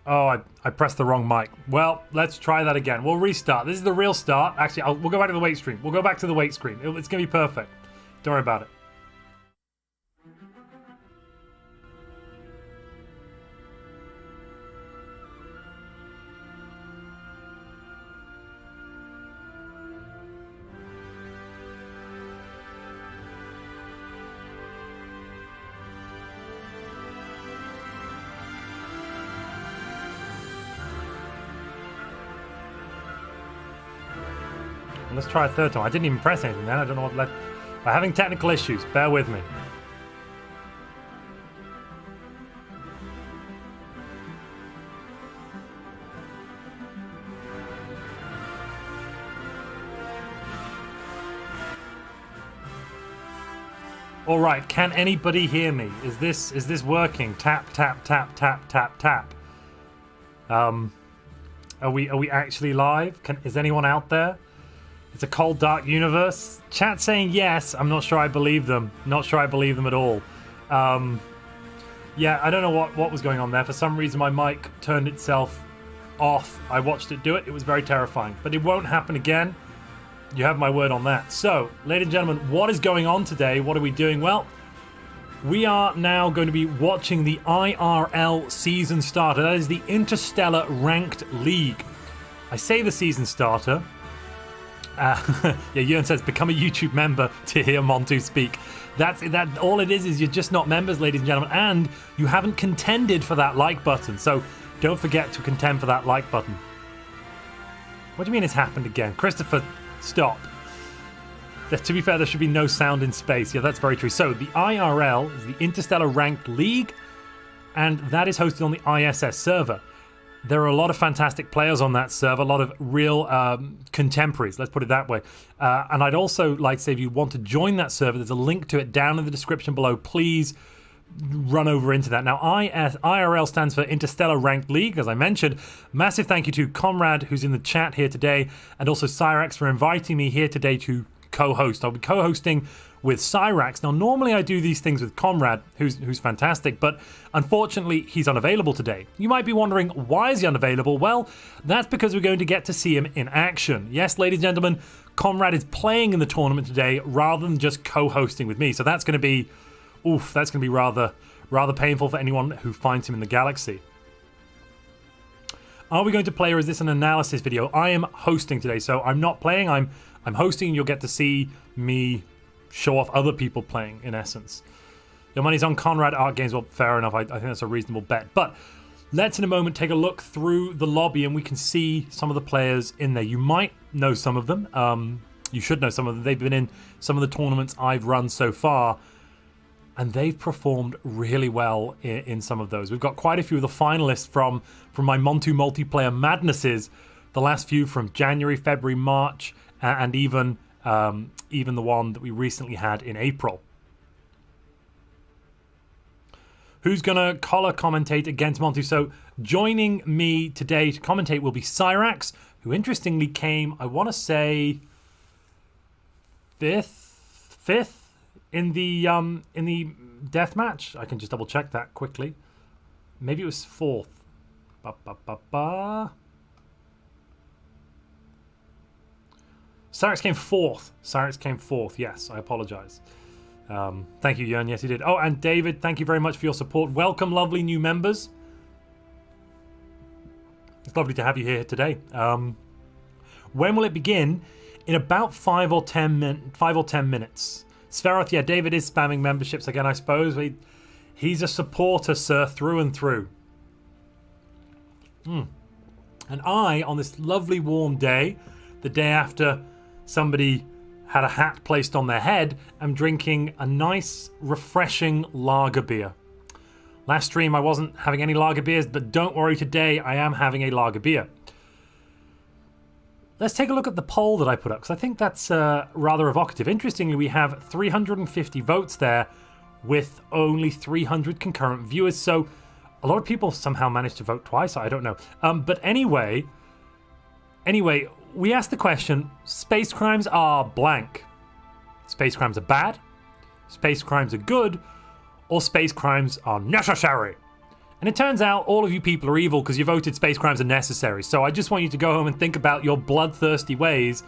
Oh, I pressed the wrong mic. Well, let's try that again. We'll restart. This is the real start. Actually, we'll go back to the wait screen. We'll go back to the wait screen. It's going to be perfect. Don't worry about it. Let's try a third time. I didn't even press anything then. I don't know what left. We're having technical issues. Bear with me. All right. Can anybody hear me? Is this working? Tap tap tap tap tap tap. Are we actually live? Is anyone out there? It's a cold, dark universe. Chat saying yes. I'm not sure I believe them. Not sure I believe them at all. Yeah, I don't know what was going on there. For some reason, my mic turned itself off. I watched it do it. It was very terrifying. But it won't happen again. You have my word on that. So, ladies and gentlemen, what is going on today? What are we doing? Well, we are now going to be watching the IRL season starter. That is the Interstellar Ranked League. I say the season starter. Yeah, Jörn says, become a YouTube member to hear Montu speak. That's that. All it is you're just not members, ladies and gentlemen, and you haven't contended for that like button. So don't forget to contend for that like button. What do you mean it's happened again? Christopher, stop. To be fair, there should be no sound in space. Yeah, that's very true. So the IRL is the Interstellar Ranked League, and that is hosted on the ISS server. There are a lot of fantastic players on that server, a lot of real contemporaries, let's put it that way. And I'd also like to say, if you want to join that server, there's a link to it down in the description below. Please run over into that. Now, IRL stands for Interstellar Ranked League, as I mentioned. Massive thank you to Komrad, who's in the chat here today, and also Cyrax for inviting me here today to co-host. I'll be co-hosting with Cyrax. Now, normally I do these things with Komrad, who's fantastic, but unfortunately he's unavailable today. You might be wondering, why is he unavailable? Well, that's because we're going to get to see him in action. Yes, ladies and gentlemen, Komrad is playing in the tournament today rather than just co-hosting with me. So that's going to be, that's going to be rather painful for anyone who finds him in the galaxy. Are we going to play, or is this an analysis video? I am hosting today, so I'm not playing. I'm hosting, and you'll get to see me show off other people playing, in essence. Your money's on Komrad Art Games. Well, fair enough. I think that's a reasonable bet. But let's, in a moment, take a look through the lobby, and we can see some of the players in there. You might know some of them. You should know some of them. They've been in some of the tournaments I've run so far, and they've performed really well in some of those. We've got quite a few of the finalists from my Montu multiplayer madnesses, the last few from January, February, March, and even the one that we recently had in April. Who's going to color commentate against Montu? So joining me today to commentate will be Cyrax, who interestingly came, I want to say, fifth in the death match. I can just double check that quickly. Maybe it was fourth. Cyrax came fourth. Cyrax came fourth. Yes, I apologize. Thank you, Jörn. Yes, you did. Oh, and David, thank you very much for your support. Welcome, lovely new members. It's lovely to have you here today. When will it begin? In about 5 or 10 minutes. Sveroth, yeah, David is spamming memberships again, I suppose. He's a supporter, sir, through and through. And I, on this lovely warm day, the day after somebody had a hat placed on their head, am drinking a nice, refreshing lager beer. Last stream I wasn't having any lager beers, but don't worry, today I am having a lager beer. Let's take a look at the poll that I put up, because I think that's rather evocative. Interestingly, we have 350 votes there with only 300 concurrent viewers, so a lot of people somehow managed to vote twice. I don't know. But anyway, we asked the question, space crimes are blank. Space crimes are bad, space crimes are good, or space crimes are necessary. And it turns out all of you people are evil because you voted space crimes are necessary. So I just want you to go home and think about your bloodthirsty ways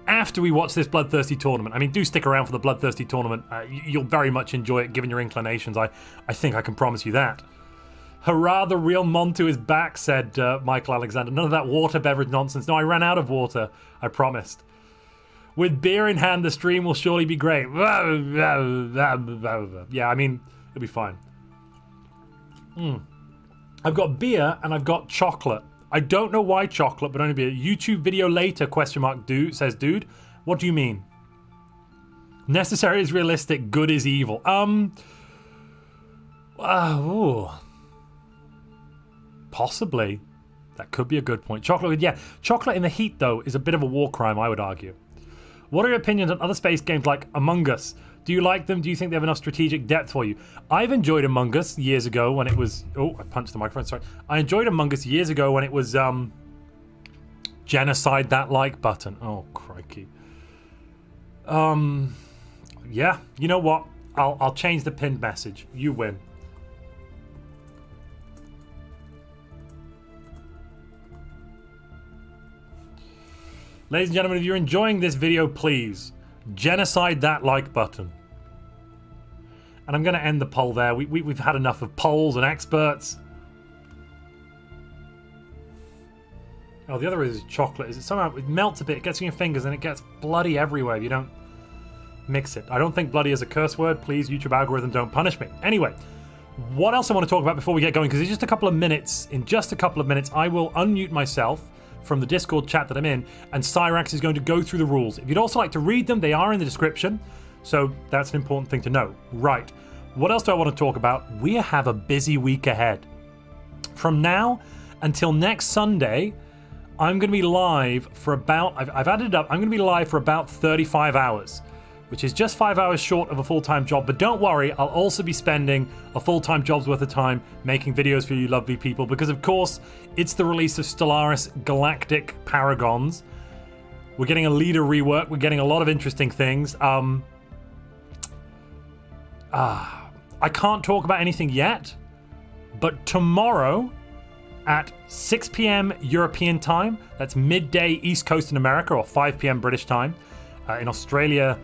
after we watch this bloodthirsty tournament. I mean, do stick around for the bloodthirsty tournament. You'll very much enjoy it given your inclinations. I think I can promise you that. Hurrah, the real Montu is back, said Michael Alexander. None of that water beverage nonsense. No, I ran out of water. I promised. With beer in hand, the stream will surely be great. Yeah, I mean, it'll be fine. I've got beer and I've got chocolate. I don't know why chocolate, but only beer. YouTube video later, question mark, dude, says dude. What do you mean? Necessary is realistic, good is evil. Possibly. That could be a good point. Chocolate, yeah. Chocolate in the heat, though, is a bit of a war crime, I would argue. What are your opinions on other space games like Among Us? Do you like them? Do you think they have enough strategic depth for you? I've enjoyed Among Us years ago when it was... Oh, I punched the microphone, sorry. I enjoyed Among Us years ago when it was... Genocide that like button. Oh, crikey. Yeah, you know what? I'll change the pinned message. You win. Ladies and gentlemen, if you're enjoying this video, please genocide that like button. And I'm going to end the poll there. We've had enough of polls and experts. Oh, the other is chocolate. Is it somehow it melts a bit, it gets in your fingers, and it gets bloody everywhere if you don't mix it. I don't think bloody is a curse word. Please, YouTube algorithm, don't punish me. Anyway, what else I want to talk about before we get going? Because in just a couple of minutes, I will unmute myself from the Discord chat that I'm in, and Cyrax is going to go through the rules. If you'd also like to read them, they are in the description, so that's an important thing to know. Right, what else do I want to talk about? We have a busy week ahead. From now until next Sunday, I'm going to be live for about, I've added it up, I'm going to be live for about 35 hours, which is just 5 hours short of a full-time job. But don't worry, I'll also be spending a full-time job's worth of time making videos for you lovely people, because of course, it's the release of Stellaris Galactic Paragons. We're getting a leader rework, we're getting a lot of interesting things. I can't talk about anything yet, but tomorrow at 6 p.m. European time, that's midday East Coast in America, or 5 p.m. British time. In Australia,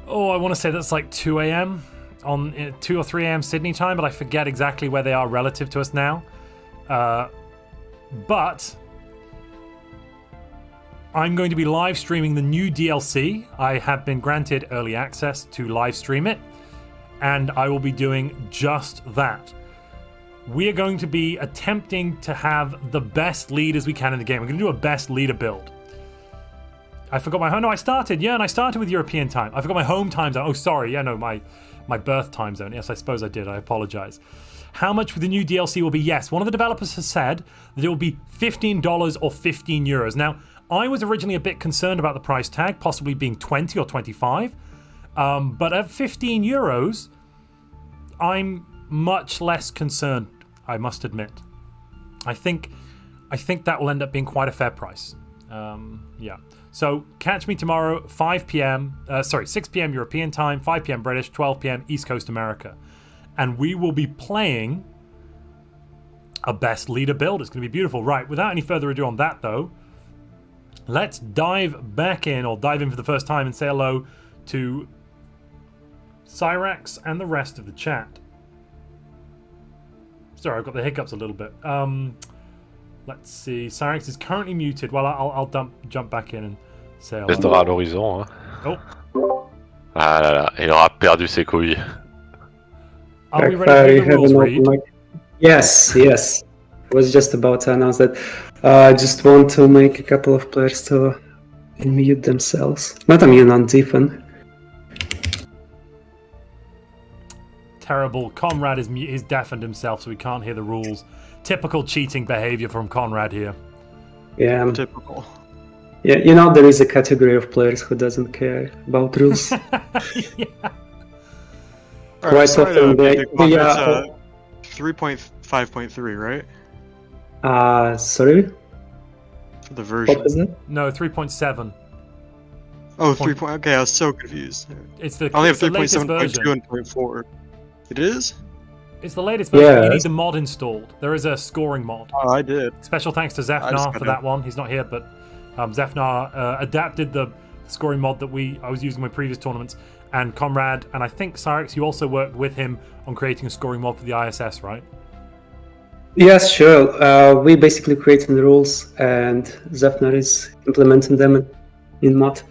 I want to say that's like 2 a.m. on 2 or 3 a.m. Sydney time, but I forget exactly where they are relative to us now. But I'm going to be live streaming the new DLC. I have been granted early access to live stream it, and I will be doing just that. We are going to be attempting to have the best leaders we can in the game. We're going to do a best leader build. I forgot my home. No, I started with European time. I forgot my home time zone. Oh, sorry. Yeah, no, my birth time zone. Yes, I suppose I did. I apologize. How much the new DLC will be? Yes, one of the developers has said that it will be $15 or 15 euros. Now, I was originally a bit concerned about the price tag, possibly being 20 or 25. But at 15 euros, I'm much less concerned, I must admit. I think that will end up being quite a fair price. Yeah. So catch me tomorrow, 6 p.m. European time, 5 p.m. British, 12 p.m. East Coast America. And we will be playing a best leader build. It's going to be beautiful. Right, without any further ado on that, though, let's dive back in, or dive in for the first time, and say hello to Cyrax and the rest of the chat. Sorry, I've got the hiccups a little bit. Let's see. Cyrax is currently muted. Well, I'll jump back in and say hello. Restera à l'horizon. Hein. Oh. Ah là là, il aura perdu ses couilles. Are we ready for the rules, Reed? Yes. I was just about to announce that. I just want to make a couple of players to unmute themselves. Not undeafen. Terrible. Komrad is deafened himself, so he can't hear the rules. Typical cheating behavior from Komrad here. Yeah. Typical. Yeah, you know, there is a category of players who doesn't care about rules. Yeah. Right, often they... 3.5.3, right? Sorry? For the version. What is it? No, 3.7. Oh, 3. Okay, I was so confused. It's the, I only have it's the latest 3.7.2 version. and 0.4. It is? It's the latest version. You Yes. need the mod installed. There is a scoring mod. Oh, I did. Special thanks to I just Zefnar got for it. that one. He's not here, but Zefnar adapted the scoring mod that I was using in my previous tournaments. And Komrad, and I think Cyrax, you also worked with him on creating a scoring mod for the ISS, right? Yes, sure. We basically creating the rules, and Zefnar is implementing them in mod.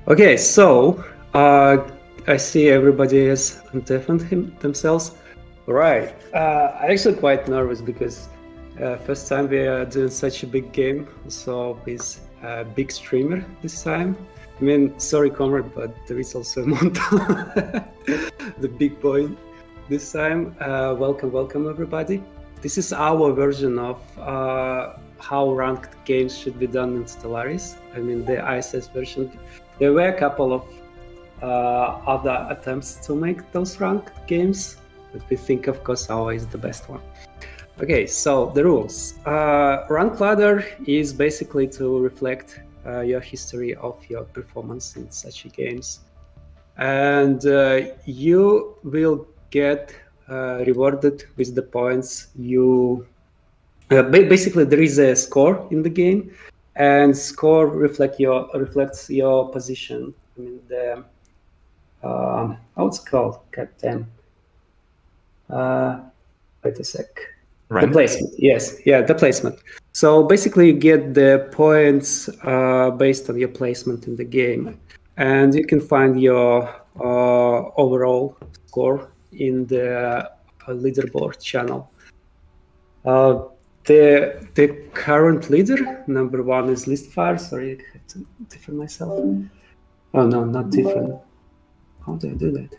Okay, so I see everybody has undefined themselves. Right. I'm actually quite nervous because first time we are doing such a big game, so with a big streamer this time. I mean, sorry, Komrad, but there is also Montu, the big boy this time. Welcome, everybody. This is our version of how ranked games should be done in Stellaris. I mean, the ISS version. There were a couple of other attempts to make those ranked games, but we think, of course, our is the best one. Okay, so the rules. Rank ladder is basically to reflect your history of your performance in such games. And you will get rewarded with the points you... basically, there is a score in the game, and score reflects your position. I mean, the... how it's called? God damn. Wait a sec. Rank? The placement, yes. Yeah, the placement. So basically you get the points based on your placement in the game. And you can find your overall score in the leaderboard channel. The current leader, number one, is Listfire. Sorry, I had to different myself. Oh no, not different. How do I do that?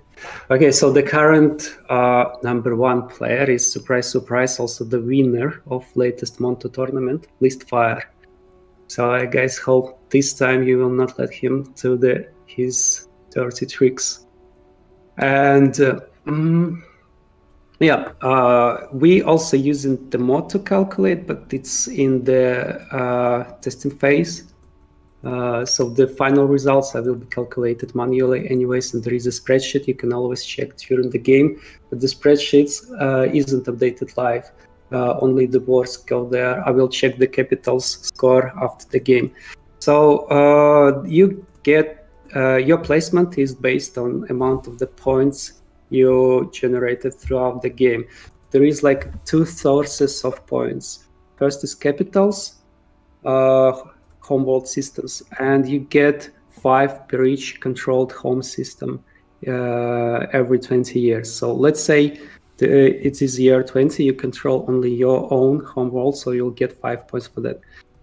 Okay, so the current number one player is, surprise, surprise, also the winner of latest Montu tournament, Listfire. So I guys hope this time you will not let him do his dirty tricks. And we also using the mod to calculate, but it's in the testing phase. So the final results will be calculated manually anyways, and there is a spreadsheet you can always check during the game, but the spreadsheets isn't updated live. Only the words go there. I will check the capitals score after the game. So you get your placement is based on amount of the points you generated throughout the game. There is like two sources of points. First is capitals, homeworld systems, and you get 5 per each controlled home system every 20 years. So let's say it is year 20, you control only your own homeworld, so you'll get 5 points for that.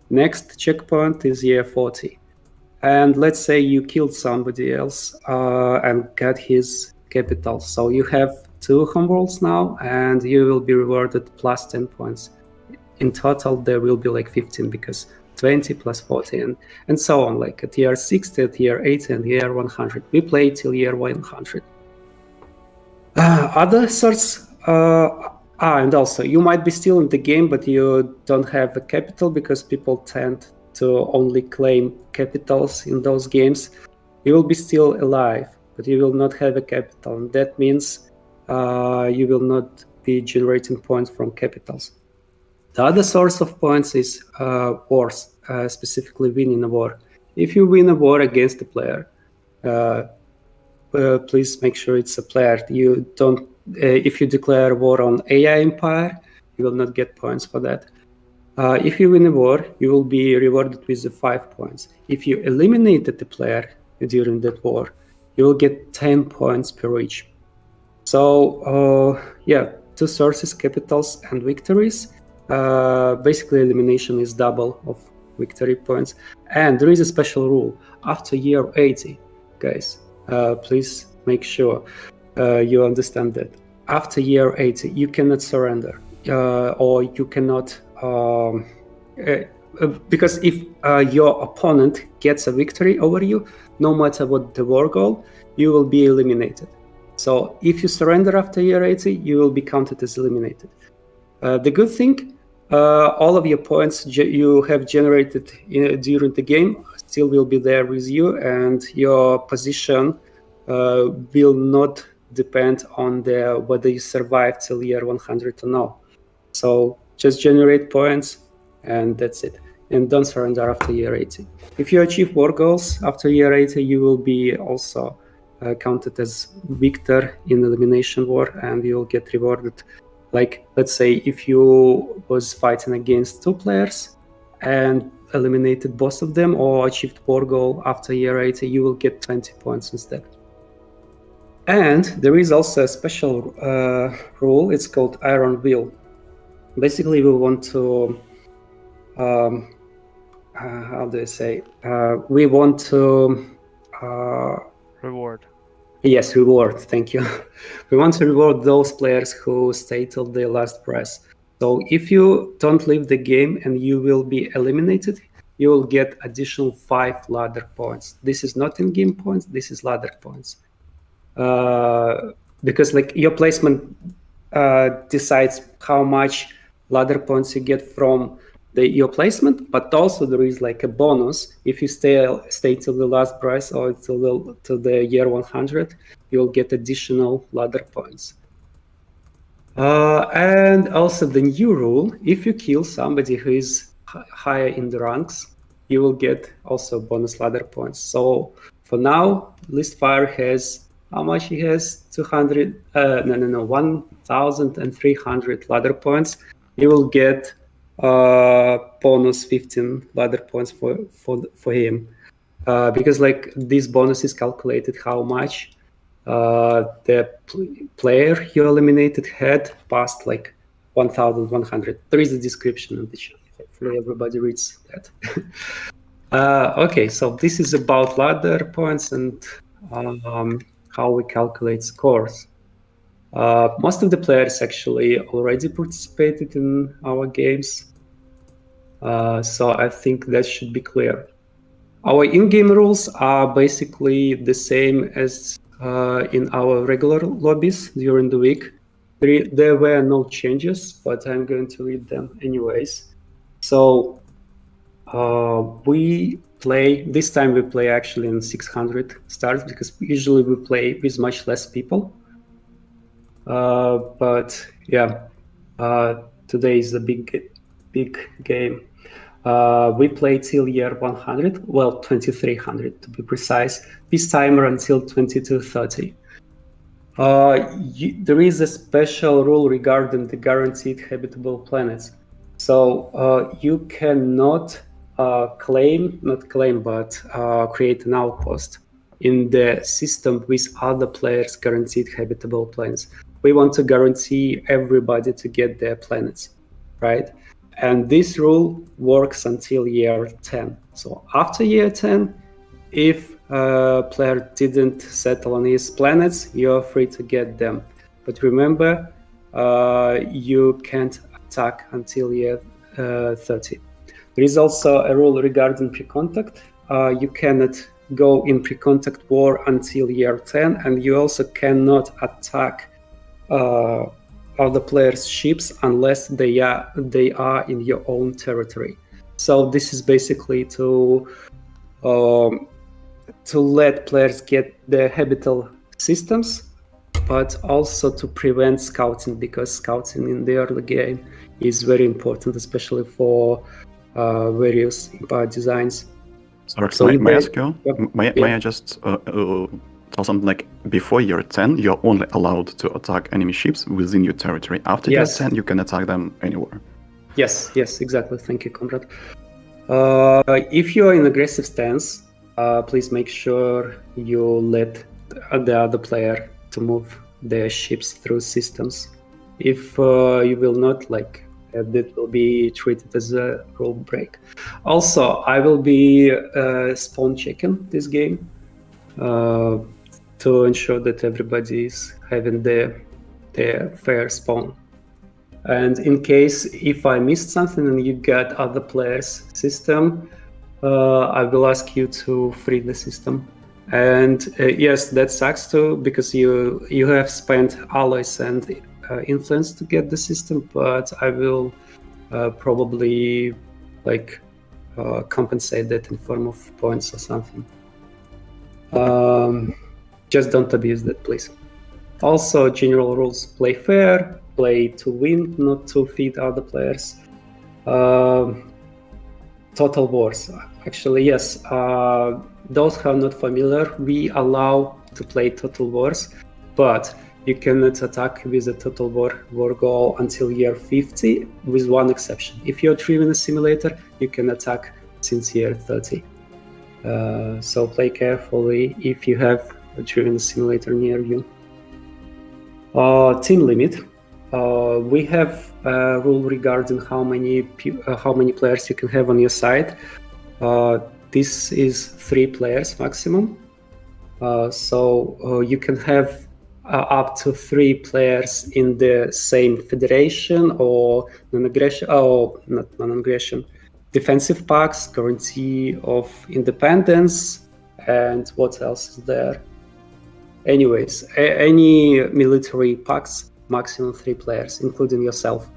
Next checkpoint is year 40. And let's say you killed somebody else and got his capital. So you have 2 homeworlds now, and you will be rewarded plus 10 points. In total, there will be like 15 because 20 plus 40 and so on, like at year 60, at year 80, and year 100. We play till year 100. Other sorts, and also you might be still in the game, but you don't have a capital because people tend to only claim capitals in those games. You will be still alive, but you will not have a capital. And that means you will not be generating points from capitals. The other source of points is wars, specifically winning a war. If you win a war against a player, please make sure it's a player. You don't. If you declare war on AI Empire, you will not get points for that. If you win a war, you will be rewarded with the 5 points. If you eliminated the player during that war, you will get 10 points per each. So, two sources, capitals and victories. Basically, elimination is double of victory points. And there is a special rule. After year 80, guys, please make sure you understand that. After year 80, you cannot surrender, or you cannot... because if your opponent gets a victory over you, no matter what the war goal, you will be eliminated. So if you surrender after year 80, you will be counted as eliminated. The good thing, all of your points you have generated during the game still will be there with you, and your position will not depend on whether you survive till year 100 or no. So just generate points, and that's it. And don't surrender after year 80. If you achieve war goals after year 80, you will be also counted as victor in elimination war, and you will get rewarded. Like, let's say if you was fighting against 2 players and eliminated both of them, or achieved war goal after year 80, you will get 20 points instead. And there is also a special rule. It's called Iron Will. Basically, we want to how do I say? We want to Reward. Yes, reward. Thank you. We want to reward those players who stay till their last breath. So if you don't leave the game and you will be eliminated, you will get additional 5 ladder points. This is not in-game points. This is ladder points. Because like your placement decides how much ladder points you get from your placement, but also there is like a bonus. If you stay till the last breath or till the year 100, you'll get additional ladder points. And also the new rule: if you kill somebody who is higher in the ranks, you will get also bonus ladder points. So for now, Listfire has how much he has? 1,300 ladder points. You will get bonus 15 ladder points for him, because like this bonus is calculated how much the player you eliminated had past like 1,100. There is a description in the chat. Hopefully everybody reads that. Okay, so this is about ladder points and how we calculate scores. Most of the players actually already participated in our games, so I think that should be clear. Our in-game rules are basically the same as in our regular lobbies during the week. There were no changes, but I'm going to read them anyways. So this time we play actually in 600 stars, because usually we play with much less people. But yeah, today is a big game. We play till year 100, well, 2300 to be precise. This timer until 2230. There is a special rule regarding the guaranteed habitable planets. So you cannot create an outpost in the system with other players' guaranteed habitable planets. We want to guarantee everybody to get their planets, right? And this rule works until year 10. So after year 10, if a player didn't settle on his planets, you're free to get them. But remember, you can't attack until year 30. There is also a rule regarding Precontact. You cannot go in Precontact war until year 10, and you also cannot attack other players' ships unless they are in your own territory. So this is basically to let players get their habitable systems, but also to prevent scouting, because scouting in the early game is very important, especially for various empire designs. Sorry, may I ask you? Yep. May I just tell something like, before year 10, you're only allowed to attack enemy ships within your territory. After year 10, you can attack them anywhere. Yes, exactly. Thank you, Komrad. If you are in aggressive stance, please make sure you let the other player to move their ships through systems. If you will not, that will be treated as a rule break. Also, I will be spawn checking this game to ensure that everybody is having their fair spawn. And in case if I missed something and you got other players' system, I will ask you to free the system. And yes, that sucks too, because you have spent alloys and influence to get the system, but I will probably compensate that in form of points or something. Just don't abuse that, please. Also, general rules: play fair, play to win, not to feed other players. Total wars. Actually, yes. Those who are not familiar, we allow to play total wars, but you cannot attack with a total war goal until year 50, with one exception. If you're driven a simulator, you can attack since year 30. So play carefully if you have a driven simulator near you. Team limit. We have a rule regarding how many players you can have on your side. This is 3 players maximum. So you can have up to 3 players in the same federation or non-aggression. Oh, not non-aggression. Defensive pacts, guarantee of independence, and what else is there? Anyways, any military pacts, maximum 3 players, including yourself.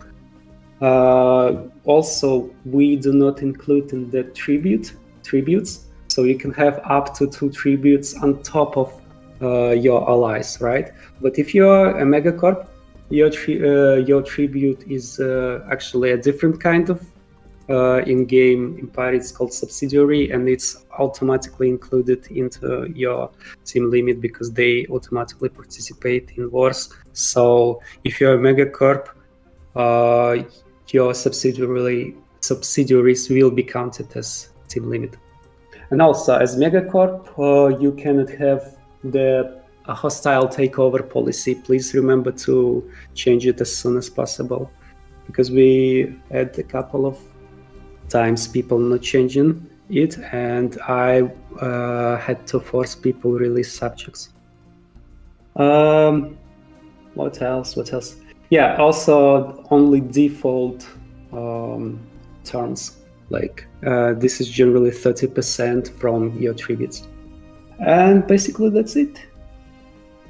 Also, we do not include in the tributes, so you can have up to 2 tributes on top of your allies, right? But if you're a megacorp, your tribute is actually a different kind of in-game empire. It's called subsidiary, and it's automatically included into your team limit because they automatically participate in wars. So if you're a megacorp, your subsidiaries will be counted as team limit. And also, as megacorp, you cannot have the hostile takeover policy. Please remember to change it as soon as possible, because we had a couple of times people not changing it, and I had to force people release subjects. What else? Yeah, also only default terms, like this is generally 30% from your tributes. And basically that's it.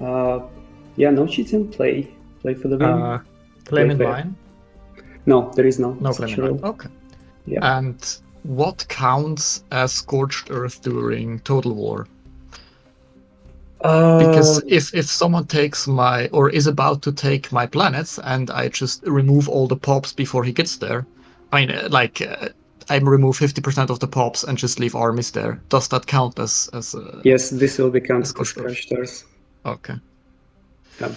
Yeah, no cheating, play for the win. Claim in mine? No, there is no claim in mine. Okay. Yeah. And what counts as scorched earth during total war? Because if someone takes my, or is about to take my planets, and I just remove all the pops before he gets there, I mean, I remove 50% of the pops and just leave armies there. Does that count as yes, this will be counted as scorched earth. Okay. Yeah.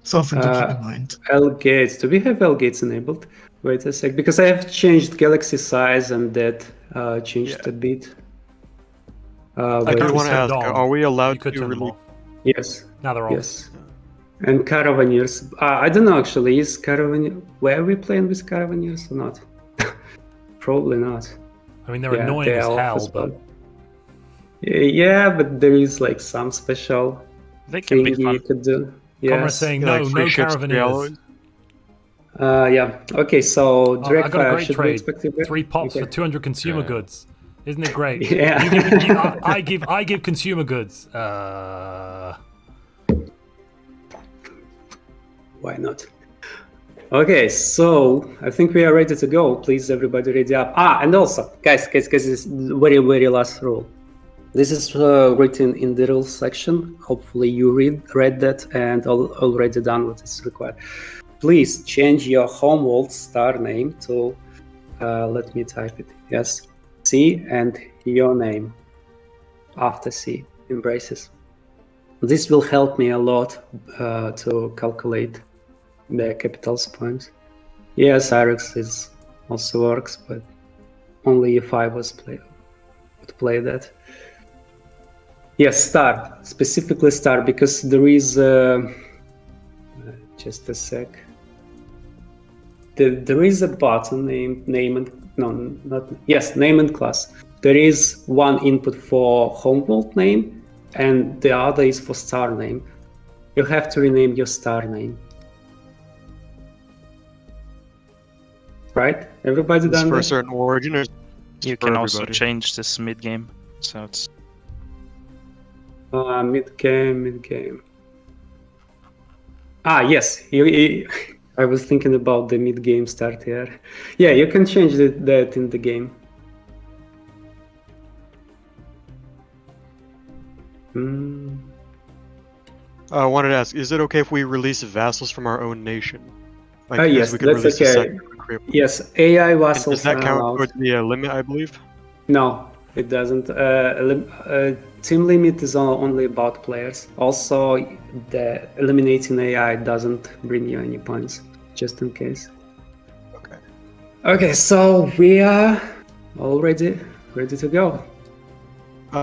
Something to keep in mind. L gates. Do we have L gates enabled? Wait a sec, because I have changed galaxy size and that changed a bit. I do want to ask, are we allowed to release? Yes. Now they're off. Yes. And Caravaneers. I don't know actually. Is Caravaneer? Were we playing with Caravaneers or not? Probably not. I mean, they're annoying as hell, but yeah, but there is like some special thing you could do. Komrad saying no, no Caravaneers. Yeah. Okay. So direct I got a fire great should trade. be expected. 3 pops for 200 consumer goods. Isn't it great? Yeah. I give consumer goods. Why not? Okay, so I think we are ready to go. Please, everybody, ready up. And also, guys, this is very, very last rule. This is written in the rules section. Hopefully, you read that and already done what is required. Please change your homeworld star name to. Let me type it. Yes, C and your name after C in braces. This will help me a lot to calculate the capitals points. Yeah, Cyrax is also works, but only if I would play that. Yes, star, specifically star, because there is just a sec. There is a button named name and class. There is one input for homeworld name, and the other is for star name. You have to rename your star name. Right? Everybody done that? For a certain origin, or you can also change this mid-game, so it's... Mid-game. Yes. I was thinking about the mid-game start here. Yeah, you can change that in the game. I wanted to ask, is it okay if we release vassals from our own nation? Yes, that's okay. Yes, AI vassals does that are count allowed. towards the limit, I believe? No, it doesn't. Team limit is only about players. Also, the eliminating AI doesn't bring you any points, just in case. Okay. Okay, so we are already ready to go.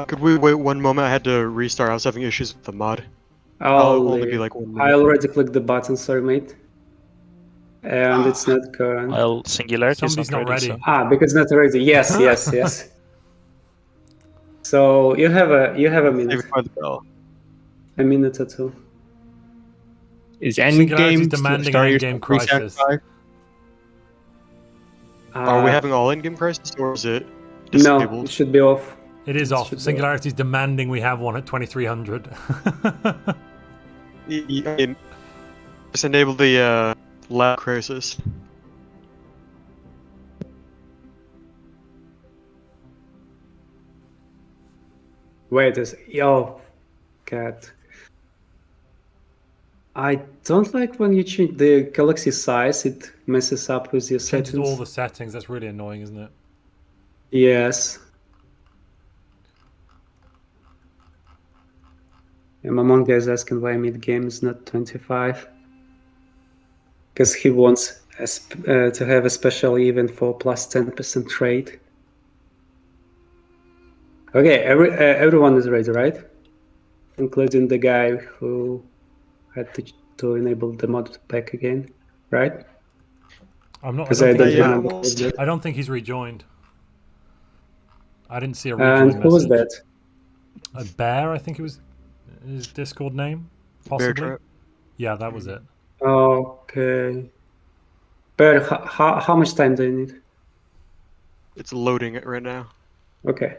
Could we wait 1 moment? I had to restart. I was having issues with the mod. I'll only be like 1 minute. I already clicked the button, sorry, mate. And it's not current. Well, Singularity Somebody's is not ready. So. Because not ready. Yes, yes. So you have a minute. A minute or two. Is endgame demanding an in-game crisis? Are we having all in-game crisis, or is it disabled? No, it should be off. It is off. Singularity is demanding we have one at 2300. Just enable the lab crisis. Wait, oh, God. I don't like when you change the galaxy size, it messes up with your settings. Changes all the settings, that's really annoying, isn't it? Yes. And Mamon is asking why mid-game is not 25. Because he wants to have a special event for plus 10% trade. Okay, everyone is ready, right? Including the guy who had to enable the mod pack again, right? I don't think he's rejoined. I didn't see a rejoin message. And who was that? A Bear, I think it was his Discord name, possibly. Yeah, that was it. Okay. Bear, how much time do you need? It's loading it right now. Okay.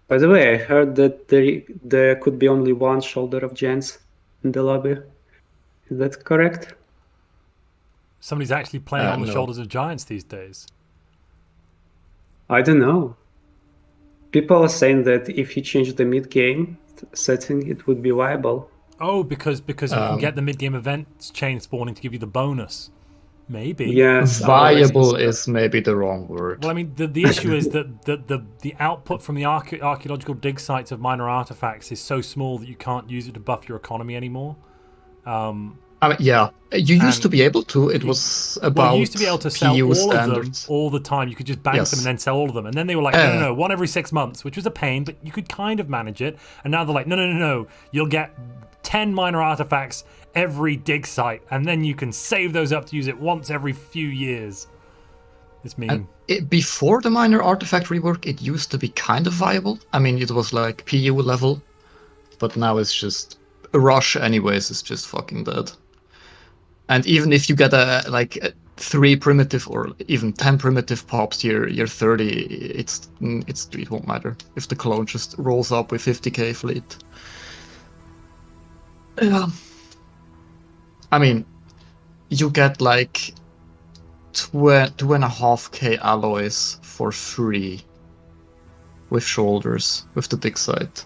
By the way, I heard that there could be only one shoulder of giants in the lobby. Is that correct? Somebody's actually playing on the shoulders of giants these days. I don't know. People are saying that if you change the mid-game setting, it would be viable. Oh, because you can get the mid-game events chain spawning to give you the bonus. Maybe. Yes. Viable is maybe the wrong word. Well, I mean, the issue is that the output from the archaeological dig sites of minor artifacts is so small that you can't use it to buff your economy anymore. I mean, yeah, you used to be able to. It was about you used to be able to sell PU all standards. of them all the time. You could just bank them and then sell all of them. And then they were like, no, one every 6 months, which was a pain, but you could kind of manage it. And now they're like, no, you'll get 10 minor artifacts every dig site, and then you can save those up to use it once every few years. It's mean. Before the minor artifact rework, it used to be kind of viable. I mean, it was like PU level, but now it's just a rush anyways. It's just fucking dead. And even if you get a 3 primitive or even 10 primitive pops, you're 30. It won't matter if the clone just rolls up with 50k fleet. Yeah. I mean, you get like 2.5k alloys for free with shoulders, with the dig site.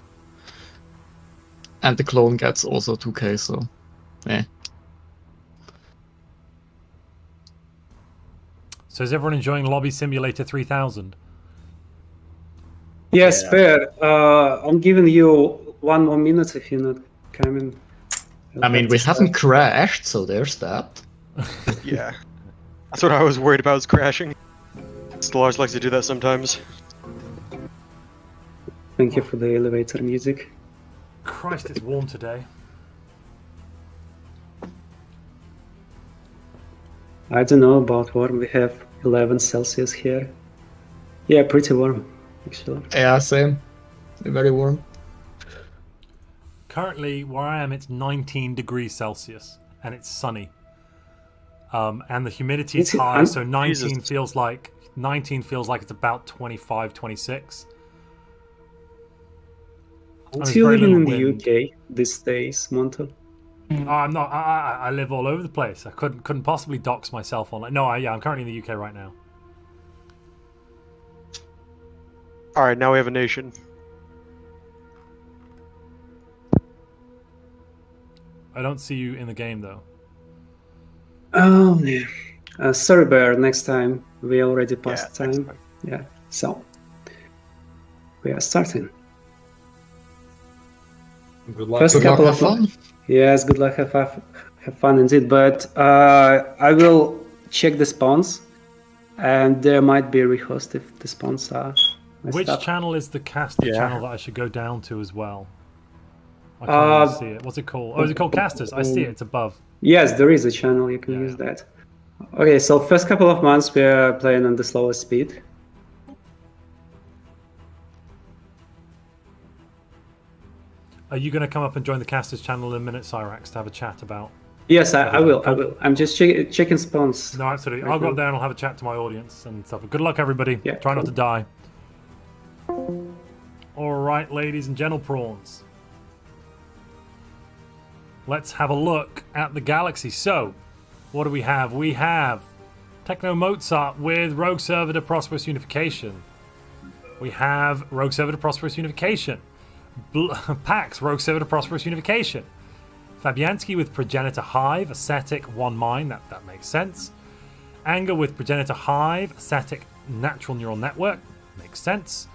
And the clone gets also 2k, so eh. So is everyone enjoying Lobby Simulator 3000? Yes, Bear. I'm giving you 1 more minute if you're not coming. I mean, we haven't crashed, so there's that. Yeah. That's what I was worried about, is crashing. Stellaris likes to do that sometimes. Thank you for the elevator music. Christ, it's warm today. I don't know about warm. We have 11 Celsius here. Yeah, pretty warm, actually. Yeah, same. Very warm. Currently, where I am, it's 19 degrees Celsius, and it's sunny. And the humidity is high, so 19 feels like it's about 25, 26. there's you very living in little the wind. UK these days, Montu? Oh, I'm not. I live all over the place. I couldn't possibly dox myself on. No, I'm currently in the UK right now. All right, now we have a nation. I don't see you in the game though. Oh, yeah. Sorry, Bear. Next time we already passed Yeah, next time. time. Yeah. So we are starting. Good luck. First Good luck, couple have of fun. Yes, good luck. Have fun indeed. But I will check the spawns, and there might be a rehost if the spawns are. messed Which up. channel is the caster Yeah. channel that I should go down to as well? I can't really see it. What's it called? Oh, is it called casters? I see it. It's above. Yes, there is a channel. You can use that. Okay, so first couple of months we are playing on the slowest speed. Are you going to come up and join the casters channel in a minute, Cyrax, to have a chat about? Yes, I will. I will. I'm just checking spawns. No, absolutely. Right I'll go now. up there and I'll have a chat to my audience and stuff. Good luck, everybody. Yeah, Try not cool. to die. All right, ladies and gentle prawns. Let's have a look at the galaxy. So, what do we have? We have Techno Mozart with Rogue Servitor Prosperous Unification. We have Rogue Servitor Prosperous Unification. Pax Rogue Servitor Prosperous Unification. Fabianski with Progenitor Hive, Ascetic, 1 mine, that makes sense. Anger with Progenitor Hive, Ascetic, Natural Neural Network, makes sense.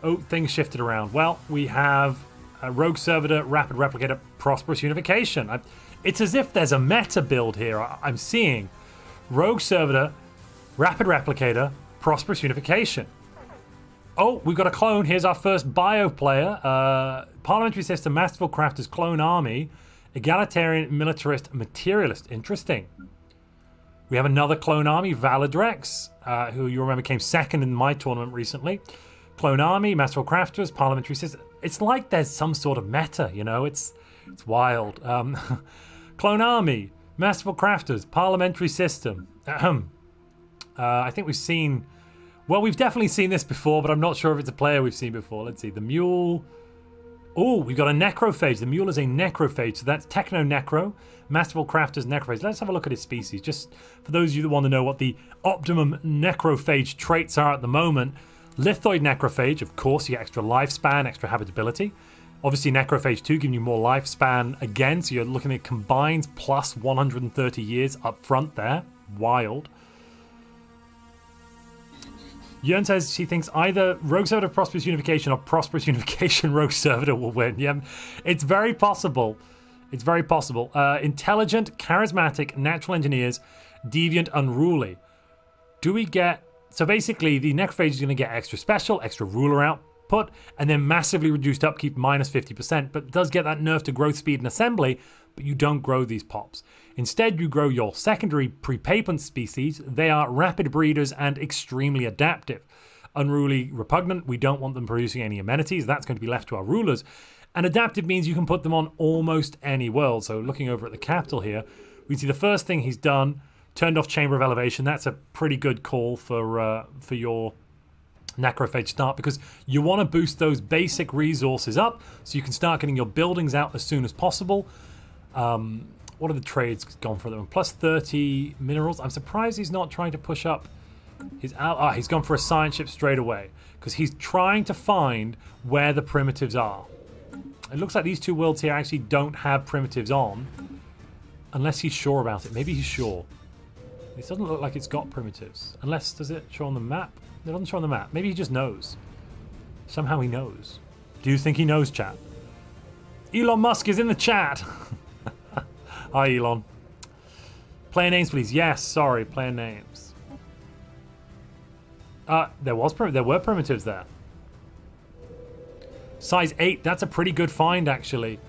Oh, things shifted around. Well, we have a Rogue Servitor, Rapid Replicator, Prosperous Unification. It's as if there's a meta build here. I'm seeing Rogue Servitor, Rapid Replicator, Prosperous Unification. Oh, we've got a clone. Here's our first bio player. Parliamentary System, Masterful Crafters, Clone Army, Egalitarian, Militarist, Materialist. Interesting. We have another Clone Army, Valadrex, who you remember came second in my tournament recently. Clone Army, Masterful Crafters, Parliamentary System. It's like there's some sort of meta, you know? It's wild. Clone Army, Masterful Crafters, Parliamentary System. I think we've seen... Well, we've definitely seen this before, but I'm not sure if it's a player we've seen before. Let's see. The Mule. Oh, we've got a Necrophage. The Mule is a Necrophage. So that's Techno Necro. Masterful Crafters Necrophage. Let's have a look at his species. Just for those of you that want to know what the optimum Necrophage traits are at the moment. Lithoid Necrophage, of course, you get extra lifespan, extra habitability. Obviously, Necrophage 2 giving you more lifespan again. So you're looking at combines plus 130 years up front there. Wild. Yearn says she thinks either Rogue Servitor Prosperous Unification or Prosperous Unification Rogue Servitor will win. Yeah, it's very possible. It's very possible. Intelligent, charismatic, natural engineers, deviant, unruly. Do we get... So basically, the Necrophage is going to get extra special, extra ruler output, and then massively reduced upkeep, minus 50%, but does get that nerf to growth speed and assembly, but you don't grow these pops. Instead, you grow your secondary prepapant species. They are rapid breeders and extremely adaptive. Unruly, repugnant, we don't want them producing any amenities. That's going to be left to our rulers. And adaptive means you can put them on almost any world. So looking over at the capital here, we see the first thing he's done, turned off Chamber of Elevation. That's a pretty good call for your Necrophage start, because you want to boost those basic resources up so you can start getting your buildings out as soon as possible. What are the trades gone for them? Plus 30 minerals. I'm surprised he's not trying to push up his... he's gone for a science ship straight away because he's trying to find where the primitives are. It looks like these two worlds here actually don't have primitives on unless he's sure about it. Maybe he's sure. This doesn't look like it's got primitives. Unless, does it show on the map? It doesn't show on the map. Maybe he just knows. Somehow he knows. Do you think he knows, chat? Elon Musk is in the chat. Hi, Elon. Player names, please. Yes, sorry, player names. There were primitives there. Size 8, that's a pretty good find, actually.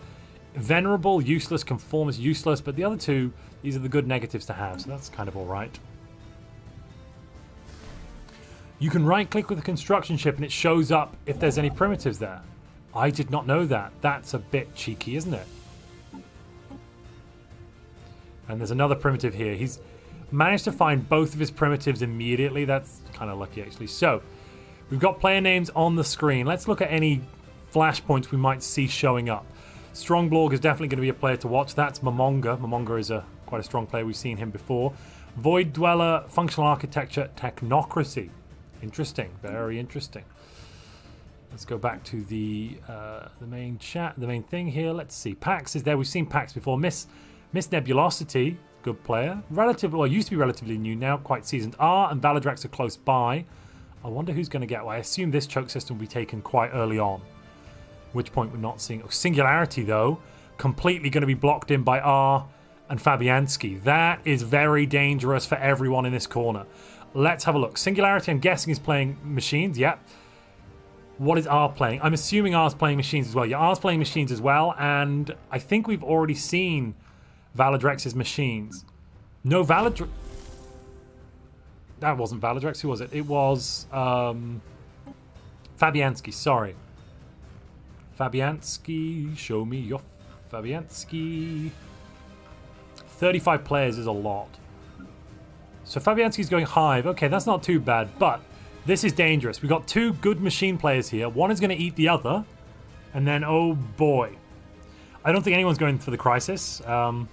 Venerable, useless, conformist, useless, but the other two, these are the good negatives to have, so that's kind of alright. You can right-click with a construction ship and it shows up if there's any primitives there. I did not know that. That's a bit cheeky, isn't it? And there's another primitive here. He's managed to find both of his primitives immediately. That's kind of lucky, actually. So, we've got player names on the screen. Let's look at any flashpoints we might see showing up. Strongblorg is definitely going to be a player to watch. That's Momonga. Momonga is quite a strong player. We've seen him before. Void Dweller, Functional Architecture, Technocracy. Interesting. Very interesting. Let's go back to the main chat, the main thing here. Let's see. Pax is there. We've seen Pax before. Miss Nebulosity, good player. Used to be relatively new, now quite seasoned. R and Valadrax are close by. I wonder who's going to get. Well, I assume this choke system will be taken quite early on. Which point we're not seeing. Singularity, though, completely going to be blocked in by R and Fabianski. That is very dangerous for everyone in this corner. Let's have a look. Singularity, I'm guessing, is playing machines. Yep. What is R playing? I'm assuming R's playing machines as well. Yeah, R's playing machines as well, and I think we've already seen Valadrex's machines. No, Valadrex... That wasn't Valadrex. Who was it? It was Fabianski. Sorry. Fabianski. Show me your Fabianski. 35 players is a lot. So Fabianski's going Hive. Okay, that's not too bad, but this is dangerous. We've got two good machine players here. One is going to eat the other, and then, oh boy. I don't think anyone's going for the Crisis. Oh,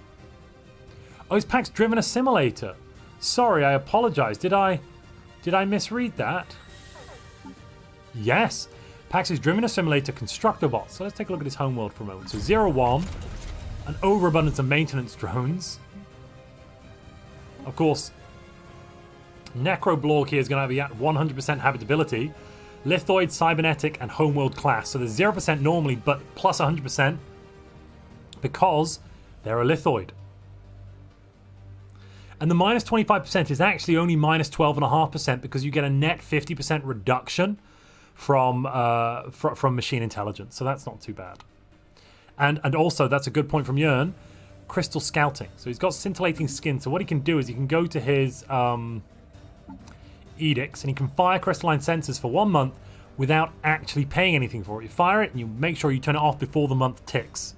is Pax driven a simulator? Sorry, I apologize. Did I misread that? Yes. Pax is driven a simulator constructor bot. So let's take a look at his homeworld for a moment. So 0-1, an overabundance of maintenance drones. Of course, Necroblorg here is going to be at 100% habitability. Lithoid, Cybernetic, and Homeworld class. So there's 0% normally, but plus 100% because they're a Lithoid. And the minus 25% is actually only minus 12.5% because you get a net 50% reduction from machine intelligence. So that's not too bad. And also, that's a good point from Jörn, crystal scouting. So he's got scintillating skin. So what he can do is he can go to his edicts and he can fire crystalline sensors for 1 month without actually paying anything for it. You fire it and you make sure you turn it off before the month ticks.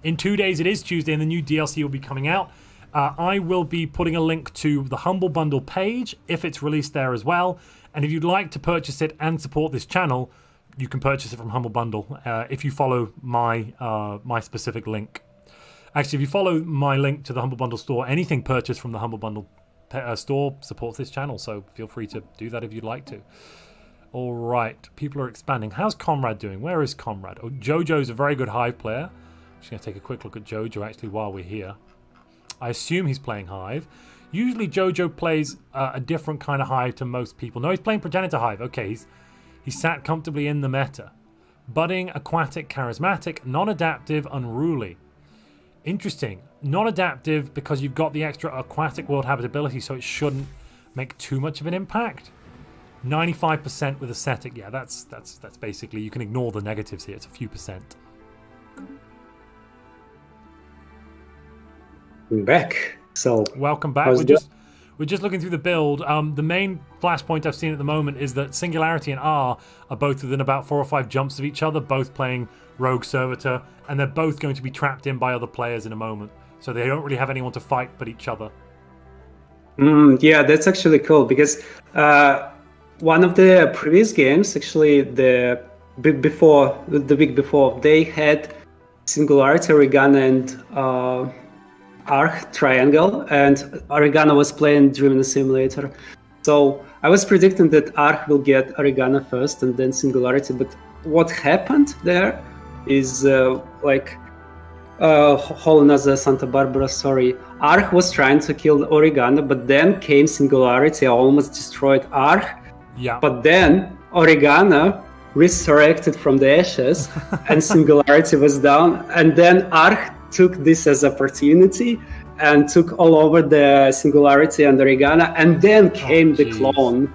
In 2 days, it is Tuesday, and the new DLC will be coming out. I will be putting a link to the Humble Bundle page if it's released there as well. And if you'd like to purchase it and support this channel, you can purchase it from Humble Bundle if you follow my my specific link. Actually, if you follow my link to the Humble Bundle store, anything purchased from the Humble Bundle store supports this channel. So feel free to do that if you'd like to. All right, people are expanding. How's Komrad doing? Where is Komrad? Oh, Jojo's a very good Hive player. I'm just going to take a quick look at Jojo actually while we're here. I assume he's playing Hive. Usually Jojo plays a different kind of Hive to most people. No, he's playing Progenitor Hive. Okay, he's sat comfortably in the meta. Budding, Aquatic, Charismatic, Non-Adaptive, Unruly. Interesting. Non-Adaptive because you've got the extra Aquatic world habitability, so it shouldn't make too much of an impact. 95% with Ascetic. Yeah, that's basically, you can ignore the negatives here. It's a few percent. Back. So welcome back. We're just looking through the build. The main flashpoint I've seen at the moment is that Singularity and R are both within about 4 or 5 jumps of each other, both playing Rogue Servitor, and they're both going to be trapped in by other players in a moment. So they don't really have anyone to fight but each other. Yeah, that's actually cool because one of the previous games, actually the week before, they had Singularity, Origana, and Arc triangle, and Origana was playing Driven Simulator. So I was predicting that Arc will get Origana first and then Singularity, but what happened there is whole another Santa Barbara story. Arc was trying to kill Origana, but then came Singularity, almost destroyed Arc. Yeah. But then Origana resurrected from the ashes and Singularity was down, and then Arc took this as opportunity and took all over the Singularity and Origana, and then came the clone.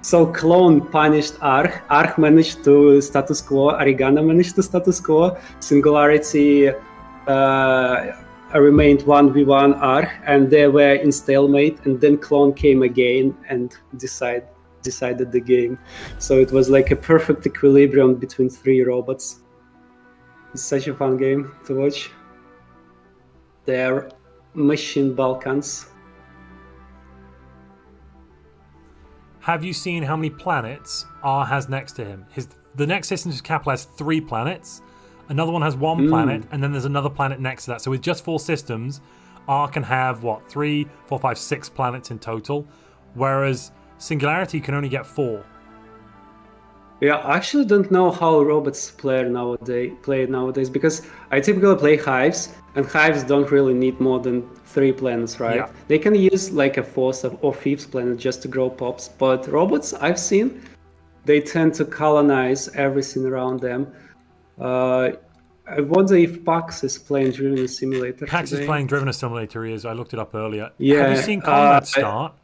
So clone punished Arc. Arc managed to status quo. Origana managed to status quo. Singularity remained 1v1 Arc, and they were in stalemate. And then clone came again and decided the game. So it was like a perfect equilibrium between 3 robots. It's such a fun game to watch. They're machine Balkans. have you seen how many planets R has next to him? The next system's capital has 3 planets. Another one has 1 planet, and then there's another planet next to that. So with just 4 systems, R can have, 3, 4, 5, 6 planets in total, whereas Singularity can only get 4. Yeah, I actually don't know how robots play nowadays because I typically play hives, and hives don't really need more than 3 planets, right? Yeah. They can use like a 4th or 5th planet just to grow pops, but robots I've seen, they tend to colonize everything around them. I wonder if Pax is playing Driven Simulator. Pax is playing Driven Simulator, he is. I looked it up earlier. Yeah, have you seen Komrad start?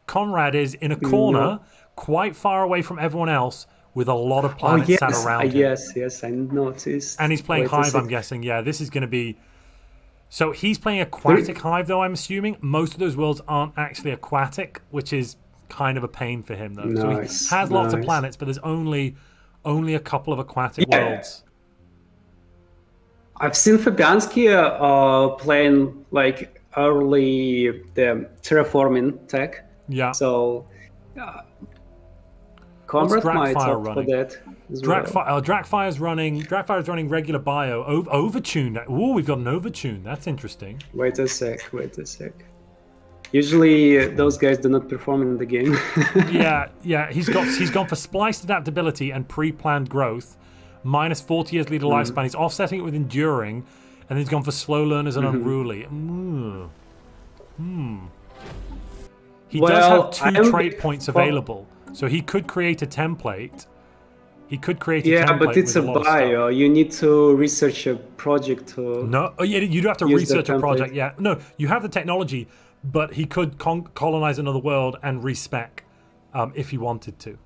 Komrad is in a corner, quite far away from everyone else, with a lot of planets sat around him. Yes, I noticed. And he's playing Hive, I'm guessing. Yeah, this is going to be... So he's playing Aquatic Hive, though, I'm assuming. Most of those worlds aren't actually aquatic, which is kind of a pain for him, though. Nice, so he has lots of planets, but there's only a couple of aquatic worlds. I've seen Fabianski playing like early the terraforming tech. Yeah. So Komrad might opt for running? that as well. Drakfire's running regular bio. Overtune. Ooh, we've got an Overtune. That's interesting. Wait a sec. Usually those guys do not perform in the game. yeah. He's gone for spliced adaptability and pre-planned growth. Minus 40 years leader lifespan. He's offsetting it with enduring, and then he's gone for slow learners and unruly. He does have 2 trait points available, so he could create a template. But it's a bio. You need to research a project to. No, you do have to research a project. Yeah, no, you have the technology, but he could colonize another world and respec if he wanted to.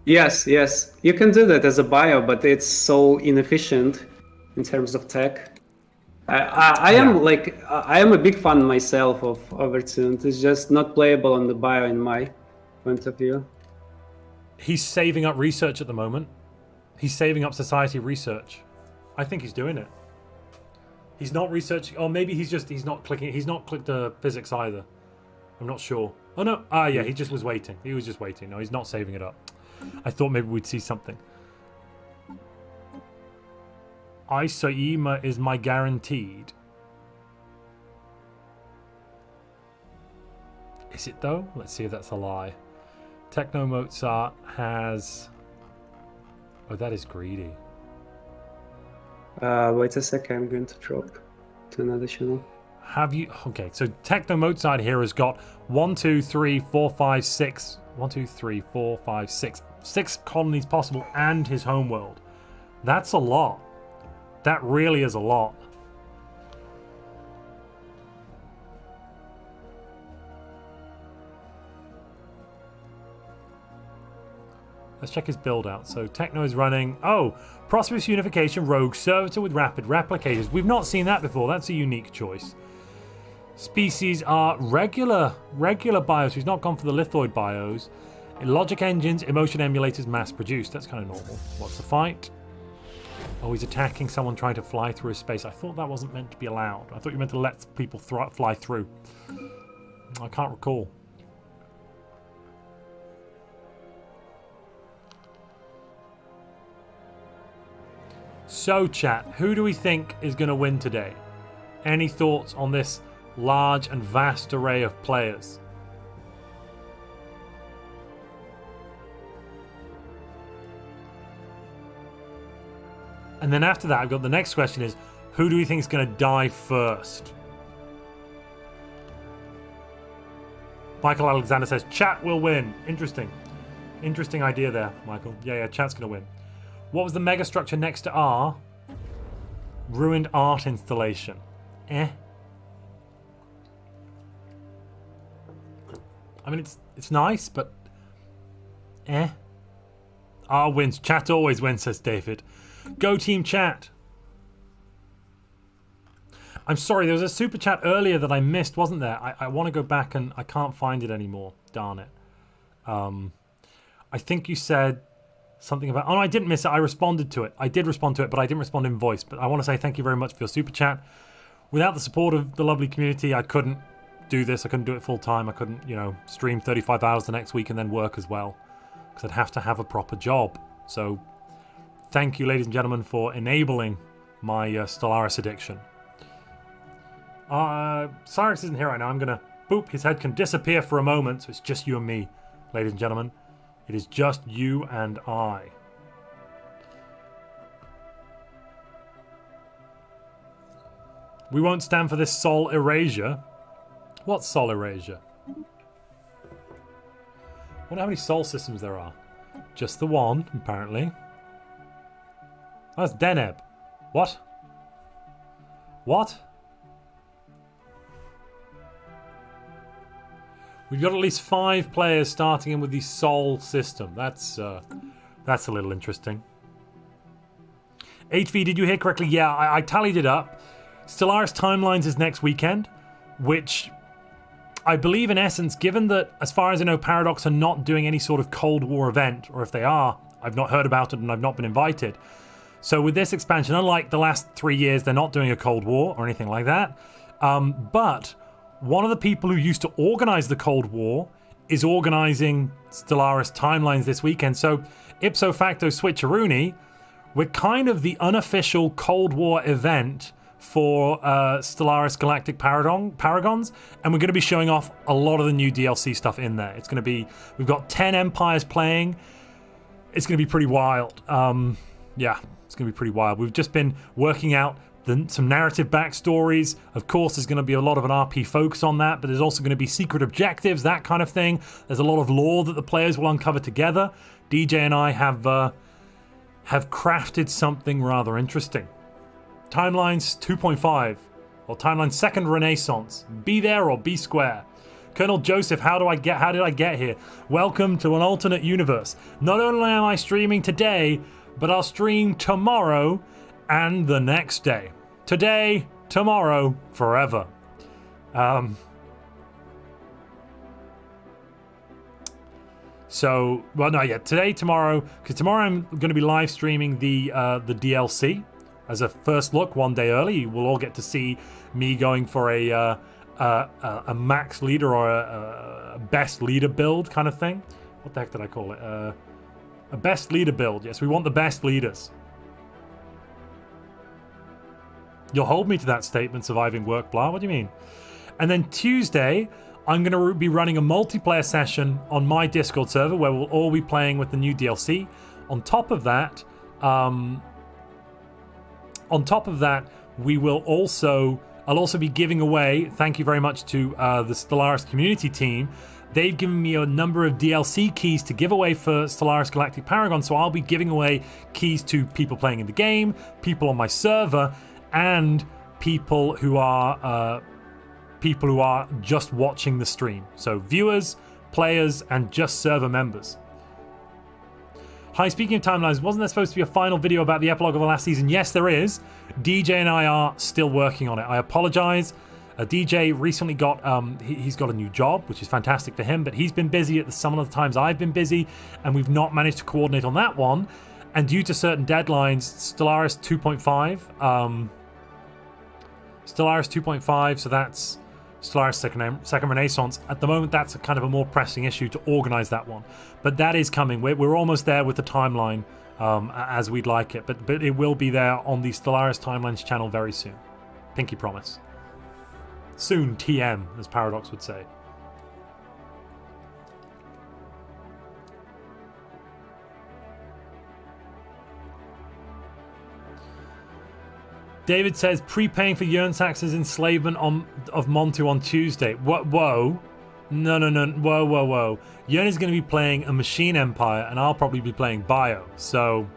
Yes, you can do that as a bio, but it's so inefficient in terms of tech. I am a big fan myself of Overtuned. It's just not playable on the bio in my point of view. He's saving up research at the moment. He's saving up society research. I think he's doing it. He's not researching, or maybe he's not clicking. He's not clicked the physics either. I'm not sure. Oh no, yeah, he just was waiting. He was just waiting. No, he's not saving it up. I thought maybe we'd see something. Isaima is my guaranteed. Is it though? Let's see if that's a lie. Techno Mozart has... Oh, that is greedy. Wait a sec, I'm going to drop to another channel. Have you... Okay, so Techno Mozart here has got 1, 2, 3, 4, 5, 6... 1, 2, 3, 4, 5, 6... 6 colonies possible and his homeworld. That's a lot. That really is a lot. Let's check his build out. So Techno is running... Oh! Prosperous Unification Rogue Servitor with Rapid Replicators. We've not seen that before. That's a unique choice. Species are regular bios. He's not gone for the lithoid bios. Logic engines, emotion emulators, mass produced. That's kind of normal. What's the fight? Oh, he's attacking someone trying to fly through a space. I thought that wasn't meant to be allowed. I thought you meant to let people fly through. I can't recall. So, chat, who do we think is going to win today? Any thoughts on this large and vast array of players? And then after that, I've got the next question is, who do we think is going to die first? Michael Alexander says, chat will win. Interesting. Interesting idea there, Michael. Yeah, chat's going to win. What was the megastructure next to R? Ruined art installation. I mean, it's nice, but R wins. Chat always wins, says David. Go team chat. I'm sorry, there was a super chat earlier that I missed, wasn't there? I want to go back and I can't find it anymore. Darn it. I think you said something about... Oh, no, I didn't miss it. I responded to it. I did respond to it, but I didn't respond in voice. But I want to say thank you very much for your super chat. Without the support of the lovely community, I couldn't do this. I couldn't do it full time. I couldn't, you know, stream 35 hours the next week and then work as well, because I'd have to have a proper job. So thank you, ladies and gentlemen, for enabling my Stellaris addiction. Cyrax isn't here right now. I'm gonna boop. His head can disappear for a moment, so it's just you and me, ladies and gentlemen. It is just you and I. We won't stand for this soul erasure. What's soul erasure? I wonder how many soul systems there are. Just the one, apparently. Oh, that's Deneb. What? What? We've got at least 5 players starting in with the soul system. That's a little interesting. HV, did you hear correctly? Yeah, I tallied it up. Stellaris Timelines is next weekend, which I believe in essence, given that, as far as I know, Paradox are not doing any sort of Cold War event, or if they are, I've not heard about it and I've not been invited. So with this expansion, unlike the last 3 years, they're not doing a Cold War or anything like that. But one of the people who used to organize the Cold War is organizing Stellaris Timelines this weekend. So ipso facto switcheroony, we're kind of the unofficial Cold War event for Stellaris Galactic Paragons, and we're going to be showing off a lot of the new DLC stuff in there. It's going to be, we've got 10 empires playing. It's going to be pretty wild. Yeah, it's going to be pretty wild. We've just been working out some narrative backstories. Of course, there's going to be a lot of an RP focus on that, but there's also going to be secret objectives, that kind of thing. There's a lot of lore that the players will uncover together. DJ and I have crafted something rather interesting. Timelines 2.5, or Timelines Second Renaissance. Be there or be square. Colonel Joseph, how did I get here? Welcome to an alternate universe. Not only am I streaming today, but I'll stream tomorrow and the next day. Today, tomorrow, forever. So, well, no, yeah, today, tomorrow, because tomorrow I'm going to be live streaming the DLC as a first look, one day early. You will all get to see me going for a max leader or a best leader build kind of thing. What the heck did I call it? A best leader build. Yes, we want the best leaders. You'll hold me to that statement, surviving work, blah. What do you mean? And then Tuesday, I'm going to be running a multiplayer session on my Discord server where we'll all be playing with the new DLC. On top of that, I'll also be giving away, thank you very much to the Stellaris community team. They've given me a number of DLC keys to give away for Stellaris Galactic Paragon, so I'll be giving away keys to people playing in the game, people on my server, and people who are just watching the stream. So viewers, players, and just server members. Hi, speaking of timelines, wasn't there supposed to be a final video about the epilogue of the last season? Yes, there is. DJ and I are still working on it. I apologize. DJ recently got, he's got a new job, which is fantastic for him, but he's been busy at some of the times I've been busy, and we've not managed to coordinate on that one. And due to certain deadlines, Stellaris 2.5, so that's Stellaris Second Renaissance. At the moment, that's a kind of a more pressing issue to organize that one. But that is coming. We're almost there with the timeline as we'd like it. But it will be there on the Stellaris Timelines channel very soon. Pinky promise. Soon, TM, as Paradox would say. David says, prepaying for Yernsax's enslavement of Montu on Tuesday. Whoa. No. Whoa. Yern is going to be playing a Machine Empire, and I'll probably be playing Bio. So,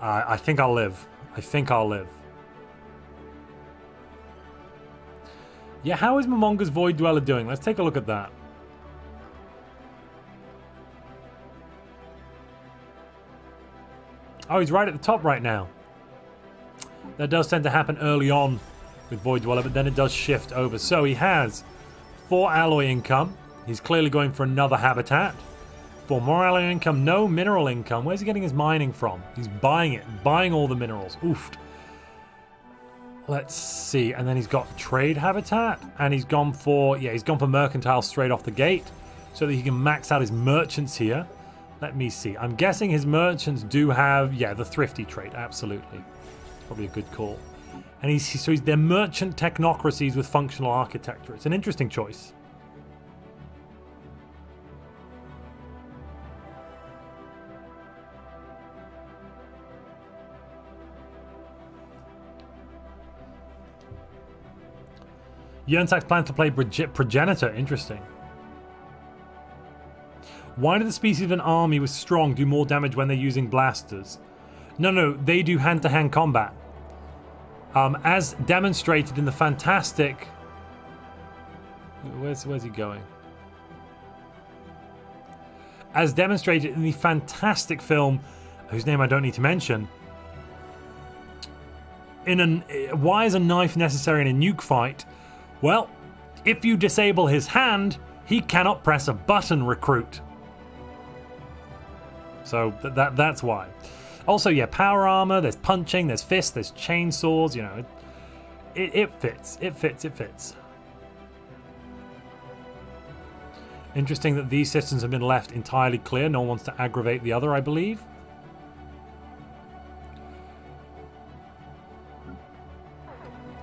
I think I'll live. Yeah, how is Momonga's Void Dweller doing? Let's take a look at that. Oh, he's right at the top right now. That does tend to happen early on with Void Dweller, but then it does shift over. So he has 4 alloy income. He's clearly going for another habitat. 4 more alloy income, no mineral income. Where's he getting his mining from? He's buying it, buying all the minerals. Oof. Let's see. And then he's got trade habitat, and he's gone for mercantile straight off the gate, so that he can max out his merchants here. Let me see. I'm guessing his merchants do have the thrifty trait. Absolutely, probably a good call. And he's they're merchant technocracies with functional architecture. It's an interesting choice. Yerntak's plan to play Progenitor. Interesting. Why do the species of an army with strong do more damage when they're using blasters? No, they do hand-to-hand combat. As demonstrated in the fantastic... Where's he going? As demonstrated in the fantastic film, whose name I don't need to mention, why is a knife necessary in a nuke fight? Well, if you disable his hand, he cannot press a button, recruit. So that's why. Also, power armor, there's punching, there's fists, there's chainsaws, it fits. It fits. Interesting that these systems have been left entirely clear. No one wants to aggravate the other, I believe.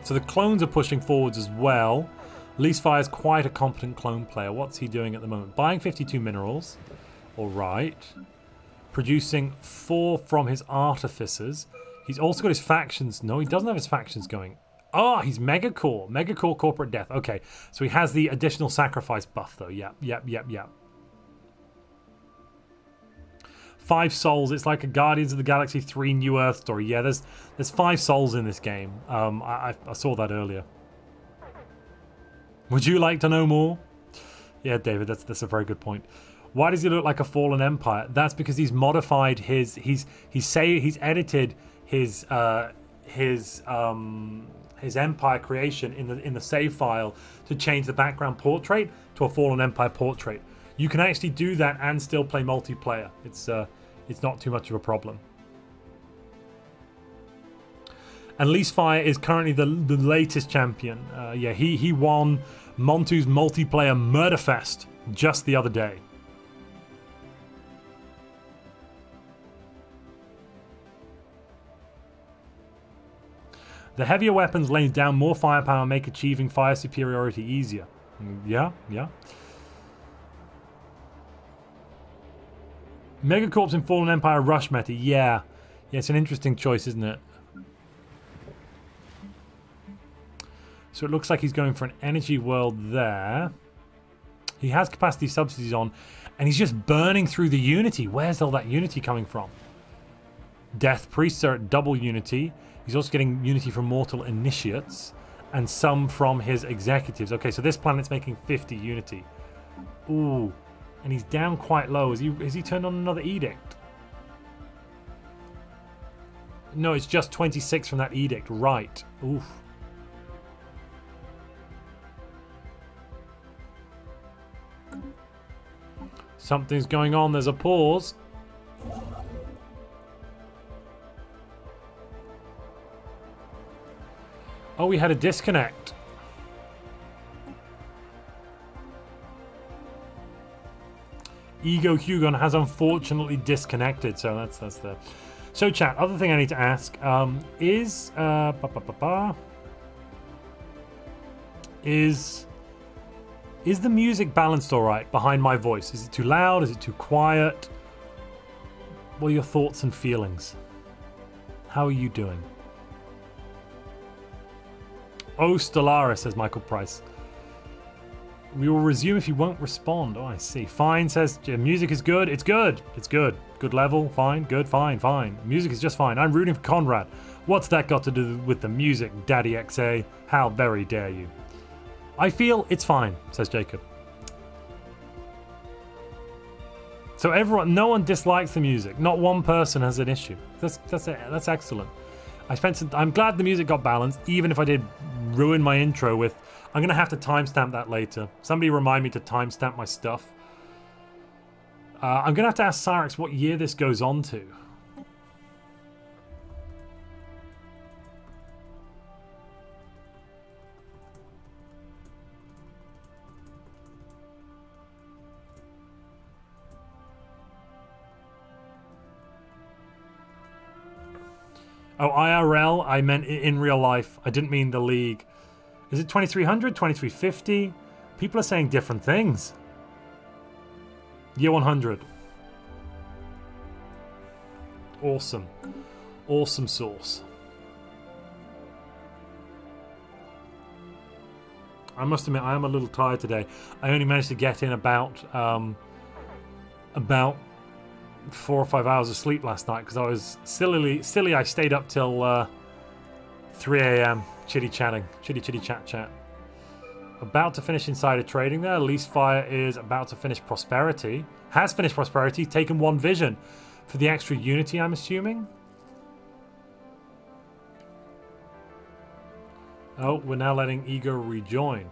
So the clones are pushing forwards as well. Leasefire is quite a competent clone player. What's he doing at the moment? Buying 52 minerals. All right. Producing 4 from his artificers. He's also got his factions. No, he doesn't have his factions going. Oh, he's Megacore. Megacore Corporate Death. Okay, so he has the additional sacrifice buff, though. Yep. 5 souls. It's like a Guardians of the Galaxy 3 New Earth story. Yeah, there's 5 souls in this game. I saw that earlier. Would you like to know more? Yeah, David, that's a very good point. Why does he look like a fallen empire? That's because he's modified he's edited his empire creation in the save file to change the background portrait to a fallen empire portrait. You can actually do that and still play multiplayer. It's not too much of a problem. And Leasefire is currently the latest champion. He won Montu's multiplayer Murderfest just the other day. The heavier weapons lays down more firepower and make achieving fire superiority easier. Yeah. Megacorps in Fallen Empire rush meta. Yeah, it's an interesting choice, isn't it? So it looks like he's going for an energy world there. He has capacity subsidies on, and he's just burning through the unity. Where's all that unity coming from? Death Priests are at double unity. He's also getting unity from mortal initiates and some from his executives. Okay, so this planet's making 50 unity. Ooh, and he's down quite low. Has he turned on another edict? No, it's just 26 from that edict. Right. Oof. Something's going on. There's a pause. Oh, we had a disconnect. Ego Hugon has unfortunately disconnected, so that's the. So, chat. Other thing I need to ask is the music balanced all right behind my voice? Is it too loud? Is it too quiet? What are your thoughts and feelings? How are you doing? Oh, Stellaris, says Michael Price. We will resume if you won't respond. Oh, I see. Fine, says music is good. It's good. It's good. Good level. Fine. Good. Fine. Fine. Music is just fine. I'm rooting for Komrad. What's that got to do with the music, Daddy XA? How very dare you? I feel it's fine, says Jacob. So no one dislikes the music. Not one person has an issue. That's excellent. I'm glad the music got balanced, even if I did ruin my intro with... I'm going to have to timestamp that later. Somebody remind me to timestamp my stuff. I'm going to have to ask Cyrax what year this goes on to. Oh, IRL, I meant in real life. I didn't mean the league. Is it 2300, 2350? People are saying different things. Year 100. Awesome. Awesome sauce. I must admit, I am a little tired today. I only managed to get in about 4 or 5 hours of sleep last night because I was silly. I stayed up till 3 a.m. chitty chat. About to finish Insider Trading there. Leasefire is about to finish Prosperity. Has finished Prosperity. Taken 1 vision for the extra Unity, I'm assuming. Oh, we're now letting Ego rejoin.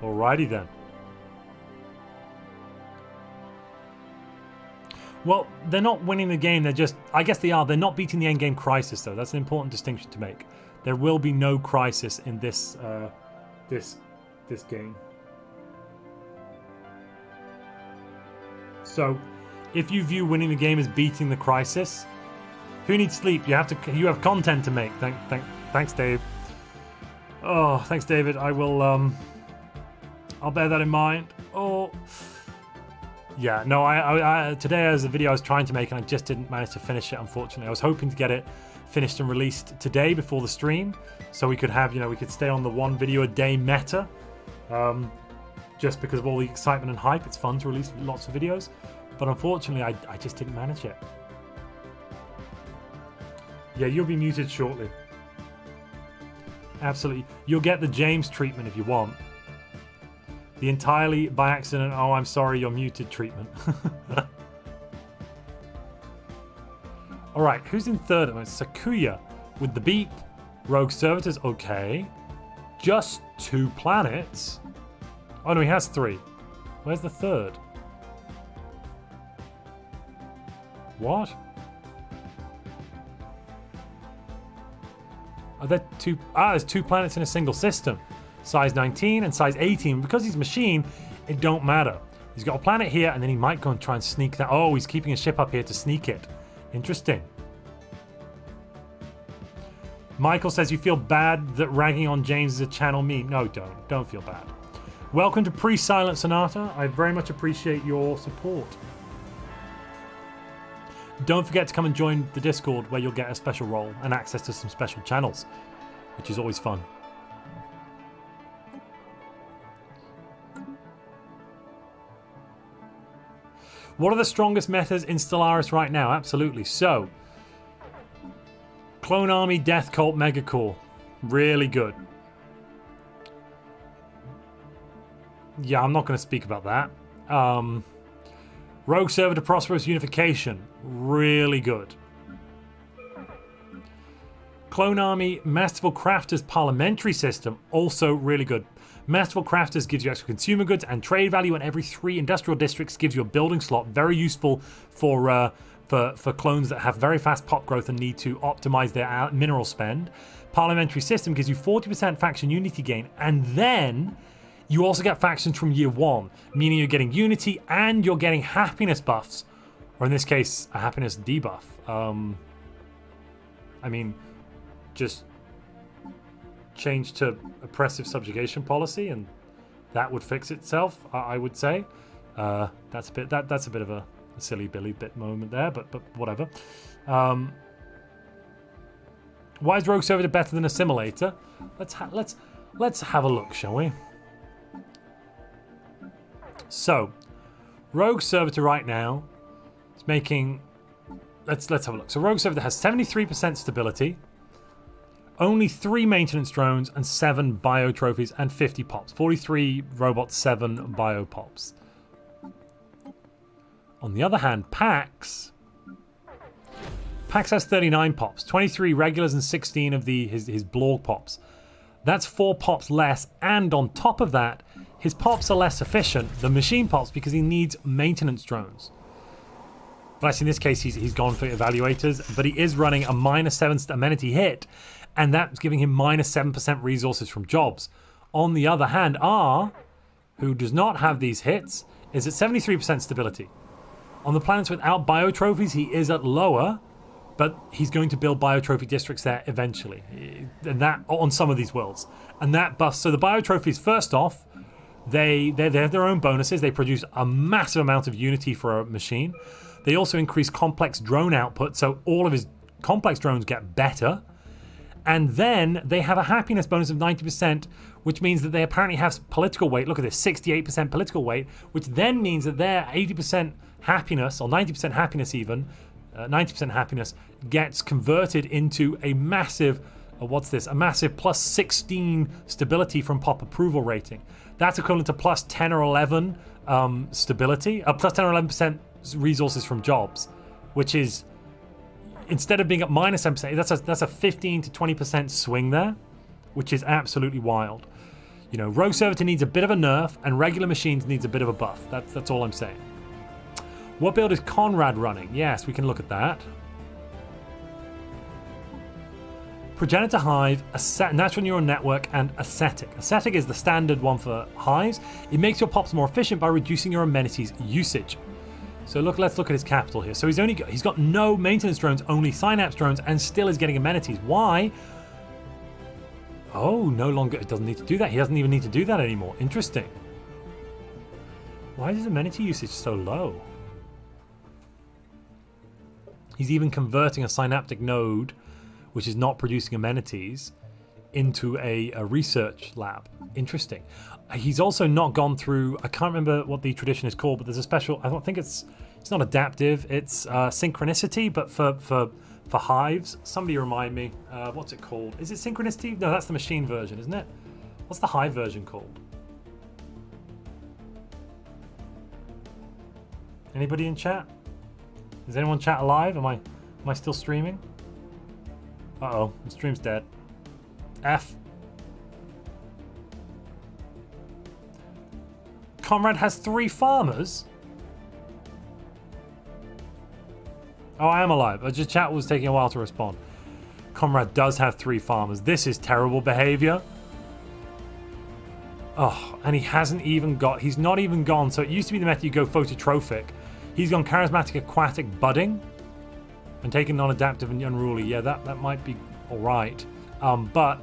Alrighty then. Well, they're not winning the game, they're just... I guess they are. They're not beating the endgame crisis, though. That's an important distinction to make. There will be no crisis in this this game. So, if you view winning the game as beating the crisis, who needs sleep? You have content to make. Thanks, Dave. Oh, thanks, David. I will I'll bear that in mind. Oh, yeah. No, I today as a video I was trying to make and I just didn't manage to finish it. Unfortunately, I was hoping to get it finished and released today before the stream, so we could have we could stay on the 1 video a day meta. Just because of all the excitement and hype, it's fun to release lots of videos. But unfortunately, I just didn't manage it. Yeah, you'll be muted shortly. Absolutely. You'll get the James treatment if you want. The entirely by accident, oh, I'm sorry, you're muted treatment. Alright, who's in third? It's Sakuya with the beep. Rogue Servitors, okay. Just 2 planets. Oh no, he has 3. Where's the third? What? Are there 2? Ah, there's 2 planets in a single system. Size 19 and size 18. Because he's machine, it don't matter. He's got a planet here, and then he might go and try and sneak that. Oh, he's keeping a ship up here to sneak it. Interesting. Michael says, you feel bad that ragging on James is a channel meme. No, don't. Don't feel bad. Welcome to Pre-Silent Sonata. I very much appreciate your support. Don't forget to come and join the Discord where you'll get a special role and access to some special channels, which is always fun. What are the strongest metas in Stellaris right now? Absolutely. So, Clone Army, Death Cult, Megacore. Really good. Yeah, I'm not going to speak about that. Rogue Servitor Prosperous Unification. Really good. Clone Army, Masterful Crafters Parliamentary System. Also really good. Masterful Crafters gives you extra consumer goods and trade value, and every 3 industrial districts gives you a building slot. Very useful for clones that have very fast pop growth and need to optimize their mineral spend. Parliamentary System gives you 40% faction unity gain, and then you also get factions from year 1, meaning you're getting unity and you're getting happiness buffs, or in this case, a happiness debuff. I mean, just change to oppressive subjugation policy, and that would fix itself. I would say that's a bit of a silly Billy bit moment there, but whatever. Why is Rogue Servitor better than Assimilator? Let's have a look, shall we? So, Rogue Servitor right now is making. Let's have a look. So Rogue Servitor has 73% stability, only 3 maintenance drones, and 7 bio trophies, and 50 pops. 43 robots, 7 bio pops. On the other hand, Pax has 39 pops, 23 regulars, and 16 of his Blorg pops. That's 4 pops less, and on top of that, his pops are less efficient than machine pops because he needs maintenance drones. But actually in this case he's gone for evaluators, but he is running a -7 amenity hit, and that's giving him -7% resources from jobs. On the other hand, who does not have these hits, is at 73% stability. On the planets without biotrophies, he is at lower, but he's going to build biotrophy districts there eventually, and that on some of these worlds. And that buffs. So the biotrophies, first off, they have their own bonuses. They produce a massive amount of unity for a machine. They also increase complex drone output, so all of his complex drones get better. And then they have a happiness bonus of 90%, which means that they apparently have political weight. Look at this, 68% political weight, which then means that their 80% happiness, or 90% happiness even, 90% happiness, gets converted into a massive, what's this? A massive plus 16 stability from pop approval rating. That's equivalent to plus 10 or 11 stability, plus 10 or 11% resources from jobs, which is, instead of being at minus 10%, that's a 15 to 20% swing there, which is absolutely wild. You know, Rogue Servitor needs a bit of a nerf, and regular machines needs a bit of a buff. That's all I'm saying. What build is Komrad running? Yes, we can look at that. Progenitor Hive, Natural Neural Network, and Ascetic. Ascetic is the standard one for hives. It makes your pops more efficient by reducing your amenities usage. So let's look at his capital here. So he's got no maintenance drones, only synapse drones, and still is getting amenities. Why? Oh, no longer, it doesn't need to do that. He doesn't even need to do that anymore. Interesting. Why is his amenity usage so low? He's even converting a synaptic node, which is not producing amenities, into a research lab. Interesting. He's also not gone through, I can't remember what the tradition is called, but there's a special, I don't think it's not adaptive, it's synchronicity, but for hives. Somebody remind me, what's it called? Is it synchronicity? No, that's the machine version, isn't it? What's the hive version called? Anybody in chat? Is anyone chat alive? Am I still streaming? Uh-oh, the stream's dead. F. Komrad has 3 farmers? Oh, I am alive. Just chat was taking a while to respond. Komrad does have 3 farmers. This is terrible behavior. Oh, and he hasn't even got... He's not even gone. So it used to be the method you go phototrophic. He's gone charismatic, aquatic, budding, and taken non-adaptive and unruly. Yeah, that might be all right. But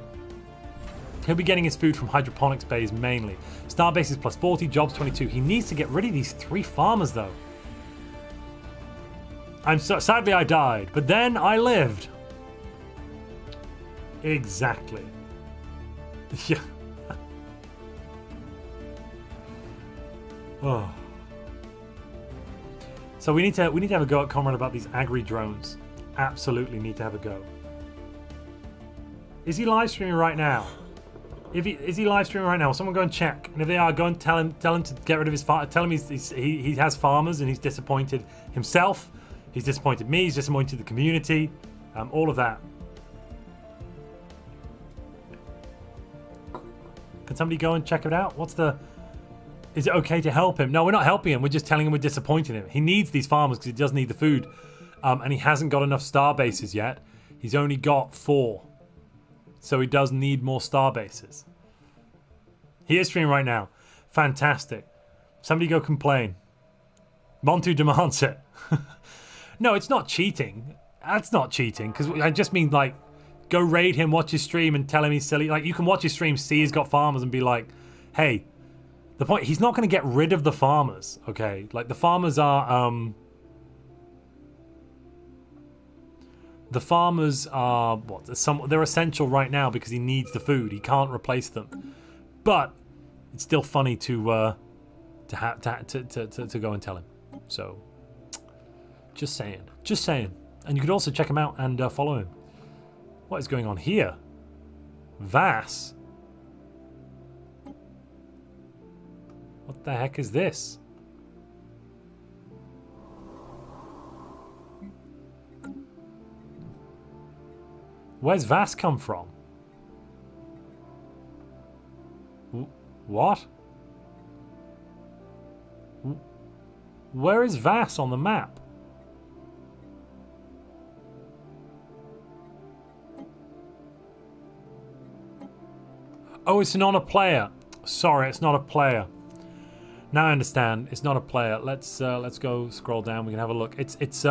he'll be getting his food from hydroponics bays mainly. Star base is plus 40, jobs 22. He needs to get rid of these 3 farmers, though. Sadly, I died, but then I lived. Exactly. Yeah. Oh. So we need to have a go at Komrad about these agri drones. Absolutely need to have a go. Is he live streaming right now? Is he live streaming right now? Someone go and check. And if they are, go and tell him to get rid of his farm. Tell him he has farmers and he's disappointed himself. He's disappointed me. He's disappointed the community. All of that. Can somebody go and check it out? Is it okay to help him? No, we're not helping him. We're just telling him we're disappointing him. He needs these farmers because he does need the food. And he hasn't got enough star bases yet. He's only got 4. So he does need more star bases. He is streaming right now. Fantastic. Somebody go complain. Montu demands it. No, it's not cheating. That's not cheating. Because I just mean, like, go raid him, watch his stream, and tell him he's silly. Like, you can watch his stream, see he's got farmers, and be like, hey... The point, he's not going to get rid of the farmers, okay? Like, the farmers are, they're essential right now because he needs the food. He can't replace them. But it's still funny to go and tell him. So, just saying. And you could also check him out and follow him. What is going on here? Vass? What the heck is this? Where's Vass come from? What? Where is Vass on the map? Oh, it's not a player. Sorry, it's not a player. Now I understand. It's not a player. Let's go scroll down. We can have a look. It's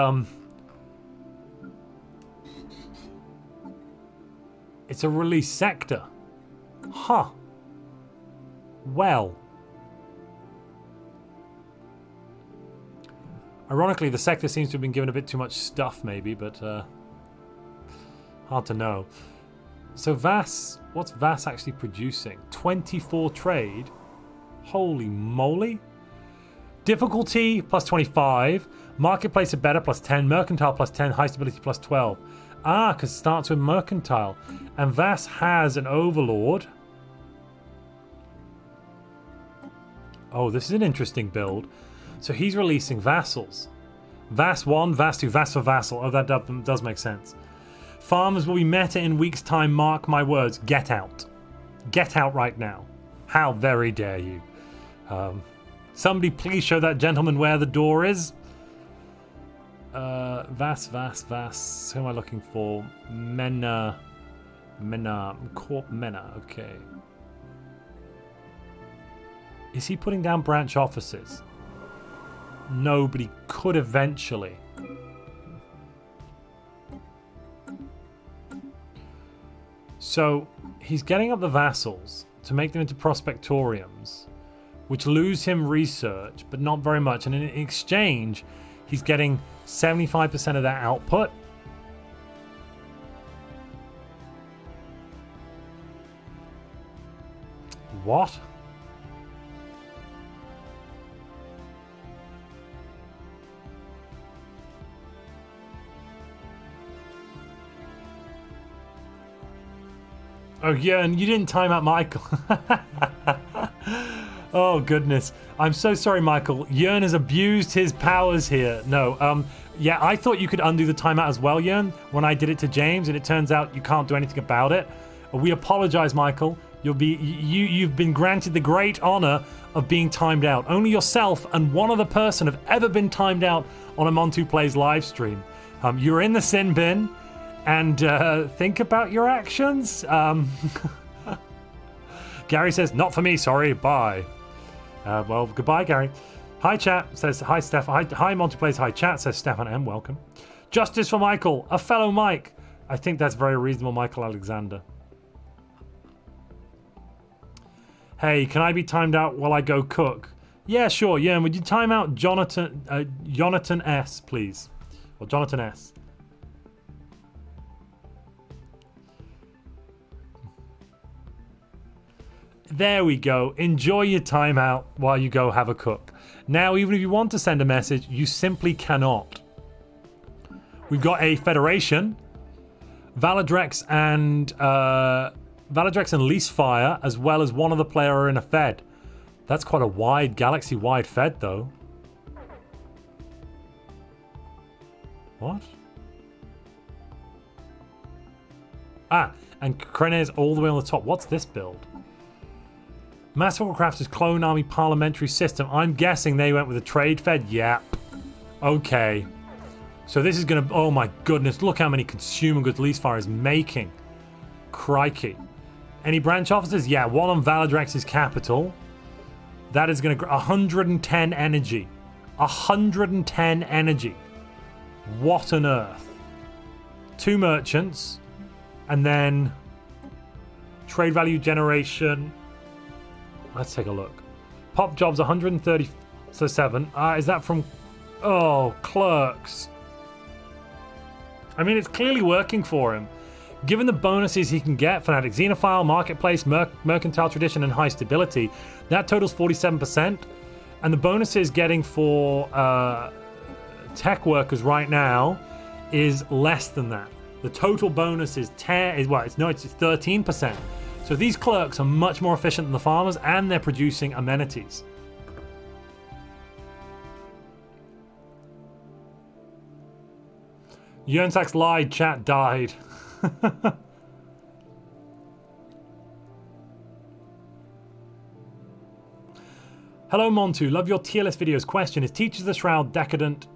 a release sector. Huh. Well. Ironically, the sector seems to have been given a bit too much stuff, maybe, but hard to know. So Vass, what's Vass actually producing? 24 trade. Holy moly. Difficulty plus 25. Marketplace are better plus 10. Mercantile plus 10. High stability plus 12. Ah, because it starts with Mercantile. And Vass has an Overlord. Oh, this is an interesting build. So he's releasing Vassals. Vass 1, Vass 2, Vass for Vassal. Oh, that does make sense. Farmers will be meta in weeks' time. Mark my words. Get out. Get out right now. How very dare you. Somebody please show that gentleman where the door is. Vass. Who am I looking for? Mena. Corp Mena. Okay. Is he putting down branch offices? No, but he could eventually. So he's getting up the vassals to make them into prospectoriums, which lose him research, but not very much. And in exchange, he's getting 75% of that output. What? Oh yeah, and you didn't time out Michael. Oh goodness. I'm so sorry, Michael. Yearn has abused his powers here. No, yeah, I thought you could undo the timeout as well, Yearn, when I did it to James, and it turns out you can't do anything about it. We apologize, Michael. You've been granted the great honor of being timed out. Only yourself and one other person have ever been timed out on a Montu Plays live stream. You're in the sin bin. And think about your actions. Gary says, not for me, sorry, bye. Well, goodbye, Gary. Hi, chat, says, hi, Stefan. Hi, Multiplays, hi, chat, says Stefan M, welcome. Justice for Michael, a fellow Mike. I think that's very reasonable, Michael Alexander. Hey, can I be timed out while I go cook? Yeah, sure, yeah, would you time out Jonathan S, please? Or Jonathan S. There we go. Enjoy your time out while you go have a cook. Now, even if you want to send a message, you simply cannot. We've got a Federation, Valadrex and Leasefire, as well as one other player in a Fed. That's quite a wide, galaxy-wide Fed, though. What? Ah, and Krene's all the way on the top. What's this build? Master Warcraft's Clone Army Parliamentary System. I'm guessing they went with a trade fed. Yep. Okay. So this is going to... Oh my goodness. Look how many consumer goods Leasefire is making. Crikey. Any branch officers? Yeah, one on Valadrex's capital. That is going to... 110 energy. 110 energy. What on earth? 2 merchants. And then... Trade value generation... Let's take a look. Pop jobs 137. Is that from... Oh, clerks. I mean, it's clearly working for him. Given the bonuses he can get, Fanatic Xenophile, Marketplace, Mercantile Tradition, and High Stability, that totals 47%. And the bonuses getting for tech workers right now is less than that. The total bonus is 13%. So these clerks are much more efficient than the farmers, and they're producing amenities. Yernsax lied, chat died. Hello Montu, love your tier list videos. Question, is Teachers of the Shroud decadent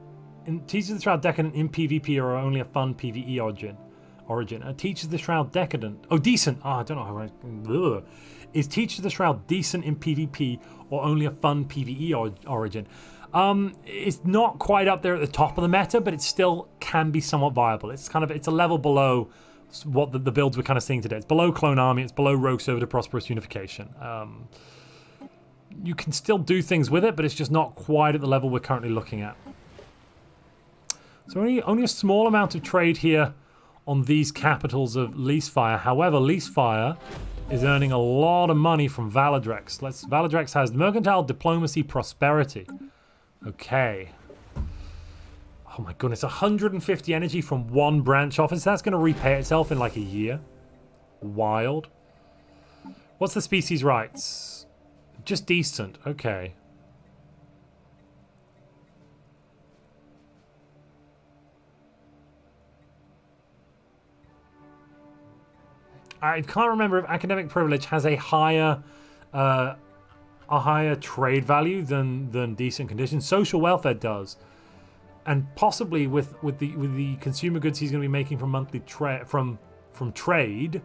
in PvP or only a fun PvE origin? Teachers of the Shroud decadent. Oh, decent. Oh, I don't know how I... Ugh. Is Teachers of the Shroud decent in PvP or only a fun PvE origin? It's not quite up there at the top of the meta, but it still can be somewhat viable. It's a level below what the builds we're kind of seeing today. It's below Clone Army, it's below Rogue Servitor Prosperous Unification. You can still do things with it, but it's just not quite at the level we're currently looking at. So only a small amount of trade here on these capitals of Leasefire. However, Leasefire is earning a lot of money from Valadrex. Valadrex has Mercantile, Diplomacy, Prosperity. Okay. Oh my goodness, 150 energy from one branch office. That's going to repay itself in like a year. Wild. What's the species rights? Just decent. Okay. I can't remember if academic privilege has a higher trade value than decent conditions. Social welfare does, and possibly with the consumer goods he's going to be making from monthly from trade,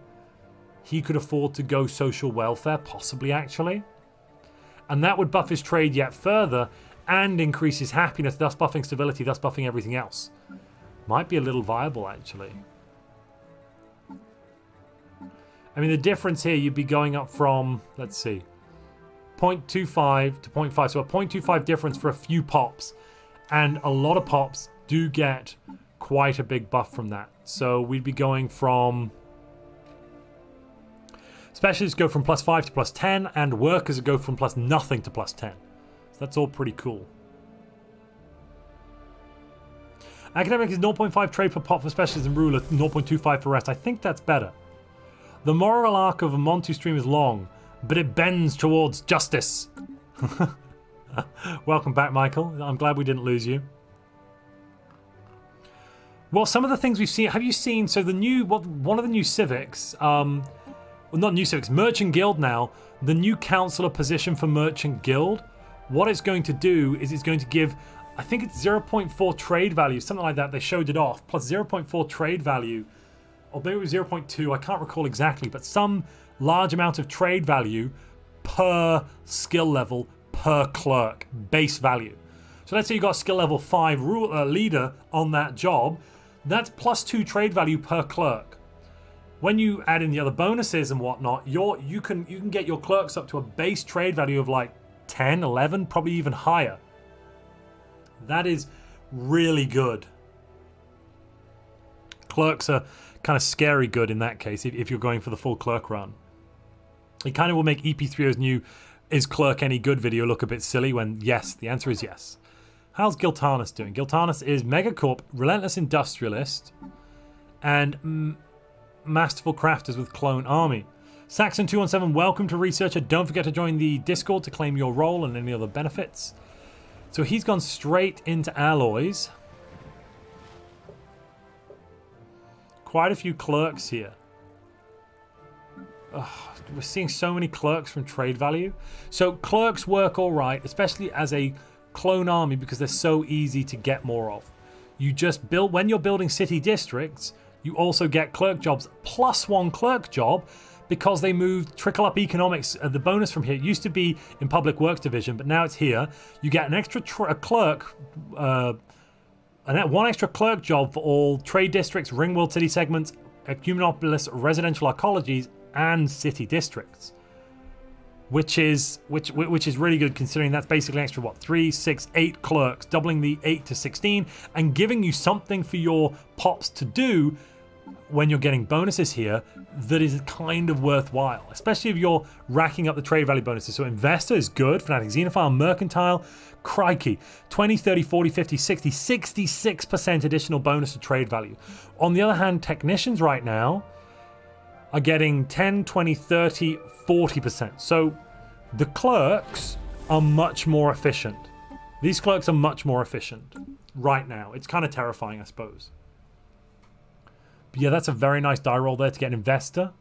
he could afford to go social welfare, possibly actually, and that would buff his trade yet further and increase his happiness, thus buffing stability, thus buffing everything else. Might be a little viable actually. I mean, the difference here, you'd be going up from, let's see, 0.25 to 0.5. So a 0.25 difference for a few pops. And a lot of pops do get quite a big buff from that. So we'd be going from... Specialists go from +5 to +10, and workers go from +0 to +10. So that's all pretty cool. Academic is 0.5 trade per pop for specialists and ruler, 0.25 for rest. I think that's better. The moral arc of a Montu stream is long, but it bends towards justice. Welcome back, Michael. I'm glad we didn't lose you. Well, some of the things we've seen... Have you seen... So the new... one of the new civics... well, not new civics. Merchant Guild now. The new counselor position for Merchant Guild. What it's going to do is it's going to give... I think it's 0.4 trade value. Something like that. They showed it off. Plus 0.4 trade value. Or maybe it was 0.2, I can't recall exactly, but some large amount of trade value per skill level per clerk, base value. So let's say you got skill level 5 leader on that job, that's +2 trade value per clerk. When you add in the other bonuses and whatnot, you can get your clerks up to a base trade value of like 10, 11, probably even higher. That is really good. Clerks are kind of scary good in that case if you're going for the full clerk run. It kind of will make EP3O's new "Is Clerk Any Good" video look a bit silly when yes, the answer is yes. How's Giltanis doing? Giltanis is Megacorp, Relentless Industrialist, and Masterful Crafters with Clone Army. Saxon217, welcome to Researcher. Don't forget to join the Discord to claim your role and any other benefits. So he's gone straight into alloys. Quite a few clerks here. Ugh, we're seeing so many clerks from trade value. So clerks work all right, especially as a clone army because they're so easy to get more of. You just build, when you're building city districts, you also get clerk jobs +1 clerk job because they moved trickle up economics. The bonus from here, it used to be in public works division, but now it's here. You get an extra clerk, one extra clerk job for all trade districts, ring world city segments, ecumenopolis residential arcologies, and city districts, which is really good considering that's basically an extra 3, 6, 8 clerks, doubling the 8 to 16, and giving you something for your pops to do when you're getting bonuses here that is kind of worthwhile, especially if you're racking up the trade value bonuses. So Investor is good, Fnatic Xenophile, Mercantile, crikey, 20, 30, 40, 50, 60, 66% additional bonus to trade value. On the other hand, Technicians right now are getting 10, 20, 30, 40%. So the clerks are much more efficient. These clerks are much more efficient right now. It's kind of terrifying, I suppose. But yeah, that's a very nice die roll there to get an Investor.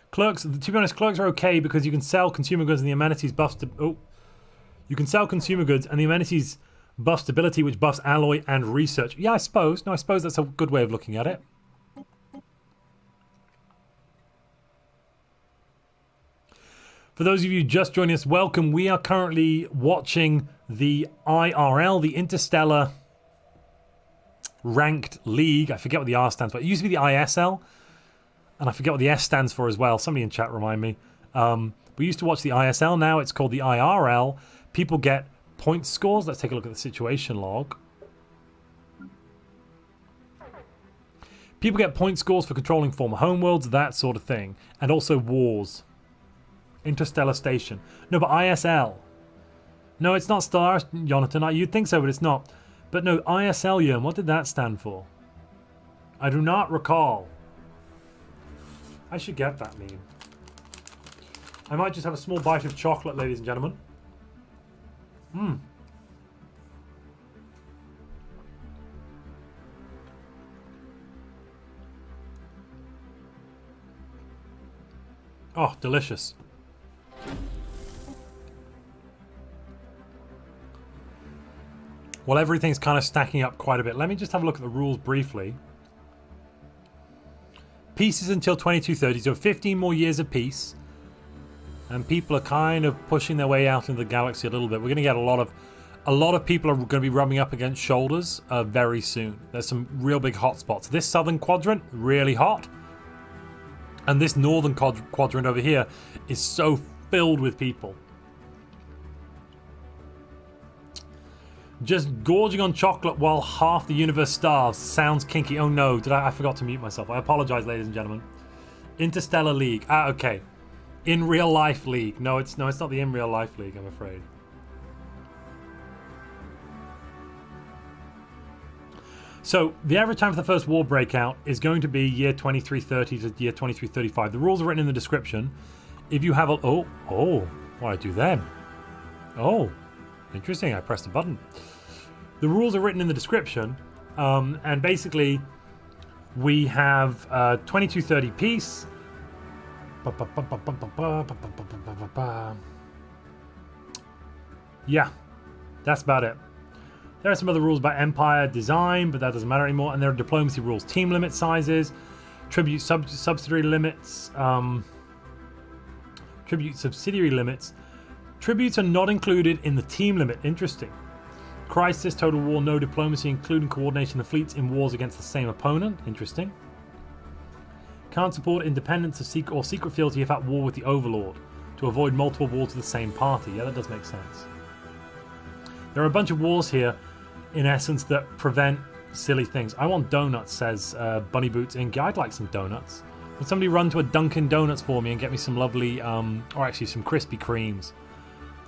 Clerks, to be honest, clerks are okay because you can sell consumer goods and the amenities buffs to... Oh, You can sell consumer goods, and the amenities buff stability, which buffs alloy and research. Yeah, I suppose. No, I suppose that's a good way of looking at it. For those of you just joining us, welcome. We are currently watching the IRL, the Interstellar Ranked League. I forget what the R stands for. It used to be the ISL, and I forget what the S stands for as well. Somebody in chat remind me. We used to watch the ISL. Now it's called the IRL. People get point scores. Let's take a look at the situation log. People get point scores for controlling former homeworlds, that sort of thing, and also wars. Interstellar Station. No, but ISL. No, it's not Stellaris, Jonathan. You'd think so, but it's not. But no, ISL, Jörn, what did that stand for? I do not recall. I should get that meme. I might just have a small bite of chocolate, ladies and gentlemen. Oh, delicious. Well, everything's kind of stacking up quite a bit. Let me just have a look at the rules briefly. Peace is until 2230, so 15 more years of peace. And people are kind of pushing their way out into the galaxy a little bit. We're going to get a lot of people are going to be rubbing up against shoulders very soon. There's some real big hot spots. This southern quadrant, really hot. And this northern quadrant over here is so filled with people. Just gorging on chocolate while half the universe starves. Sounds kinky. Oh no, I forgot to mute myself. I apologize, ladies and gentlemen. Interstellar League. Ah, okay. In real life league. No, it's not the in real life league, I'm afraid. So the average time for the first war breakout is going to be year 2330 to year 2335. The rules are written in the description. If you have a what do I do then? Oh, interesting. I pressed a button. The rules are written in the description, and basically we have 2230 peace. Yeah, that's about it. There are some other rules about empire design, but that doesn't matter anymore. And there are diplomacy rules, team limit sizes, tribute subsidiary limits, tribute subsidiary limits. Tributes are not included in the team limit. Interesting. Crisis, total war, no diplomacy, including coordination of fleets in wars against the same opponent. Interesting. Can't support independence of or secret fealty if at war with the Overlord, to avoid multiple wars with the same party. Yeah, that does make sense. There are a bunch of wars here, in essence, that prevent silly things. I want donuts, says Bunny Boots Inc. I'd like some donuts. Would somebody run to a Dunkin' Donuts for me and get me some lovely, or actually some Krispy Kremes?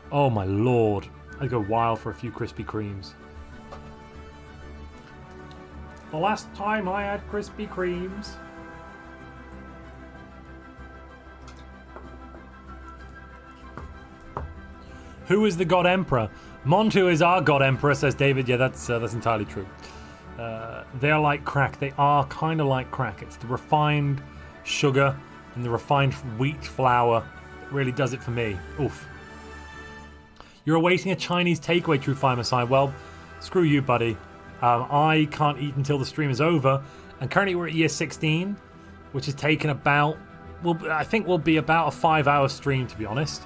Oh my lord. I'd go wild for a few Krispy Kremes. The last time I had Krispy Kremes. Who is the God Emperor? Montu is our God Emperor, says David. Yeah, that's entirely true. They are like crack. They are kind of like crack. It's the refined sugar and the refined wheat flour that really does it for me. Oof. You're awaiting a Chinese takeaway, True Fire Messiah. Well, screw you, buddy. I can't eat until the stream is over. And currently we're at year 16, which has taken about, I think will be about a 5-hour stream, to be honest.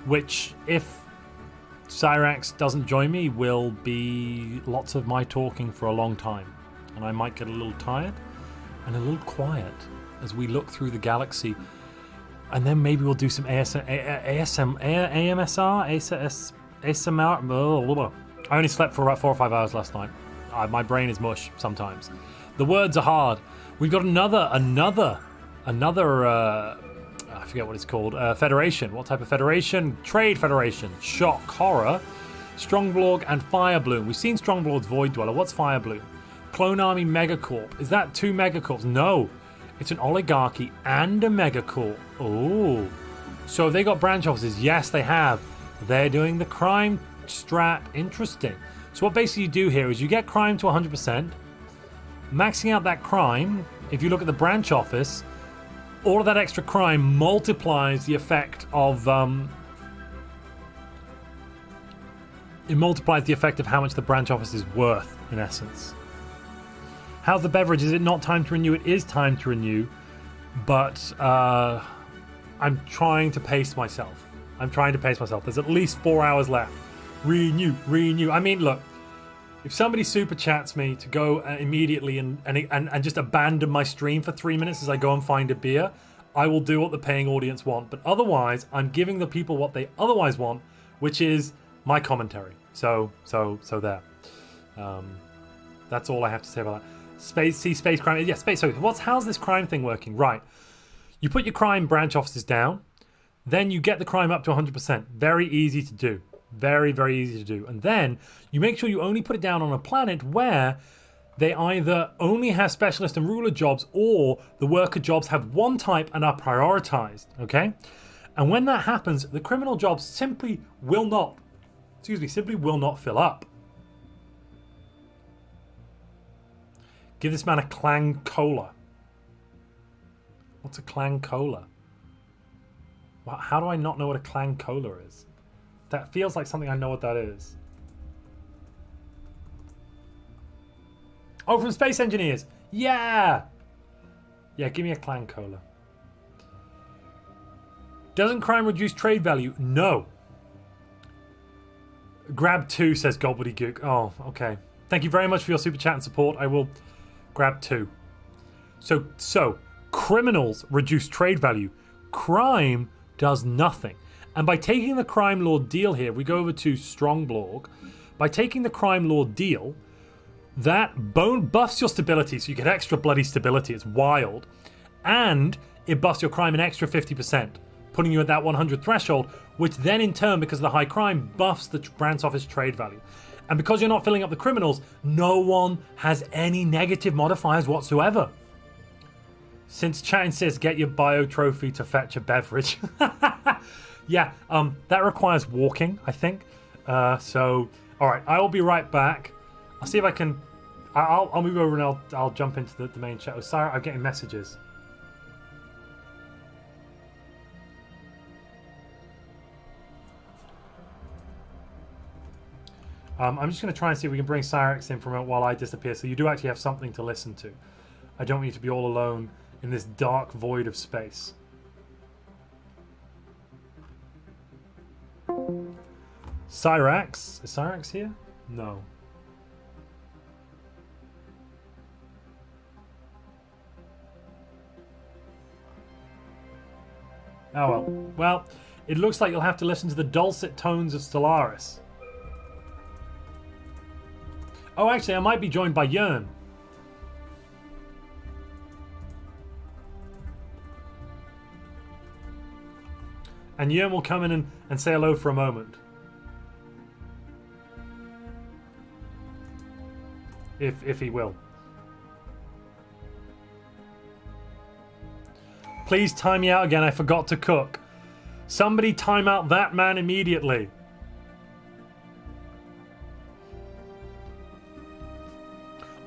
Which, if Cyrax doesn't join me, will be lots of my talking for a long time. And I might get a little tired and a little quiet as we look through the galaxy. And then maybe we'll do some AMSR? ASMR? I only slept for about 4 or 5 hours last night. My brain is mush sometimes. The words are hard. We've got another I forget what it's called. Federation. What type of federation? Trade Federation. Shock, Horror, Strongblorg, and Firebloom. We've seen Strongblorg's Void Dweller. What's Firebloom? Clone Army Megacorp. Is that 2 Megacorps? No. It's an oligarchy and a Megacorp. Oh. So have they got branch offices? Yes, they have. They're doing the crime strat. Interesting. So what basically you do here is you get crime to 100%. Maxing out that crime, if you look at the branch office, all of that extra crime multiplies the effect of it multiplies the effect of how much the branch office is worth, in essence. How's the beverage? Is it not time to renew? It is time to renew, but I'm trying to pace myself. There's at least 4 hours left. Renew. I mean, look, if somebody super chats me to go immediately and just abandon my stream for 3 minutes as I go and find a beer, I will do what the paying audience want. But otherwise, I'm giving the people what they otherwise want, which is my commentary. So there. That's all I have to say about that. Space crime. Yeah, space. So how's this crime thing working? Right. You put your crime branch offices down, then you get the crime up to 100%. Very easy to do. Very, very easy to do. And then you make sure you only put it down on a planet where they either only have specialist and ruler jobs or the worker jobs have one type and are prioritized. Okay? And when that happens, the criminal jobs simply will not fill up. Give this man a Clang Cola. What's a Clang Cola? How do I not know what a Clang Cola is? That feels like something I know what that is. Oh, from Space Engineers. Yeah. Yeah, give me a Clang Cola. Doesn't crime reduce trade value? No. Grab 2, says Gobbledygook. Oh, okay. Thank you very much for your super chat and support. I will grab 2. So criminals reduce trade value. Crime does nothing. And by taking the crime lord deal here, we go over to Strongblog. By taking the crime lord deal, that buffs your stability, so you get extra bloody stability. It's wild. And it buffs your crime an extra 50%, putting you at that 100 threshold, which then in turn, because of the high crime, buffs the branch office trade value. And because you're not filling up the criminals, no one has any negative modifiers whatsoever. Since chat insists, get your bio trophy to fetch a beverage. Yeah, that requires walking, I think. So, all right, I will be right back. I'll see if I can. I'll move over and I'll jump into the main chat. Oh, Cyrax, I'm getting messages. I'm just going to try and see if we can bring Cyrax in from while I disappear. So you do actually have something to listen to. I don't want you to be all alone in this dark void of space. Cyrax? Is Cyrax here? No. Oh well. Well, it looks like you'll have to listen to the dulcet tones of Stellaris. Oh, actually, I might be joined by Yearn. And Yearn will come in and say hello for a moment. If he will. Please time me out again. I forgot to cook. Somebody time out that man immediately.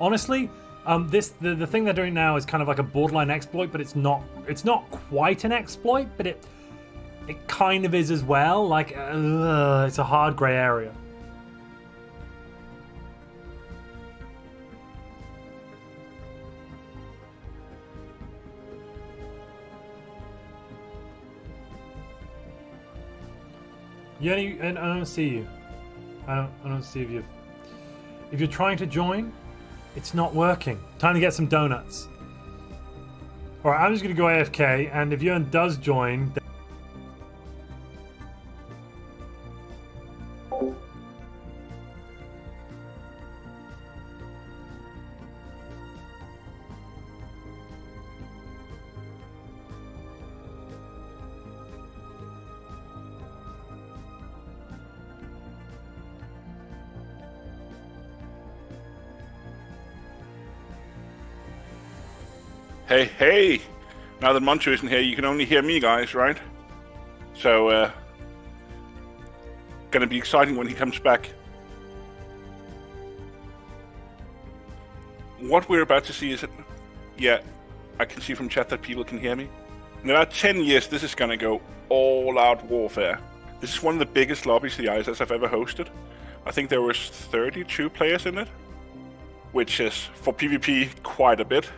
Honestly, the thing they're doing now is kind of like a borderline exploit, but it's not quite an exploit, but it kind of is as well. Like it's a hard gray area. And I don't see you. I don't see if you're trying to join, it's not working. Time to get some donuts. All right, I'm just gonna go AFK, and if Yearn does join. Hey! Now that Montu isn't here, you can only hear me, guys, right? So, gonna be exciting when he comes back. What we're about to see is... Yeah, I can see from chat that people can hear me. In about 10 years, this is gonna go all-out warfare. This is one of the biggest lobbies the ISS have ever hosted. I think there was 32 players in it, which is, for PvP, quite a bit.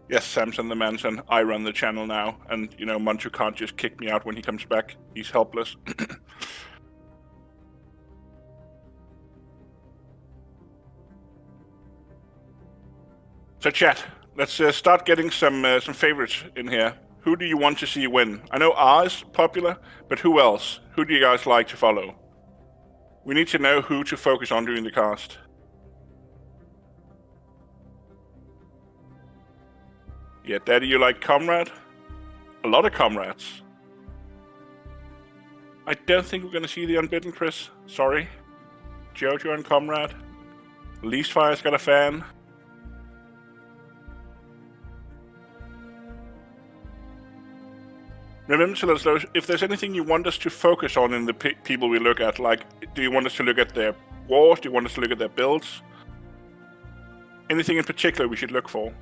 Yes, Samson the Manson, I run the channel now, and, you know, Montu can't just kick me out when he comes back. He's helpless. So chat, let's start getting some favorites in here. Who do you want to see win? I know R is popular, but who else? Who do you guys like to follow? We need to know who to focus on during the cast. Yeah, Daddy, you like Komrad? A lot of Komrads. I don't think we're going to see the Unbidden, Chris. Sorry. Jojo and Komrad. Leasefire's got a fan. Remember to let us know if there's anything you want us to focus on in the people we look at. Like, do you want us to look at their wars? Do you want us to look at their builds? Anything in particular we should look for?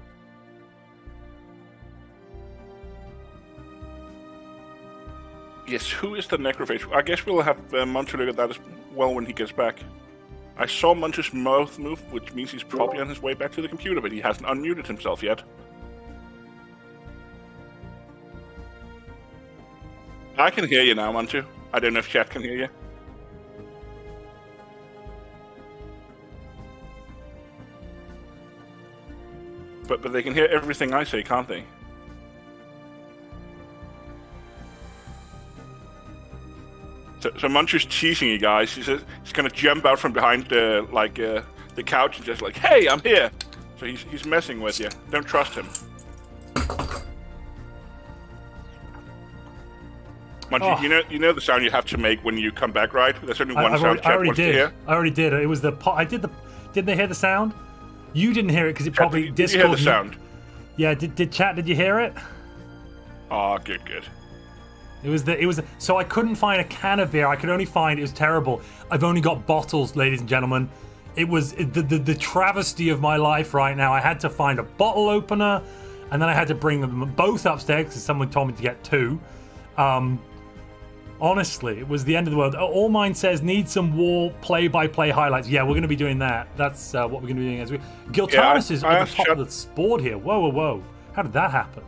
Yes, who is the necrophage? I guess we'll have Montu look at that as well when he gets back. I saw Montu's mouth move, which means he's probably on his way back to the computer, but he hasn't unmuted himself yet. I can hear you now, Montu. I don't know if chat can hear you. But they can hear everything I say, can't they? So Montu's teasing you guys. He says he's gonna jump out from behind the couch and just like, "Hey, I'm here." So he's messing with you. Don't trust him. Montu, you know the sound you have to make when you come back, right? There's only one sound chat wants to hear. I already did. It was the pot. Didn't they hear the sound? You didn't hear it because it probably Did Discord. you hear the sound? Yeah. Did chat? Did you hear it? Oh, good. It was so I couldn't find a can of beer. I could only find, it was terrible. I've only got bottles, ladies and gentlemen. It was the travesty of my life right now. I had to find a bottle opener, and then I had to bring them both upstairs because someone told me to get two. Honestly, it was the end of the world. All Mine says need some war play-by-play highlights. Yeah, we're going to be doing that. That's what we're going to be doing as we. Giltanis is at the top of the board here. Whoa! How did that happen?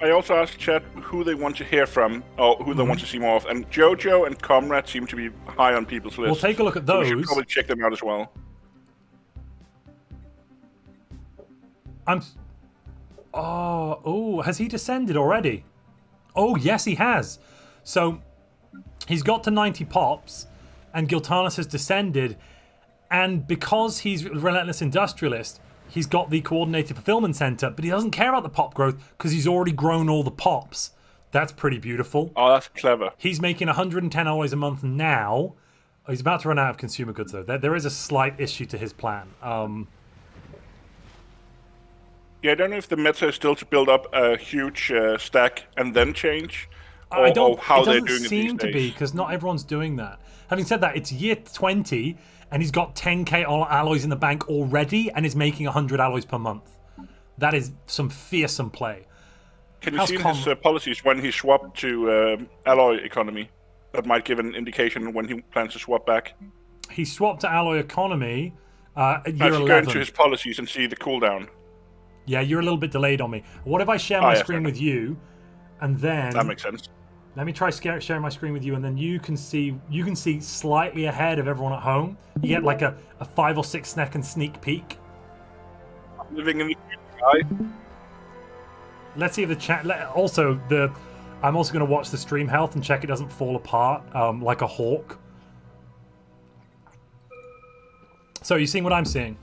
I also asked chat who they want to hear from, or who they want to see more of, and Jojo and Komrad seem to be high on people's lists. We'll take a look at those. So we should probably check them out as well. Has he descended already? Oh, yes, he has. So he's got to 90 pops, and Giltanis has descended, and because he's a relentless industrialist, he's got the coordinated fulfillment center, but he doesn't care about the pop growth because he's already grown all the pops. That's pretty beautiful. Oh, that's clever. He's making $110 a month now. He's about to run out of consumer goods, though. There is a slight issue to his plan. Yeah, I don't know if the meta is still to build up a huge stack and then change, or how they're doing it these days. It doesn't seem to be, because not everyone's doing that. Having said that, it's year 20, and he's got 10k alloys in the bank already, and is making 100 alloys per month. That is some fearsome play. Can you see his policies when he swapped to alloy economy? That might give an indication when he plans to swap back. He swapped to alloy economy at year 11. Go into his policies and see the cooldown. Yeah, you're a little bit delayed on me. What if I share my screen with you, and then... That makes sense. Let me try sharing my screen with you, and then you can see slightly ahead of everyone at home. You get like a 5 or 6 second sneak peek. I'm living in the future, guy. Let's see if the chat... I'm also going to watch the stream health and check it doesn't fall apart like a hawk. So you seeing what I'm seeing?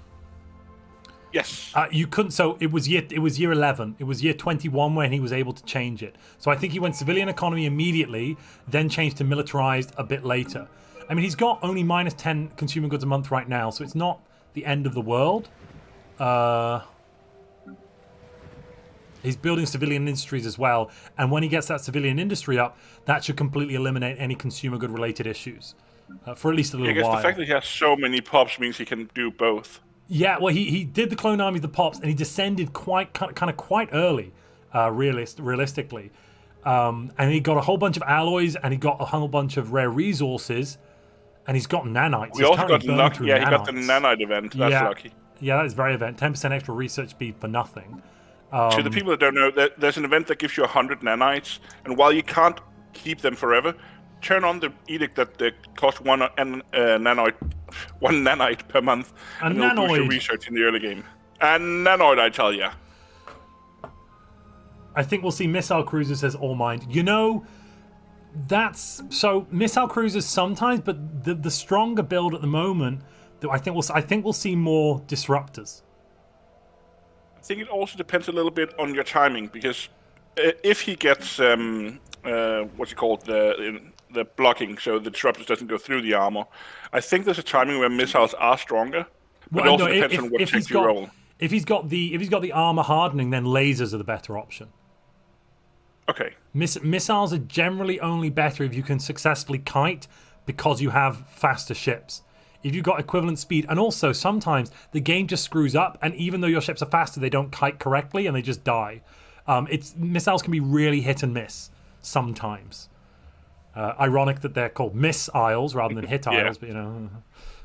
Yes. You couldn't. So it was year 11. It was year 21 when he was able to change it. So I think he went civilian economy immediately, then changed to militarized a bit later. I mean, he's got only minus 10 consumer goods a month right now, so it's not the end of the world. He's building civilian industries as well, and when he gets that civilian industry up, that should completely eliminate any consumer good related issues for at least a little while. I guess the fact that he has so many pops means he can do both. Yeah, well, he did the clone army, the pops, and he descended quite early, realistically. And he got a whole bunch of alloys, and he got a whole bunch of rare resources, and he's got nanites. We also got lucky. Yeah, he got the nanite event. That's lucky. Yeah, that is very event. 10% extra research speed for nothing. To the people that don't know, there's an event that gives you 100 nanites, and while you can't keep them forever, turn on the edict that costs one nanite per month, and it'll boost your research in the early game. And nanoid, I tell ya. I think we'll see missile cruisers as all mined. You know, that's so missile cruisers sometimes, but the stronger build at the moment, I think we'll see more disruptors. I think it also depends a little bit on your timing, because if he gets what's it called, the blocking, so the disruptors doesn't go through the armor, I think there's a timing where missiles are stronger. But it also depends on what check you roll. If he's got the armor hardening, then lasers are the better option. Okay. Missiles are generally only better if you can successfully kite, because you have faster ships. If you've got equivalent speed, and also sometimes the game just screws up, and even though your ships are faster, they don't kite correctly and they just die. Missiles can be really hit and miss sometimes. Ironic that they're called missiles rather than hit aisles, but you know,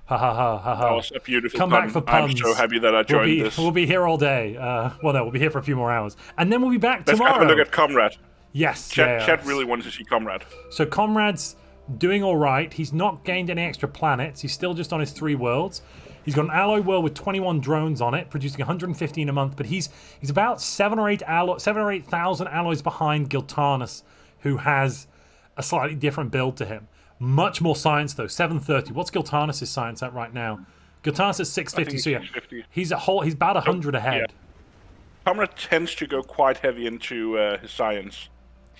ha ha ha ha ha. That was a beautiful Come pun. back for puns. I'm so happy that I joined this. We'll be here all day. Well, no, we'll be here for a few more hours, and then we'll be back tomorrow. Let's have a look at Komrad. Yes, Chat really wants to see Komrad. So Komrad's doing all right. He's not gained any extra planets. He's still just on his 3 worlds. He's got an alloy world with 21 drones on it, producing 115 a month. But he's about 7 or 8,000 alloys behind Giltanus, who has a slightly different build to him. Much more science though. 730. What's Giltanus' science at right now? Giltanus is 650. So yeah, he's about 100 ahead. Yeah. Komrad tends to go quite heavy into his science.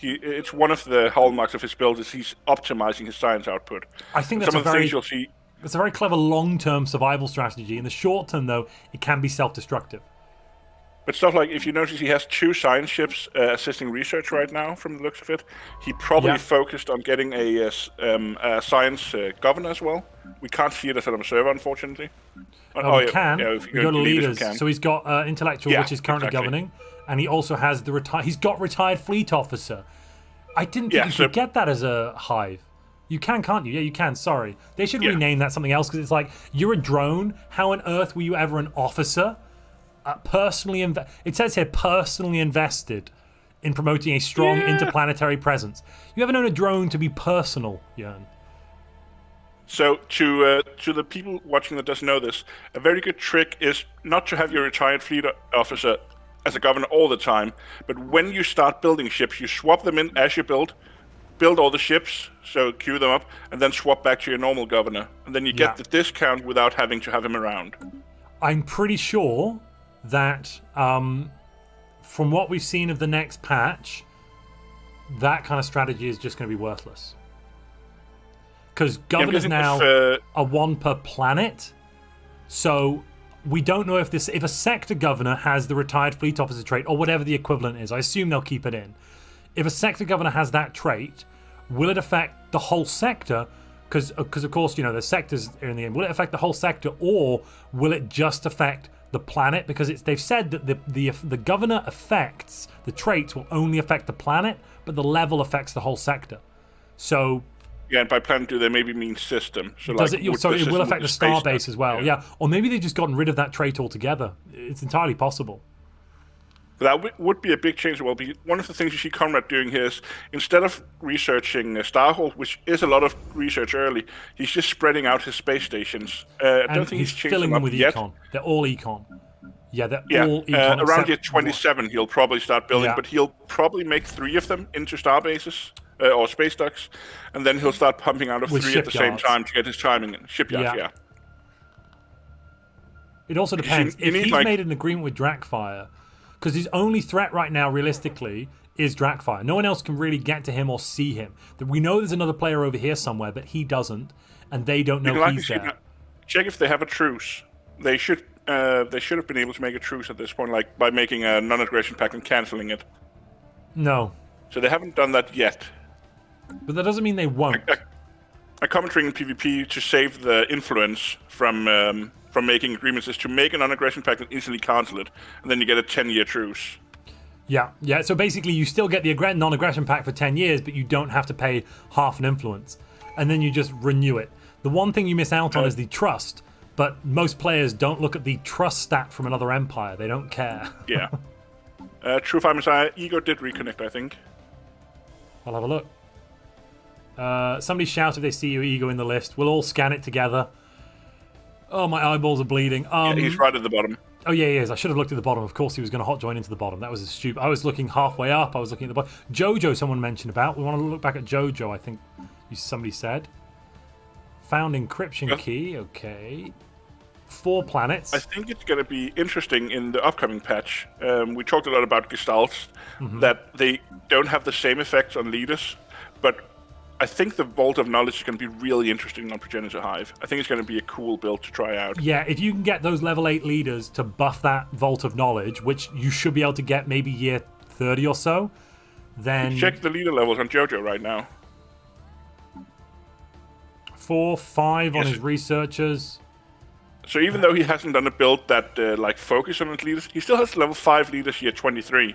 It's one of the hallmarks of his build is he's optimizing his science output. I think that's It's a very clever long-term survival strategy. In the short term, though, it can be self-destructive. But stuff like, if you notice, he has 2 science ships assisting research right now, from the looks of it. He probably focused on getting a science governor as well. We can't see it as an observer, unfortunately. We can. Yeah, if you go to leaders. So he's got intellectual, which is currently governing, and he also has he's got retired fleet officer. I didn't think you could get that as a hive. You can, can't you? Yeah, you can. Sorry. They should rename that something else, because it's like, you're a drone. How on earth were you ever an officer? It says here, personally invested in promoting a strong interplanetary presence. You ever known a drone to be personal, Jörn? So, to the people watching that doesn't know this, a very good trick is not to have your retired fleet officer as a governor all the time, but when you start building ships, you swap them in as you build all the ships, so queue them up, and then swap back to your normal governor. And then you get the discount without having to have him around. I'm pretty sure that from what we've seen of the next patch, that kind of strategy is just going to be worthless. Because governors now are 1 per planet, so we don't know if a sector governor has the retired fleet officer trait, or whatever the equivalent is. I assume they'll keep it in. If a sector governor has that trait, will it affect the whole sector? Because of course, you know, the sectors are in the end. Will it affect the whole sector, or will it just affect the planet? Because they've said that the governor effects, the traits will only affect the planet, but the level affects the whole sector. So yeah, and by planet do they maybe mean system? So does it will affect the star base as well. Yeah, or maybe they've just gotten rid of that trait altogether. It's entirely possible. That would be a big change as well. One of the things you see Komrad doing here is, instead of researching Starhold, which is a lot of research early, he's just spreading out his space stations. I don't think he's filling them with econ. They're all econ. Yeah, they're all econ. Around year 27, he'll probably start building, but he'll probably make 3 of them into star bases or space ducts, and then he'll start pumping out of 3 at the same time to get his timing in. Shipyards, yeah. It also depends. If he's made an agreement with Drakfire, because his only threat right now, realistically, is Drakfire. No one else can really get to him or see him. We know there's another player over here somewhere, but he doesn't, and they don't know he's there. Check if they have a truce. They should have been able to make a truce at this point, like by making a non-aggression pact and cancelling it. No. So they haven't done that yet. But that doesn't mean they won't. A common trick in PvP to save the influence from making agreements is to make a non-aggression pact and instantly cancel it, and then you get a 10-year truce. Yeah, yeah. So basically, you still get the non-aggression pack for 10 years, but you don't have to pay half an influence, and then you just renew it. The one thing you miss out on is the trust, but most players don't look at the trust stat from another empire. They don't care. Yeah. True Fire Messiah, Ego did reconnect, I think. I'll have a look. Somebody shout if they see your Ego in the list. We'll all scan it together. Oh, my eyeballs are bleeding. Yeah, he's right at the bottom. Oh, yeah, he is. I should have looked at the bottom. Of course, he was going to hot join into the bottom. That was stupid. I was looking halfway up. I was looking at the bottom. Jojo, someone mentioned about. We want to look back at Jojo, I think somebody said. Found encryption key. Okay. 4 planets. I think it's going to be interesting in the upcoming patch. We talked a lot about Gestalts, that they don't have the same effects on leaders, but I think the Vault of Knowledge is going to be really interesting on Progenitor Hive. I think it's going to be a cool build to try out. Yeah, if you can get those level 8 leaders to buff that Vault of Knowledge, which you should be able to get maybe year 30 or so, then... Check the leader levels on Jojo right now. 4, 5 on his researchers. So even though he hasn't done a build that focus on his leaders, he still has level 5 leaders year 23.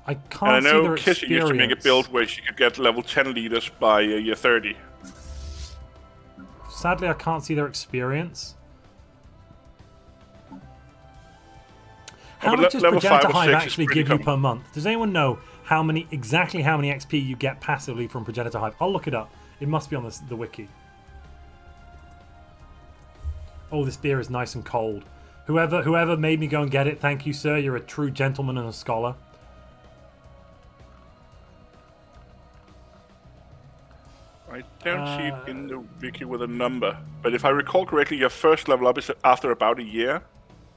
I can't and I see know their Kissy used to make a build where she could get level 10 leaders by year 30. Sadly, I can't see their experience. How much does Progenitor Hive actually give you per month? Does anyone know exactly how many XP you get passively from Progenitor Hive? I'll look it up. It must be on the wiki. Oh, this beer is nice and cold. Whoever made me go and get it, thank you, sir. You're a true gentleman and a scholar. I don't see it in the wiki with a number, but if I recall correctly, your first level up is after about a year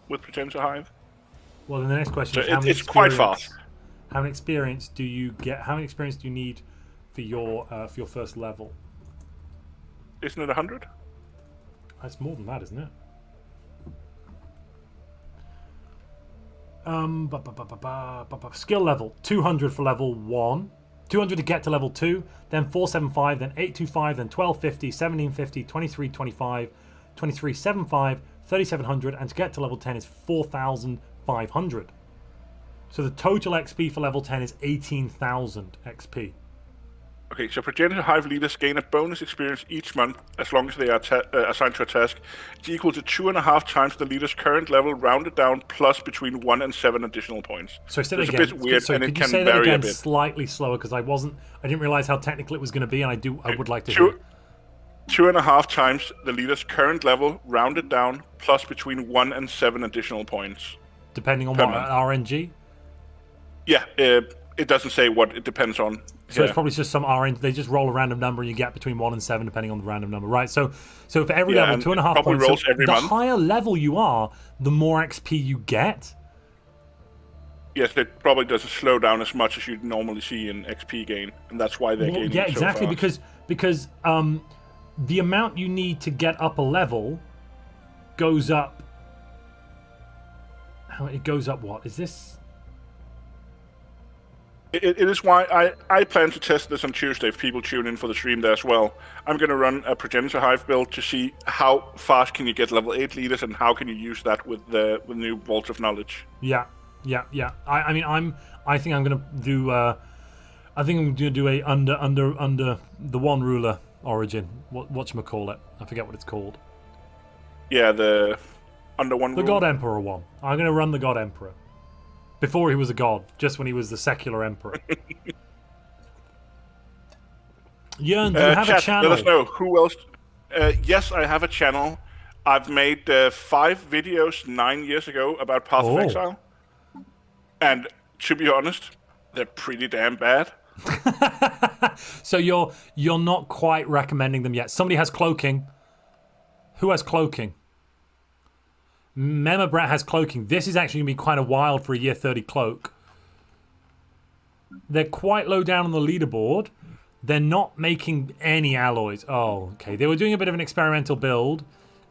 with Progenitor Hive. Well, then the next question is, it's quite fast. How many experience do you get? How many experience do you need for your first level? Isn't it 100? That's more than that, isn't it? Skill level 200 for level 1, 200 to get to level 2, then 475, then 825, then 1250, 1750, 2325, 2375, 3700, and to get to level 10 is 4500. So the total XP for level 10 is 18,000 XP. Okay, so Progenitor Hive leaders gain a bonus experience each month as long as they are assigned to a task. It's equal to 2.5 times the leader's current level, rounded down, plus between 1 and 7 additional points. So say that it's again. a bit weird, so and could it you can say that vary again a bit. Slightly slower, because I didn't realize how technical it was going to be, and I would like to hear. 2.5 times the leader's current level, rounded down, plus between 1 and 7 additional points. Depending on what, RNG? Yeah, it doesn't say what it depends on. So it's probably just some RNG. They just roll a random number and you get between 1 and 7 depending on the random number, right? So for every level, 2.5 points. Rolls So every the month. higher level you are, the more XP you get. Yes, it probably doesn't slow down as much as you'd normally see in XP gain, and that's why they're gaining Yeah, exactly. so fast. Because the amount you need to get up a level goes up. It goes up. What is this? It is why I plan to test this on Tuesday if people tune in for the stream there as well. I'm going to run a Progenitor Hive build to see how fast can you get level 8 leaders and how can you use that with the new Vault of Knowledge. Yeah. I think I'm going to do. I think I'm going to do a under the one ruler origin. Whatchamacallit? I forget what it's called. Yeah, the under one. The God Emperor one. I'm going to run the God Emperor. Before he was a god, just when he was the secular emperor. Jörn, do you have a channel? Let us know who else. Yes, I have a channel. I've made 5 videos 9 years ago about Path of Exile, and to be honest, they're pretty damn bad. So you're not quite recommending them yet. Somebody has cloaking. Who has cloaking? Memabrat has cloaking. This is actually going to be quite a wild for a year 30 cloak. They're quite low down on the leaderboard. They're not making any alloys. Oh, okay. They were doing a bit of an experimental build,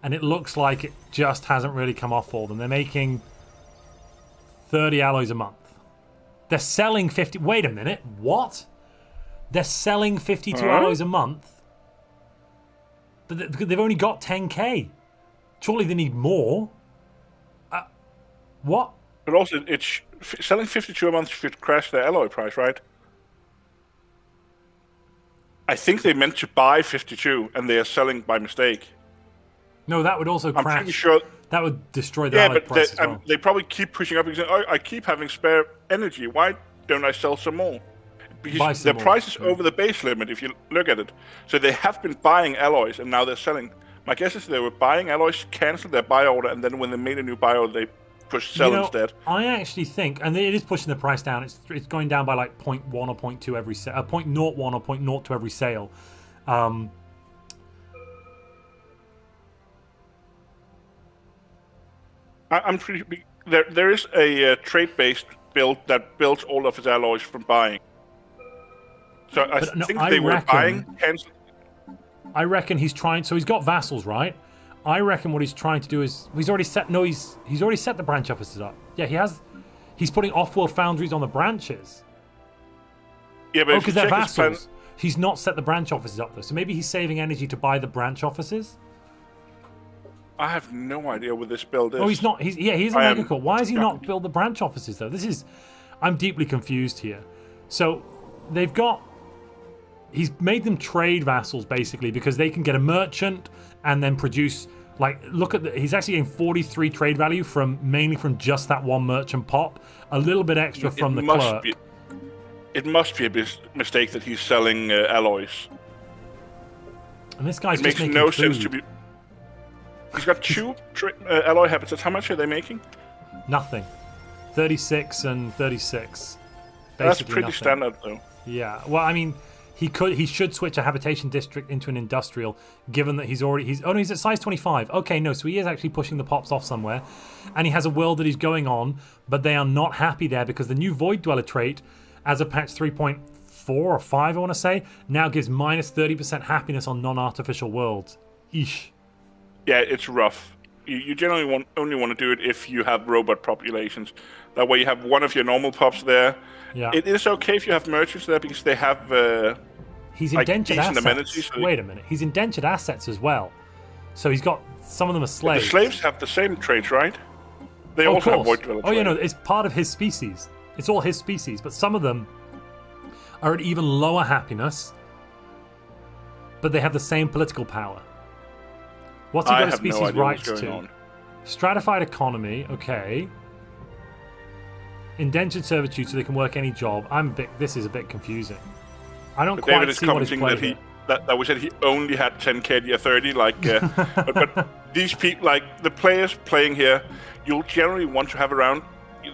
and it looks like it just hasn't really come off for them. They're making 30 alloys a month. They're selling 50... Wait a minute. What? They're selling 52 alloys a month? But they've only got 10k. Surely they need more. What? But also, selling 52 a month should crash their alloy price, right? I think they meant to buy 52, and they are selling by mistake. No, that would also I'm crash. pretty sure. That would destroy the alloy price as well. They probably keep pushing up and saying, "Oh, I keep having spare energy. Why don't I sell some more?" Because their price is over the base limit if you look at it. So they have been buying alloys, and now they're selling. My guess is they were buying alloys, canceled their buy order, and then when they made a new buy order, they pushed sell instead. I actually think, and it is pushing the price down. It's going down by like 0.1 or 0.2 every 0.01 or 0.02 every sale. I'm pretty. There is a trade-based build that builds all of its alloys from buying. So I think they were buying. I reckon he's trying. So he's got vassals, right? I reckon what he's trying to do is he's already set. No, he's already set the branch offices up. Yeah, he has. He's putting off-world foundries on the branches. Yeah, but because they're vassals. He's not set the branch offices up though. So maybe he's saving energy to buy the branch offices. I have no idea what this build is. Oh, he's not. He's a mega core. Why does he not build the branch offices though? I'm deeply confused here. So they've got. He's made them trade vassals basically because they can get a merchant and then produce. Like, look at he's actually getting 43 trade value mainly from just that one merchant pop. A little bit extra from the clerk. It must be a mistake that he's selling alloys. And this guy's it just makes making no food. sense to be. He's got two alloy habitats. How much are they making? Nothing. 36 and 36. That's pretty nothing. standard, though. Yeah. Well, I mean, he should switch a habitation district into an industrial, given that he's at size 25. Okay, no, so he is actually pushing the pops off somewhere, and he has a world that he's going on, but they are not happy there because the new Void Dweller trait, as of patch 3.4 or 5, I want to say, now gives minus 30% happiness on non-artificial worlds. Eesh. Yeah, it's rough. You generally only want to do it if you have robot populations. That way you have one of your normal pops there. Yeah. It is okay if you have merchants there because they have he's indentured assets. Amenities. Wait a minute. He's indentured assets as well. So he's got some of them are slaves. The slaves have the same traits, right? They also have Void Dweller. Oh, yeah, no, it's part of his species. It's all his species, but some of them are at even lower happiness, but they have the same political power. What's he got his species rights to? Stratified economy, okay. Indentured servitude, so they can work any job. This is a bit confusing. I don't quite see what his play here. That was it. He only had 10k year 30. But these people, like the players playing here, you'll generally want to have around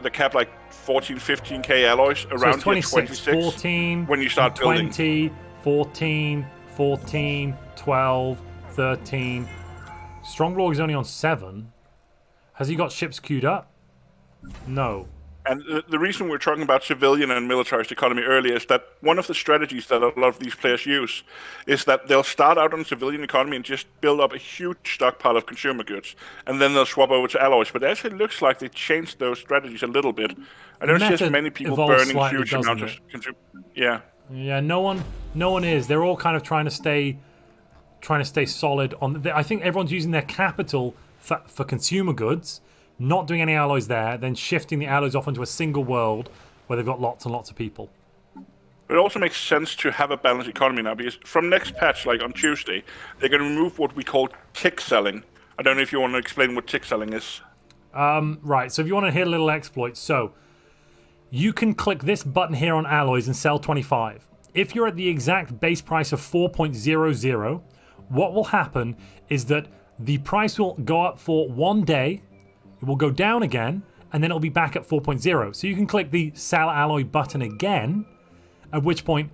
the cap like 14, 15k alloys around 26, 14 when you start 20, 14, 14, 12, 13. Stronglord is only on 7. Has he got ships queued up? No. And the reason we're talking about civilian and militarized economy earlier is that one of the strategies that a lot of these players use is that they'll start out on civilian economy and just build up a huge stockpile of consumer goods, and then they'll swap over to alloys. But it actually looks like they changed those strategies a little bit. I don't see as many people burning huge amounts of consumer. Yeah. Yeah, no one is. They're all kind of trying to stay solid on. I think everyone's using their capital for consumer goods. Not doing any alloys there, then shifting the alloys off into a single world where they've got lots and lots of people. It also makes sense to have a balanced economy now, because from next patch, like on Tuesday, they're going to remove what we call tick selling. I don't know if you want to explain what tick selling is. Right, so if you want to hit a little exploit, so you can click this button here on alloys and sell 25. If you're at the exact base price of 4.00, what will happen is that the price will go up for 1 day. It will go down again, and then it'll be back at 4.0. So you can click the sell alloy button again, at which point,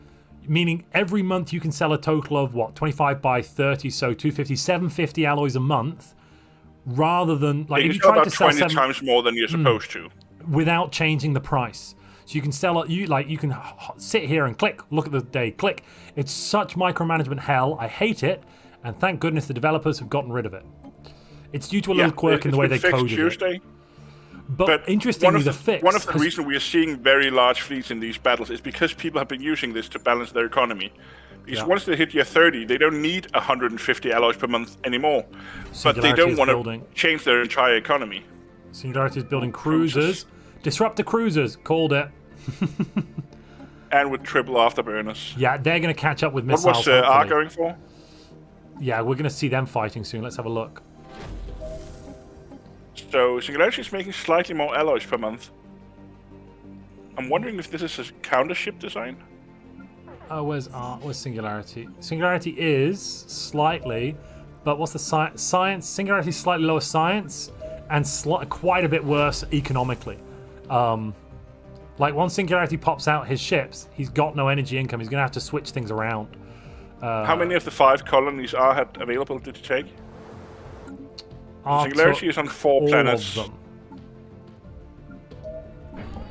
meaning every month you can sell a total of, 25 by 30, so 250, 750 alloys a month, rather than, like, if you try to sell 20 times more than you're supposed to. Without changing the price. So you can sell, you can sit here and click, look at the day, click. It's such micromanagement hell. I hate it, and thank goodness the developers have gotten rid of it. It's due to a little quirk in the way they coded it. But interestingly, the fix... One of the reasons we are seeing very large fleets in these battles is because people have been using this to balance their economy. Because once they hit year 30, they don't need 150 alloys per month anymore. But they don't want to change their entire economy. Singularity is building cruisers. Disrupt the cruisers. Called it. And with triple afterburners. Yeah, they're going to catch up with What missiles. was R hopefully. going for? Yeah, we're going to see them fighting soon. Let's have a look. So Singularity is making slightly more alloys per month. I'm wondering if this is a counter ship design. Oh, where's Singularity? Singularity is slightly, but what's the science? Singularity is slightly lower science and quite a bit worse economically. Like once Singularity pops out his ships, he's got no energy income. He's going to have to switch things around. How many of the 5 colonies R had available did you take? Singularity is on 4 planets. All of them.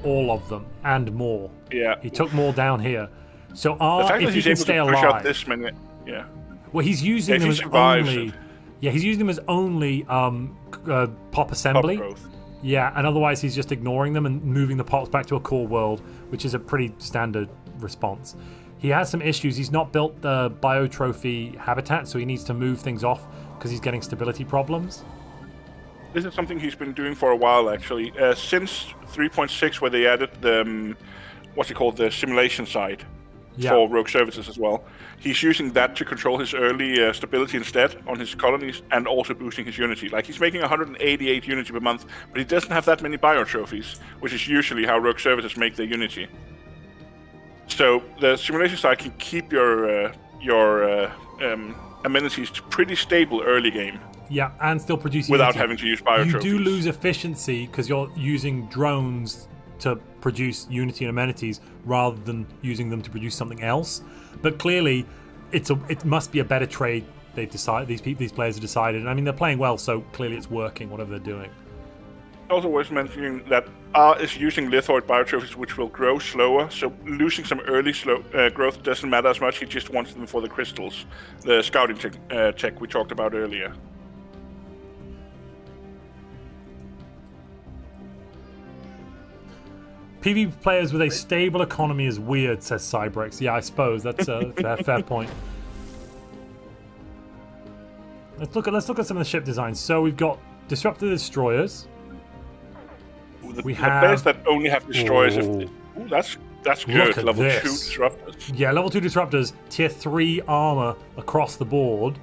All of them and more. Yeah. He took more down here. So the fact if that he he's can able stay to push alive. out this many, yeah. Well, he's using them as only. Yeah, he's using them as only pop assembly. Pop growth. Yeah, and otherwise he's just ignoring them and moving the pops back to a core world, which is a pretty standard response. He has some issues. He's not built the biotrophy habitat, so he needs to move things off because he's getting stability problems. This is something he's been doing for a while, actually. Since 3.6, where they added the, what's it called, the simulation side for rogue services as well. He's using that to control his early stability instead on his colonies and also boosting his unity. Like, he's making 188 unity per month, but he doesn't have that many biotrophies, which is usually how rogue services make their unity. So the simulation side can keep your amenities pretty stable early game. Yeah, and still produce without unity. having to use biotrophies. You do lose efficiency because you're using drones to produce unity and amenities rather than using them to produce something else. But clearly, it must be a better trade. They've decided these players have decided, and I mean they're playing well, so clearly it's working. Whatever they're doing. Also worth mentioning that R is using lithoid biotrophies, which will grow slower, so losing some early growth doesn't matter as much. He just wants them for the crystals, the scouting tech we talked about earlier. PvP players with a stable economy is weird, says Cyrax. Yeah, I suppose that's a fair point. Let's look at some of the ship designs. So we've got disruptor destroyers. We have players that only have destroyers. That's good. Level 2 disruptors. Yeah, level 2 disruptors, tier 3 armor across the board.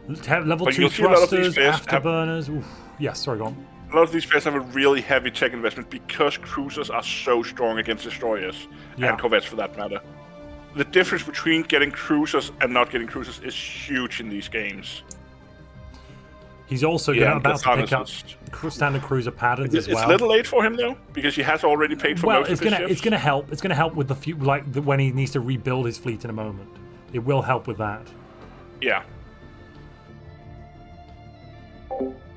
Level 2 thrusters, afterburners. Oof. Yes, sorry, go on. A lot of these players have a really heavy tech investment because cruisers are so strong against destroyers and corvettes for that matter. The difference between getting cruisers and not getting cruisers is huge in these games. He's also about to pick up standard cruiser patterns as well. It's a little late for him though, because he has already paid for most of his ships. It's going to help. It's going to help with the few, when he needs to rebuild his fleet in a moment. It will help with that. Yeah.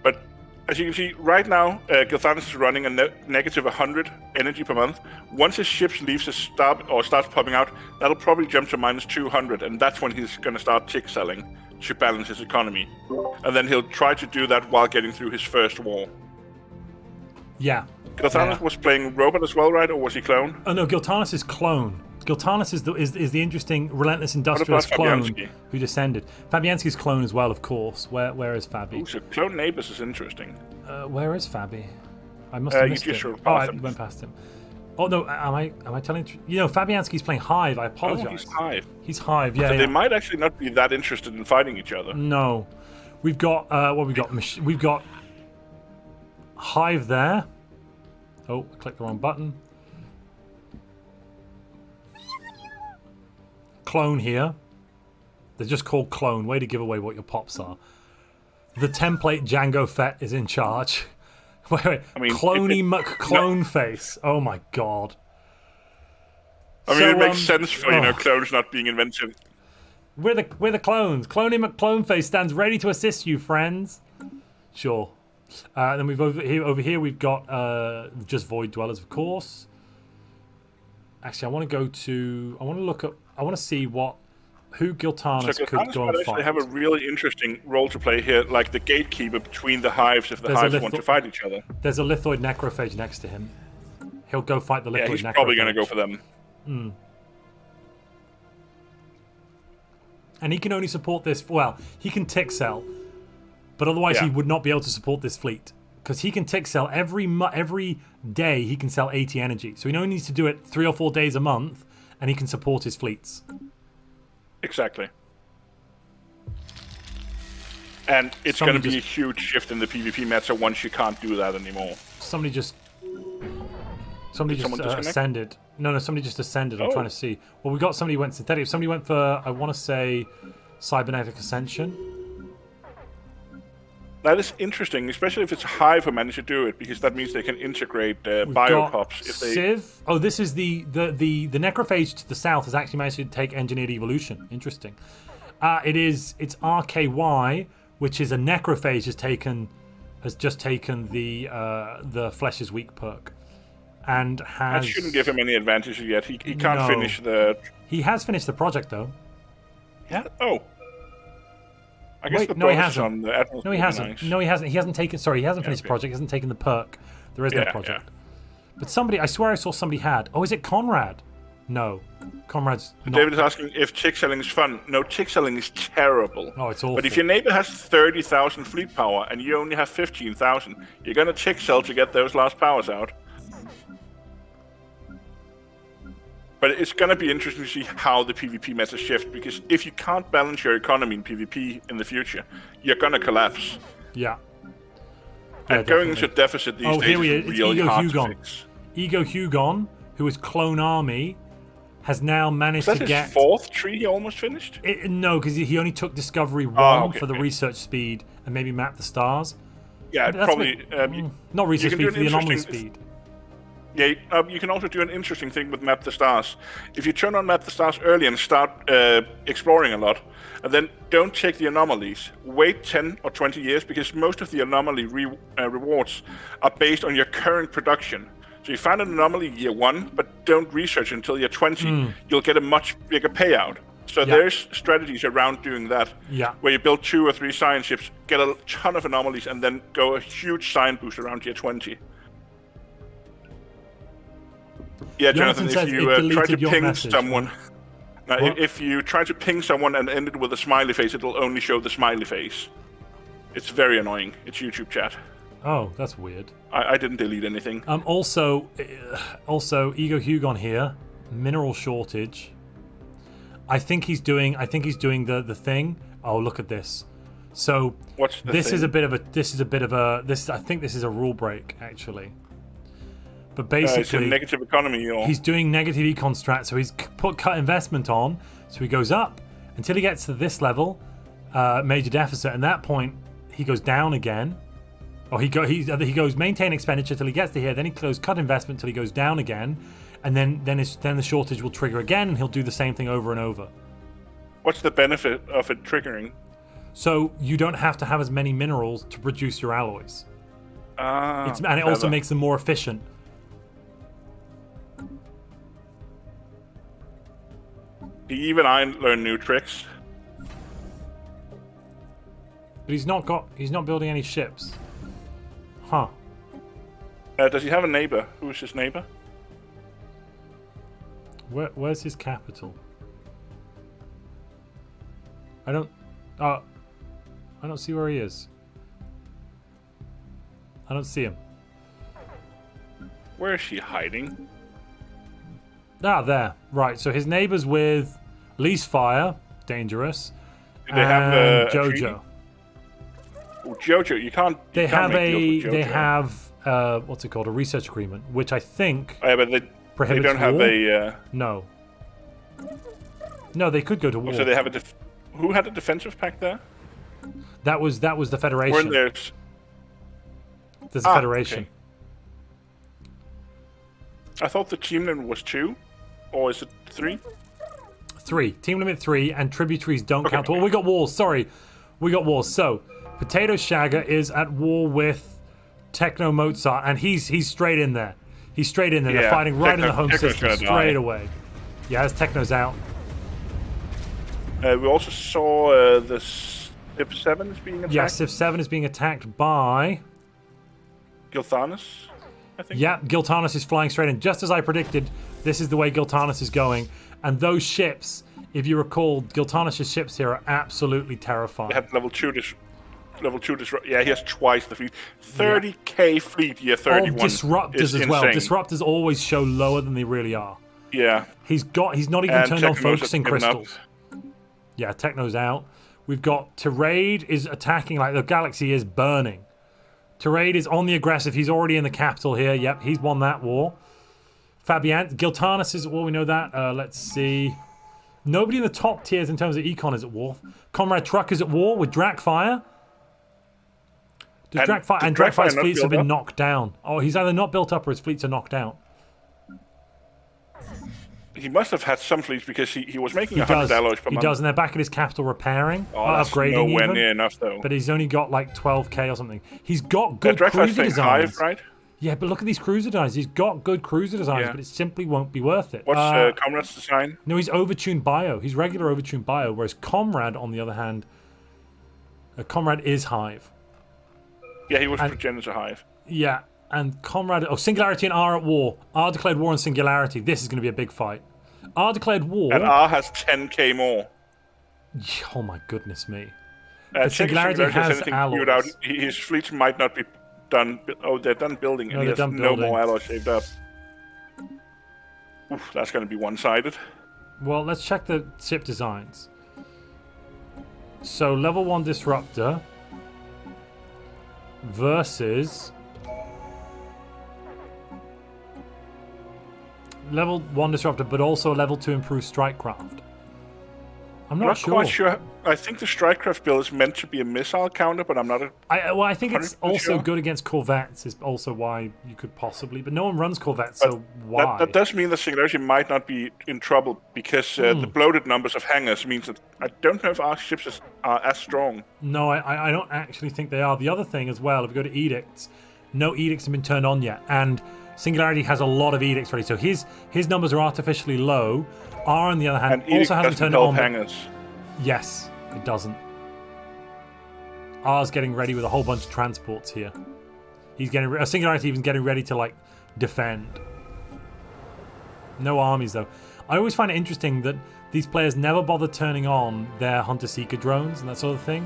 But as you can see, right now, Gilthanas is running a negative 100 energy per month. Once his ships leaves starts popping out, that'll probably jump to minus 200, and that's when he's going to start tick selling to balance his economy. And then he'll try to do that while getting through his first war. Yeah. Gilthanas was playing robot as well, right? Or was he clone? Oh no, Gilthanas is clone. Gilthanas is the interesting relentless industrialist clone who descended. Fabianski's clone as well, of course. Where is Fabi? Ooh, so clone neighbors is interesting. Where is Fabi? I must have missed him. I went past him. Oh no, am I telling you? You know, Fabianski's playing Hive. I apologize. Oh, he's Hive. He's Hive. Yeah. So they might actually not be that interested in fighting each other. No, we've got what we got. We've got Hive there. Oh, I clicked the wrong button. Clone here. They're just called clone. Way to give away what your pops are. The template Django Fett is in charge. Wait. I mean, Cloney McClone face. Oh my god. I mean, it makes sense for clones not being invented. We're the clones. Cloney McClone face stands ready to assist you, friends. Sure. Then we've over here we've got just Void Dwellers, of course. Actually, I want to see who Gilthanas could go and fight. They have a really interesting role to play here, like the gatekeeper between the hives if the hives want to fight each other. There's a lithoid necrophage next to him. He'll go fight the lithoid necrophage. He's probably going to go for them. And he can only support this. Well, he can tick sell, but otherwise he would not be able to support this fleet because he can tick sell every day. He can sell 80 energy, so he only needs to do it 3 or 4 days a month, and he can support his fleets. Exactly. And it's going to be a huge shift in the PvP meta once you can't do that anymore. Somebody just ascended. No, somebody just ascended. I'm trying to see. Well, we got somebody who went synthetic. Somebody went for, I want to say, cybernetic ascension. That is interesting, especially if it's Hive who managed to do it, because that means they can integrate biopops. If they... Civ. Oh, this is the necrophage to the south has actually managed to take engineered evolution. Interesting. It's RKY, which is a necrophage has just taken the flesh is weak perk, and has. That shouldn't give him any advantages yet. He can't finish the. He has finished the project though. Yeah. Oh. I guess Wait, no, he hasn't. On the Admiral's no, he hasn't. nice. No, he hasn't. He hasn't taken. Sorry, he hasn't finished the project. He hasn't taken the perk. There is no project. Yeah. But somebody, I swear, I saw somebody had. Oh, is it Komrad? No, Komrad's. David is asking if tick selling is fun. No, tick selling is terrible. Oh, it's awful. But if your neighbor has 30,000 fleet power and you only have 15,000, you're gonna tick sell to get those last powers out. But it's going to be interesting to see how the PvP meta shift, because if you can't balance your economy in PvP in the future, you're going to collapse. Yeah. And going into deficit these days is really hard to fix. Ego Hugon, who is Clone Army, has now managed to get... his fourth tree he almost finished? No, because he only took Discovery 1 for the research speed and maybe map the stars. Yeah, probably... not research speed, for the anomaly speed. Yeah, you can also do an interesting thing with Map the Stars. If you turn on Map the Stars early and start exploring a lot, and then don't check the anomalies, wait 10 or 20 years, because most of the anomaly rewards are based on your current production. So you find an anomaly year 1, but don't research until year 20, you'll get a much bigger payout. So there's strategies around doing that, where you build 2 or 3 science ships, get a ton of anomalies, and then go a huge science boost around year 20. Yeah, Jonathan, if you try to ping someone... if you try to ping someone and end it with a smiley face, it'll only show the smiley face. It's very annoying. It's YouTube chat. Oh, that's weird. I didn't delete anything. Also, Ego Hugon here, mineral shortage. I think he's doing the thing. Oh, look at this. So what's the this thing? is a bit of a I think this is a rule break actually. But basically, it's a negative economy. He's doing negative econ strat, so he's cut investment on, so he goes up until he gets to this level, major deficit. At that point, he goes down again. Or he goes maintain expenditure till he gets to here. Then he goes cut investment till he goes down again, and then the shortage will trigger again, and he'll do the same thing over and over. What's the benefit of it triggering? So you don't have to have as many minerals to produce your alloys. And it also makes them more efficient. Even I learn new tricks. But he's not building any ships. Huh. Does he have a neighbor? Who's his neighbor? Where's his capital? I don't see where he is. I don't see him. Where is he hiding? Ah, there. Right, so his neighbor's with Leasefire, dangerous, Do they have Jojo. Jojo, you can't. They have what's it called? A research agreement, which I think. Oh, yeah, but they don't have a. No. No, they could go to war. So they have who had a defensive pact there? That was the Federation. There's a Federation. Okay. I thought the team limit was 2, or is it 3? 3. Team limit 3, and tributaries don't count. Well, we got wars. Sorry, we got wars. So, Potato Shagger is at war with Techno Mozart, and he's straight in there. He's straight in there. Yeah, they're fighting right in the home Techno's system straight away. Yeah, as Techno's out. We also saw the Civ 7 is being attacked. Yeah, Civ 7 is being attacked by Gilthanas, I think. Yeah, Gilthanas is flying straight in. Just as I predicted, this is the way Gilthanas is going. And those ships, if you recall, Gilthanas' ships here are absolutely terrifying. They have level 2 level 2 disrupt. Yeah, he has twice the fleet. 30k fleet year 31. Of disruptors is as well. insane. Disruptors always show lower than they really are. Yeah. He's not even turned on Technos focusing have given up. crystals. Yeah, Techno's out. We've got Tirade is attacking like the galaxy is burning. Tirade is on the aggressive. He's already in the capital here. Yep, he's won that war. Giltanis is at war. We know that. Let's see. Nobody in the top tiers in terms of econ is at war. Komrad Truck is at war with Drakfire. Drakfire's fleets have been knocked down. Oh, he's either not built up or his fleets are knocked out. He must have had some fleets because he was making 100 alloys per month. He does, and they're back at his capital repairing, that's upgrading nowhere even. near enough, though. But he's only got like 12k or something. He's got good cruiser designs. Hive, right? Yeah, but look at these cruiser designs. He's got good cruiser designs, but it simply won't be worth it. What's Komrad's design? No, he's overtuned bio. He's regular overtuned bio, whereas Komrad, on the other hand, Komrad is Hive. Yeah, he was progenitor Hive. Yeah, and Komrad... Oh, Singularity and R at war. R declared war on Singularity. This is going to be a big fight. R declared war... And R has 10k more. Oh my goodness me. Singularity has alloys. His fleets might not be done... Oh, they're done building, and he has no more alloys saved up. Oof, that's going to be one-sided. Well, let's check the ship designs. So, level 1 Disruptor versus level 1 Disruptor, but also a level 2 improved Strikecraft. I'm not sure. Quite sure. I think the Strikecraft build is meant to be a missile counter, but I'm not. I think it's also good against Corvettes. Is also why you could possibly, but no one runs Corvettes, so why? That does mean that Singularity might not be in trouble because the bloated numbers of hangars means that I don't know if our ships are as strong. No, I don't actually think they are. The other thing as well, if we go to edicts, no edicts have been turned on yet, and Singularity has a lot of edicts ready, so his numbers are artificially low. R, on the other hand, also hasn't turned it on. Hangars. Yes, it doesn't. R's getting ready with a whole bunch of transports here. He's getting Singularity even getting ready to like defend. No armies though. I always find it interesting that these players never bother turning on their Hunter-Seeker drones and that sort of thing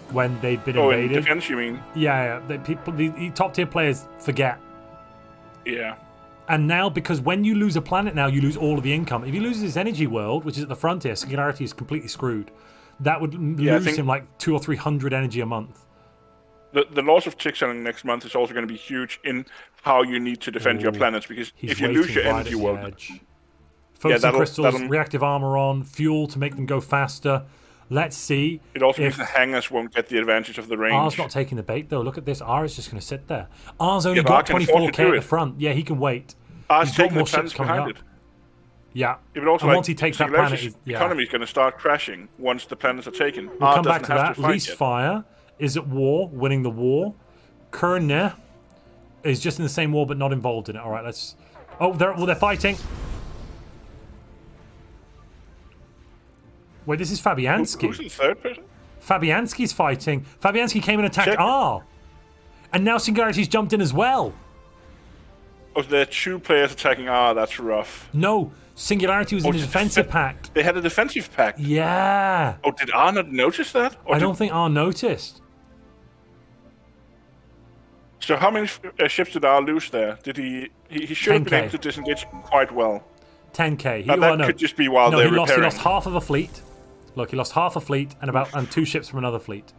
when they've been invaded. In defense, you mean? Yeah. The top tier players forget. Yeah. And now, because when you lose a planet now, you lose all of the income. If he loses his energy world, which is at the frontier, Singularity is completely screwed. That would lose him like 200 or 300 energy a month. The loss of tick selling next month is also going to be huge in how you need to defend your planets, because if you lose your energy world... Focusing crystals, reactive armor on, fuel to make them go faster. Let's see. It also means the hangars won't get the advantage of the range. R's not taking the bait, though. Look at this. R is just going to sit there. R's only got 24k at the front. Yeah, he can wait. R's taking more ships behind it. Yeah. But also, and once he takes that planet... the economy is going to start crashing once the planets are taken. We'll come back to that. Leasefire is at war, winning the war. Kurne is just in the same war, but not involved in it. All right, let's... Oh, they're fighting. Wait, this is Fabianski. Who's the third person? Fabianski's fighting. Fabianski came and attacked R. And now Singularity's jumped in as well. Oh, there are 2 players attacking R. That's rough. No, Singularity was in a defensive pact. They had a defensive pact? Yeah. Oh, did R not notice that? I don't think R noticed. So how many ships did R lose there? Did he should have been able to disengage quite well. 10k. That could just be while they're repairing. He lost half of a fleet. Look, he lost half a fleet and 2 ships from another fleet.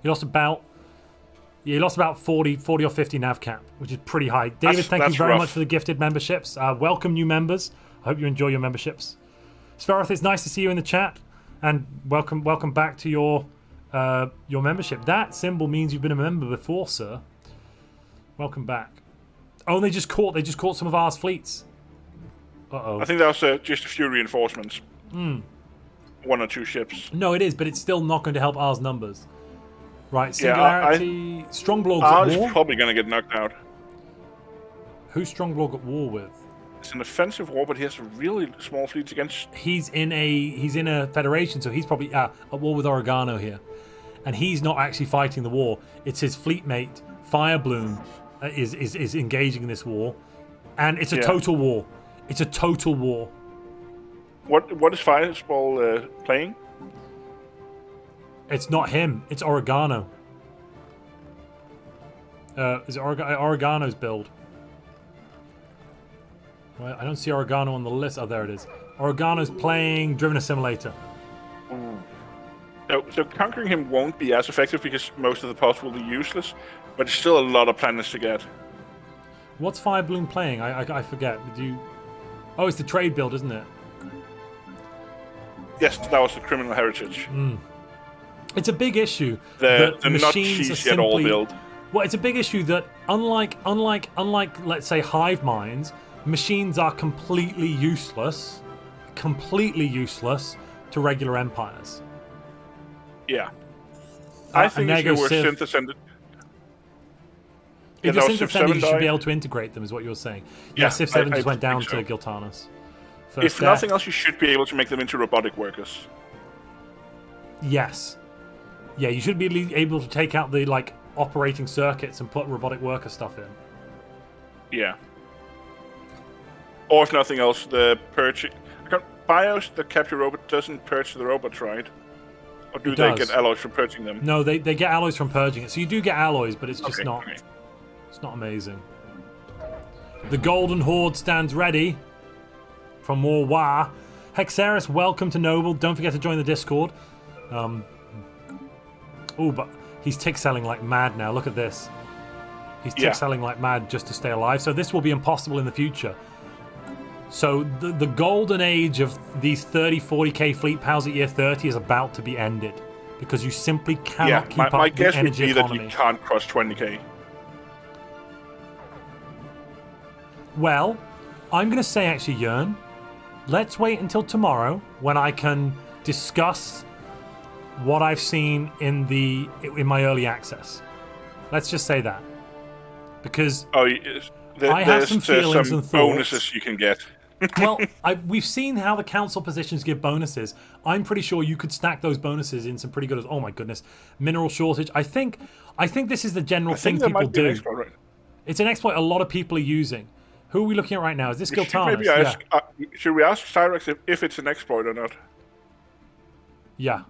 He lost about 40 or 50 nav cap, which is pretty high. David, thank you very much for the gifted memberships. Welcome new members. I hope you enjoy your memberships. Sveroth, it's nice to see you in the chat, and welcome back to your membership. That symbol means you've been a member before, sir. Welcome back. Oh, and they just caught some of R's fleets. Uh-oh. I think that was just a few reinforcements. 1 or 2 ships. No, it is, but it's still not going to help R's numbers. Right, Singularity... Strongblog's at war? R's probably going to get knocked out. Who's Strongblog at war with? It's an offensive war, but he has really small fleets against... He's in a federation, so he's probably at war with Oregano here. And he's not actually fighting the war. It's his fleet mate, Firebloom, is engaging in this war. And it's a total war. It's a total war. What is Fireball playing? It's not him. It's Oregano. Is it Oregano's build? Well, I don't see Oregano on the list. Oh, there it is. Oregano's playing Driven Assimilator. So conquering him won't be as effective because most of the pops will be useless, but it's still a lot of planets to get. What's Firebloom playing? I forget. Did you? Oh, it's the trade build, isn't it? Yes, that was the Criminal Heritage. It's a big issue. The that not machines are cheese yet all simply. build. Well, it's a big issue that unlike let's say hive minds, machines are completely useless to regular empires. Yeah. I think if you were synthesized. If you're synthesized, you should be able to integrate them, is what you're saying. Yeah, Civ 7 just went down to Giltanas. If nothing else, you should be able to make them into robotic workers. Yes. Yeah, you should be able to take out the operating circuits and put robotic worker stuff in. Yeah. Or if nothing else, the purging. BIOS, the capture robot, doesn't purge the robots, right? Or do they get alloys from purging them? No, they get alloys from purging it. So you do get alloys, but it's just not. Okay. It's not amazing. The Golden Horde stands ready for more War. Hexeris, welcome to Noble. Don't forget to join the Discord. Oh, but he's tick selling like mad now. Look at this. He's tick selling like mad just to stay alive. So this will be impossible in the future. So the golden age of these 30, 40k fleet powers at year 30 is about to be ended because you simply cannot keep up my with the guess energy would be economy. That you can't cross 20k. Well, I'm going to say actually, Jörn, let's wait until tomorrow when I can discuss what I've seen in my early access. Let's just say that. Because I have some feelings and thoughts. Bonuses you can get. Well, we've seen how the council positions give bonuses. I'm pretty sure you could stack those bonuses in some pretty good. Oh my goodness, mineral shortage. I think this is the general thing people do. Exploit, right? It's an exploit a lot of people are using. Who are we looking at right now? Is this Giltanas? Should we ask Cyrax if it's an exploit or not? Yeah,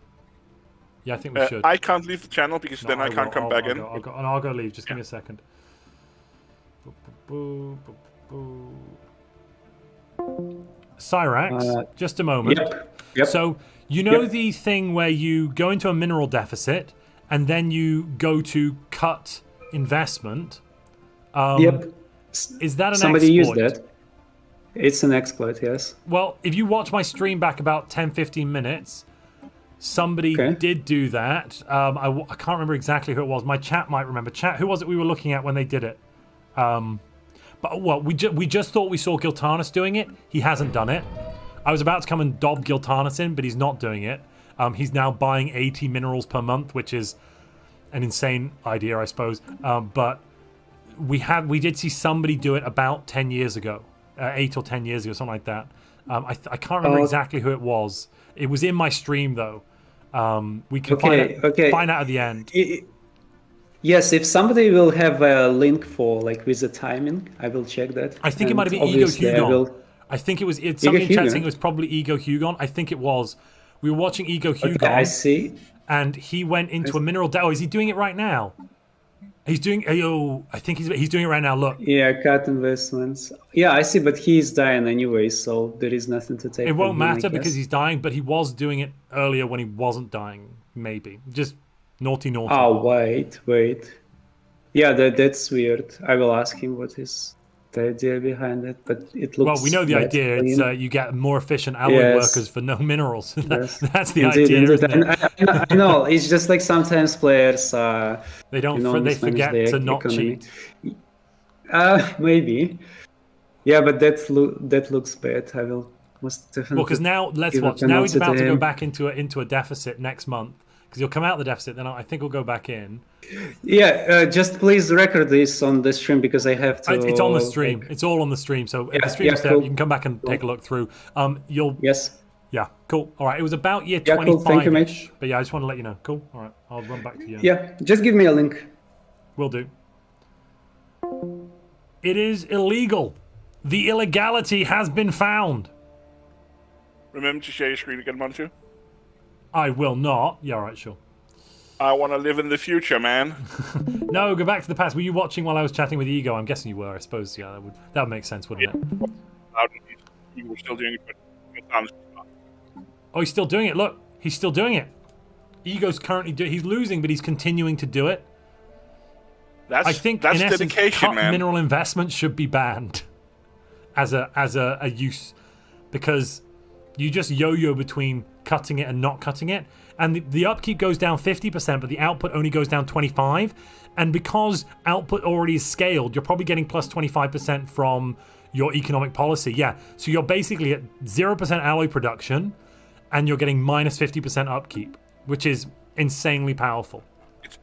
I think we should. I can't leave the channel because then I can't come back in. I'll go leave. Just give me a second. Cyrax, just a moment. Yep. So you know the thing where you go into a mineral deficit and then you go to cut investment. Is that an Somebody exploit? used that. It's an exploit, yes. Well, if you watch my stream back about 10-15 minutes, somebody did do that. I can't remember exactly who it was. My chat might remember. Chat, who was it we were looking at when they did it? But we just thought we saw Giltanas doing it. He hasn't done it. I was about to come and dob Giltanas in, but he's not doing it. He's now buying 80 minerals per month, which is an insane idea, I suppose. But we did see somebody do it about 10 years ago, 8 or 10 years ago, something like that. I can't remember exactly who it was. It was in my stream though. We can find out at the end. Yes, if somebody will have a link for with the timing, I will check that. I think it might have been Ego Hugon. I think it was somebody in chat saying it was probably Ego Hugon. I think it was. We were watching Ego Hugon. Okay, I see. And he went into a mineral. Oh, is he doing it right now? He's doing. Oh, I think he's doing it right now. Look. Yeah, cut investments. Yeah, I see, but he's dying anyway, so there is nothing to take. It won't matter because he's dying, but he was doing it earlier when he wasn't dying. Maybe just naughty. Oh wait. Yeah, that's weird. I will ask him what is the idea behind it, but it looks. Well, we know the idea. It's you get more efficient alloy workers for no minerals. That's the idea. Indeed. I know. It's just sometimes players. They don't. They forget to not cheat. Maybe. Yeah, but that looks bad. I will most definitely. Well, because now let's watch. Now he's about to go back into a deficit next month. Because he'll come out of the deficit, then I think we'll go back in. Yeah, just please record this on the stream because I have to. It's on the stream. It's all on the stream. So if the stream's there, you can come back and take a look through. Yes. Yeah, cool. All right, it was about year 25. Cool. Thank you, mate. But yeah, I just want to let you know. Cool. All right, I'll run back to you. Yeah, just give me a link. Will do. It is illegal. The illegality has been found. Remember to share your screen again, Montu? I will not. Yeah, all right, sure. I want to live in the future, man. No, go back to the past. Were you watching while I was chatting with Ego? I'm guessing you were. I suppose. Yeah, that would make sense, wouldn't it? You were still doing it, Oh, he's still doing it. Look, he's still doing it. Ego's currently he's losing, but he's continuing to do it. I think that's in essence, dedication, cut man. mineral investment should be banned as a use, because you just yo-yo between cutting it and not cutting it, and the upkeep goes down 50%, but the output only goes down 25%. And because output already is scaled, you're probably getting plus 25% from your economic policy. Yeah, so you're basically at 0% alloy production, and you're getting minus 50% upkeep, which is insanely powerful.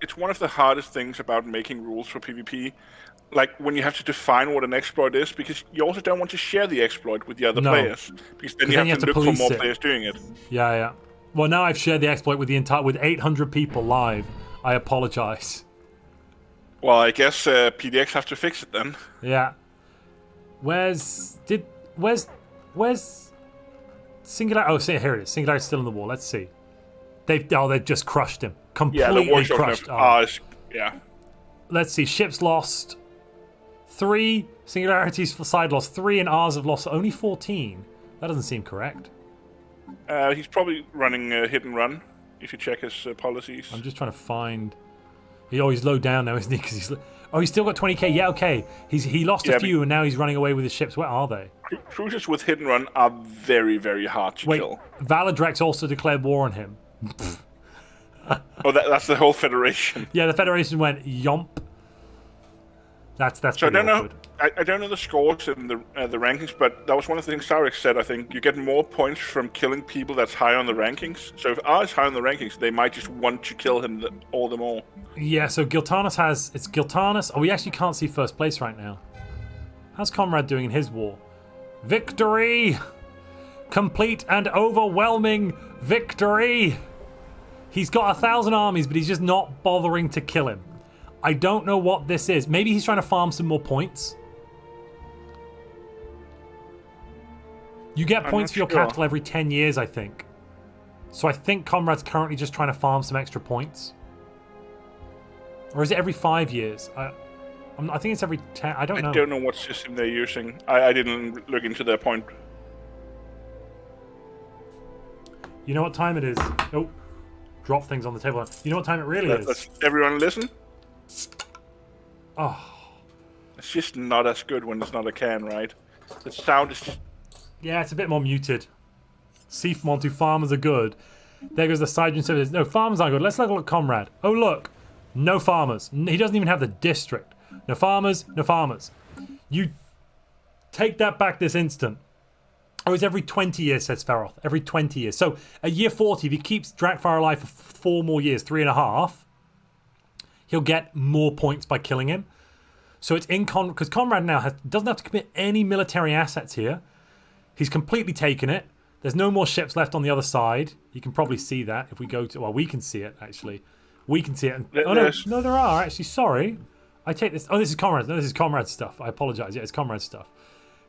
It's one of the hardest things about making rules for PvP, like when you have to define what an exploit is, because you also don't want to share the exploit with the other players, because then you have to look for more players doing it. Yeah. Well, now I've shared the exploit with with 800 people live. I apologize. Well, I guess PDX have to fix it then. Yeah. Where's Singularity? Oh, see, here it is. Singularity's still in the wall. Let's see. They've just crushed him. Completely crushed. Yeah. Let's see. Ships lost 3. Singularity's side lost 3, and ours have lost only 14. That doesn't seem correct. He's probably running hit and run, if you check his policies. I'm just trying to find... he's low down now, isn't he? Because he's still got 20k. Yeah, okay. He lost a few, and now he's running away with his ships. Where are they? Cruisers with hit and run are very, very hard to kill. Valadrex also declared war on him. Oh, that's the whole Federation. Yeah, the Federation went yomp. That's so I don't know. I don't know the scores in the rankings, but that was one of the things Cyrax said. I think you get more points from killing people that's high on the rankings. So if R is high on the rankings, they might just want to kill him all the more. Yeah. So it's Giltanis. Oh, we actually can't see first place right now. How's Komrad doing in his war? Victory! Complete and overwhelming victory! He's got 1,000 armies, but he's just not bothering to kill him. I don't know what this is. Maybe he's trying to farm some more points. You get points for your capital every 10 years, I think. So I think Komrad's currently just trying to farm some extra points. Or is it every 5 years? I think it's every 10. I don't know. I don't know what system they're using. I didn't look into their point. You know what time it is? Oh, drop things on the table. You know what time it really is? Let's everyone listen. Oh. It's just not as good when it's not a can, right? The sound is just... Yeah, it's a bit more muted. See, Montu, farmers are good. There goes the Sidron service. No, farmers aren't good. Let's look at Komrad. Oh, look. No farmers. He doesn't even have the district. No farmers, no farmers. You take that back this instant. Oh, it's every 20 years, says Feroth. Every 20 years. So, at year 40, if he keeps Drakfire alive for 4 more years, 3.5, he'll get more points by killing him. So it's because Komrad now doesn't have to commit any military assets here. He's completely taken it. There's no more ships left on the other side. You can probably see that if we go to... Well, we can see it, actually. We can see it. No, there are, actually. Sorry. I take this... Oh, this is Komrad. No, this is Komrad's stuff. I apologize. Yeah, it's Komrad's stuff.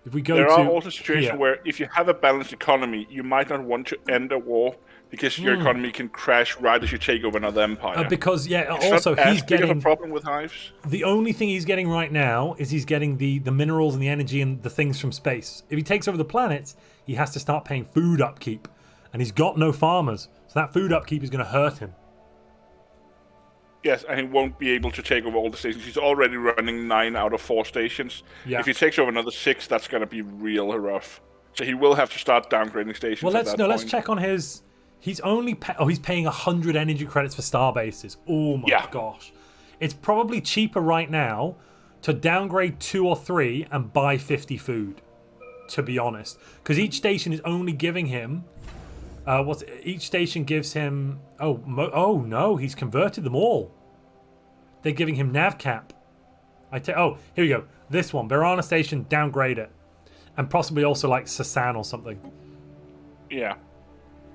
If we go there are also situations where if you have a balanced economy, you might not want to end a war because your economy can crash right as you take over another empire. Because, it's also not he's getting... a problem with hives. The only thing he's getting right now is he's getting the minerals and the energy and the things from space. If he takes over the planets, he has to start paying food upkeep. And he's got no farmers. So that food upkeep is going to hurt him. Yes, and he won't be able to take over all the stations. He's already running 9 out of 4 stations. Yeah. If he takes over another 6, that's going to be real rough. So he will have to start downgrading stations. Well, let's check on his. He's only he's paying 100 energy credits for star bases. Oh my gosh, it's probably cheaper right now to downgrade 2 or 3 and buy 50 food. To be honest, because each station is only giving him. Each station gives him... Oh no, he's converted them all. They're giving him nav cap. Here we go. This one, Verana Station, downgrade it. And possibly also like Sasan or something. Yeah.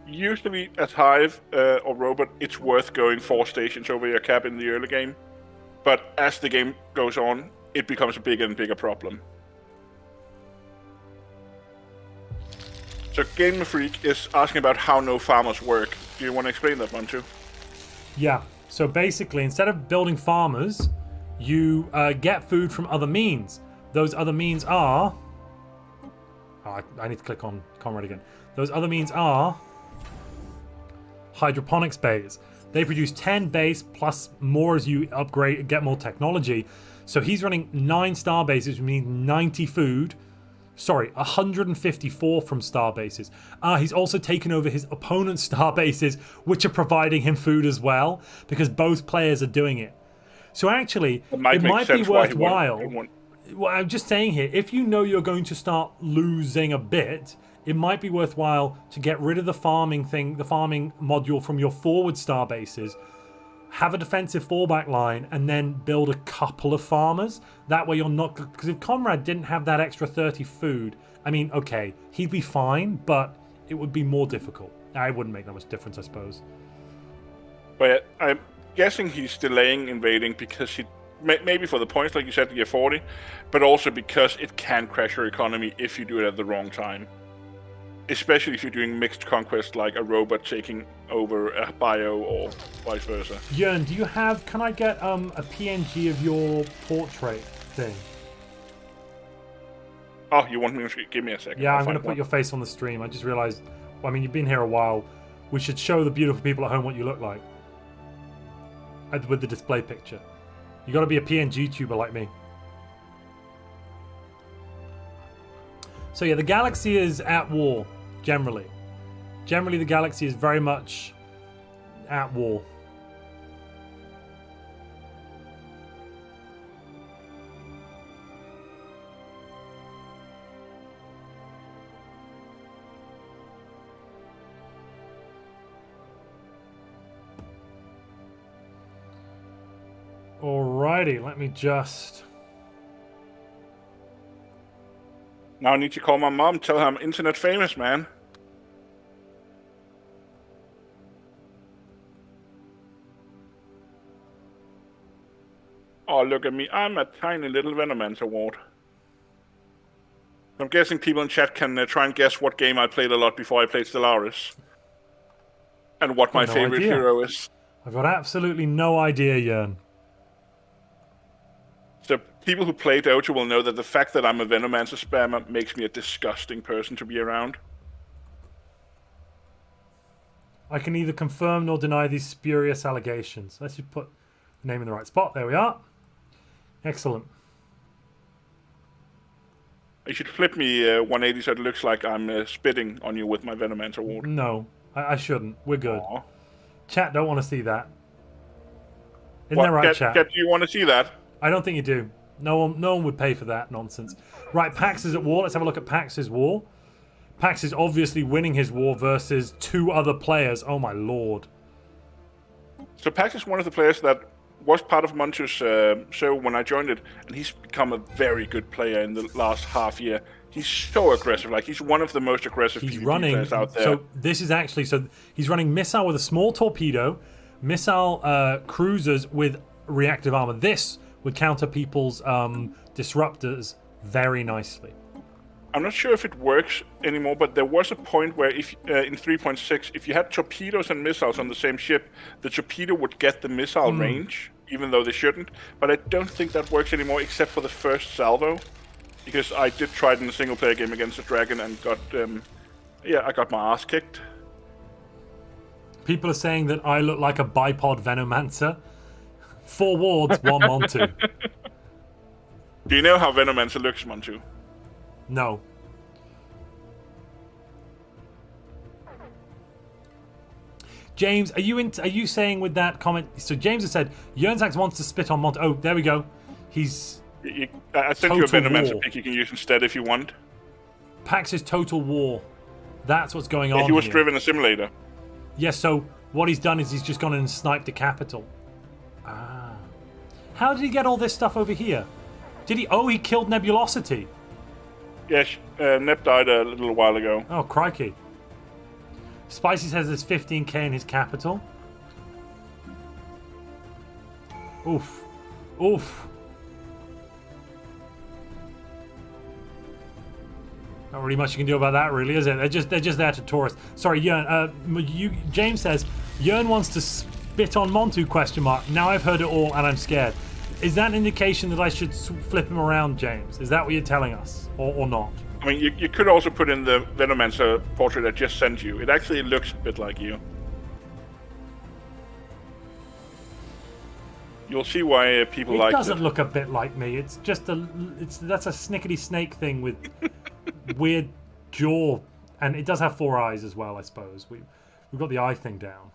Usually at Hive or Robot, it's worth going 4 stations over your cap in the early game. But as the game goes on, it becomes a bigger and bigger problem. So Game Freak is asking about how no farmers work. Do you want to explain that, Montu? Yeah. So basically, instead of building farmers, you get food from other means. Those other means are... Oh, I need to click on Komrad again. Those other means are hydroponics bays. They produce 10 base plus more as you upgrade, get more technology. So he's running 9 star bases, which means 90 food. Sorry, 154 from star bases. He's also taken over his opponent's star bases, which are providing him food as well, because both players are doing it. So actually, it might be worthwhile. Well, I'm just saying here, if you know you're going to start losing a bit, it might be worthwhile to get rid of the farming thing, the farming module from your forward star bases, have a defensive fallback line, and then build a couple of farmers. That way you're not... Because if Komrad didn't have that extra 30 food, I mean, okay, he'd be fine, but it would be more difficult. It wouldn't make that much difference, I suppose. But I'm guessing he's delaying invading because he... Maybe for the points, like you said, to get 40, but also because it can crash your economy if you do it at the wrong time. Especially if you're doing mixed conquest, like a robot taking over a bio or vice versa. Jörn, do you have... Can I get a PNG of your portrait thing? Oh, you want me to... Give me a second. Yeah, I'm going to put your face on the stream. I just realized... Well, I mean, you've been here a while. We should show the beautiful people at home what you look like. With the display picture. You got to be a PNG tuber like me. So yeah, the galaxy is at war, generally. Generally, the galaxy is very much at war. Alrighty, let me just... Now I need to call my mom, tell her I'm internet famous, man. Oh, look at me. I'm a tiny little Venomancer ward. I'm guessing people in chat can try and guess what game I played a lot before I played Stellaris. And what my favorite hero is. I've got absolutely no idea, Jörn. So people who play Dota will know that the fact that I'm a Venomancer spammer makes me a disgusting person to be around. I can neither confirm nor deny these spurious allegations. Let's just put the name in the right spot. There we are. Excellent. You should flip me 180 so it looks like I'm spitting on you with my Venomancer ward. No, I shouldn't. We're good. Aww. Chat don't want to see that. Isn't that right, chat? Do you want to see that? I don't think you do. No one would pay for that nonsense. Right, Pax is at war. Let's have a look at Pax's war. Pax is obviously winning his war versus 2 other players. Oh my lord. So Pax is one of the players that was part of Montu's show when I joined it, and he's become a very good player in the last half year. He's so aggressive. Like, he's one of the most aggressive PvP players out there. So this is actually... So he's running missile with a small torpedo, missile cruisers with reactive armor. This would counter people's disruptors very nicely. I'm not sure if it works anymore, but there was a point where if in 3.6, if you had torpedoes and missiles on the same ship, the torpedo would get the missile range, even though they shouldn't. But I don't think that works anymore, except for the first salvo, because I did try it in a single-player game against a dragon and got, I got my ass kicked. People are saying that I look like a bipod Venomancer. 4 wards, 1 Montu. Do you know how Venomancer looks, Montu? No. James, are you saying with that comment? So James has said Jernsax wants to spit on Montu. Oh, there we go. He's. I sent you a Venomancer pick you can use instead if you want. Pax's Total War. That's what's going on. He was here. driven a simulator. Yes. So what he's done is he's just gone in and sniped the capital. How did he get all this stuff over here? Did he? Oh, he killed Nebulosity. Yes, Neb died a little while ago. Oh, crikey. Spicy says there's 15k in his capital. Oof. Oof. Not really much you can do about that, really, is it? They're just there to tourist. Sorry, Jörn. James says Jörn wants to Bit on Montu, question mark. Now I've heard it all and I'm scared. Is that an indication that I should flip him around, James? Is that what you're telling us? Or not? I mean, you could also put in the Venomancer portrait I just sent you. It actually looks a bit like you. You'll see why people like it. It doesn't look a bit like me. It's just that's a snickety snake thing with weird jaw, and it does have 4 eyes as well, I suppose. We've got the eye thing down.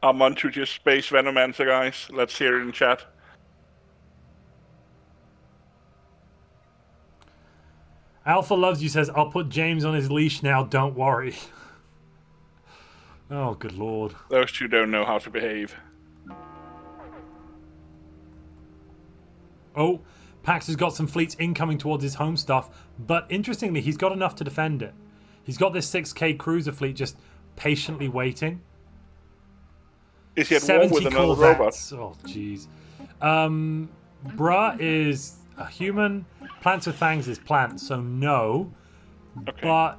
I'm on to just Space Venomancer, guys. Let's hear it in chat. Alpha Loves You says, I'll put James on his leash now, don't worry. Oh, good lord. Those two don't know how to behave. Oh, Pax has got some fleets incoming towards his home stuff, but interestingly, he's got enough to defend it. He's got this 6k cruiser fleet just patiently waiting. Is he at war with another robot? Oh, jeez. Bruh is a human. Plants with Fangs is plant, so no. Okay.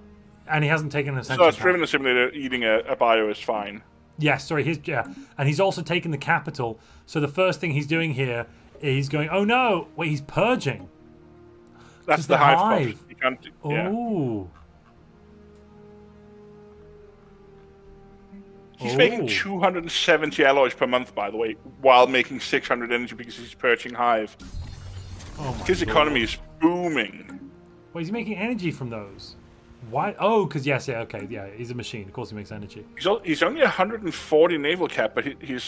And he hasn't taken an ascension. So it's driven a simulator, eating a bio is fine. Yeah, sorry, and he's also taken the capital. So the first thing he's doing here is he's going, oh no, wait, he's purging. That's the hive. You can't do, oh. He's making 270 alloys per month, by the way, while making 600 energy because he's purging hive. His economy is booming. Wait, he's making energy from those? Why? Oh, because he's a machine. Of course, he makes energy. He's only 140 naval cap, but his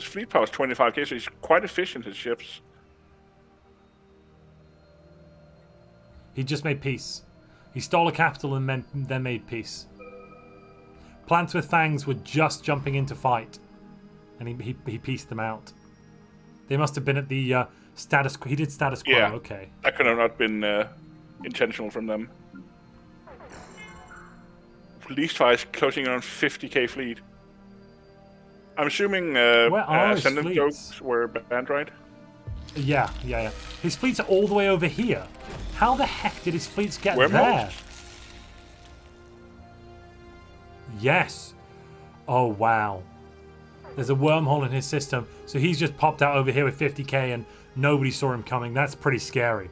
fleet power is 25k, so he's quite efficient. His ships. He just made peace. He stole a capital and then made peace. Plants with Fangs were just jumping into fight, and he pieced them out. They must have been at the status quo. He did status quo. Yeah, okay. That could have not been intentional from them. Leastfire is closing in on 50k fleet. I'm assuming Ascendant jokes were banned, right? Yeah. His fleets are all the way over here. How the heck did his fleets get Where there? most? Yes. Oh, wow. There's a wormhole in his system, so he's just popped out over here with 50k and nobody saw him coming. That's pretty scary.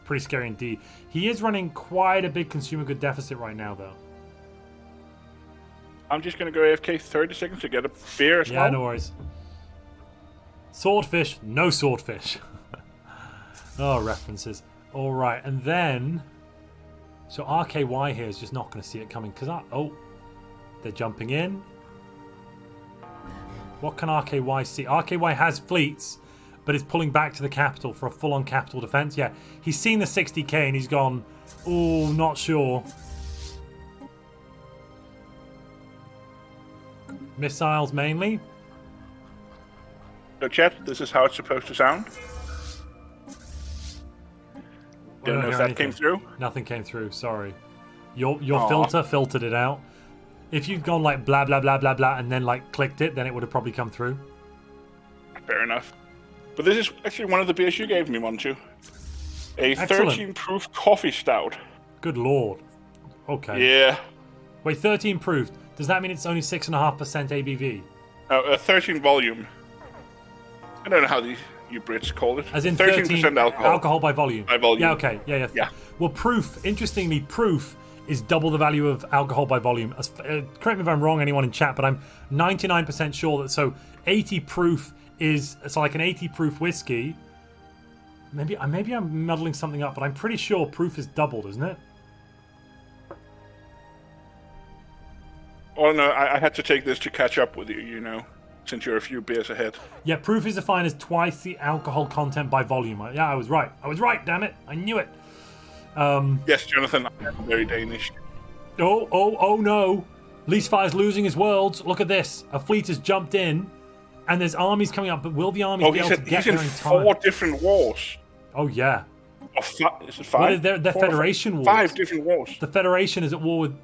Pretty scary indeed. He is running quite a big consumer good deficit right now, though. I'm just going to go AFK 30 seconds to get a beer as well. Yeah, no worries. Swordfish, no swordfish. Oh, references. All right, and then... So RKY here is just not going to see it coming, because... Oh, they're jumping in. What can RKY see? RKY has fleets, but is pulling back to the capital for a full-on capital defense. Yeah, he's seen the 60k and he's gone, oh, not sure. Missiles mainly. So chat, this is how it's supposed to sound. Don't know if that came through. Nothing came through, sorry. Your filter filtered it out. If you'd gone like blah, blah, blah, blah, blah, and then like clicked it, then it would have probably come through. Fair enough. But this is actually one of the beers you gave me, Montu. A 13-proof coffee stout. Good lord. Okay. Yeah. Wait, 13 proof. Does that mean it's only 6.5% ABV? A 13 volume. I don't know how you Brits call it. As in 13% alcohol. Alcohol by volume. By volume. Yeah, okay. Yeah. Well, proof, interestingly, proof is double the value of alcohol by volume. Correct me if I'm wrong, anyone in chat, but I'm 99% sure that 80 proof is like an 80 proof whiskey. Maybe I'm muddling something up, but I'm pretty sure proof is doubled, isn't it? Oh no, I had to take this to catch up with you, since you're a few beers ahead. Yeah, proof is defined as twice the alcohol content by volume. Yeah, I was right. Damn it. I knew it. Yes, Jonathan, I'm very Danish. Oh no. Leastfire's losing his worlds. Look at this. A fleet has jumped in. And there's armies coming up, but will the armies be able to get there in time? He's in 4 different wars. Oh, yeah. Is it 5? Well, they're Federation wars. 5 different wars. The Federation is at war with...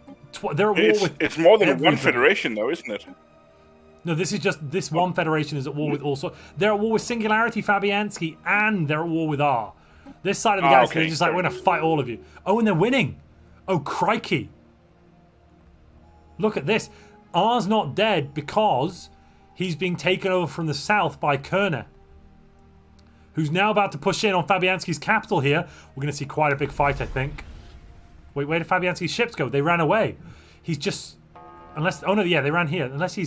They're at war with... It's more than everybody. one Federation, though, isn't it? No, this is just... This one Federation is at war with also... They're at war with Singularity, Fabianski, and they're at war with R. This side of the galaxy, they're just like, we're going to fight all of you. Oh, and they're winning. Oh, crikey. Look at this. R's not dead because he's being taken over from the south by Kerner, who's now about to push in on Fabianski's capital here. We're going to see quite a big fight, I think. Wait, where did Fabianski's ships go? They ran away. He's just... Unless... Oh, no, yeah, they ran here. Unless he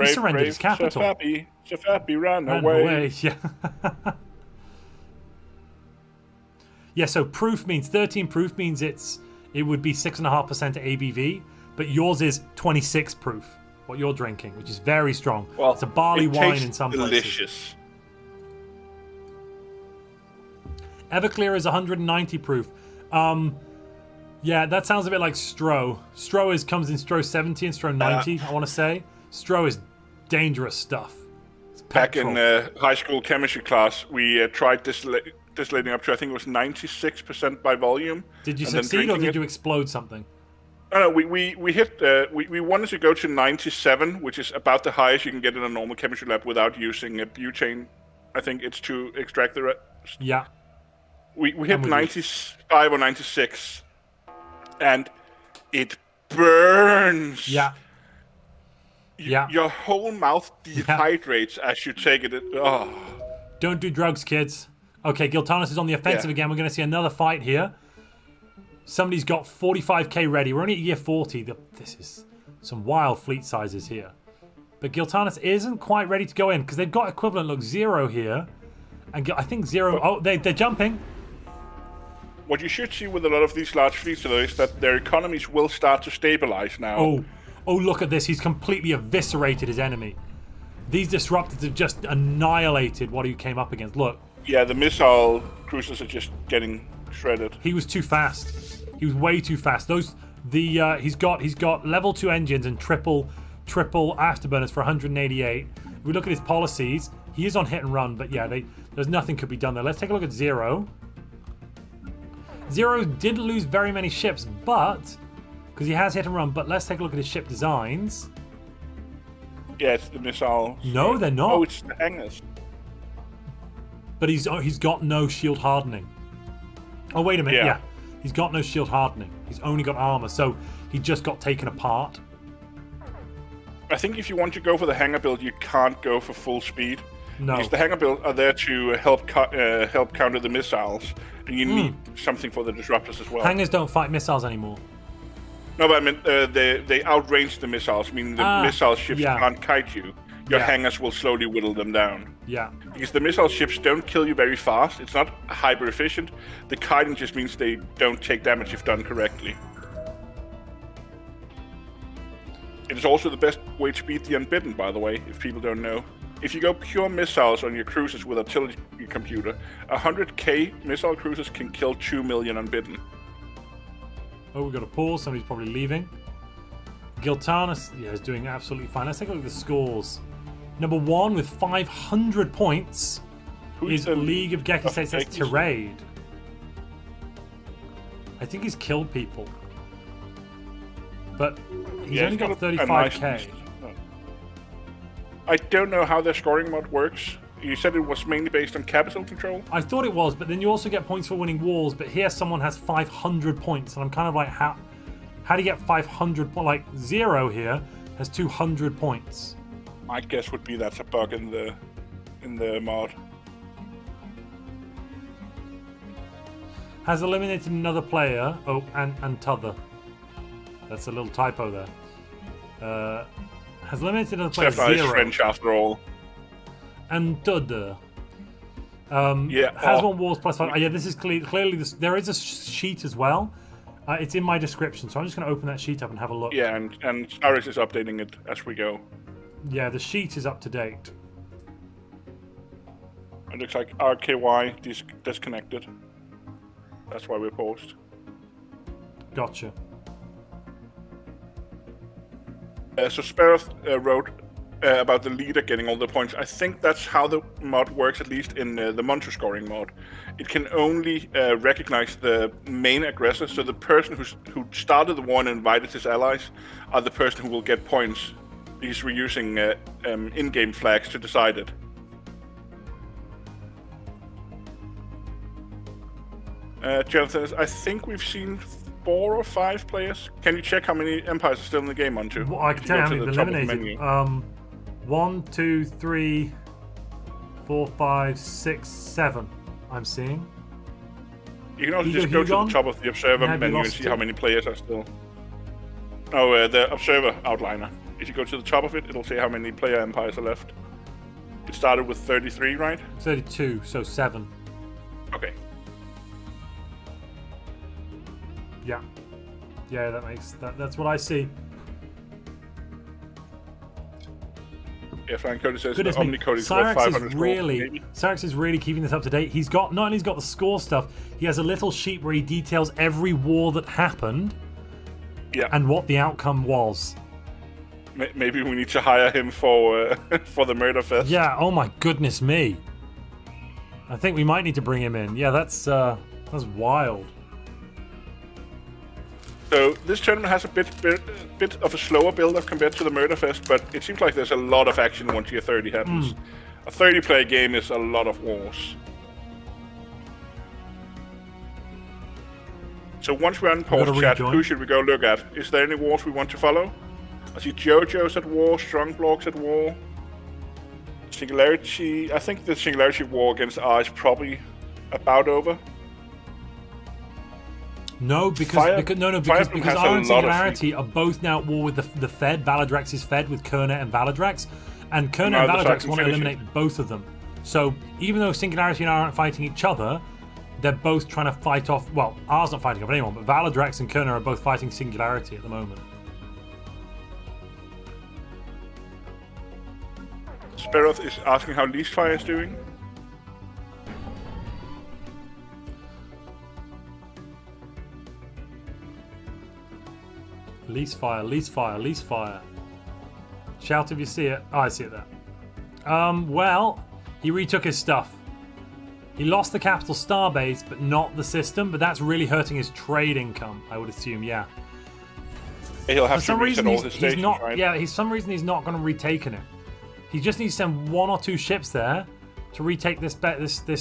surrendered his capital. Safabi ran away. Yeah. Yeah, so proof means 13 proof means it would be 6.5% ABV, but yours is 26 proof, what you're drinking, which is very strong. Well, it's a barley wine in some delicious. places. Everclear is 190 proof. Yeah, that sounds a bit like Stro. Stro comes in Stro 70 and Stro 90, I want to say. Stro is dangerous stuff. Back in high school chemistry class, we tried distillating up to, I think it was 96% by volume. Did you succeed or did you explode something? No, we hit. We wanted to go to 97, which is about the highest you can get in a normal chemistry lab without using a butane. I think it's to extract the rest. Yeah. We hit 95 or 96, and it burns. Yeah. Your whole mouth dehydrates as you take it. Oh. Don't do drugs, kids. Okay, Giltanis is on the offensive again. We're going to see another fight here. Somebody's got 45k ready. We're only at year 40. This is some wild fleet sizes here. But Giltanis isn't quite ready to go in because they've got equivalent. Look, 0 here. And I think 0... Oh, they're jumping. What you should see with a lot of these large fleets, though, is that their economies will start to stabilize now. Oh, look at this. He's completely eviscerated his enemy. These disruptors have just annihilated what he came up against. Look. Yeah, the missile cruisers are just getting shredded. He was too fast. He was way too fast. He's got level 2 engines and triple afterburners for 188. If we look at his policies, he is on hit and run, but yeah, there's nothing could be done there. Let's take a look at 0. 0 didn't lose very many ships, but because he has hit and run. But let's take a look at his ship designs. Yeah, it's the missile. No, they're not. Oh, it's the hangars. But he's got no shield hardening. Oh, wait a minute. Yeah. He's got no shield hardening. He's only got armor, so he just got taken apart. I think if you want to go for the hangar build, you can't go for full speed. No. Because the hangar build are there to help counter the missiles, and you need something for the disruptors as well. Hangars don't fight missiles anymore. No, but I mean, they outrange the missiles, meaning the missile ships can't kite you. Your hangars will slowly whittle them down. Yeah. Because the missile ships don't kill you very fast. It's not hyper efficient. The kiting just means they don't take damage if done correctly. It is also the best way to beat the Unbidden, by the way, if people don't know. If you go pure missiles on your cruisers with artillery computer, 100k missile cruisers can kill 2 million Unbidden. Oh, we've got a pause. Somebody's probably leaving. Giltanis, is doing absolutely fine. Let's take a look at the scores. Number 1 with 500 points is League of Geki States. That's Tirade. I think he's killed people. But he's only got 35k. I don't know how their scoring mod works. You said it was mainly based on capital control? I thought it was, but then you also get points for winning wars. But here someone has 500 points, and I'm kind of like, how do you get 500 points? Like 0 here has 200 points. My guess would be that's a bug in the mod. Has eliminated another player. Oh, and t'other. That's a little typo there. Has eliminated another player. Zefnar is 0. French after all. And t'other. Has won wars plus 5. Yeah, this is clearly this. There is a sheet as well. It's in my description, so I'm just going to open that sheet up and have a look. Yeah, and Cyrax is updating it as we go. Yeah, the sheet is up to date. It looks like RKY disconnected. That's why we paused. Gotcha. So Sparrow wrote about the leader getting all the points. I think that's how the mod works, at least in the Montu scoring mod. It can only recognize the main aggressor, so the person who started the war and invited his allies are the person who will get points, because we're using in-game flags to decide it. Jonathan, I think we've seen 4 or 5 players. Can you check how many empires are still in the game, Montu? Well, I can tell you how many have been eliminated. 1, 2, 3, 4, 5, 6, 7. I'm seeing. You can also just go to the top of the observer menu and see how many players are still. Oh, the observer outliner. If you go to the top of it, it'll say how many player empires are left. It started with 33, right? 32, so 7. Okay. Yeah. Yeah, that's what I see. Yeah, Frank Cody says Goodness the Omni Code is worth 500 Cyrax is really keeping this up to date. He's got not only got the score stuff, he has a little sheet where he details every war that happened. Yeah. And what the outcome was. Maybe we need to hire him for for the murder fest. Yeah. Oh my goodness me. I think we might need to bring him in. Yeah, that's wild. So this tournament has a bit of a slower build-up compared to the Murder Fest, but it seems like there's a lot of action once Tier 30 happens. A 30-player game is a lot of wars. So once we're on pause chat, who should we go look at? Is there any wars we want to follow? I see JoJo's at war, Strongblog's at war. Singularity, I think the Singularity war against R is probably about over. No, because R and Singularity are both now at war with the Fed. Valadrax is fed with Kerner and Valadrax, and Kerner and Valadrax want to eliminate both of them. So even though Singularity and R aren't fighting each other, they're both trying to fight off. Well, R's not fighting off anyone, but Valadrax and Kerner are both fighting Singularity at the moment. Speroth is asking how Leastfire is doing. Leastfire. Shout if you see it. Oh, I see it there. Well, he retook his stuff. He lost the Capital Starbase, but not the system. But that's really hurting his trade income, I would assume. Yeah. He'll have to reset all his stations, not, right? Yeah, for some reason he's not going to retaken it. He just needs to send 1 or 2 ships there to retake this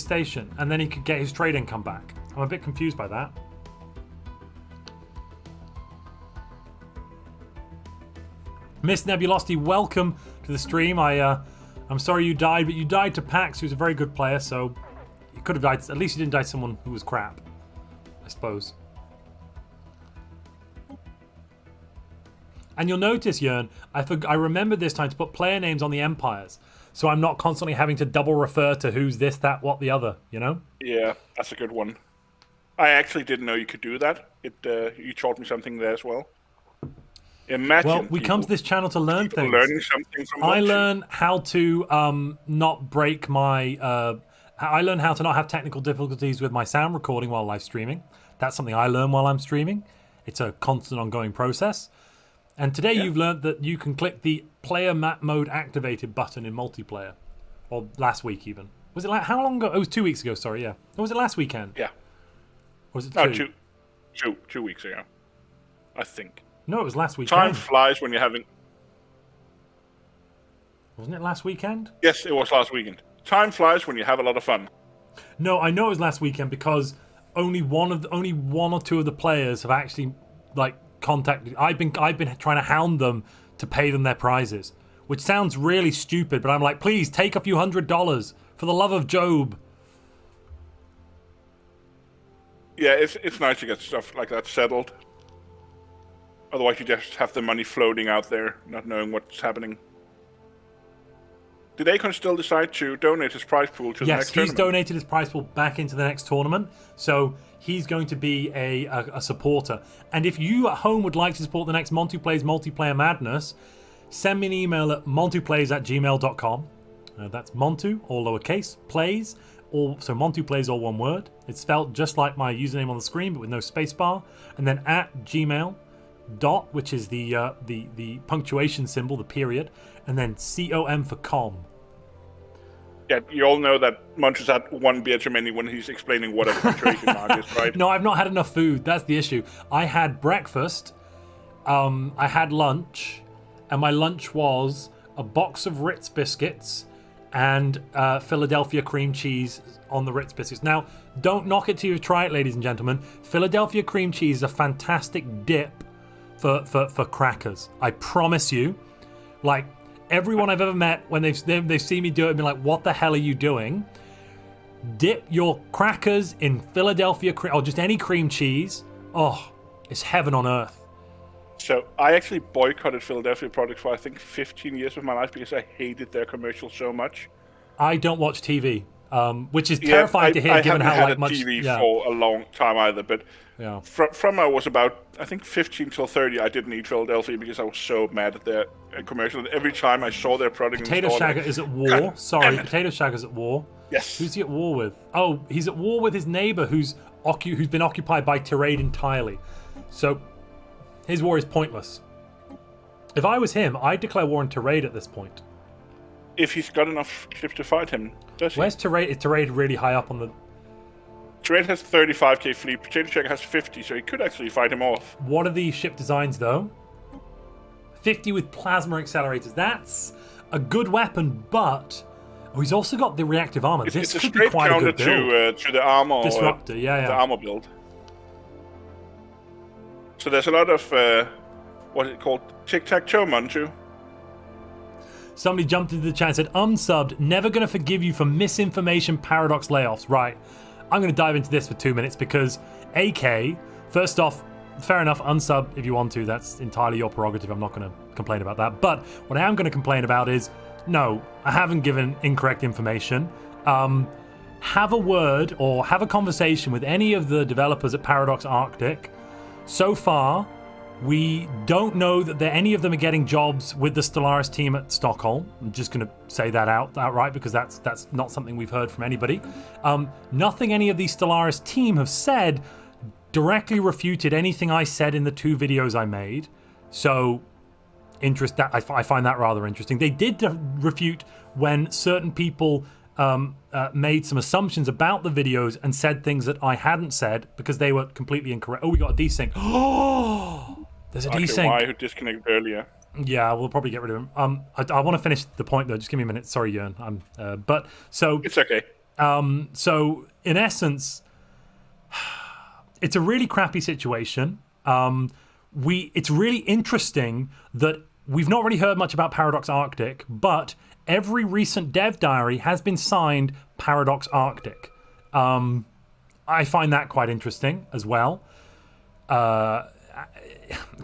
station, and then he could get his trade income back. I'm a bit confused by that. Miss Nebulosity, welcome to the stream. I'm sorry you died, but you died to Pax, who's a very good player, so you could have died. At least you didn't die to someone who was crap, I suppose. And you'll notice, Jörn, I remember this time to put player names on the empires, so I'm not constantly having to double refer to who's this, that, what, the other, you know? Yeah, that's a good one. I actually didn't know you could do that. You taught me something there as well. Imagine well, we come to this channel to learn things. Learning something from I learn how to not break my... I learn how to not have technical difficulties with my sound recording while live streaming. That's something I learn while I'm streaming. It's a constant ongoing process. And today you've learned that you can click the player map mode activated button in multiplayer. Or last week even. Was it like, how long ago? It was 2 weeks ago, sorry, yeah. Or was it last weekend? Yeah. Or was it two weeks ago, I think. No, it was last weekend. Time flies when you're having... Wasn't it last weekend? Yes, it was last weekend. Time flies when you have a lot of fun. No, I know it was last weekend because only one or two of the players have actually contacted. I've been trying to hound them to pay them their prizes, which sounds really stupid, but I'm like, please take a few $100 for the love of Job. Yeah, it's nice to get stuff like that settled. Otherwise, you just have the money floating out there, not knowing what's happening. Did Akon still decide to donate his prize pool to the next tournament? Yes, he's donated his prize pool back into the next tournament, so he's going to be a supporter. And if you at home would like to support the next Montu Plays Multiplayer Madness, send me an email at montuplays@gmail.com. That's Montu, all lowercase, plays, so Montu Plays, all one word. It's spelled just like my username on the screen, but with no spacebar. And then at Gmail, which is the punctuation symbol, the period, and then COM for com. Yeah, you all know that Montu's had one beer too many when he's explaining what a punctuation mark is, right? No, I've not had enough food. That's the issue. I had breakfast, I had lunch, and my lunch was a box of Ritz biscuits and Philadelphia cream cheese on the Ritz biscuits. Now, don't knock it till you try it, ladies and gentlemen. Philadelphia cream cheese is a fantastic dip for crackers. I promise you. Like, everyone I've ever met, when they've seen me do it and be like, what the hell are you doing? Dip your crackers in Philadelphia cream, or just any cream cheese. Oh, it's heaven on earth. So I actually boycotted Philadelphia products for I think 15 years of my life because I hated their commercials so much. I don't watch TV, which is terrifying to hear, given how like much. I haven't had a TV for a long time either, but from I was about I think 15 till 30, I didn't eat Philadelphia because I was so mad at their commercial. And every time I saw their product, Potato Shagger is at war. Sorry, Potato Shagger's at war. Yes. Who's he at war with? Oh, he's at war with his neighbor who's been occupied by Tirade entirely. So his war is pointless. If I was him, I'd declare war on Tirade at this point. If he's got enough ships to fight him, does he? Where's Tirade? Is Tirade really high up on the... Tirade has 35k fleet, Potato Shagger has 50, so he could actually fight him off. What are the ship designs, though? 50 with plasma accelerators. That's a good weapon, but... Oh, he's also got the reactive armor. This could be quite a good build. To the armor. Disruptor, yeah. The armor build. So there's a lot of, what is it called? Tic-tac-toe, Montu. Somebody jumped into the chat and said, unsubbed, never going to forgive you for misinformation paradox layoffs. Right. I'm going to dive into this for 2 minutes because AK, first off, fair enough, unsub if you want to. That's entirely your prerogative. I'm not going to complain about that. But what I am going to complain about is, no, I haven't given incorrect information. Have a word or have a conversation with any of the developers at Paradox Arctic. So far, we don't know that any of them are getting jobs with the Stellaris team at Stockholm. I'm just going to say that outright because that's not something we've heard from anybody. Nothing any of the Stellaris team have said directly refuted anything I said in the 2 videos I made. So, I find that rather interesting. They did refute when certain people made some assumptions about the videos and said things that I hadn't said because they were completely incorrect. Oh, we got a desync. Oh, there's a desync. Why who disconnected earlier? Yeah, we'll probably get rid of him. I want to finish the point though. Just give me a minute. Sorry, Jörn. It's okay. So in essence, it's a really crappy situation. It's really interesting that we've not really heard much about Paradox Arctic, but every recent dev diary has been signed Paradox Arctic. I find that quite interesting as well.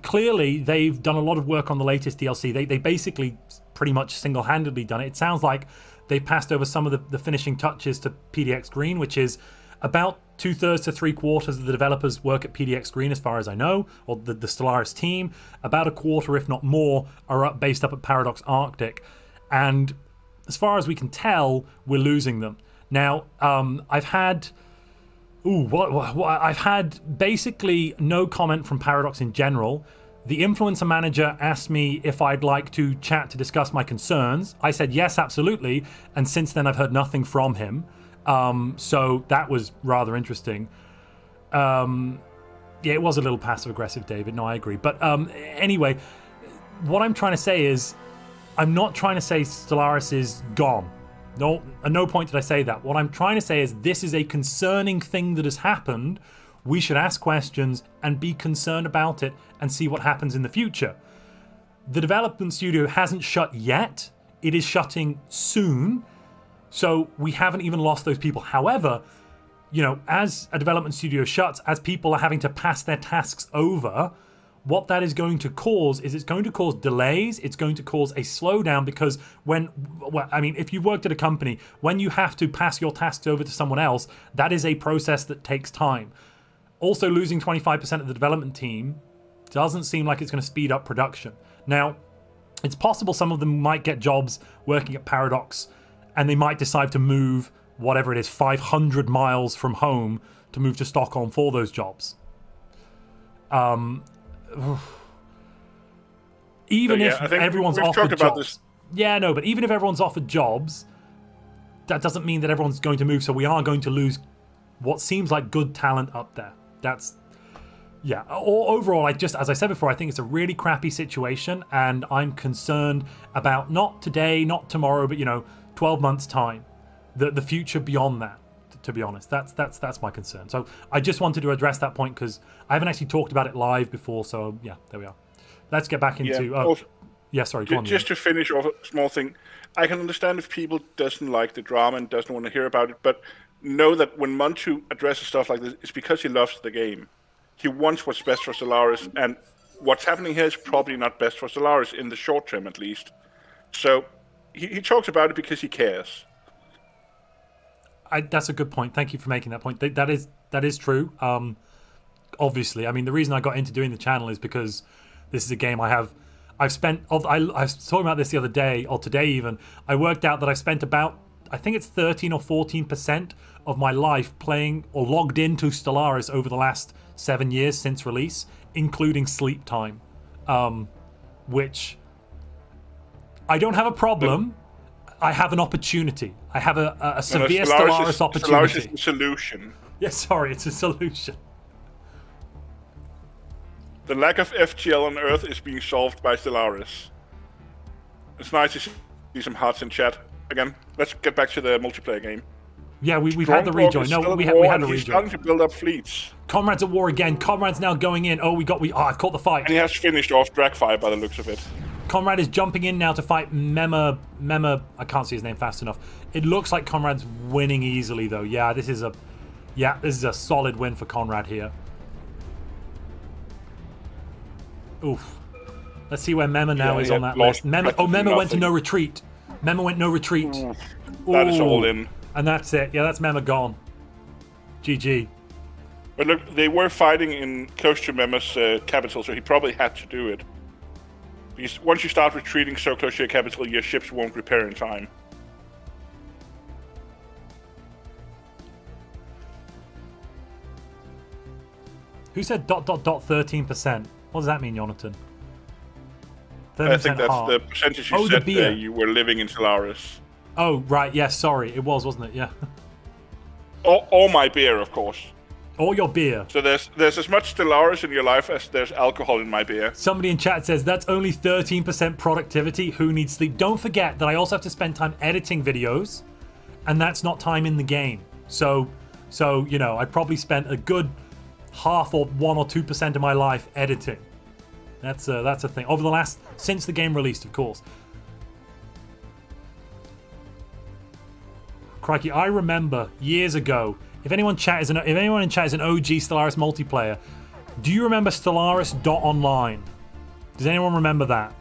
Clearly, they've done a lot of work on the latest DLC. They basically pretty much single-handedly done it. It sounds like they passed over some of the finishing touches to PDX Green, which is about 2/3 to 3/4 of the developers work at PDX Green, as far as I know, or the Stellaris team. About 1/4, if not more, are based up at Paradox Arctic. And as far as we can tell, we're losing them. Now, I've had basically no comment from Paradox in general. The influencer manager asked me if I'd like to chat to discuss my concerns. I said yes, absolutely. And since then, I've heard nothing from him. So that was rather interesting. Yeah, it was a little passive aggressive, David. No, I agree. But anyway, what I'm trying to say is, I'm not trying to say Stellaris is gone. No, at no point did I say that. What I'm trying to say is this is a concerning thing that has happened. We should ask questions and be concerned about it and see what happens in the future. The development studio hasn't shut yet. It is shutting soon. So we haven't even lost those people. However, as a development studio shuts, as people are having to pass their tasks over, what that is going to cause is it's going to cause delays. It's going to cause a slowdown because if you've worked at a company, when you have to pass your tasks over to someone else, that is a process that takes time. Also, losing 25% of the development team doesn't seem like it's going to speed up production. Now, it's possible some of them might get jobs working at Paradox and they might decide to move, whatever it is, 500 miles from home to move to Stockholm for those jobs. Even if everyone's offered jobs. Yeah, no, but even if everyone's offered jobs, that doesn't mean that everyone's going to move, so we are going to lose what seems like good talent up there. That's, Yeah, overall, as I said before, I think it's a really crappy situation, and I'm concerned about not today, not tomorrow, but 12 months time, the future beyond that. To be honest, that's my concern. So I just wanted to address that point because I haven't actually talked about it live before. So yeah, there we are. Let's get back into. Sorry. Go on, just to finish off a small thing, I can understand if people doesn't like the drama and doesn't want to hear about it, but know that when Montu addresses stuff like this, it's because he loves the game. He wants what's best for Stellaris, and what's happening here is probably not best for Stellaris in the short term, at least. So he talks about it because he cares. That's a good point. Thank you for making that point. That is true. Obviously, I mean, the reason I got into doing the channel is because this is a game I was talking about this the other day, or today even. I worked out that I've spent about, I think it's 13 or 14% of my life playing or logged into Stellaris over the last 7 years since release, including sleep time, which I don't have a problem. I have an opportunity. I have a severe Stellaris opportunity. Stellaris is the solution. Yeah, sorry, it's a solution. The lack of FTL on Earth is being solved by Stellaris. It's nice to see some hearts in chat. Again, let's get back to the multiplayer game. Yeah, we've had the rejoin. No, we had a rejoin. He's starting to build up fleets. Komrad's at war again. Komrad's now going in. I've caught the fight. And he has finished off Dragfire by the looks of it. Komrad is jumping in now to fight Mema. I can't see his name fast enough. It looks like Komrad's winning easily, though. Yeah, this is a solid win for Komrad here. Oof. Let's see where Mema now is on that list. Mema went to no retreat. Mema went no retreat. That is all in. And that's it. Yeah, that's Mema gone. GG. But look, they were fighting in close to Mema's capital, so he probably had to do it. Because once you start retreating so close to your capital, your ships won't repair in time. Who said ... 13%? What does that mean, Jonathan? 30% I think that's the percentage you said you were living in Stellaris. Oh, right. Yes, sorry. It was, wasn't it? Yeah. All my beer, of course. All your beer. So there's as much Stellaris in your life as there's alcohol in my beer. Somebody in chat says, that's only 13% productivity. Who needs sleep? Don't forget that I also have to spend time editing videos, and that's not time in the game. So I probably spent a good half or 1 or 2% of my life editing. That's a thing. Over the last, since the game released, of course. Crikey, I remember years ago, if anyone in chat is an OG Stellaris multiplayer, do you remember Stellaris.online? Does anyone remember that?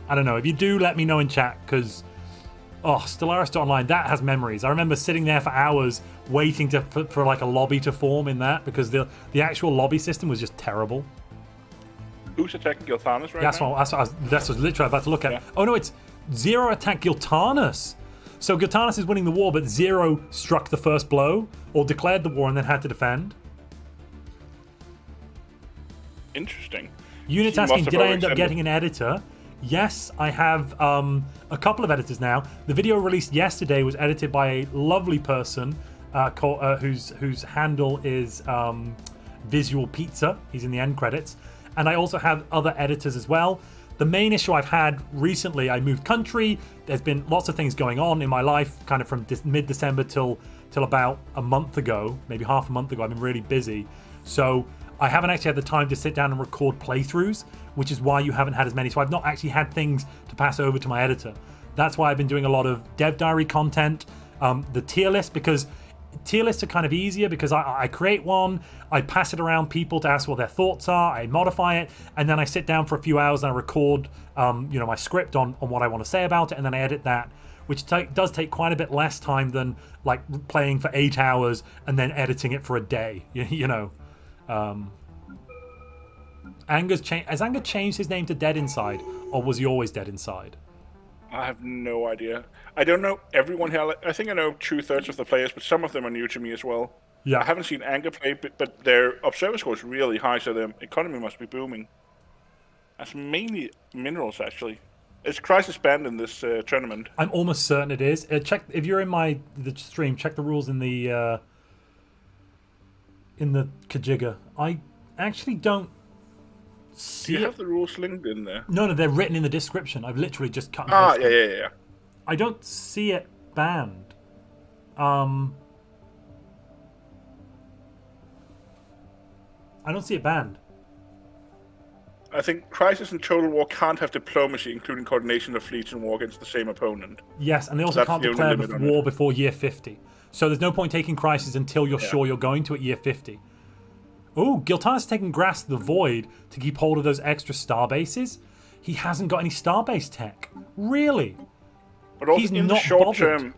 I don't know. If you do, let me know in chat, because Stellaris.online, that has memories. I remember sitting there for hours waiting for like a lobby to form in that, because the actual lobby system was just terrible. Who's attacking Gilthanas right now? That's what I was literally about to look at. Yeah. Oh no, it's Zero attacked Gilthanas. So Gilthanas is winning the war, but Zero struck the first blow, or declared the war and then had to defend. Interesting. Unit's asking, did I end up getting an editor? Yes, I have a couple of editors now. The video released yesterday was edited by a lovely person whose handle is Visual Pizza. He's in the end credits. And I also have other editors as well. The main issue I've had recently, I moved country. There's been lots of things going on in my life, kind of from mid-December till about a month ago, maybe half a month ago. I've been really busy. So I haven't actually had the time to sit down and record playthroughs, which is why you haven't had as many. So I've not actually had things to pass over to my editor. That's why I've been doing a lot of dev diary content, the tier list, because tier lists are kind of easier because I create one, I pass it around people to ask what their thoughts are, I modify it, and then I sit down for a few hours and I record my script on what I want to say about it, and then I edit that, which does take quite a bit less time than like playing for 8 hours and then editing it for a day. Has Anger changed his name to Dead Inside, or was he always Dead Inside? I have no idea. I don't know everyone here. I think I know 2/3 of the players, but some of them are new to me as well. Yeah. I haven't seen Anger play, but their observer score is really high, so their economy must be booming. That's mainly minerals, actually. Is Crisis banned in this tournament? I'm almost certain it is. Check if you're in the stream. Check the rules in the Kajiga. actually don't Do see you it. have the rules linked in there? No, they're written in the description. I've literally just cut and Ah, pasted. yeah. I don't see it banned. I don't see it banned. I think Crisis and Total War can't have diplomacy, including coordination of fleets and war against the same opponent. Yes, and they also That's can't the only declare limit on war it. before year 50. So there's no point taking Crisis until you're Yeah. sure you're going to at year 50. Oh, Giltan's taking Grasp the Void to keep hold of those extra star bases. He hasn't got any starbase tech. Really? But also He's in the not short bothered. term,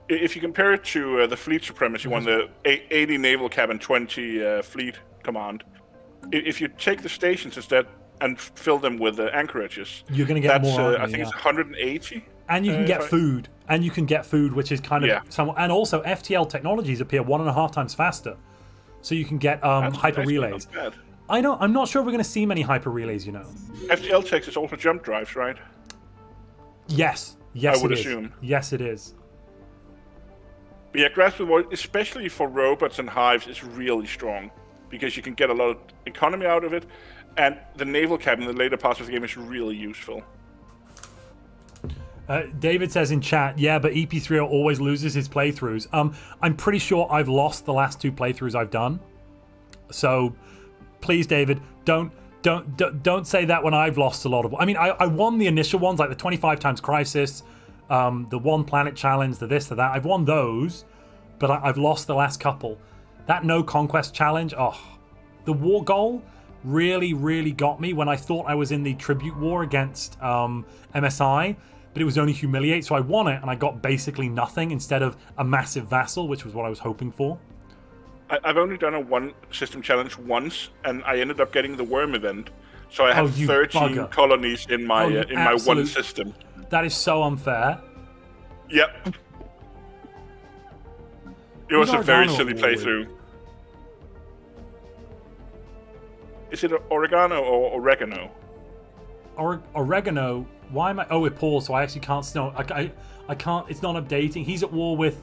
if you compare it to the fleet supremacy one, the 80 naval cap and 20 fleet command, if you take the stations instead and fill them with anchorages, You're going to get that's, more, aren't I you? think Yeah. it's 180. And you can get food. And you can get food, which is kind of Yeah. somewhat. And also, FTL technologies appear 1.5 times faster. So you can get hyper actually relays. not bad. I know. I'm not sure if we're going to see many hyper relays, you know. FTL tech is also jump drives, right? Yes. Yes, I would it is. assume. Yes, it is. But yeah, Grasp the Void, especially for robots and hives, is really strong because you can get a lot of economy out of it, and the naval cap in the later parts of the game is really useful. David says in chat, yeah, but EP3 always loses his playthroughs. I'm pretty sure I've lost the last 2 playthroughs I've done. So, please, David, don't say that when I've lost a lot of. I mean, I won the initial ones, like the 25 times Crisis, the One Planet Challenge, the this, the that. I've won those, but I've lost the last couple. That No Conquest Challenge, the war goal really, really got me when I thought I was in the tribute war against MSI. But it was only humiliate, so I won it, and I got basically nothing instead of a massive vassal, which was what I was hoping for. I've only done a one system challenge once, and I ended up getting the worm event. So I have 13 bugger. colonies in my my one system. That is so unfair. Yep. It was a very Oregano silly war playthrough. Is it oregano or oregano? Oregano. Why am I? Oh, it paused, so I actually can't. No, I can't. It's not updating. He's at war with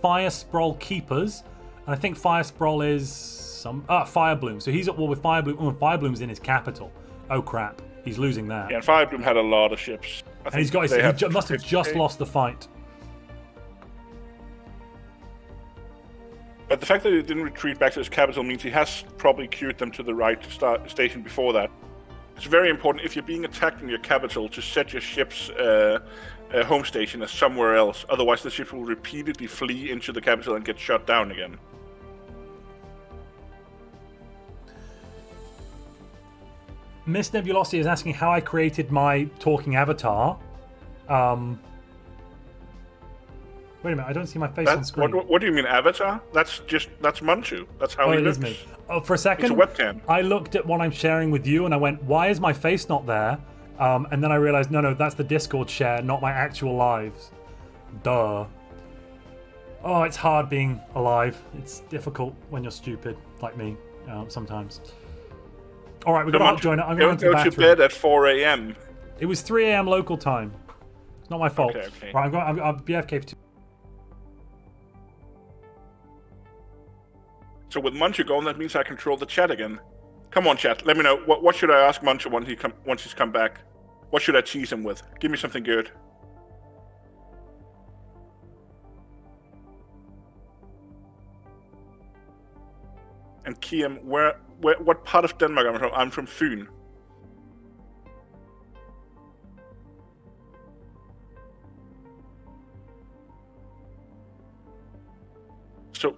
Fire Sprawl Keepers, and I think Fire Sprawl is some Firebloom. So he's at war with Firebloom. Oh, Firebloom's in his capital. Oh crap, he's losing that. Yeah, and Firebloom had a lot of ships. And he's got. He must have just lost the fight. But the fact that he didn't retreat back to his capital means he has probably queued them to the right station before that. It's very important if you're being attacked in your capital to set your ship's home station as somewhere else. Otherwise, the ship will repeatedly flee into the capital and get shot down again. Miss Nebulosity is asking how I created my talking avatar. Wait a minute, I don't see my face on screen. What do you mean, avatar? That's Montu. That's how he it looks. is me. Oh, for a second, It's a webcam. I looked at what I'm sharing with you and I went, why is my face not there? And then I realized, no, that's the Discord share, not my actual lives. Duh. Oh, it's hard being alive. It's difficult when you're stupid, like me, sometimes. All right, we've got to join it. I'm going to the go to bathroom. bed at 4 a.m. It was 3 a.m. local time. It's not my fault. Okay. Right, I'll be AFK for 2. So with Montu gone, that means I control the chat again. Come on, chat. Let me know. What should I ask Montu once he's come back? What should I tease him with? Give me something good. And Kiam, what part of Denmark am I from? I'm from Fyn. So,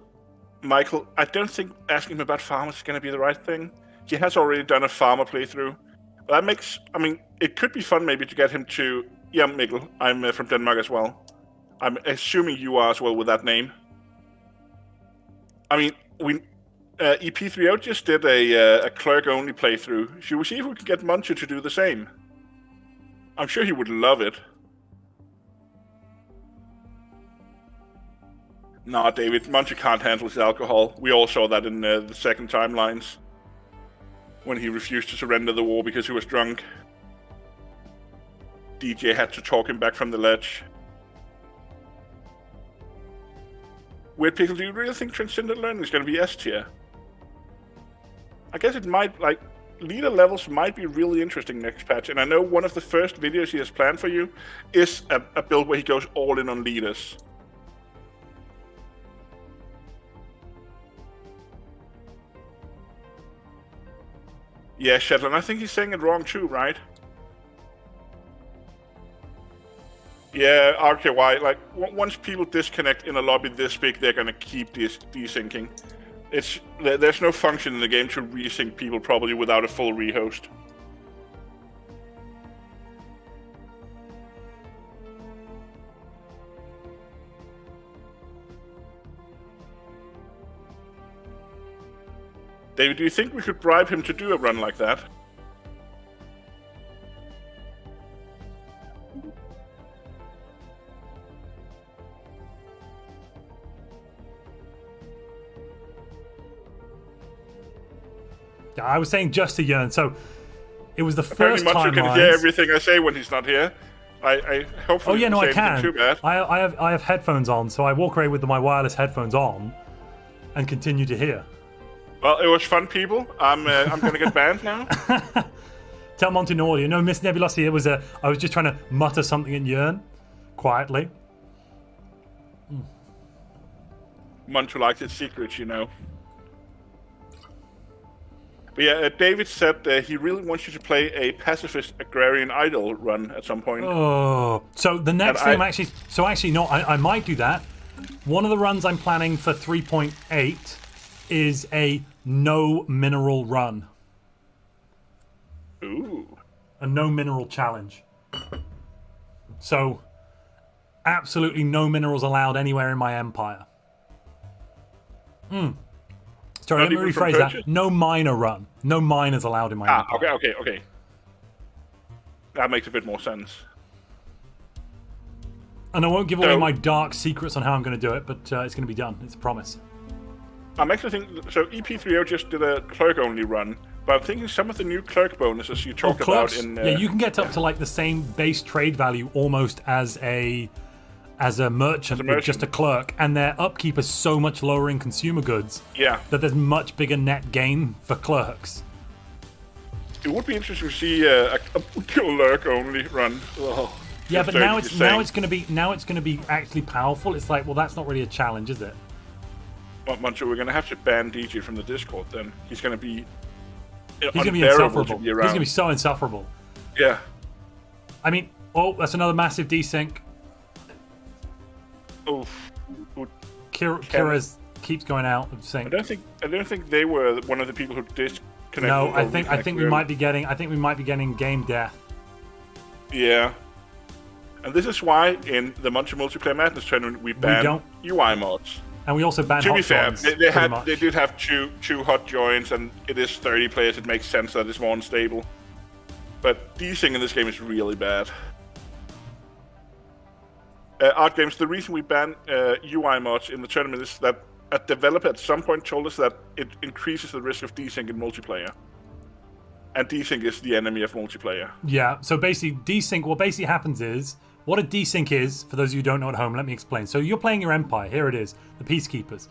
Michael, I don't think asking him about farmers is going to be the right thing. He has already done a farmer playthrough. But that makes, it could be fun maybe to get him to, yeah, Mikkel, I'm from Denmark as well. I'm assuming you are as well with that name. EP3O just did a clerk-only playthrough. Should we see if we can get Montu to do the same? I'm sure he would love it. Nah, David, Montu can't handle his alcohol. We all saw that in the second timelines. When he refused to surrender the war because he was drunk. DJ had to talk him back from the ledge. Weird Pickle, do you really think Transcendent Learning is going to be S tier? I guess it might, like, leader levels might be really interesting next patch. And I know one of the first videos he has planned for you is a build where he goes all in on leaders. Yeah, Shetland, I think he's saying it wrong too, right? Yeah, RKY, like, once people disconnect in a lobby this big, they're gonna keep desyncing. There's no function in the game to resync people probably without a full rehost. David, do you think we could bribe him to do a run like that? I was saying just to Yearn, so it was the Apparently first time Montu can hear everything I say when he's not here. I hopefully. Oh yeah, no, I say can. anything too bad. I have headphones on, so I walk away with my wireless headphones on, and continue to hear. Well, it was fun, people. I'm gonna get banned now. Tell Montu no audio. No, Miss Nebulosi. I was just trying to mutter something in Yearn, quietly. Montu likes his secrets, you know. But yeah, David said he really wants you to play a pacifist agrarian idol run at some point. Oh, so the next thing I might do that. One of the runs I'm planning for 3.8 is a no mineral run. Ooh. A no mineral challenge. So, absolutely no minerals allowed anywhere in my empire. Sorry, let me rephrase that. No miner run. No miners allowed in my empire. Okay. That makes a bit more sense. And I won't give away my dark secrets on how I'm going to do it, but it's going to be done. It's a promise. I'm actually thinking... So EP30 just did a clerk-only run, but I'm thinking some of the new clerk bonuses you talked about in... yeah, you can get up to like the same base trade value almost as a merchant with just a clerk, and their upkeep is so much lower in consumer goods that there's much bigger net gain for clerks. It would be interesting to see a clerk only run. Oh, yeah, but now it's going to be actually powerful. It's like, well, that's not really a challenge, is it? Well, Montu, we're going to have to ban DJ from the Discord then. He's going to be insufferable. He's going to be so insufferable. Yeah. I mean, that's another massive desync. Oof. Kira's keeps going out of sync. I don't think they were one of the people who disconnected. No, I think we might be getting game death. Yeah. And this is why in the Montu Multiplayer Madness tournament we banned UI mods. And we also banned hot joins. To be fair, they did have two hot joins, and it is 30 players. It makes sense that it's more unstable. But desync in this game is really bad. Art Games, the reason we ban UI mods in the tournament is that a developer at some point told us that it increases the risk of desync in multiplayer. And desync is the enemy of multiplayer. Yeah, so basically desync, what basically happens is, what a desync is, for those of you who don't know at home, let me explain. So you're playing your empire, here it is, the Peacekeepers.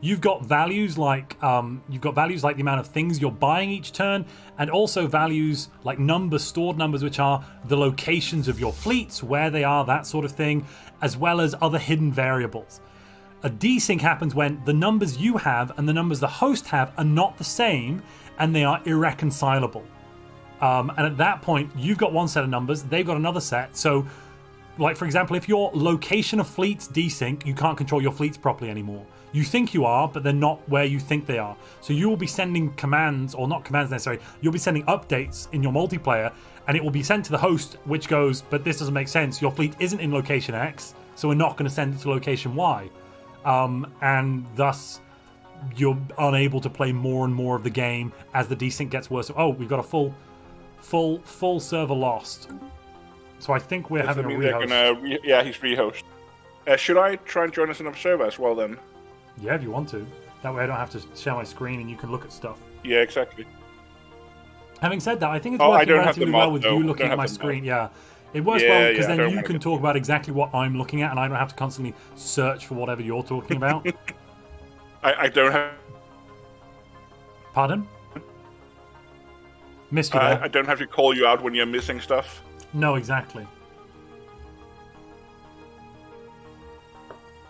You've got values like the amount of things you're buying each turn, and also values like stored numbers, which are the locations of your fleets, where they are, that sort of thing, as well as other hidden variables. A desync happens when the numbers you have and the numbers the host have are not the same, and they are irreconcilable. And at that point, you've got one set of numbers, they've got another set. So, like for example, if your location of fleets desync, you can't control your fleets properly anymore. You think you are, but they're not where you think they are. So you will be sending commands, or not commands necessarily, you'll be sending updates in your multiplayer, and it will be sent to the host, which goes, but this doesn't make sense. Your fleet isn't in location X, so we're not going to send it to location Y. And thus, you're unable to play more and more of the game as the desync gets worse. Oh, we've got a full server lost. So I think we're having a rehost. Yeah, he's rehost. Should I try and join us in observer as well then? Yeah, if you want to. That way I don't have to share my screen and you can look at stuff. Yeah, exactly. Having said that, I think it's working relatively well with you looking at my screen. Yeah, it works well because then you can talk about exactly what I'm looking at, and I don't have to constantly search for whatever you're talking about. I don't have... Pardon? Missed you there. I don't have to call you out when you're missing stuff. No, exactly.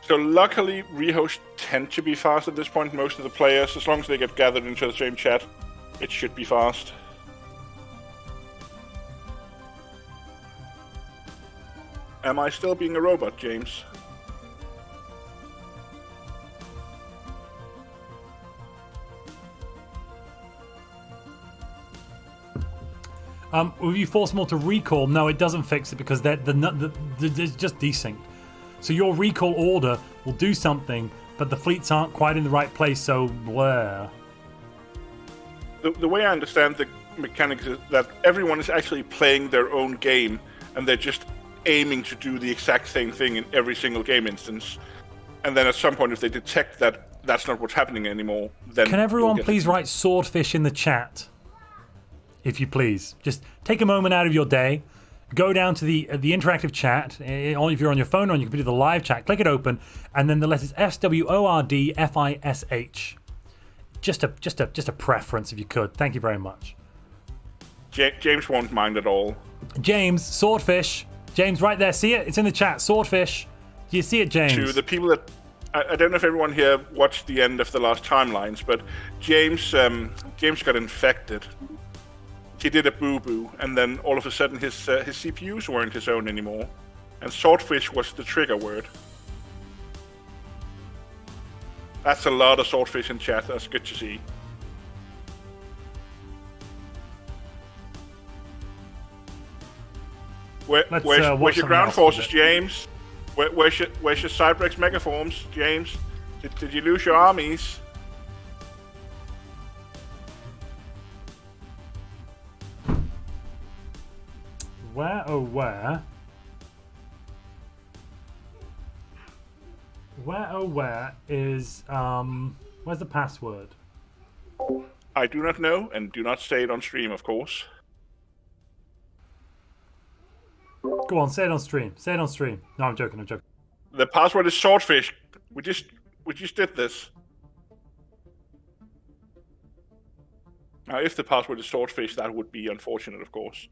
So luckily, rehosts tend to be fast at this point. Most of the players, as long as they get gathered into the same chat, it should be fast. Am I still being a robot, James? Will you force them all to recall? No, it doesn't fix it because they're just desynced. So your recall order will do something, but the fleets aren't quite in the right place, so blah. The way I understand the mechanics is that everyone is actually playing their own game, and they're just aiming to do the exact same thing in every single game instance. And then at some point, if they detect that that's not what's happening anymore, then... Can everyone please write swordfish in the chat? If you please. Just take a moment out of your day, go down to the interactive chat, if you're on your phone or on your computer, the live chat, click it open, and then the letters SWORDFISH. Just a preference if you could. Thank you very much. James won't mind at all. James, swordfish. James, right there. See it? It's in the chat. Swordfish. Do you see it, James? To the people that... I don't know if everyone here watched the end of the last timelines, but James got infected. He did a boo-boo, and then all of a sudden his CPUs weren't his own anymore. And swordfish was the trigger word. That's a lot of swordfish in chat. That's good to see. Where's your ground forces, James? Where's your Cyrax megaforms, James? Did you lose your armies? Where, oh where? Where, oh where is, where's the password? I do not know, and do not say it on stream, of course. Go on, say it on stream. Say it on stream. No, I'm joking, I'm joking. The password is swordfish. We just did this. Now, if the password is swordfish, that would be unfortunate, of course.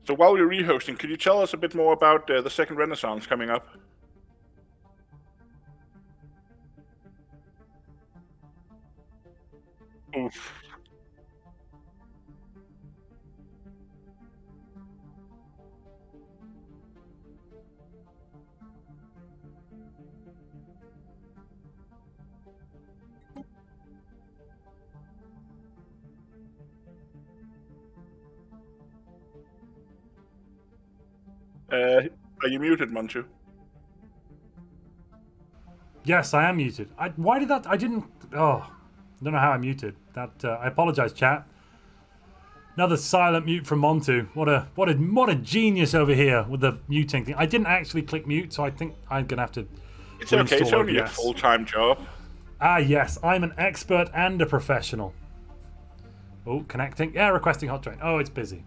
So while we're rehosting, could you tell us a bit more about the second Renaissance coming up? Oof. Are you muted, Montu? Yes, I am muted. Why did that? I didn't. Oh, I don't know how I muted that. I apologize, chat. Another silent mute from Montu. What a genius over here with the muting thing. I didn't actually click mute, so I think I'm gonna have to. It's okay. It's only a full-time job. Ah, yes. I'm an expert and a professional. Oh, connecting. Yeah, requesting hot train. Oh, it's busy.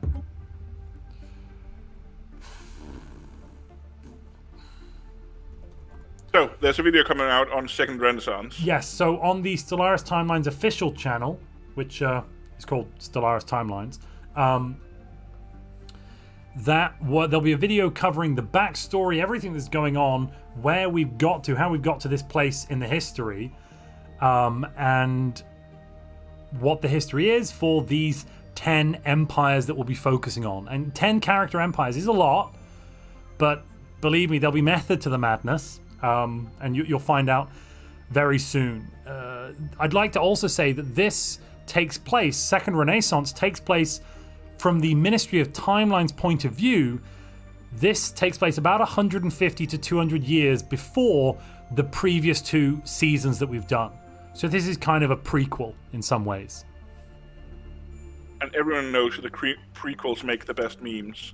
So, there's a video coming out on Second Renaissance. Yes, so on the Stellaris Timelines official channel, which is called Stellaris Timelines, there'll be a video covering the backstory, everything that's going on, where we've got to, how we've got to this place in the history, and what the history is for these 10 empires that we'll be focusing on. And 10 character empires is a lot, but believe me, there'll be method to the madness. And you'll find out very soon. I'd like to also say that this takes place, Second Renaissance takes place from the Ministry of Timeline's point of view. This takes place about 150 to 200 years before the previous two seasons that we've done. So this is kind of a prequel in some ways. And everyone knows that the prequels make the best memes.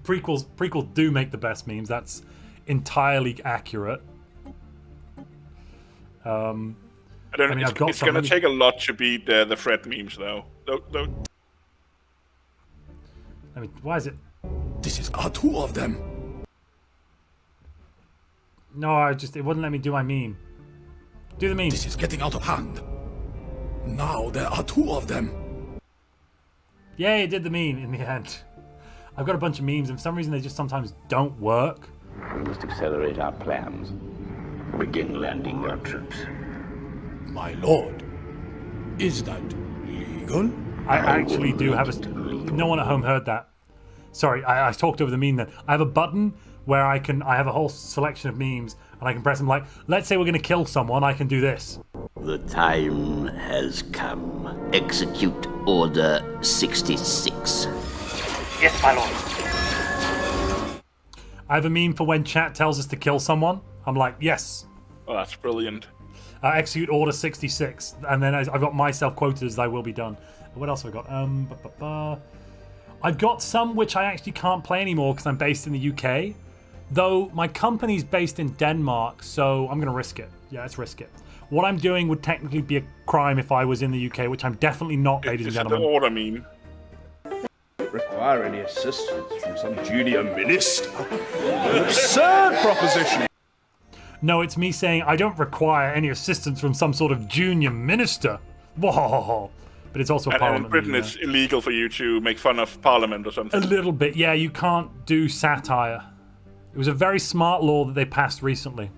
Prequels do make the best memes. That's entirely accurate. I don't know. It's going to take a lot to beat the Fred memes, though. I mean, why is it? This is two of them. No, it wouldn't let me do my meme. Do the meme. This is getting out of hand. Now there are 2 of them. Yay, it did the meme in the end. I've got a bunch of memes, and for some reason they just sometimes don't work. We must accelerate our plans. Begin landing our troops. My lord, is that legal? I actually do have a... No one at home heard that. Sorry, I talked over the meme then. I have a button where I have a whole selection of memes, and I can press them like, let's say we're going to kill someone, I can do this. The time has come. Execute Order 66. Yes, my lord. I have a meme for when chat tells us to kill someone. I'm like, yes. Oh, that's brilliant. Execute Order 66. And then I've got myself quoted as I will be done. What else have I got? I've got some which I actually can't play anymore because I'm based in the UK. Though my company's based in Denmark, so I'm going to risk it. Yeah, let's risk it. What I'm doing would technically be a crime if I was in the UK, which I'm definitely not, ladies and gentlemen. The order meme. Require any assistance from some junior minister? An absurd proposition! No, it's me saying I don't require any assistance from some sort of junior minister. Whoa. But it's also a parliament. And in Britain, meme, it's illegal for you to make fun of parliament or something. A little bit, yeah. You can't do satire. It was a very smart law that they passed recently.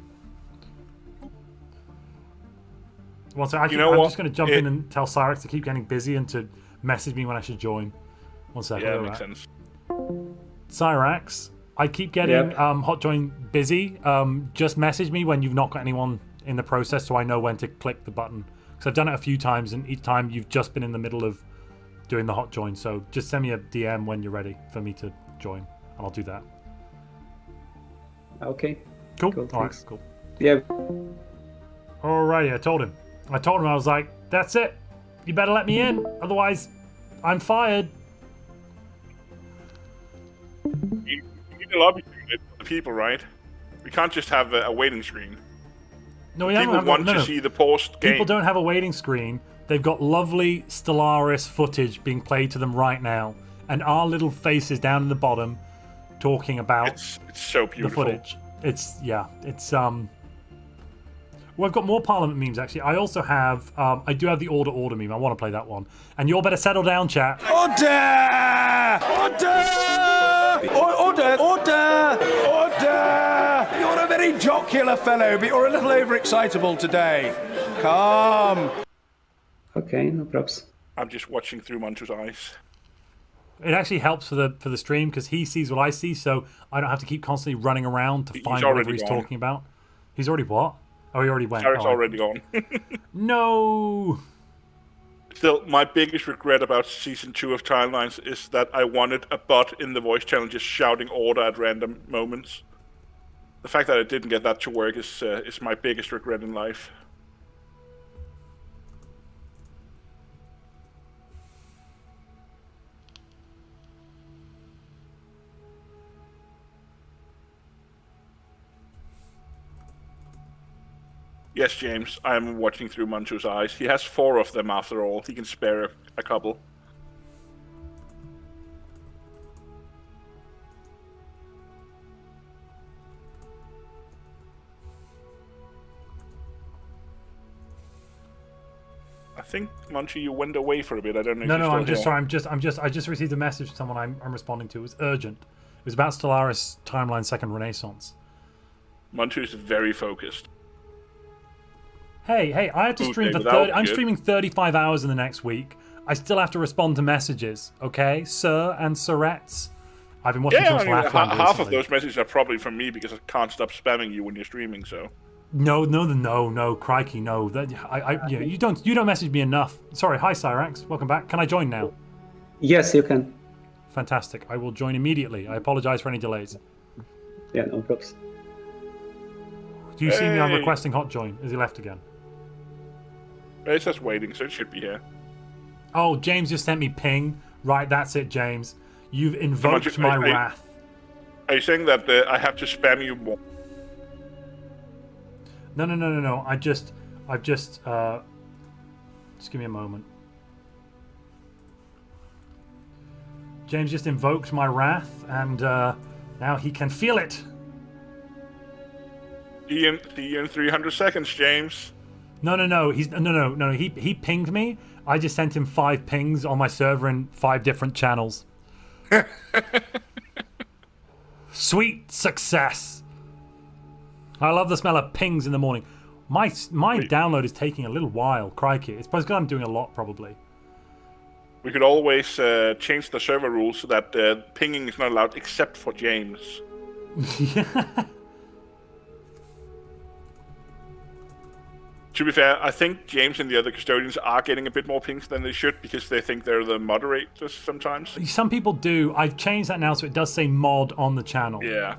Well, so I'm just going to jump in and tell Cyrax to keep getting busy and to message me when I should join. One second. Yeah, that makes sense. Cyrax, I keep getting hot join busy. Just message me when you've not got anyone in the process so I know when to click the button. Because I've done it a few times, and each time you've just been in the middle of doing the hot join. So just send me a DM when you're ready for me to join, and I'll do that. Okay. Cool. All right, cool. Yeah. Alrighty, I told him, I was like, that's it. You better let me in, otherwise I'm fired. You need a lobby for the people, right? We can't just have a waiting screen. No, people want to see the post game. People don't have a waiting screen. They've got lovely Stellaris footage being played to them right now, and our little faces down in the bottom talking about it's so beautiful. The footage. It's well, I've got more Parliament memes actually. I also have I do have the order meme. I want to play that one. And you all better settle down, chat. Order! Order! Order! Order! You're a very jocular fellow, but you're a little overexcitable today. Calm. Okay, no props. I'm just watching through Montu's eyes. It actually helps for the stream because he sees what I see, so I don't have to keep constantly running around to find whatever he's talking about. He's already what? Oh, he already went. Cyrax already gone. No. Still, my biggest regret about Season 2 of Timelines is that I wanted a bot in the voice channel just shouting order at random moments. The fact that I didn't get that to work is my biggest regret in life. Yes, James, I'm watching through Montu's eyes. He has 4 of them after all. He can spare a couple. I think, Montu, you went away for a bit. I don't know if No, I'm just sorry. I just received a message from someone I'm responding to. It was urgent. It was about Stellaris Timeline Second Renaissance. Montu is very focused. Hey, I have to stream for 30. I'm streaming 35 hours in the next week. I still have to respond to messages, okay, sir and sirettes. I've been watching too much Laugh-Land half of those messages are probably from me because I can't stop spamming you when you're streaming. So. No, crikey, no. That you don't message me enough. Sorry, hi Cyrax, welcome back. Can I join now? Yes, you can. Fantastic. I will join immediately. I apologize for any delays. Yeah, no props. Do you see me? I'm requesting hot join. Is he left again? It says waiting, so it should be here. Oh, James just sent me ping. Right, that's it, James. You've invoked my wrath. Are you saying that I have to spam you more? No. I've just give me a moment. James just invoked my wrath, and now he can feel it. See you in 300 seconds, James. No. He pinged me. I just sent him 5 pings on my server in 5 different channels. Sweet success. I love the smell of pings in the morning. My download is taking a little while. Crikey. It's because I'm doing a lot, probably. We could always change the server rules so that pinging is not allowed except for James. To be fair, I think James and the other custodians are getting a bit more pings than they should because they think they're the moderators sometimes. Some people do. I've changed that now so it does say mod on the channel. Yeah.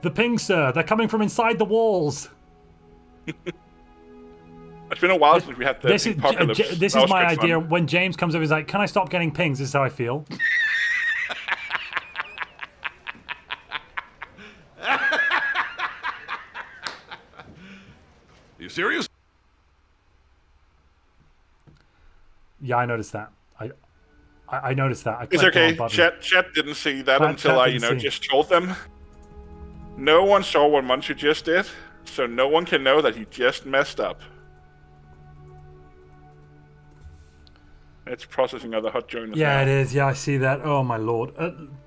The pings, sir. They're coming from inside the walls. It's been a while since we had the apocalypse. This is my idea. Fun. When James comes over, he's like, "Can I stop getting pings?" This is how I feel. You serious? Yeah, I noticed that. I noticed that. It's okay. Chat didn't see that until I, just told them. No one saw what Montu just did, so no one can know that he just messed up. It's processing other hot joiners. Yeah, now. It is. Yeah, I see that. Oh my lord.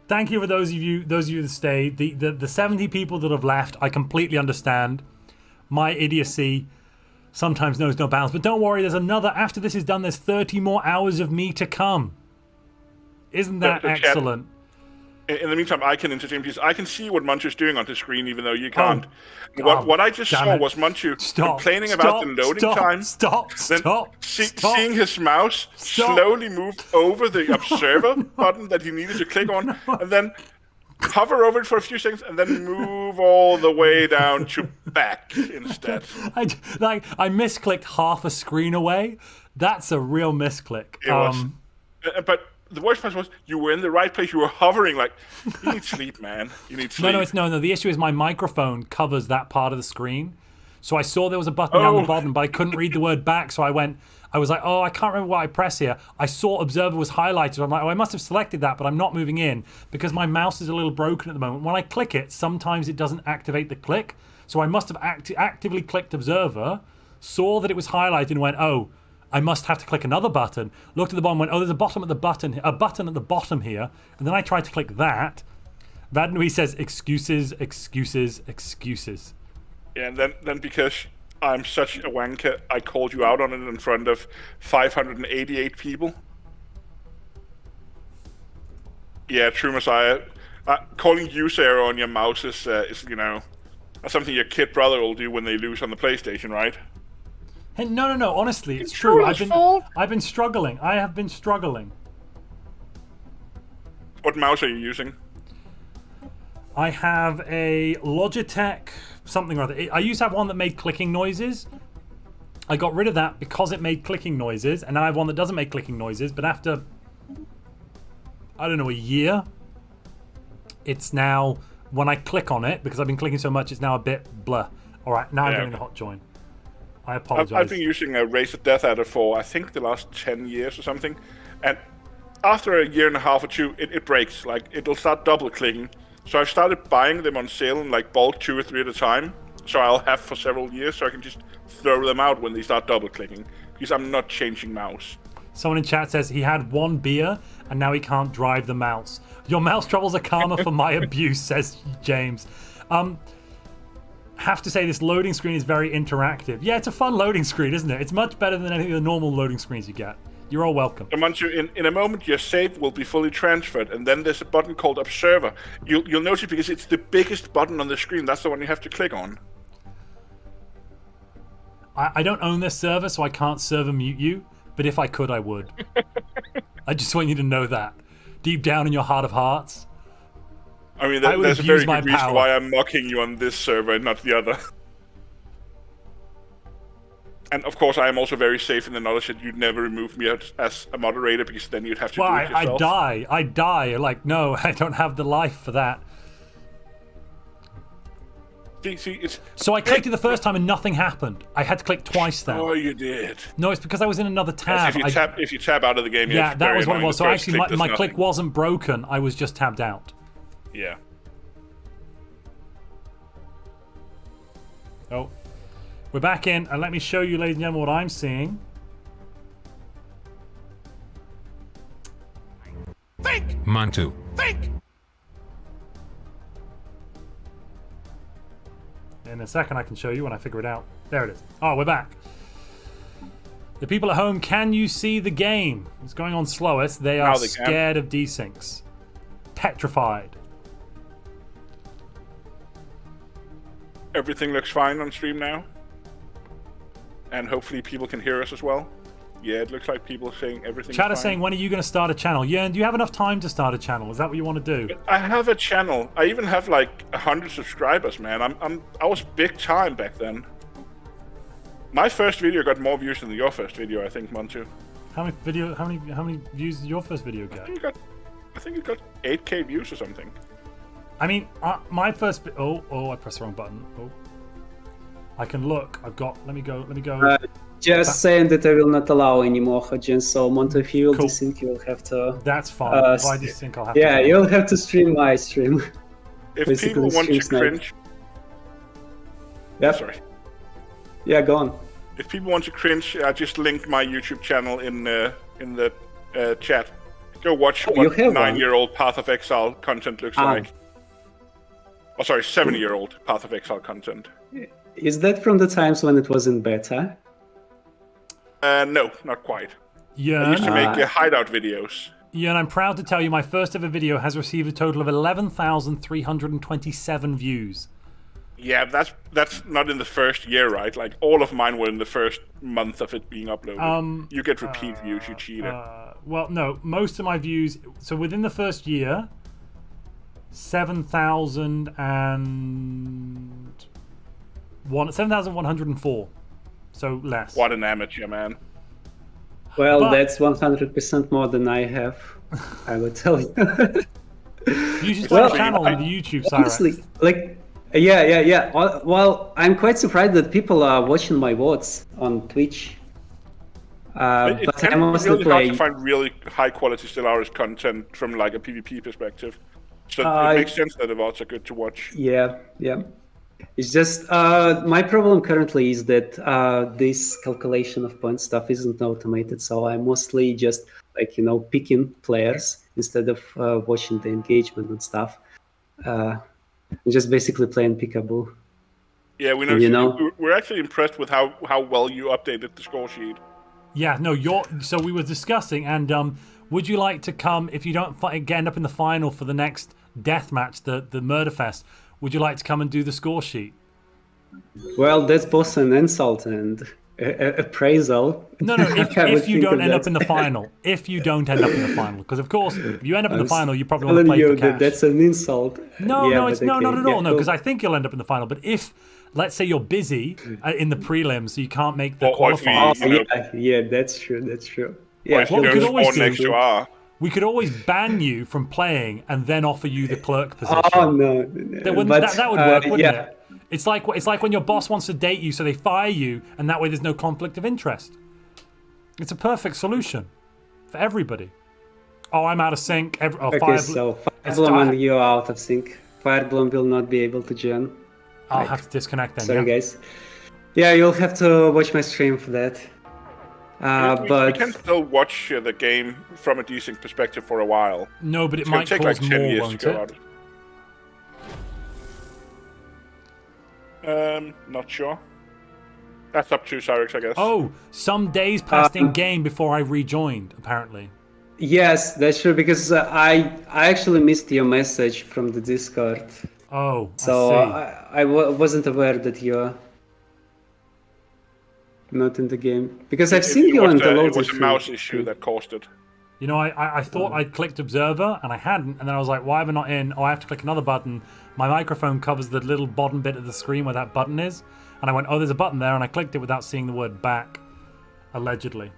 Thank you for those of you that stayed. The 70 people that have left, I completely understand. My idiocy sometimes knows no bounds. But don't worry, there's another. After this is done, there's 30 more hours of me to come. Isn't that excellent? Chat, in the meantime, I can entertain because I can see what Montu's doing on his screen, even though you can't. What I just saw was Montu complaining about the loading time. Seeing his mouse slowly move over the observer button that he needed to click on, and then hover over it for a few seconds, and then move all the way down to back instead. I misclicked half a screen away. That's a real misclick. It was. But the worst part was you were in the right place. You were hovering like, you need sleep, man. You need sleep. No. The issue is my microphone covers that part of the screen. So I saw there was a button down the bottom, but I couldn't read the word back. So I was like, I can't remember what I press here. I saw observer was highlighted. I'm like, I must have selected that, but I'm not moving in because my mouse is a little broken at the moment. When I click it, sometimes it doesn't activate the click. So I must have actively clicked observer, saw that it was highlighted and went, I must have to click another button. Looked at the bottom, went, there's a button at the bottom here. And then I tried to click that. Vadnui says, excuses. Yeah, and then because I'm such a wanker, I called you out on it in front of 588 people. Yeah, true, Messiah. Calling you, Sarah, on your mouse is something your kid brother will do when they lose on the PlayStation, right? Hey, no. Honestly, it's true. I've been struggling. I have been struggling. What mouse are you using? I have a Logitech something or other. I used to have one that made clicking noises. I got rid of that because it made clicking noises, and now I have one that doesn't make clicking noises. But after, I don't know, a year, it's now when I click on it because I've been clicking so much, it's now a bit blur. All right, now I'm getting the hot join. I apologize. I've been using a Razer Death Adder for I think the last 10 years or something, and after a year and a half or two, it breaks. Like it'll start double clicking. So I've started buying them on sale in like bulk 2 or 3 at a time. So I'll have for several years, so I can just throw them out when they start double clicking because I'm not changing mouse. Someone in chat says he had 1 beer and now he can't drive the mouse. Your mouse troubles are karma for my abuse, says James. Have to say this loading screen is very interactive. Yeah, it's a fun loading screen, isn't it? It's much better than any of the normal loading screens you get. You're all welcome. So Montu, in a moment your save will be fully transferred, and then there's a button called Observer. You'll notice because it's the biggest button on the screen. That's the one you have to click on. I don't own this server, so I can't server mute you. But if I could, I would. I just want you to know that. Deep down in your heart of hearts. I mean, there's a very good reason why I'm mocking you on this server and not the other. And of course, I am also very safe in the knowledge that you'd never remove me as a moderator because then you'd have to do it yourself. I die. Like, no, I don't have the life for that. So I clicked it the first time and nothing happened. I had to click twice then. Oh, you did. No, it's because I was in another tab. Yes, if you tab out of the game, yeah, that was what it was. So actually, my click wasn't broken. I was just tabbed out. Yeah. Oh, we're back in, and let me show you, ladies and gentlemen, what I'm seeing. Think! Montu. Think! In a second, I can show you when I figure it out. There it is. Oh, we're back. The people at home, can you see the game? It's going on slowest. They are scared of desyncs. Petrified. Everything looks fine on stream now. And hopefully people can hear us as well. Yeah, it looks like people are saying everything Chat is fine. saying, when are you going to start a channel? Jörn, do you have enough time to start a channel? Is that what you want to do? I have a channel. I even have like 100 subscribers, man. I was big time back then. My first video got more views than your first video, I think, Montu. How many views did your first video get? I think it got 8K views or something. I mean, my first... I pressed the wrong button. Oh. I can look. I've got... Let me go. Just saying that I will not allow any more Hojin, so Montu, if you will desync, you'll have to... That's fine. If I desync, I'll have to... Yeah, you'll have to stream my stream. If people want to cringe... Yep. Sorry. Yeah, go on. If people want to cringe, I just linked my YouTube channel in the chat. Go watch what 9-year-old Path of Exile content looks like. Oh, sorry, 7-year-old Path of Exile content. Is that from the times when it was in beta? No, not quite. Yeah. I used to make hideout videos. Yeah, and I'm proud to tell you my first ever video has received a total of 11,327 views. Yeah, that's not in the first year, right? Like, all of mine were in the first month of it being uploaded. You get repeat views, you cheated. Well, no, most of my views... So within the first year, 7,104. So less. What an amateur, man. Well, that's 100% more than I have, I would tell you. You should start a channel on the YouTube, Cyrax. Honestly, like... Yeah. Well, I'm quite surprised that people are watching my VODs on Twitch. But I mostly really play... hard to find really high-quality Stellaris content from like a PvP perspective. So it makes sense that the VODs are good to watch. Yeah. It's just my problem currently is that this calculation of point stuff isn't automated, so I'm mostly just picking players instead of watching the engagement and stuff. I'm just basically playing peekaboo. Yeah, we know. We're actually impressed with how well you updated the score sheet. Yeah, no, so we were discussing, and would you like to come, if you don't end up in the final for the next death match, the Murder Fest, would you like to come and do the score sheet? Well, that's both an insult and appraisal. No, if you don't end up in the final. If you don't end up in the final. Because, of course, if you end up in the final, you probably want to play for cash. That's an insult. No, not at all. No, because I think you'll end up in the final. But if, let's say you're busy in the prelims, so you can't make the qualifiers. Yeah, that's true. Yeah, we could always ban you from playing and then offer you the clerk position. Oh, no. That would work, wouldn't it? It's like when your boss wants to date you, so they fire you, and that way there's no conflict of interest. It's a perfect solution for everybody. Oh, I'm out of sync. So Firebloom and you're out of sync. Firebloom will not be able to join. I'll have to disconnect then. Sorry, guys. Yeah, you'll have to watch my stream for that. But we can still watch the game from a desync perspective for a while. No, but it it's might take cause like 10 more, years won't to go it? out. Not sure. That's up to Cyrax, I guess. Oh, some days passed in game before I rejoined, apparently. Yes, that's true, because I actually missed your message from the Discord. Oh, so I wasn't aware that you're not in the game. Because I've seen you on the load. It was a mouse issue that caused it. You know, I thought I'd clicked observer, and I hadn't, and then I was like, why am I not in? Oh, I have to click another button. My microphone covers the little bottom bit of the screen where that button is. And I went, oh, there's a button there, and I clicked it without seeing the word back, allegedly.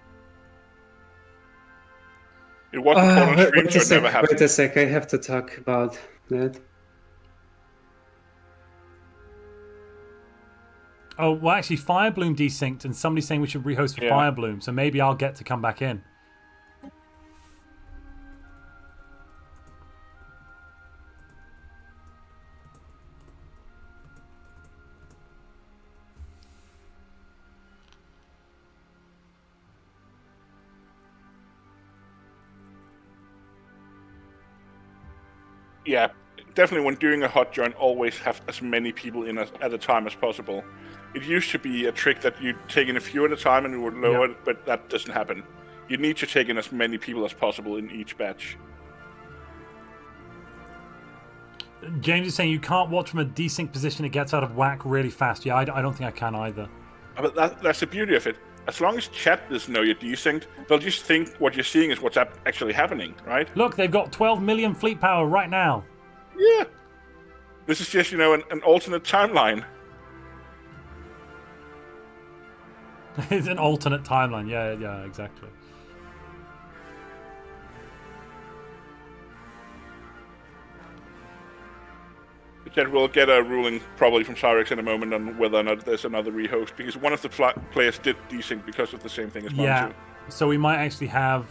It wasn't called on stream, so it never happened. Wait a sec, I have to talk about that. Oh, well, actually, Firebloom desynced, and somebody's saying we should rehost for Firebloom, so maybe I'll get to come back in. yeah, definitely when doing a hot join, always have as many people in at a time as possible. It used to be a trick that you'd take in a few at a time and you would lower it, but that doesn't happen. You need to take in as many people as possible in each batch. James is saying you can't watch from a desync position. It gets out of whack really fast. Yeah, I don't think I can either. But that's the beauty of it. As long as chat doesn't know you're desynced, they'll just think what you're seeing is what's actually happening, right? Look, they've got 12 million fleet power right now. Yeah. This is just, an alternate timeline. It's an alternate timeline. Yeah, exactly. That we'll get a ruling probably from Cyrax in a moment on whether or not there's another rehost, because one of the players did desync because of the same thing as Montu. Yeah, so we might actually have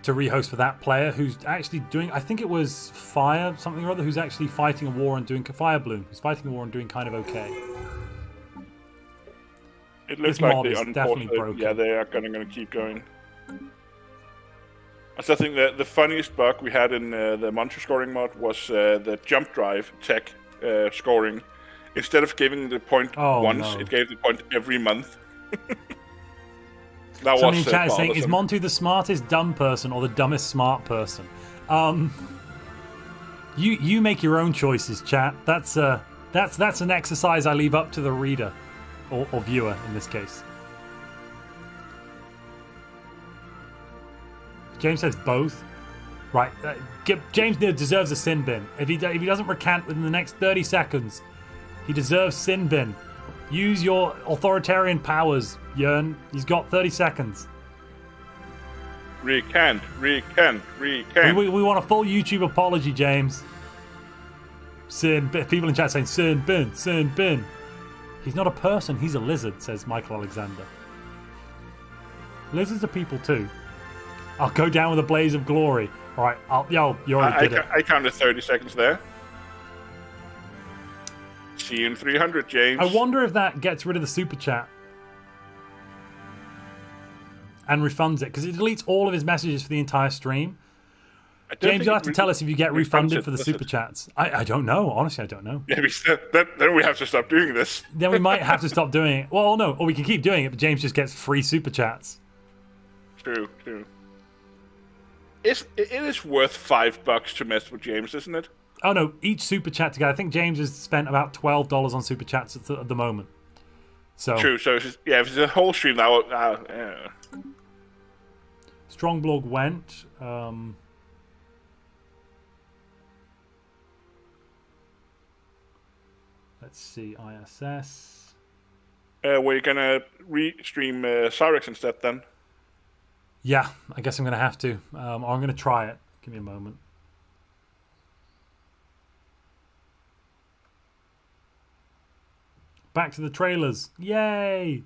to rehost for that player who's actually doing, I think it was Fire something or other, who's actually fighting a war and doing Fire Bloom, who's fighting a war and doing kind of okay. It looks this like mob they is definitely broken. Yeah, they are going to keep going. So I think the funniest bug we had in the Montu scoring mod was the jump drive tech scoring. Instead of giving the point once, it gave the point every month. Somebody in chat is saying, is Montu the smartest dumb person or the dumbest smart person? You make your own choices, chat. That's an exercise I leave up to the reader or viewer in this case. James says both. Right. James deserves a sin bin. If he doesn't recant within the next 30 seconds, he deserves sin bin. Use your authoritarian powers, Jörn. He's got 30 seconds. Recant. We want a full YouTube apology, James. Sin bin. People in chat saying sin bin. He's not a person, he's a lizard, says Michael Alexander. Lizards are people too. I'll go down with a blaze of glory. All right, you already did it. I counted 30 seconds there. See you in 300, James. I wonder if that gets rid of the super chat and refunds it, because it deletes all of his messages for the entire stream. James, you'll have to tell us if you get refunded for the super chats. I don't know. Honestly, I don't know. Yeah, then we have to stop doing this. Then we might have to stop doing it. Well, no, or we can keep doing it, but James just gets free super chats. True. It is worth $5 to mess with James, isn't it? Oh no, each super chat together. I think James has spent about $12 on super chats at the moment. So true. So if it's a whole stream now, yeah. Strongblog went. Let's see, ISS. We're gonna re-stream Cyrax instead then. Yeah, I guess I'm going to have to. I'm going to try it. Give me a moment. Back to the trailers. Yay!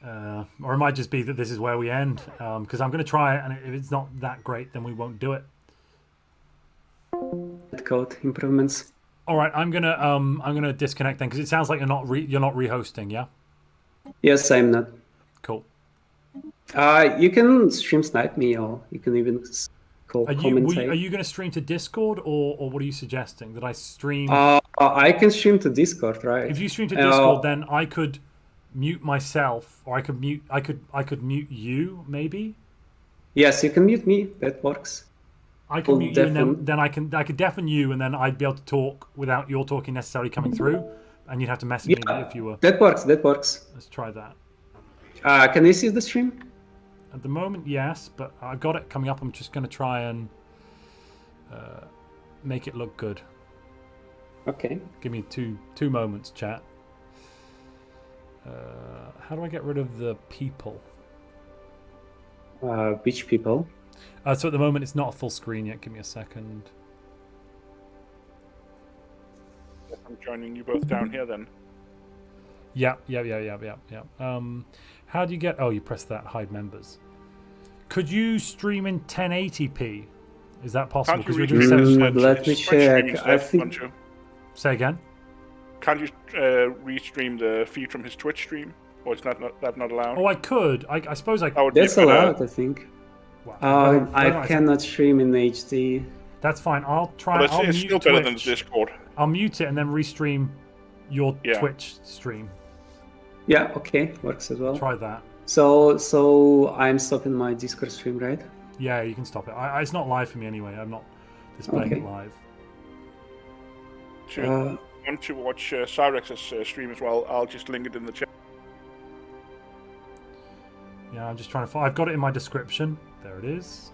Or it might just be that this is where we end. Because I'm going to try it, and if it's not that great, then we won't do it. Code improvements. All right, I'm gonna disconnect then, because it sounds like you're not rehosting, yeah? Yes, I'm not. Cool. You can stream snipe me, or you can even commentate. Are you going to stream to Discord, or what are you suggesting? That I stream? I can stream to Discord, right? If you stream to Discord, then I could mute myself, or I could mute you, maybe. Yes, you can mute me. That works. I can mute you, and then I could deafen you, and then I'd be able to talk without your talking necessarily coming through, and you'd have to message me if you were. That works. Let's try that. Can you see the stream? At the moment, yes, but I've got it coming up. I'm just going to try and make it look good. Okay. Give me two moments, chat. How do I get rid of the people? Which people? So at the moment, it's not a full screen yet. Give me a second. I'm joining you both down here then. Yeah. How do you get... Oh, you press that, hide members. Could you stream in 1080p? Is that possible? Let me check. I think... Say again? Can't you restream the feed from his Twitch stream? Or is that not allowed? Oh, I could. I suppose I... That's allowed, I think. Wow. I cannot stream in HD. That's fine. I'll try. But I'll it's mute still better than Twitch. Discord. I'll mute it and then restream your Twitch stream. Yeah, okay, works as well. Try that. So I'm stopping my Discord stream, right? Yeah, you can stop it. It's not live for me anyway. I'm not displaying it live. If you want to watch Cyrax's stream as well, I'll just link it in the chat. Yeah, I'm just trying to find. I've got it in my description. There it is.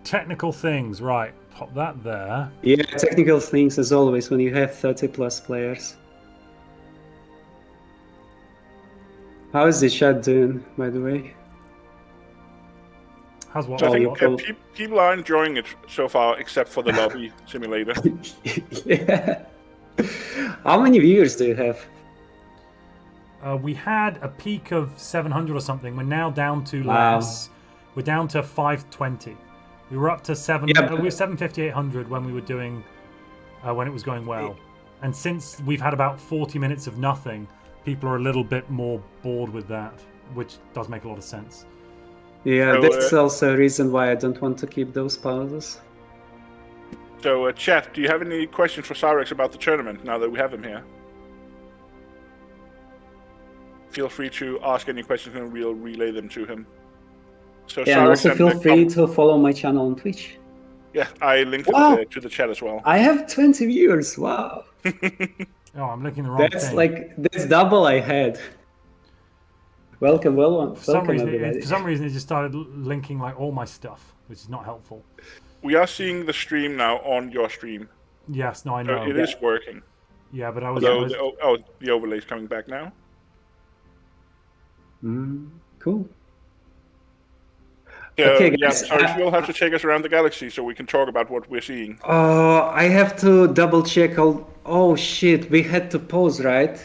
Technical things, right? Pop that there. Yeah, technical things as always when you have 30+ players. How is the chat doing, by the way? How's what? So I think people are enjoying it so far, except for the lobby simulator. Yeah. How many viewers do you have? We had a peak of 700 or something. We're now down to Wow. less. We're down to 520. We were up to we were 750, 800 when we were doing, when it was going well. And since we've had about 40 minutes of nothing, people are a little bit more bored with that, which does make a lot of sense. Yeah, So, that's also a reason why I don't want to keep those pauses. So, chat, do you have any questions for Cyrax about the tournament now that we have him here? Feel free to ask any questions and we'll relay them to him. So Yeah, and also feel free to follow my channel on Twitch. Yeah, I linked it to the chat as well. I have 20 viewers, wow. Oh, I'm looking the wrong thing. That's double I had. Welcome, For some everybody. reason, it just started linking like all my stuff, which is not helpful. We are seeing the stream now on your stream. Yes, no, I know. So it is working. Yeah, but I was. The overlay's coming back now. Cool. Okay, guys, you'll have to take us around the galaxy so we can talk about what we're seeing. I have to double check all. Oh shit, we had to pause, right?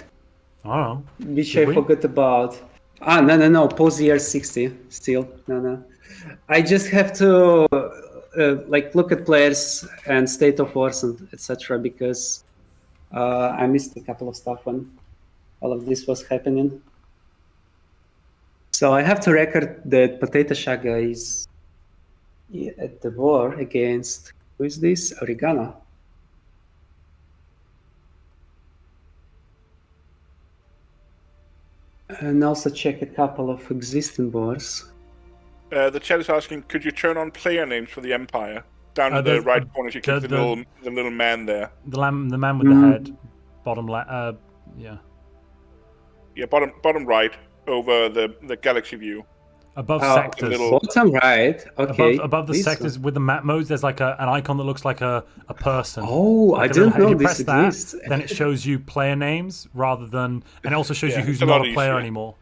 Oh. Which I forgot about. No, pause year 60 still. No. I just have to look at players and state of wars and etc. because I missed a couple of stuff when all of this was happening. So I have to record that Potato Shaga is at the war against, who is this? Oregano. And also check a couple of existing wars. The chat is asking, could you turn on player names for the Empire? Down in the right corner, you click the little man there. The man with the head, bottom left. Yeah. Yeah, bottom right over the galaxy view. Above sectors. Bottom right. Okay. Above the sectors with the map modes, there's like an icon that looks like a person. Oh, I didn't know this exists. Then it shows you player names rather than, and it also shows you who's not a player anymore.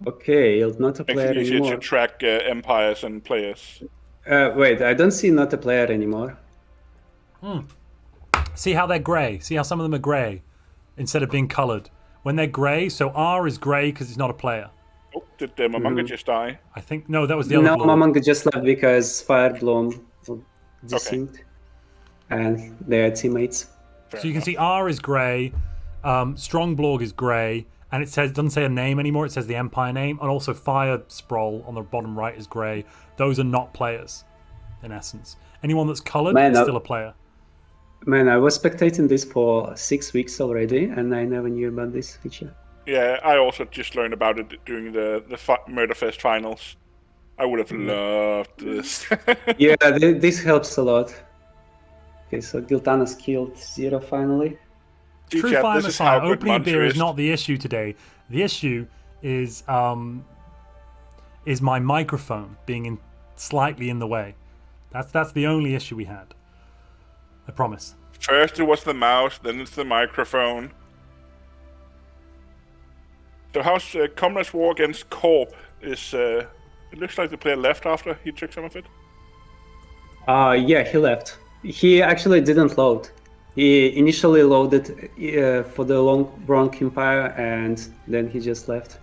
Okay, not a player Makes it easier anymore. to track empires and players. Wait, I don't see not a player anymore. See how they're grey? See how some of them are grey instead of being coloured? When they're grey, so R is grey because it's not a player. Oh, did Momonga just die? I think, no, that was the other No, blue. Momonga just left because Firebloom desynced. And they are teammates. So you can see R is grey, Strongblorg is grey, and it doesn't say a name anymore, it says the Empire name, and also Fire Sprawl on the bottom right is grey. Those are not players, in essence. Anyone that's coloured is still a player. Man, I was spectating this for 6 weeks already, and I never knew about this feature. Yeah, I also just learned about it during the Murderfest finals. I would have loved this. Yeah, this helps a lot. Okay, so Giltana's killed Zero finally. True Fire Messiah, opening beer is not the issue today. The issue is my microphone being slightly in the way. That's the only issue we had. I promise. First it was the mouse, then it's the microphone. So how's Komrad's war against Corp? It looks like the player left after he took some of it. Yeah, he left. He actually didn't load. He initially loaded for the wrong Empire, and then he just left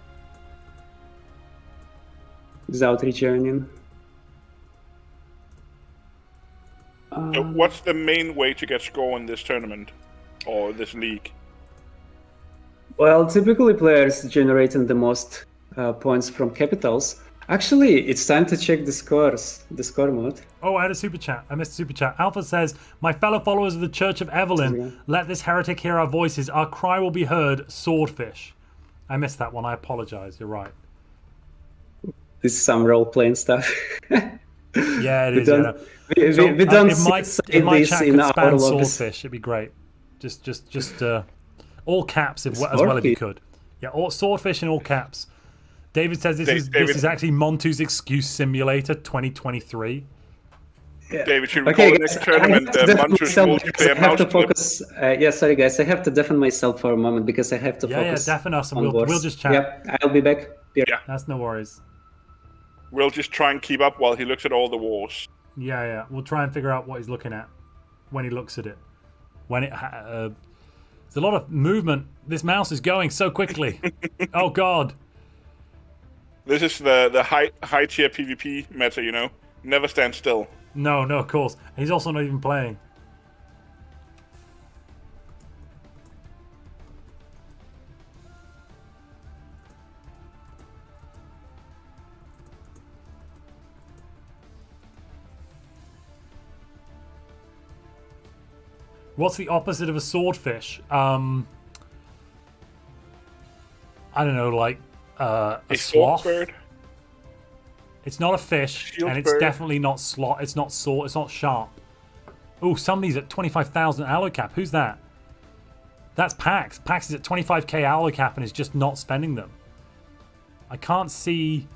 without rejoining. So what's the main way to get score in this tournament or this league? Well, typically players generating the most points from capitals. Actually, it's time to check the scores, the score mode. Oh, I had a super chat. I missed a super chat. Alpha says, my fellow followers of the Church of Evelyn, let this heretic hear our voices. Our cry will be heard, swordfish. I missed that one. I apologize. You're right. This is some role-playing stuff. Yeah, it is. We don't if my say chat this could in our span lobbies. swordfish, it'd be great. Just all caps as well if you could. Yeah, all swordfish in all caps. David says this is actually Montu's Excuse Simulator 2023. Yeah. David, should we call the next tournament Montu's Multiplayer I have to Mouse focus. Yeah, sorry guys, I have to deafen myself for a moment because I have to focus. Yeah, deafen us and on we'll just chat. Yep, I'll be back. Yeah, that's no worries. We'll just try and keep up while he looks at all the wars. Yeah, we'll try and figure out what he's looking at when he looks at it. When it there's a lot of movement. This mouse is going so quickly. Oh God. This is the high tier PvP meta, you know. Never stand still. No, of course. He's also not even playing. What's the opposite of a swordfish? I don't know, like a sloth. Bird? It's not a fish, Shield and it's bird. definitely not slot. It's not sword. It's not sharp. Oh, somebody's at 25,000 alloy cap. Who's that? That's Pax. Pax is at 25k alloy cap and is just not spending them. I can't see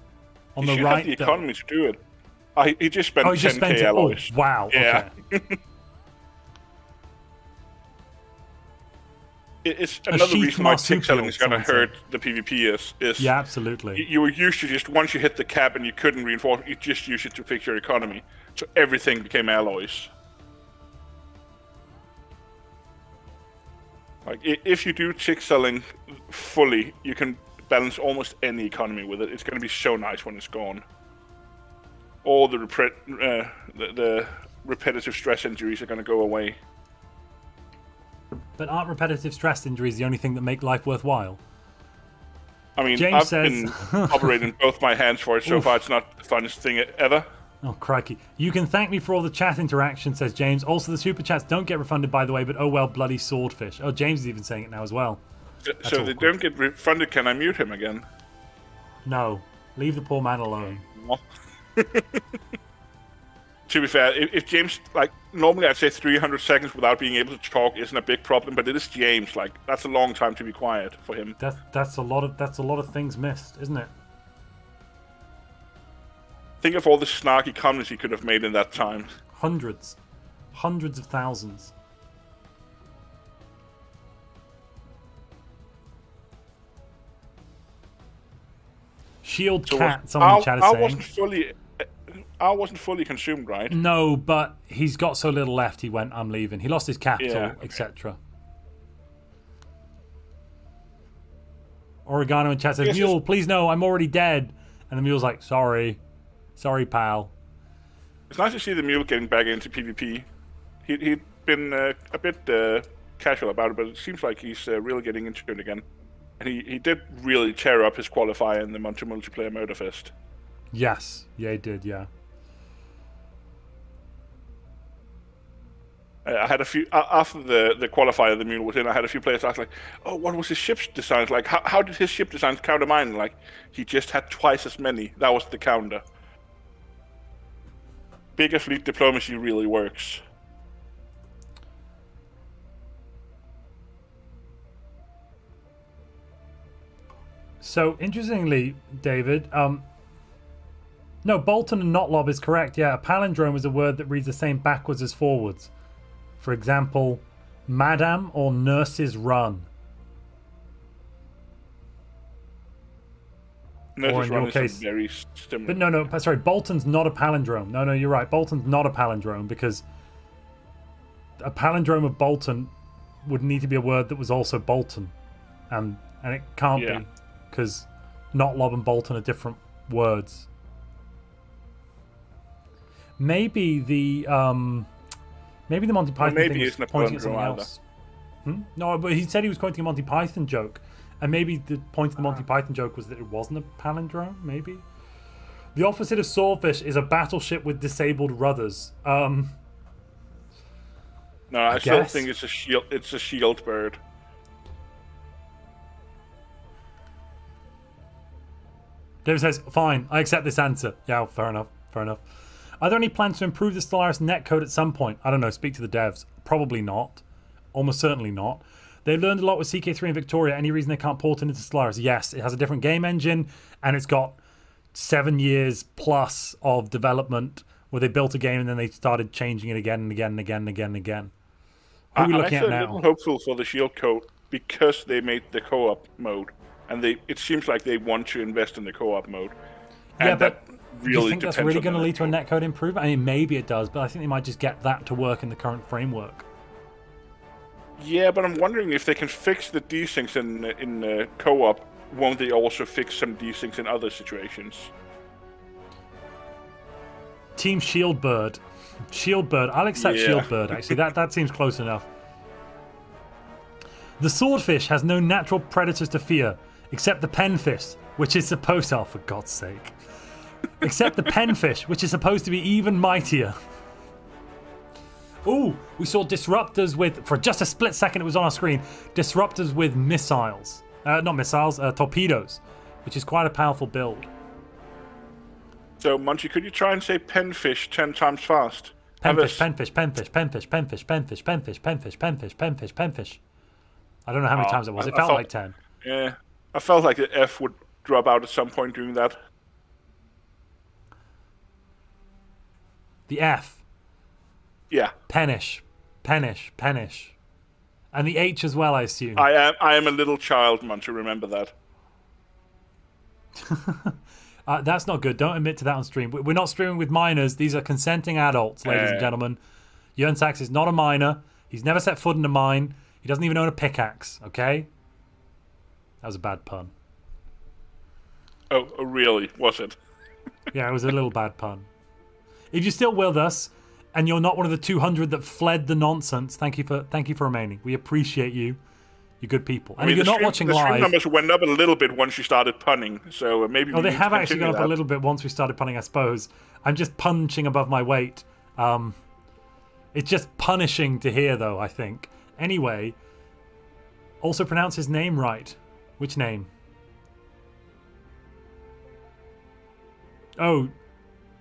on the right. He should have the economy to do it. He just spent 10k alloys. Oh, wow. Yeah. Okay. It's another reason why tick selling is going to hurt the PvP is yeah, absolutely. You were used to just, once you hit the cap and you couldn't reinforce, you just use it to fix your economy. So everything became alloys. Like, if you do tick selling fully, you can balance almost any economy with it. It's going to be so nice when it's gone. All the repetitive stress injuries are going to go away. But aren't repetitive stress injuries the only thing that make life worthwhile? I mean, James I've says... been operating both my hands for it so far. It's not the funnest thing ever. Oh, crikey. You can thank me for all the chat interaction, says James. Also, the super chats don't get refunded, by the way, but oh well, bloody swordfish. Oh, James is even saying it now as well. So if they don't get refunded, can I mute him again? No. Leave the poor man alone. To be fair, if James, like, normally I'd say 300 seconds without being able to talk isn't a big problem, but it is James. Like, that's a long time to be quiet for him. That's a lot of things missed, isn't it? Think of all the snarky comments he could have made in that time. Hundreds of thousands. Shield So cat. Someone in chat is saying. I wasn't fully consumed, right? No, but he's got so little left. He went, I'm leaving. He lost his capital, Yeah, etc. Oregano in chat says, Mule, please no, I'm already dead. And the Mule's like, sorry, pal. It's nice to see the Mule getting back into PvP. He'd been a bit casual about it, but it seems like he's really getting into it again. And he did really tear up his qualifier in the Montu Multiplayer Motorfest. Yes, yeah, he did, yeah. I had a few after the qualifier the Mule was in. I had a few players ask like, "Oh, what was his ship's design like? How did his ship designs counter mine?" Like, he just had twice as many. That was the counter. Bigger fleet diplomacy really works. So interestingly, David, no, Bolton and Notlob is correct. Yeah, a palindrome is a word that reads the same backwards as forwards. For example, Madam or Nurse's Run. Nurse's Run is very similar. But no, sorry, Bolton's not a palindrome. No, you're right. Bolton's not a palindrome because a palindrome of Bolton would need to be a word that was also Bolton. And it can't be because Notlob and Bolton are different words. Maybe the Monty Python thing is pointing at something else. No, but he said he was quoting a Monty Python joke, And maybe the point of the Monty Python joke was that it wasn't a palindrome, maybe? The opposite of swordfish is a battleship with disabled rudders. No, I still think it's a shield. It's a shield bird. David says, fine, I accept this answer. Yeah, fair enough, fair enough. Are there any plans to improve the Stellaris netcode at some point? I don't know, speak to the devs. Probably not. Almost certainly not. They've learned a lot with CK3 and Victoria. Any reason they can't port it into Stellaris? Yes, it has a different game engine, and it's got 7 years plus of development where they built a game and then they started changing it again and again and again and again and again. Who are we looking at now? I'm a little hopeful for the shield code because they made the co-op mode, and it seems like they want to invest in the co-op mode. And yeah, but really do you think that's really going to lead to a netcode improvement? I mean, maybe it does, but I think they might just get that to work in the current framework. Yeah, but I'm wondering if they can fix the desyncs in co-op. Won't they also fix some desyncs in other situations? Team Shieldbird. Shieldbird. I'll accept Shieldbird, actually. That seems close enough. The swordfish has no natural predators to fear, except the penfish, which is supposed to... Oh, for God's sake. Except the penfish, which is supposed to be even mightier. Ooh, we saw disruptors with... For just a split second, it was on our screen. Disruptors with missiles. Not missiles, torpedoes, which is quite a powerful build. So, Monty, could you try and say penfish 10 times fast? Penfish, penfish, penfish, penfish, penfish, penfish, penfish, penfish, penfish, penfish, penfish. I don't know how many times it was. It felt like 10. Yeah, I felt like the F would drop out at some point doing that. The F. Yeah. Penish, penish, penish. And the H as well, I assume. I am a little child, Monty, remember that. That's not good. Don't admit to that on stream. We're not streaming with minors. These are consenting adults, ladies and gentlemen. Jörn Sachs is not a minor. He's never set foot in a mine. He doesn't even own a pickaxe, okay? That was a bad pun. Oh, really? Was it? Yeah, it was a little bad pun. If you're still with us, and you're not one of the 200 that fled the nonsense, thank you for remaining. We appreciate you. You're good people. And if you're not watching live... The stream numbers went up a little bit once you started punning, so maybe we they need have to actually gone up a little bit once we started punning, I suppose. I'm just punching above my weight. It's just punishing to hear, though, I think. Anyway, also pronounce his name right. Which name? Oh,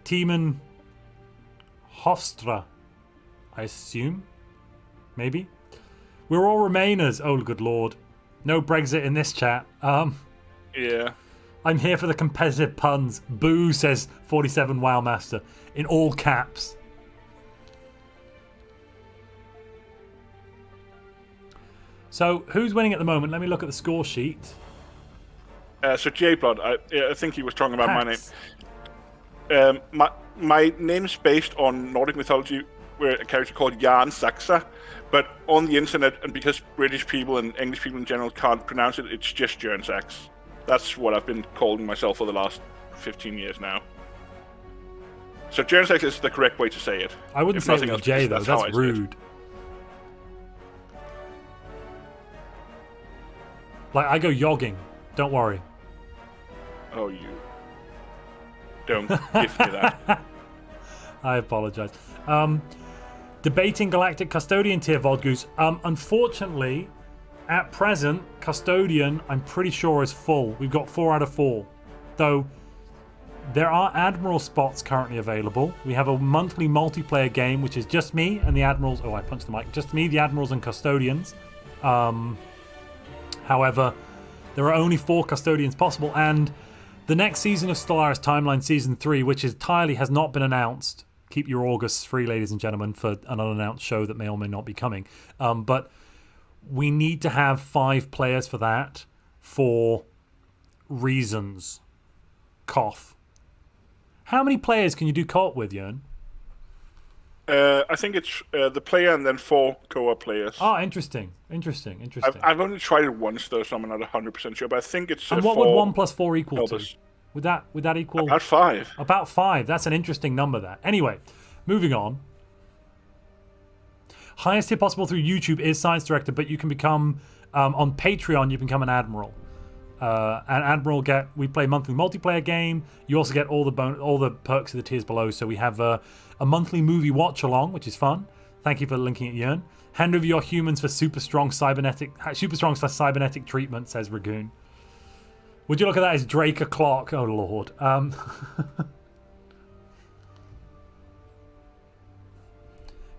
Timon Hofstra, I assume? Maybe? We're all Remainers. Oh, good lord. No Brexit in this chat. Yeah. I'm here for the competitive puns. Boo, says 47 Wowmaster. In all caps. So, who's winning at the moment? Let me look at the score sheet. So, J-Blood, I think he was talking about my name. My name's based on Nordic mythology, where a character called Jan Saxa, but on the internet, and because British people and English people in general can't pronounce it, it's just Jörn Sachs. That's what I've been calling myself for the last 15 years now. So Jörn Sachs is the correct way to say it. I wouldn't say it with J, though. That's rude. Like, I go yogging. Don't worry. Oh, you. Don't give me that. I apologize. Debating Galactic Custodian tier, Vodgoose. Unfortunately, at present, Custodian, I'm pretty sure, is full. We've got 4 out of 4. Though, there are Admiral spots currently available. We have a monthly multiplayer game, which is just me and the Admirals. Oh, I punched the mic. Just me, the Admirals, and Custodians. However, there are only 4 Custodians possible, and the next season of Stellaris Timeline Season 3, which entirely has not been announced. Keep your Augusts free, ladies and gentlemen, for an unannounced show that may or may not be coming. But we need to have 5 players for that for reasons. Cough. How many players can you do co-op with, Jörn? I think it's the player and then 4 co-op players. Oh, interesting. I've only tried it once, though, so I'm not 100% sure, but I think it's And what would 1 plus 4 equal to? Would that equal... About 5. About 5. That's an interesting number, that. Anyway, moving on. Highest tier possible through YouTube is Science Director, but you can become... on Patreon, you become an Admiral. And Admiral we play a monthly multiplayer game. You also get all the perks of the tiers below. So we have a monthly movie watch along, which is fun. Thank you for linking it, Jörn. Hand over your humans for super strong cybernetic treatment, says Ragoon. Would you look at that as Drake o'clock? Oh lord.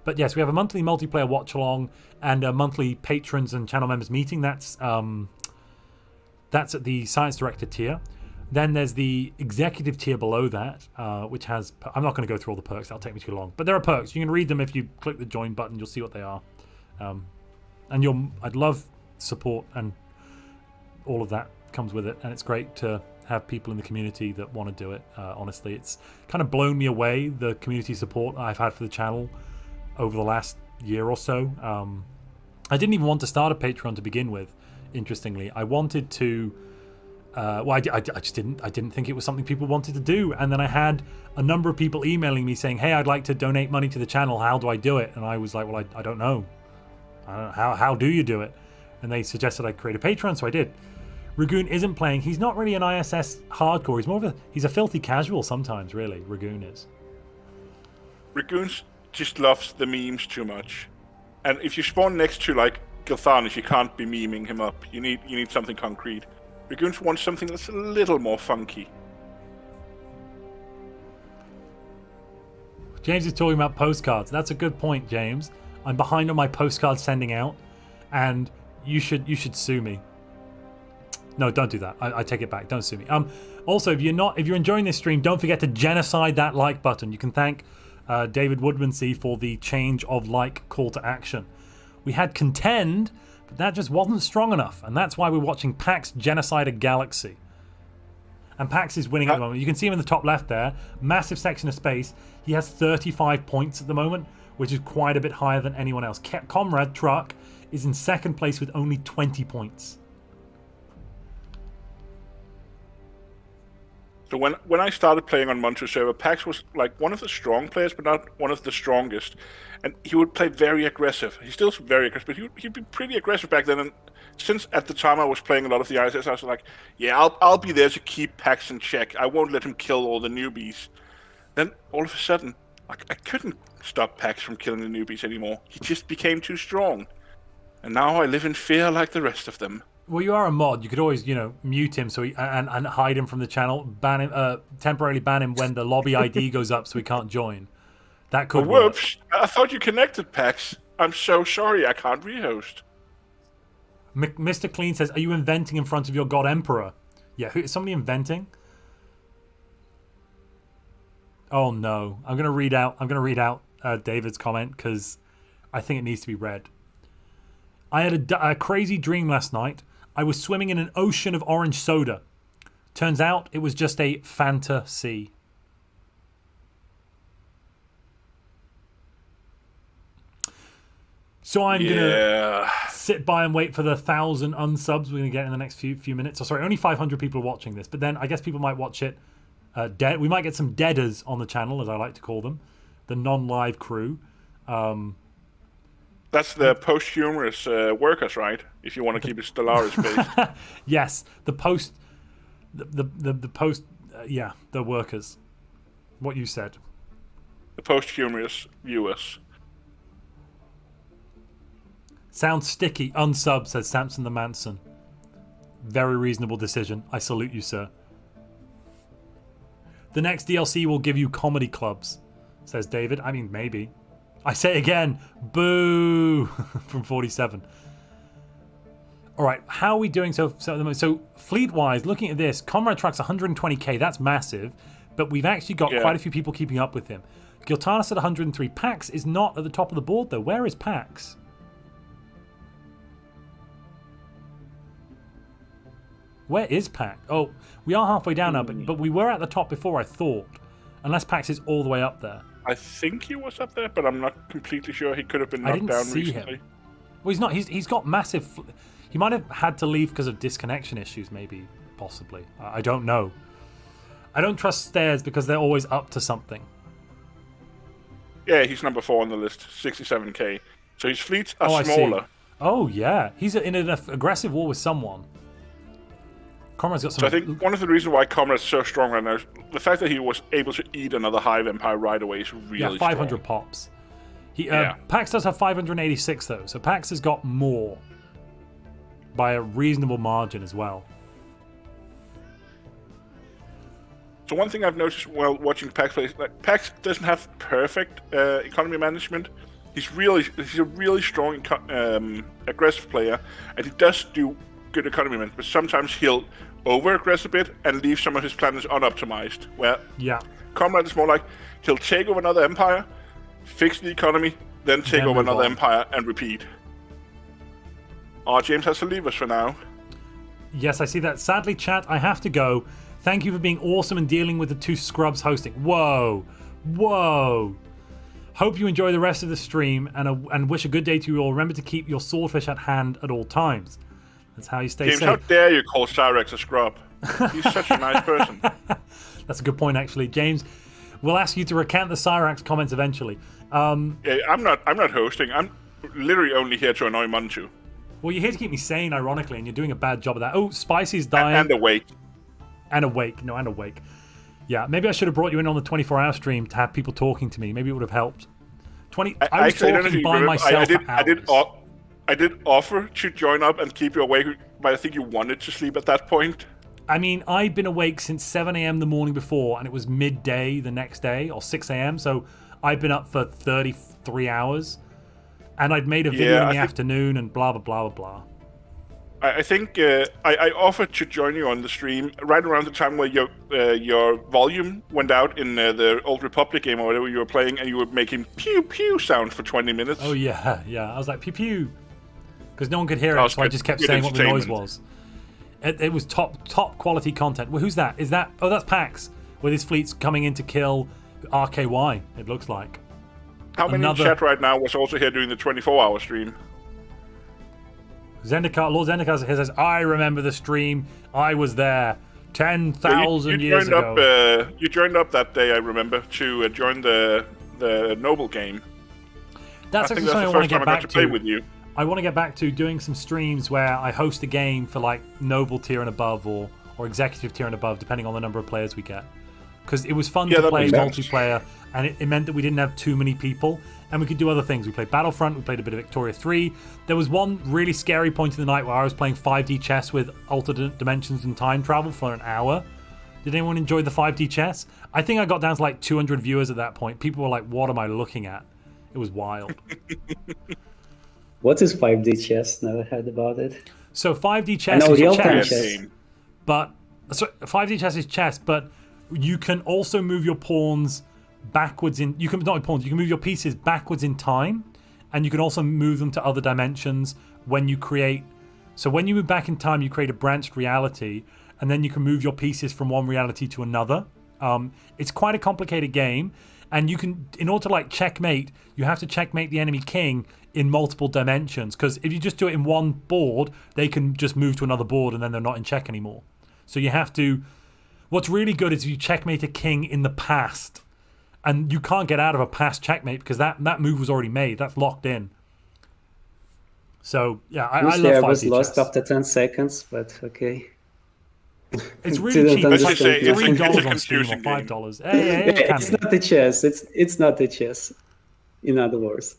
But yes, we have a monthly multiplayer watch along and a monthly patrons and channel members meeting. That's at the science director tier. Then there's the executive tier below that, which has... I'm not going to go through all the perks. That'll take me too long. But there are perks. You can read them if you click the join button. You'll see what they are. And I'd love support, and all of that comes with it. And it's great to have people in the community that want to do it. Honestly, it's kind of blown me away, the community support I've had for the channel over the last year or so. I didn't even want to start a Patreon to begin with. Interestingly, I wanted to. I just didn't. I didn't think it was something people wanted to do. And then I had a number of people emailing me saying, "Hey, I'd like to donate money to the channel. How do I do it?" And I was like, "Well, I don't know. I don't know. How do you do it?" And they suggested I create a Patreon, so I did. Ragoon isn't playing. He's not really an ISS hardcore. He's more of he's a filthy casual sometimes. Really, Ragoon is. Ragoon just loves the memes too much, and if you spawn next to like Gilthanis, you can't be memeing him up. You need something concrete. Ragoon wants something that's a little more funky. James is talking about postcards. That's a good point, James. I'm behind on my postcard sending out, and you should sue me. No, don't do that. I take it back. Don't sue me. Also, if you're enjoying this stream, don't forget to genocide that like button. You can thank David Woodmansey for the change of like call to action. We had contend, but that just wasn't strong enough, and that's why we're watching Pax genocide a galaxy. And Pax is winning at the moment. You can see him in the top left there. Massive section of space. He has 35 points at the moment, which is quite a bit higher than anyone else. Komrad Truck is in second place with only 20 points. So when I started playing on Montu server, Pax was like one of the strong players, but not one of the strongest. And he would play very aggressive. He's still very aggressive, but he'd be pretty aggressive back then. And since at the time I was playing a lot of the ISS, I was like, yeah, I'll be there to keep Pax in check. I won't let him kill all the newbies. Then all of a sudden, I couldn't stop Pax from killing the newbies anymore. He just became too strong. And now I live in fear like the rest of them. Well, you are a mod. You could always, mute him and hide him from the channel, ban him, temporarily ban him when the lobby ID goes up so he can't join. That could work. Whoops! I thought you connected, Pax. I'm so sorry. I can't rehost. Mr. Clean says, "Are you inventing in front of your god emperor?" Yeah, is somebody inventing? Oh no! I'm gonna read out David's comment because I think it needs to be read. I had a crazy dream last night. I was swimming in an ocean of orange soda. Turns out it was just a Fanta sea. So I'm gonna sit by and wait for the 1,000 unsubs we're gonna get in the next few minutes. Oh, sorry, only 500 people are watching this, but then I guess people might watch it dead. We might get some deaders on the channel, as I like to call them, the non-live crew. That's the posthumous workers, right? If you want to keep it Stellaris based. Yes, the workers. What you said. The posthumous viewers. Sounds sticky. Unsub, says Samson the Manson. Very reasonable decision. I salute you, sir. The next DLC will give you comedy clubs, says David. I mean, maybe. I say again, boo, from 47. All right, how are we doing so fleet-wise, looking at this, Komrad Truck's 120k, that's massive, but we've actually got quite a few people keeping up with him. Giltanis at 103. Pax is not at the top of the board, though. Where is Pax? Where is Pax? Oh, we are halfway down now, but we were at the top before, I thought. Unless Pax is all the way up there. I think he was up there, but I'm not completely sure. He could have been knocked down recently. Him. Well, he's not. He's got massive... He might have had to leave because of disconnection issues, maybe, possibly. I don't know. I don't trust stairs because they're always up to something. Yeah, he's number 4 on the list, 67k. So his fleets are smaller. Oh, yeah. He's in an aggressive war with someone. Komrad's got some. So I think one of the reasons why Komrad's so strong right now is the fact that he was able to eat another Hive Empire right away is really 500 strong. pops. Pax does have 586 though, so Pax has got more by a reasonable margin as well. So one thing I've noticed while watching Pax play, like Pax doesn't have perfect economy management. He's a really strong aggressive player, and he does do good economy management. But sometimes he'll over-aggress a bit and leave some of his planets unoptimized. Where Komrad is more like he'll take over another empire, fix the economy, then take over another empire and repeat. James has to leave us for now. Yes, I see that. Sadly, chat, I have to go. Thank you for being awesome and dealing with the two scrubs hosting. Whoa. Hope you enjoy the rest of the stream and wish a good day to you all. Remember to keep your swordfish at hand at all times. That's how you stay James, safe. how dare you call Cyrax a scrub? He's such a nice person. That's a good point, actually. James, we'll ask you to recant the Cyrax comments eventually. I'm not hosting. I'm literally only here to annoy Montu. Well, you're here to keep me sane, ironically, and you're doing a bad job of that. Oh, Spicy's dying. And awake. And awake. Yeah, maybe I should have brought you in on the 24-hour stream to have people talking to me. Maybe it would have helped. I was talking by myself for hours. I did offer to join up and keep you awake, but I think you wanted to sleep at that point. I mean, I'd been awake since 7 a.m. the morning before, and it was midday the next day, or 6 a.m., so I'd been up for 33 hours, and I'd made a video in the afternoon, and blah, blah, blah, blah, blah. I think I offered to join you on the stream right around the time where your volume went out in the Old Republic game or whatever you were playing, and you were making pew-pew sound for 20 minutes. Oh, yeah. I was like, pew-pew. Because no one could hear it, so I just kept saying what the noise was. It was top quality content. Well, who's that? Oh, that's Pax, with his fleets coming in to kill RKY, it looks like. How many in chat right now was also here doing the 24-hour stream? Lord Zendikar says, I remember the stream. I was there 10,000 years ago. You joined up that day, I remember, to join the Noble game. That's actually something I want to get back to. Play with you. I want to get back to doing some streams where I host a game for like Noble tier and above or Executive tier and above, depending on the number of players we get. Because it was fun to play multiplayer, and it meant that we didn't have too many people, and we could do other things. We played Battlefront, we played a bit of Victoria 3. There was one really scary point in the night where I was playing 5D chess with alternate dimensions and time travel for an hour. Did anyone enjoy the 5D chess? I think I got down to like 200 viewers at that point. People were like, what am I looking at? It was wild. What is 5D chess? Never heard about it. So 5D chess is chess. But 5D chess is chess, but you can also move your pawns backwards in. You can move your pieces backwards in time, and you can also move them to other dimensions when you create. So when you move back in time, you create a branched reality, and then you can move your pieces from one reality to another. It's quite a complicated game, and you can, in order to like checkmate, you have to checkmate the enemy king in multiple dimensions. Because if you just do it in one board, they can just move to another board, and then they're not in check anymore. So you have to. What's really good is you checkmate a king in the past, and you can't get out of a past checkmate because that move was already made. That's locked in. So yeah, I love 5D chess. I was lost after 10 seconds, but okay. It's really cheap. It's like $3 on Steam or $5. It's not the chess. It's not the chess. In other words.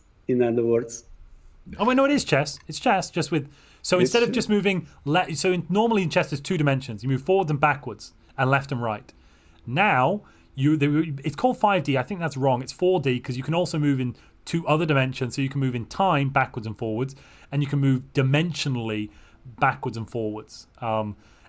Oh wait, no, it is chess. It's chess, just with. So instead of just moving, normally in chess there's two dimensions. You move forwards and backwards, and left and right. Now it's called 5D. I think that's wrong. It's 4D because you can also move in two other dimensions. So you can move in time backwards and forwards, and you can move dimensionally backwards and forwards.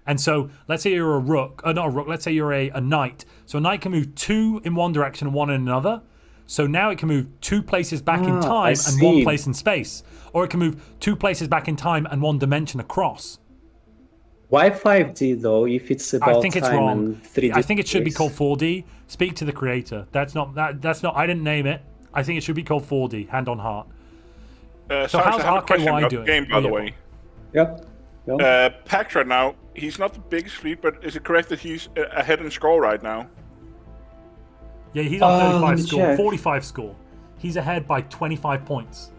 And so let's say you're a rook, not a rook. Let's say you're a knight. So a knight can move two in one direction and one in another. So now it can move two places back in time and one place in space. Or it can move two places back in time and one dimension across. Why 5D though, if it's about I think it's wrong. And 3D I think it should be called 4D. Speak to the creator. That's not I didn't name it. I think it should be called 4D, hand on heart. So how's RKY doing? Game, by the way. Yep. Pax right now, he's not the biggest fleet, but is it correct that he's ahead in score right now? Yeah, he's on 35 score, 45 score. He's ahead by 25 points.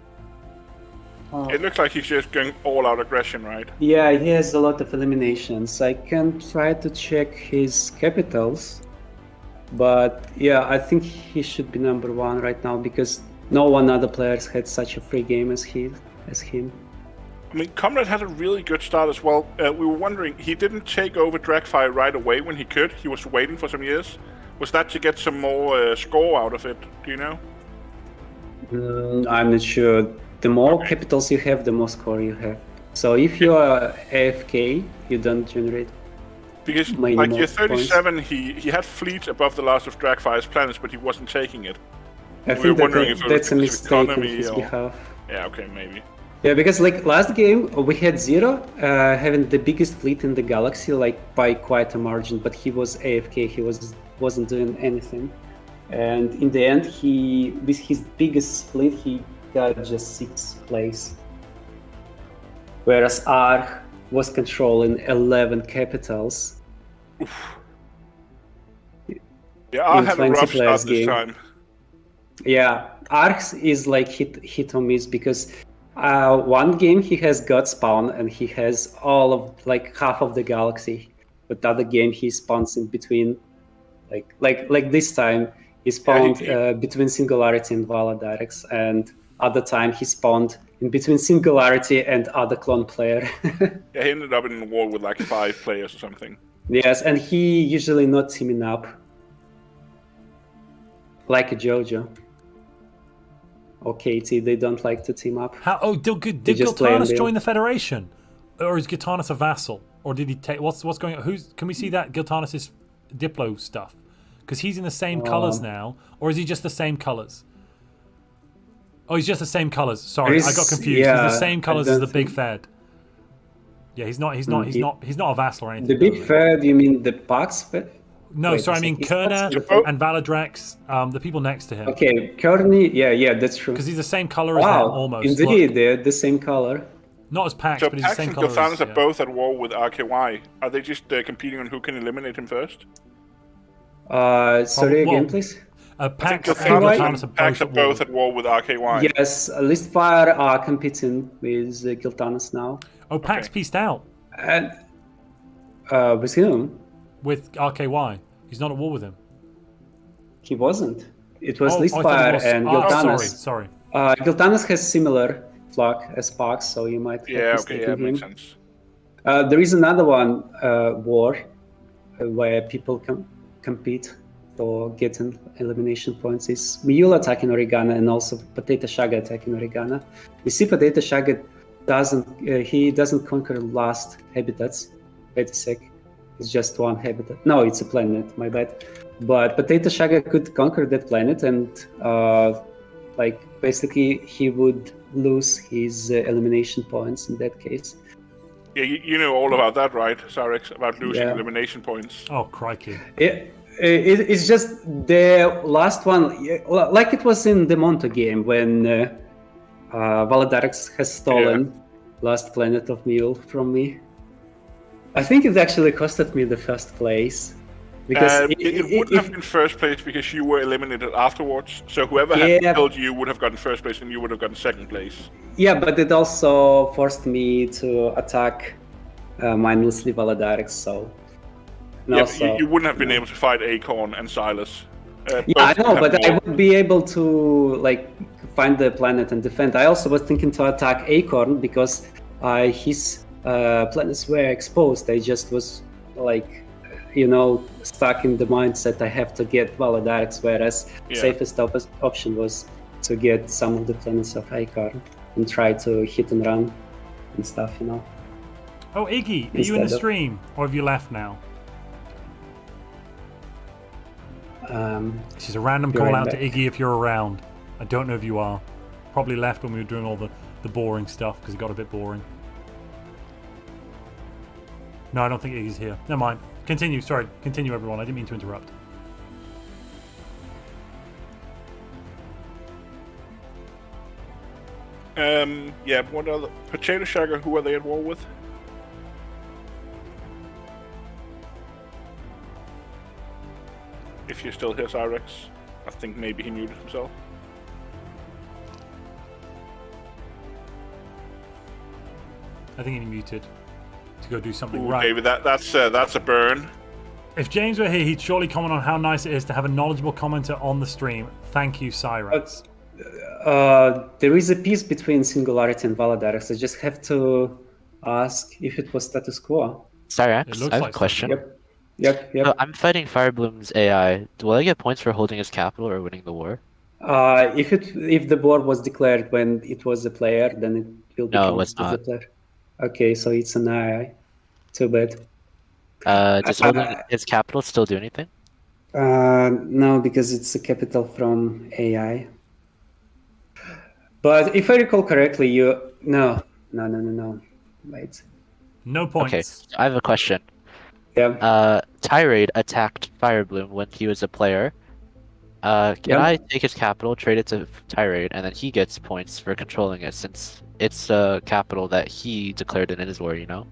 It looks like he's just going all-out aggression, right? Yeah, he has a lot of eliminations. I can try to check his capitals, but yeah, I think he should be number 1 right now because no one other players had such a free game as him. I mean, Komrad had a really good start as well. We were wondering, he didn't take over Dragfire right away when he could. He was waiting for some years. Was that to get some more score out of it? Do you know? I'm not sure. The more capitals you have, the more score you have. So if you are AFK, you don't generate. Because many like more year 37, points. he had fleets above the last of Dragfire's planets, but he wasn't taking it. I We were think wondering if it that's a was mistake on economy his or- behalf. Yeah, okay, maybe. Yeah, because like last game we had Zero having the biggest fleet in the galaxy, like by quite a margin, but he was AFK. He wasn't doing anything, and in the end, he with his biggest fleet he got just 6th place, whereas Arch was controlling 11 capitals. Yeah, I'll in have a 20 rough players start this game. time. Yeah, Arx is like hit or miss because one game he has God spawn and he has all of like half of the galaxy, but the other game he spawns in between, like this time he spawned between Singularity and Valadarex, and other time he spawned in between Singularity and other clone player. Yeah, he ended up in a war with like 5 players or something. Yes, and he usually not teaming up like a Jojo. Or KT, they don't like to team up. How? Oh, did just play on Giltanis the- join the Federation, or is Giltanis a vassal, or did he take? What's going on? Can we see that Giltanis's Diplo stuff? Because he's in the same colors now, or is he just the same colors? Oh, he's just the same colors. Sorry, I got confused. yeah, he's the same colors as the don't big Fed. Yeah, he's not a vassal or anything. The big Fed, you mean the Pax Fed? No, Wait, sorry, I is mean it- is Kerner that- and Valadrax, the people next to him. Okay, Kearney, yeah, that's true. Because he's the same color as Wow, them, almost. indeed, Look. they're the same color. Not as Pax, So but he's the Pax same and color Giltanis as... are both at war with RKY. Are they just competing on who can eliminate him first? Sorry well, again, please. Pax and RKY? Giltanis are Pax are both at war with RKY. Yes, Listfire are competing with Giltanis now. Oh, Pax pieced out. And with whom? With RKY. He's not at war with him. He wasn't. It was Oh, I thought he Listfire was. and Oh, Giltanis. sorry. Giltanis has similar flag as Pax, so you might have Yeah, okay, mistaken yeah, him. makes sense. There is another one war where people compete for getting elimination points. It's Mule attacking Origana and also Potato Shaga attacking Origana. You see, Potato Shaga doesn't conquer last habitats. Wait a sec, it's just one habitat. No, it's a planet. My bad. But Potato Shaga could conquer that planet, and basically he would lose his elimination points in that case. Yeah, you know all about that, right, Cyrax? About losing Yeah. elimination points. Oh, crikey. It's just the last one, like it was in the Montu game when Valadarex has stolen last planet of Mule from me. I think it actually costed me the first place. Because it wouldn't have been first place because you were eliminated afterwards. So whoever had killed you would have gotten first place and you would have gotten second place. Yeah, but it also forced me to attack mindlessly Valadarex, so... Yeah, but you wouldn't have been able to fight Acorn and Silas. Yeah, I know, but I would be able to find the planet and defend. I also was thinking to attack Acorn because his planets were exposed. I just was stuck in the mindset I have to get Valadarex, whereas safest option was to get some of the planets of Acorn and try to hit and run and stuff, Oh, Iggy, are you in the stream? Or have you left now? This is a random call out to Iggy if you're around. I don't know if you are. Probably left when we were doing all the boring stuff because it got a bit boring. No, I don't think Iggy's here. Never mind. Continue, sorry. Continue, everyone. I didn't mean to interrupt. Yeah, what other... Potato Shaga, who are they at war with? If you're still here, Cyrax. I think maybe he muted himself. I think he muted to go do something. Ooh, right. David, that's a burn. If James were here, he'd surely comment on how nice it is to have a knowledgeable commenter on the stream. Thank you, Cyrax. There is a piece between Singularity and Valadarex. I just have to ask if it was status quo. Cyrax, I have a question. Yep. So I'm fighting Firebloom's AI. Will I get points for holding his capital or winning the war? If the war was declared when it was a player, then it will be No, it's as a not. player. Okay, so it's an AI. Too bad. Does holding his capital still do anything? No, because it's a capital from AI. But if I recall correctly, no. Wait. No points. Okay, I have a question. Yeah. Tirade attacked Firebloom when he was a player. Can I take his capital, trade it to Tirade, and then he gets points for controlling it since it's a capital that he declared in his war, you know?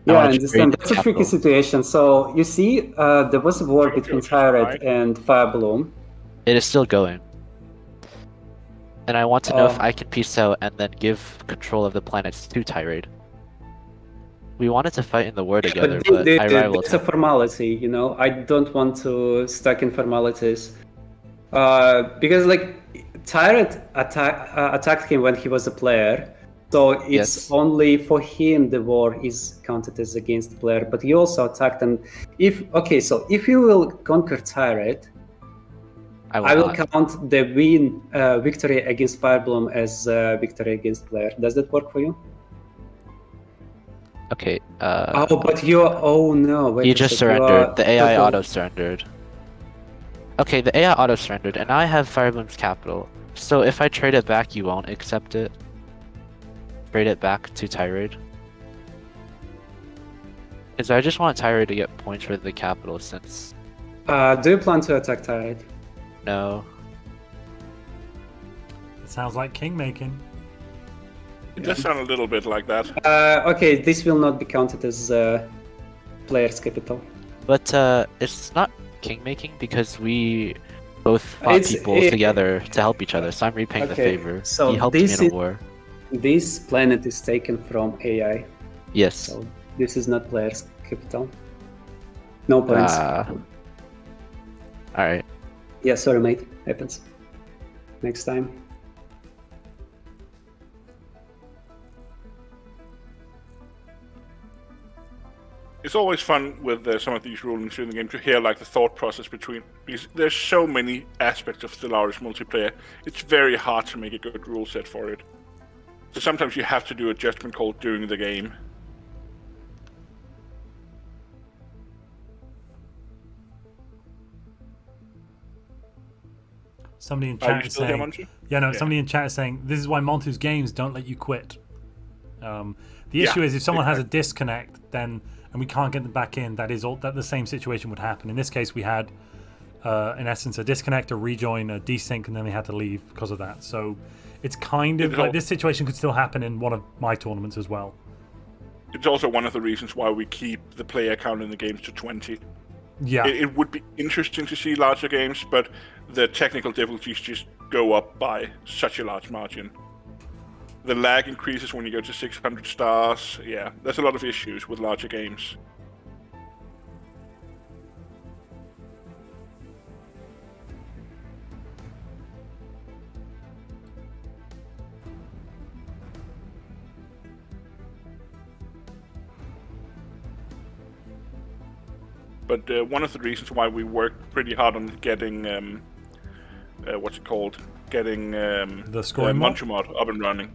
Yeah, I understand. That's a tricky situation. So, you see, there was a war between Tirade and Firebloom. It is still going. And I want to know if I can peace out and then give control of the planets to Tirade. We wanted to fight in the war together, but I rivaled It's a formality, you know? I don't want to stuck in formalities. Because, like, Tirade attacked him when he was a player. So it's only for him the war is counted as against the player, but he also attacked. And if you will conquer Tirade, I will count the victory against Firebloom as victory against player. Does that work for you? Okay. But you. Oh no! Wait you just surrendered. The AI auto surrendered. Okay, the AI auto surrendered, and now I have Firebloom's capital. So if I trade it back, you won't accept it. Trade it back to Tirade. Because I just want Tirade to get points for the capital since... do you plan to attack Tirade? No. It sounds like king making. It does sound a little bit like that. Okay, this will not be counted as player's capital. But it's not king making because we both fought people together to help each other, so I'm repaying the favor. So he helped me in a war. This planet is taken from AI. Yes. So this is not player's capital. No points. Alright. Yeah, sorry mate. Happens. Next time. It's always fun with some of these rulings in the game to hear like the thought process between, because there's so many aspects of Stellaris multiplayer. It's very hard to make a good rule set for it. So sometimes you have to do a judgment call during the game. Somebody in chat is saying, Montu? Somebody in chat is saying this is why Montu's games don't let you quit. The issue is if someone has a disconnect, then and we can't get them back in, that the same situation would happen. In this case, we had, in essence, a disconnect, a rejoin, a desync, and then they had to leave because of that. So it's kind of like this situation could still happen in one of my tournaments as well. It's also one of the reasons why we keep the player count in the games to 20. Yeah. It would be interesting to see larger games, but the technical difficulties just go up by such a large margin. The lag increases when you go to 600 stars. Yeah, there's a lot of issues with larger games. But one of the reasons why we worked pretty hard on getting what's it called? Getting the scoring Montu mod up and running,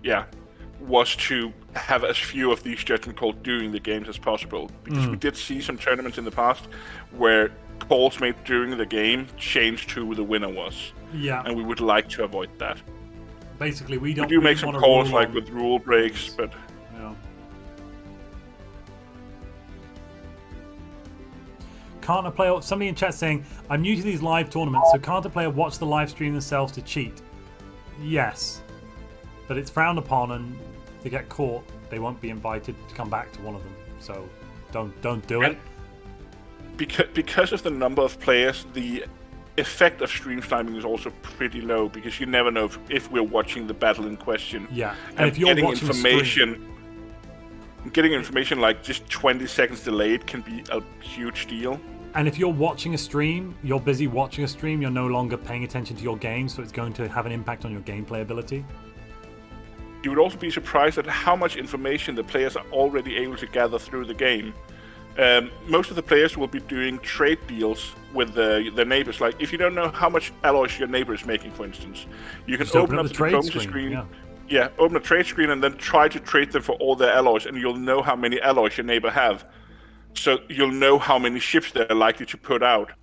was to have as few of these judgment calls during the games as possible. Because we did see some tournaments in the past where calls made during the game changed who the winner was. Yeah. And we would like to avoid that. Basically, we do make some calls like with rule breaks, but... Yeah. Can't a player... Somebody in chat saying, I'm new to these live tournaments, so can't a player watch the live stream themselves to cheat? Yes. But it's frowned upon, and if they get caught, they won't be invited to come back to one of them. So don't do it. Because of the number of players, the effect of stream sniping is also pretty low because you never know if we're watching the battle in question. Yeah, and if you're getting watching getting information like just 20 seconds delayed can be a huge deal. And if you're watching a stream, you're busy watching a stream, you're no longer paying attention to your game, so it's going to have an impact on your gameplay ability. You would also be surprised at how much information the players are already able to gather through the game. Most of the players will be doing trade deals with their neighbors. Like, if you don't know how much alloys your neighbor is making, for instance, you can Just open up the diplomacy screen. Yeah, open a trade screen and then try to trade them for all their alloys, and you'll know how many alloys your neighbor have. So you'll know how many ships they're likely to put out.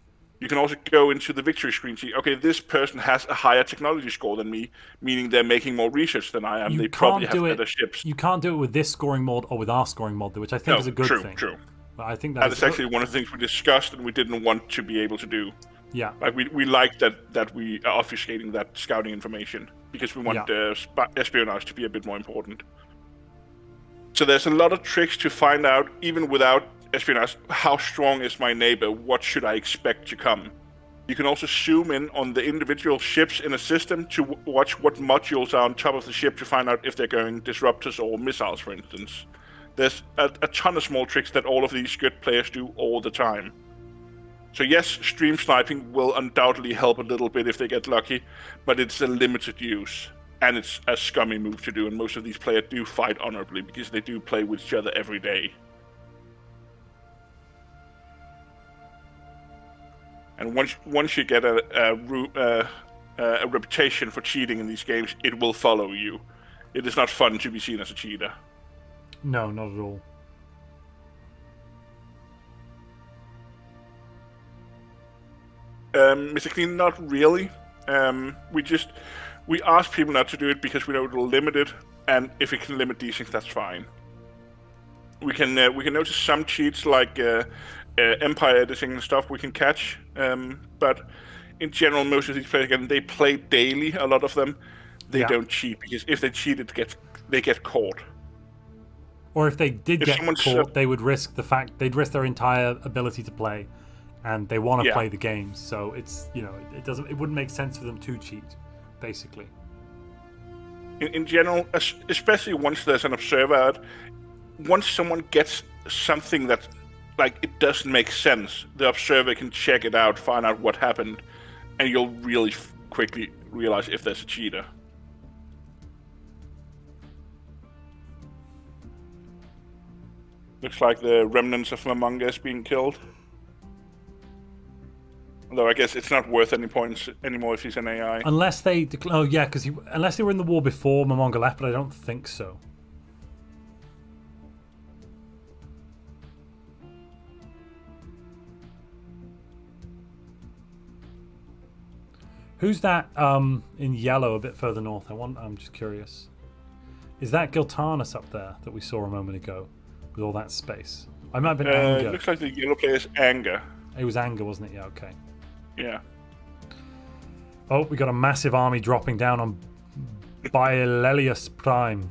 You can also go into the victory screen, see, okay, this person has a higher technology score than me, meaning they're making more research than I am. They probably have better ships. You can't do it with this scoring mod or with our scoring mod, which I think is a good thing. True. But I think that's actually one of the things we discussed and we didn't want to be able to do. Yeah. Like we like that we are obfuscating that scouting information because we want espionage to be a bit more important. So there's a lot of tricks to find out, even without espionage, how strong is my neighbor? What should I expect to come? You can also zoom in on the individual ships in a system to watch what modules are on top of the ship to find out if they're going disruptors or missiles, for instance. There's a ton of small tricks that all of these good players do all the time. So yes, stream sniping will undoubtedly help a little bit if they get lucky, but it's a limited use. And it's a scummy move to do, and most of these players do fight honorably because they do play with each other every day. And once you get a reputation for cheating in these games, it will follow you. It is not fun to be seen as a cheater. No, not at all. Mr. Clean, not really. We ask people not to do it because we know it will limit it, and if it can limit these things, that's fine. We can notice some cheats like empire editing and stuff we can catch, but in general, most of these players, again, they play daily. A lot of them, they don't cheat because if they cheat, they get caught. Or if they did get caught, they would risk they'd risk their entire ability to play, and they want to play the games. So it's it wouldn't make sense for them to cheat, basically. In general, especially once there's an observer out, once someone gets something that it doesn't make sense, the observer can check it out, find out what happened, and you'll really quickly realize if there's a cheater. Looks like the remnants of Mamanga is being killed. Although I guess it's not worth any points anymore if he's an AI. Unless they unless they were in the war before Mamanga left, but I don't think so. Who's that in yellow a bit further north? I'm just curious. Is that Giltanus up there that we saw a moment ago with all that space? I might have been Anger. It looks like the yellow player is Anger. It was Anger, wasn't it? Yeah, okay. Yeah. Oh, we got a massive army dropping down on Bielelius Prime.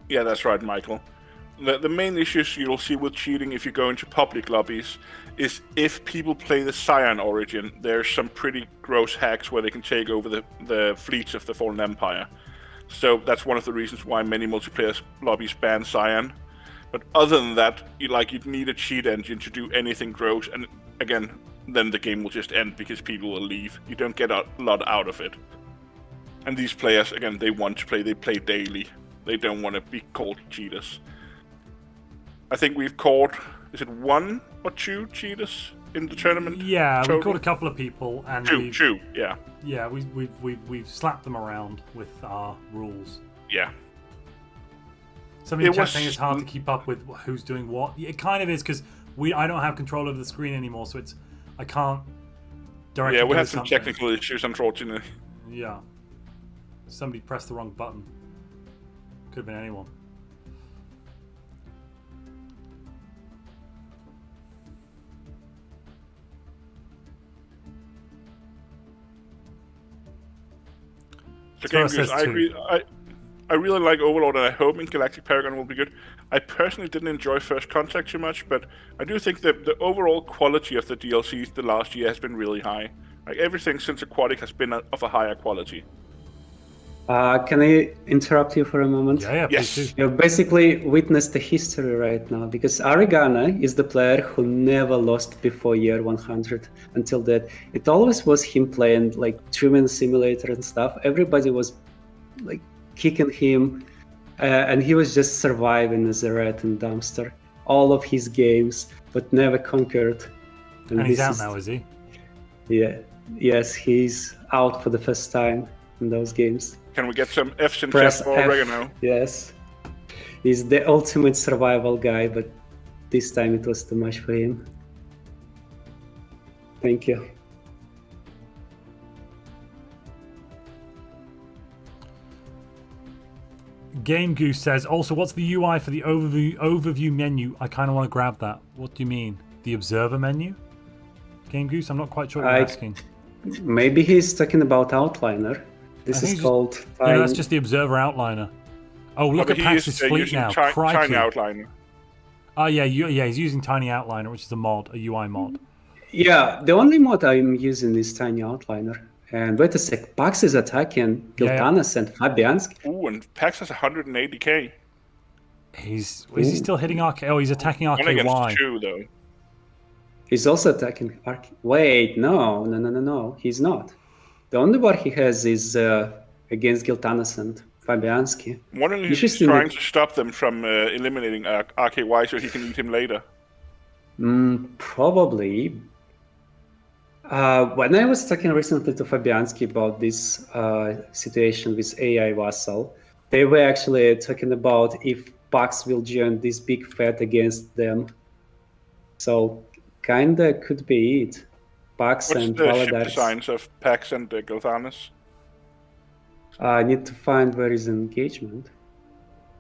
Yeah, that's right, Michael. The main issues you'll see with cheating if you go into public lobbies is if people play the Cyan origin, there's some pretty gross hacks where they can take over the fleets of the Fallen Empire. So that's one of the reasons why many multiplayer lobbies ban Cyan. But other than that, you'd need a cheat engine to do anything gross, and again, then the game will just end because people will leave. You don't get a lot out of it. And these players, again, they want to play, they play daily. They don't want to be called cheaters. I think we've caught, is it 1 or 2 cheaters in the tournament? Yeah, we've caught a couple of people, and two, yeah. Yeah, we've slapped them around with our rules. Yeah. Somebody in chat saying it's hard to keep up with who's doing what. It kind of is because I don't have control over the screen anymore, so I can't directly. Yeah, we had some technical issues, unfortunately. Yeah. Somebody pressed the wrong button. Could have been anyone. So game I agree. I really like Overlord, and I hope Galactic Paragon will be good. I personally didn't enjoy First Contact too much, but I do think that the overall quality of the DLCs the last year has been really high. Like everything since Aquatic has been of a higher quality. Can I interrupt you for a moment? Yeah, yes. please do. You basically witnessed the history right now, because Arigana is the player who never lost before year 100 until that. It always was him playing like Truman Simulator and stuff. Everybody was like kicking him, and he was just surviving as a rat in dumpster. All of his games, but never conquered. And he's out now, is he? Yeah. Yes, he's out for the first time in those games. Can we get some F's in Press chat for F. Oregano? Yes. He's the ultimate survival guy, but this time it was too much for him. Thank you. Game Goose says, also, what's the UI for the overview menu? I kind of want to grab that. What do you mean? The observer menu? Game Goose, I'm not quite sure what you're asking. Maybe he's talking about Outliner. This is called... No, that's just the observer outliner. Oh, look at Pax's fleet now. Tiny Outliner. Oh, yeah, he's using Tiny Outliner, which is a mod, a UI mod. Yeah, the only mod I'm using is Tiny Outliner. And wait a sec, Pax is attacking Giltanas and Fabianski. Ooh, and Pax has 180k. Is he still hitting RK? Oh, he's attacking RKY. 1 against 2, though. He's also attacking RK. Wait, no, he's not. The only war he has is against Giltanas and Fabianski. I'm wondering if he's trying to stop them from eliminating RKY so he can eat him later. Probably. When I was talking recently to Fabianski about this situation with AI Vassal, they were actually talking about if Pax will join this big fight against them. So, kinda could be it. Pax What's and the ship Valadares. designs of Pax and Giltanas? I need to find where is engagement.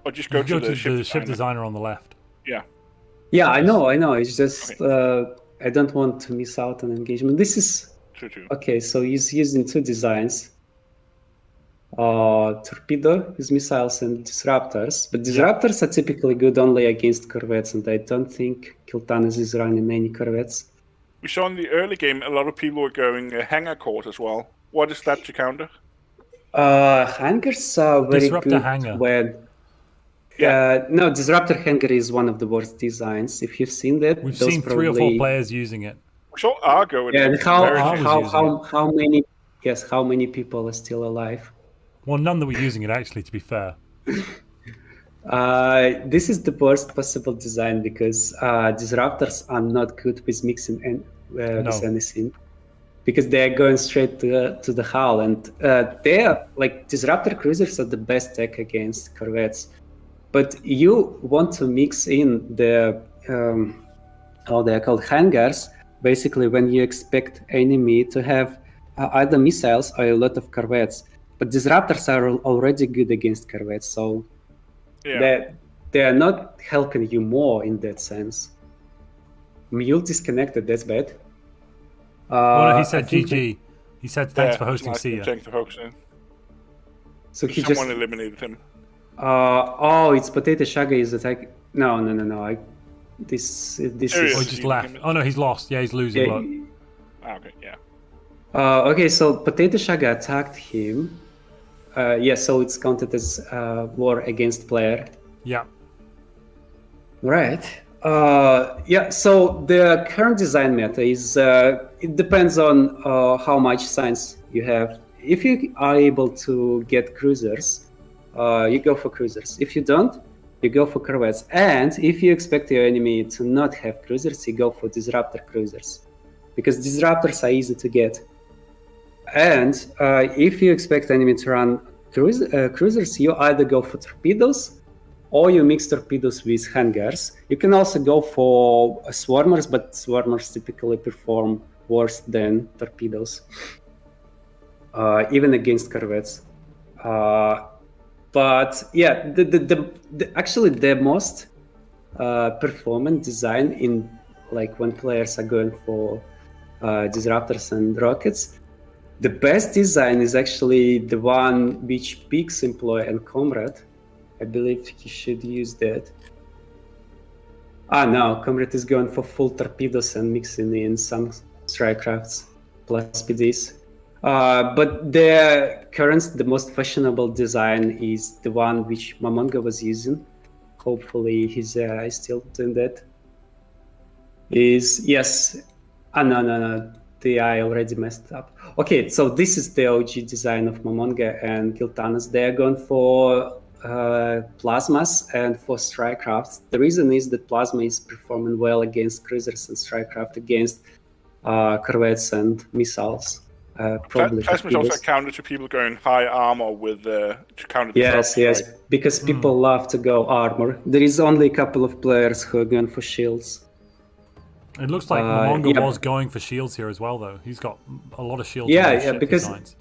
Or just go to the ship designer on the left. Yeah. Yeah, I know. It's just I don't want to miss out on engagement. This is okay. So he's using two designs: torpedo with missiles and disruptors. But disruptors are typically good only against corvettes, and I don't think Giltanas is running any corvettes. We saw in the early game a lot of people were going hangar court as well. What is that to counter? Hangars are very Disruptor good hangar. when. No, Disruptor Hangar is one of the worst designs. If you've seen that, We've seen 3 or 4 players using it. We saw Argo. Yeah, and how many? Yes, how many people are still alive? Well, none that were using it, actually. To be fair. This is the worst possible design because disruptors are not good with mixing with anything, because they are going straight to the hull, and they are like disruptor cruisers are the best tech against corvettes. But you want to mix in the how they are called hangars, basically when you expect enemy to have either missiles or a lot of corvettes. But disruptors are already good against corvettes, so they are not helping you more in that sense. Mule disconnected, that's bad. Well, he said GG. He said thanks for hosting, see ya. Thanks for hosting. So he Someone eliminated him. It's Potato Shaga is attacking. No. This is. Oh, he just left. Oh no, he's lost. Yeah, he's losing. Okay, yeah. Okay, so Potato Shaga attacked him. So it's counted as war against player. Yeah. Right. So the current design meta is it depends on how much science you have. If you are able to get cruisers, you go for cruisers. If you don't, you go for corvettes. And if you expect your enemy to not have cruisers, you go for disruptor cruisers, because disruptors are easy to get. And if you expect enemy to run cruisers, you either go for torpedoes or you mix torpedoes with hangars. You can also go for swarmers, but swarmers typically perform worse than torpedoes, even against corvettes. But yeah, actually the most performant design in like when players are going for disruptors and rockets The best design is actually the one which Peaks employ and Komrad. I believe he should use that. No, Komrad is going for full torpedoes and mixing in some strike crafts plus PDs. But the most fashionable design is the one which Mamonga was using. Hopefully he's still doing that. No. The AI already messed up. Okay, so this is the OG design of Mamonga and Giltanas. They are going for plasmas and for strike crafts. The reason is that plasma is performing well against cruisers and strike craft against corvettes and missiles. Probably plasma is also counter to people going high armor with to counter the yes, right? because people love to go armor. There is only a couple of players who are going for shields. It looks like Mamonga was going for shields here as well, though. He's got a lot of shields. Because designs.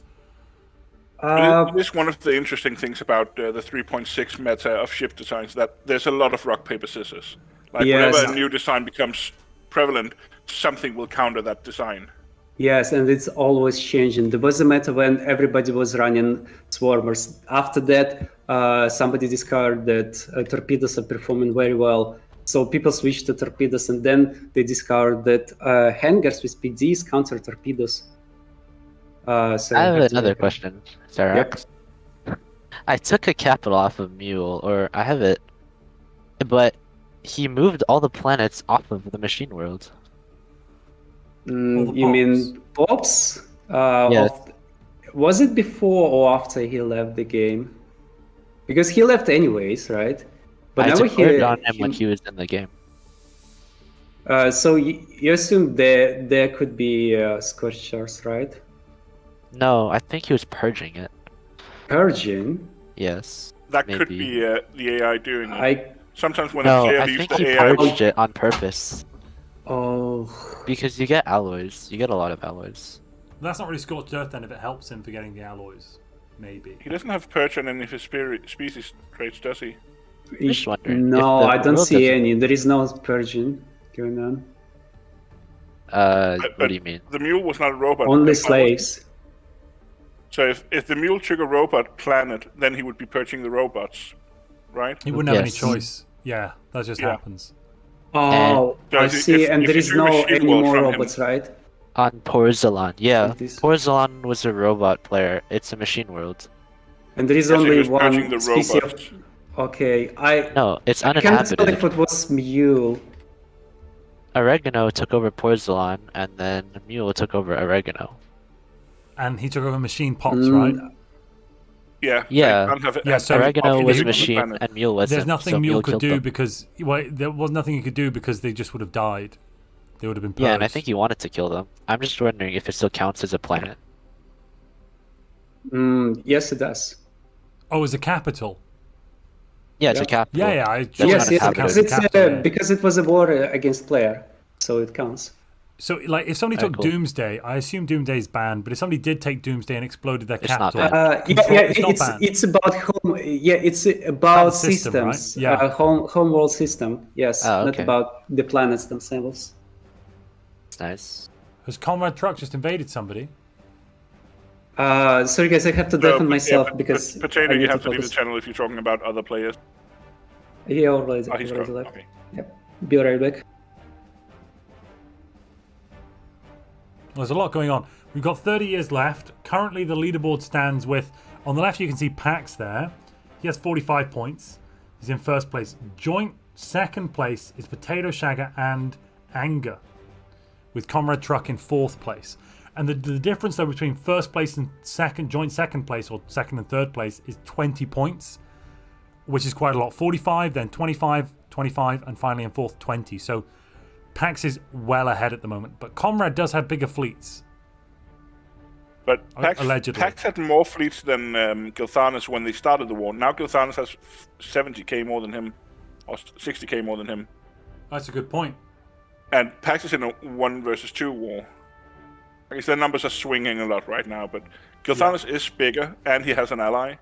It is one of the interesting things about the 3.6 meta of ship designs that there's a lot of rock paper scissors. Like whenever a new design becomes prevalent, something will counter that design. Yes, and it's always changing. There was a meta when everybody was running swarmers. After that, somebody discovered that torpedoes are performing very well. So people switched to torpedoes, and then they discovered that hangars with PDs counter torpedoes. I have another question, Cyrax. Yep. I took a capital off of Mule, or I have it, but he moved all the planets off of the machine world. You mean Pops? Yes. Was it before or after he left the game? Because he left anyways, right? But I declared on him when he was in the game. So you assume there could be scorchers, right? No, I think he was purging it. Purging? Yes. That maybe. Could be the AI doing it. Sometimes when no, a player I leaves think the he AI... purged it on purpose. Oh. Because you get alloys. You get a lot of alloys. That's not really scorched earth then if it helps him for getting the alloys. Maybe. He doesn't have purge on any of his species traits, does he? Just wondering. No, I don't see any. There is no purging going on. What do you mean? The mule was not a robot. Only slaves. So if the mule took a robot planet, then he would be purging the robots, right? He wouldn't have any choice. Yeah, that just happens. Oh, I see. And there is no any more robots, right? On Porzellan, yeah. Porzellan was a robot player. It's a machine world. And there is only one species of... Okay, No, it's uninhabited. I can't tell if it was Mule. Oregano took over Porzellan, and then Mule took over Oregano. And he took over Machine Pops, right? Yeah. So Oregano was Machine, and Mule wasn't. There's nothing so Mule could do because there was nothing he could do because they just would have died. They would have been purged. Yeah, and I think he wanted to kill them. I'm just wondering if it still counts as a planet. Yes, it does. Oh, it's a capital. Yeah, it's a capital. Yeah. Yes, because it was a war against player, so it counts. So, like, if somebody took Doomsday, I assume Doomsday is banned. But if somebody did take Doomsday and exploded their capital, it's about home. Yeah, it's about system, systems. right? Yeah, home world system. Yes, not about the planets themselves. That's nice. Has Komrad Truck just invaded somebody? Sorry guys, I have to defend myself because Potato, you have to leave the channel if you're talking about other players. He already left. Okay. Yep. Be right back. There's a lot going on. We've got 30 years left. Currently, the leaderboard stands with... On the left, you can see Pax there. He has 45 points. He's in first place. Joint second place is Potato Shagger and Anger, with Komrad Truck in fourth place. And the difference, though, between first place and joint second place, or second and third place, is 20 points, which is quite a lot. 45, then 25, 25, and finally in fourth, 20. So Pax is well ahead at the moment. But Komrad does have bigger fleets. But allegedly. Pax had more fleets than Gilthanas when they started the war. Now Gilthanas has 70k more than him, or 60k more than him. That's a good point. And Pax is in a 1 versus 2 war. I guess their numbers are swinging a lot right now, but Gilthanas is bigger, and he has an ally.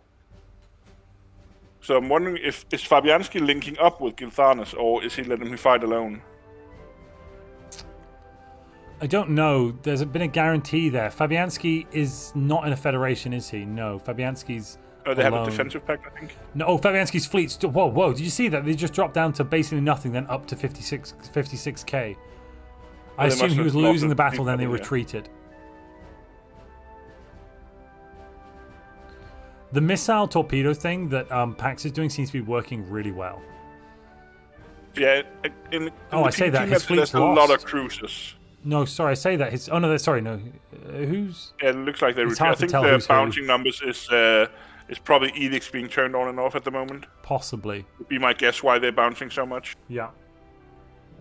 So I'm wondering is Fabianski linking up with Gilthanas, or is he letting him fight alone? I don't know. There's been a guarantee there. Fabianski is not in a federation, is he? No, Fabianski's they alone. have a defensive pact, I think. No, Fabianski's fleet's... Whoa, did you see that? They just dropped down to basically nothing, then up to 56k. I assume he was losing the battle, then they retreated. The missile torpedo thing that Pax is doing seems to be working really well. Yeah, I say that. His fleet's there's a lot of cruisers. No, sorry, I say that. Who's... Yeah, it looks like they retreat. I think the bouncing numbers is probably edicts being turned on and off at the moment. Possibly. Would be my guess why they're bouncing so much. Yeah.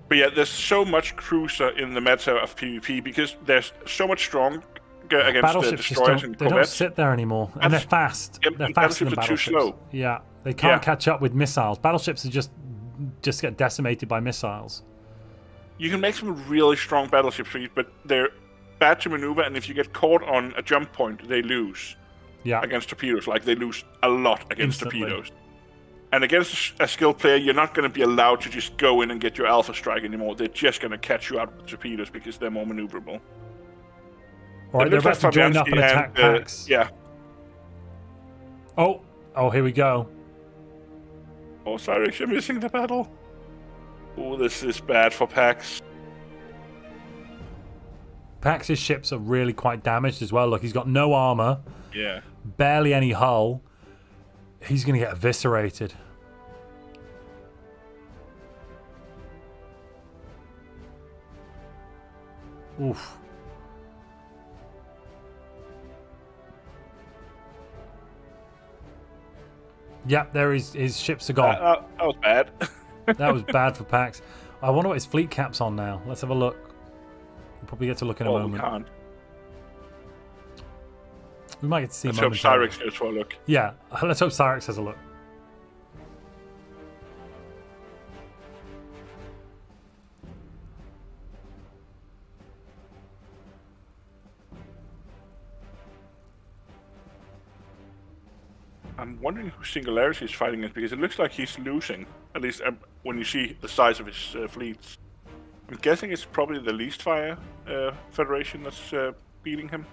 But yeah, there's so much cruiser in the meta of PvP because there's so much strong against the destroyers and corvettes. They don't sit there anymore, and they're fast. Yeah, they're faster than battleships. battleships. Too slow. Yeah, they can't catch up with missiles. Battleships are just get decimated by missiles. You can make some really strong battleships, but they're bad to maneuver, and if you get caught on a jump point, they lose. Yeah. Against torpedoes, like they lose a lot against torpedoes. And against a skilled player, you're not going to be allowed to just go in and get your alpha strike anymore. They're just going to catch you out with torpedoes because they're more maneuverable. All right, they're about to join up and attack Pax. Yeah. Oh, here we go. Oh, Cyrax, you're missing the battle. Oh, this is bad for Pax. Pax's ships are really quite damaged as well. Look, he's got no armor. Yeah. Barely any hull. He's going to get eviscerated. Oof. Yep, there his ships are gone. That was bad. That was bad for Pax. I wonder what his fleet cap's on now. Let's have a look. We'll probably get to look in a moment. We can't. We might get to see Let's hope Cyrax goes for a look. Yeah, let's hope Cyrax has a look. I'm wondering who Singularity is fighting against because it looks like he's losing. At least when you see the size of his fleets. I'm guessing it's probably the Least Fire Federation that's beating him.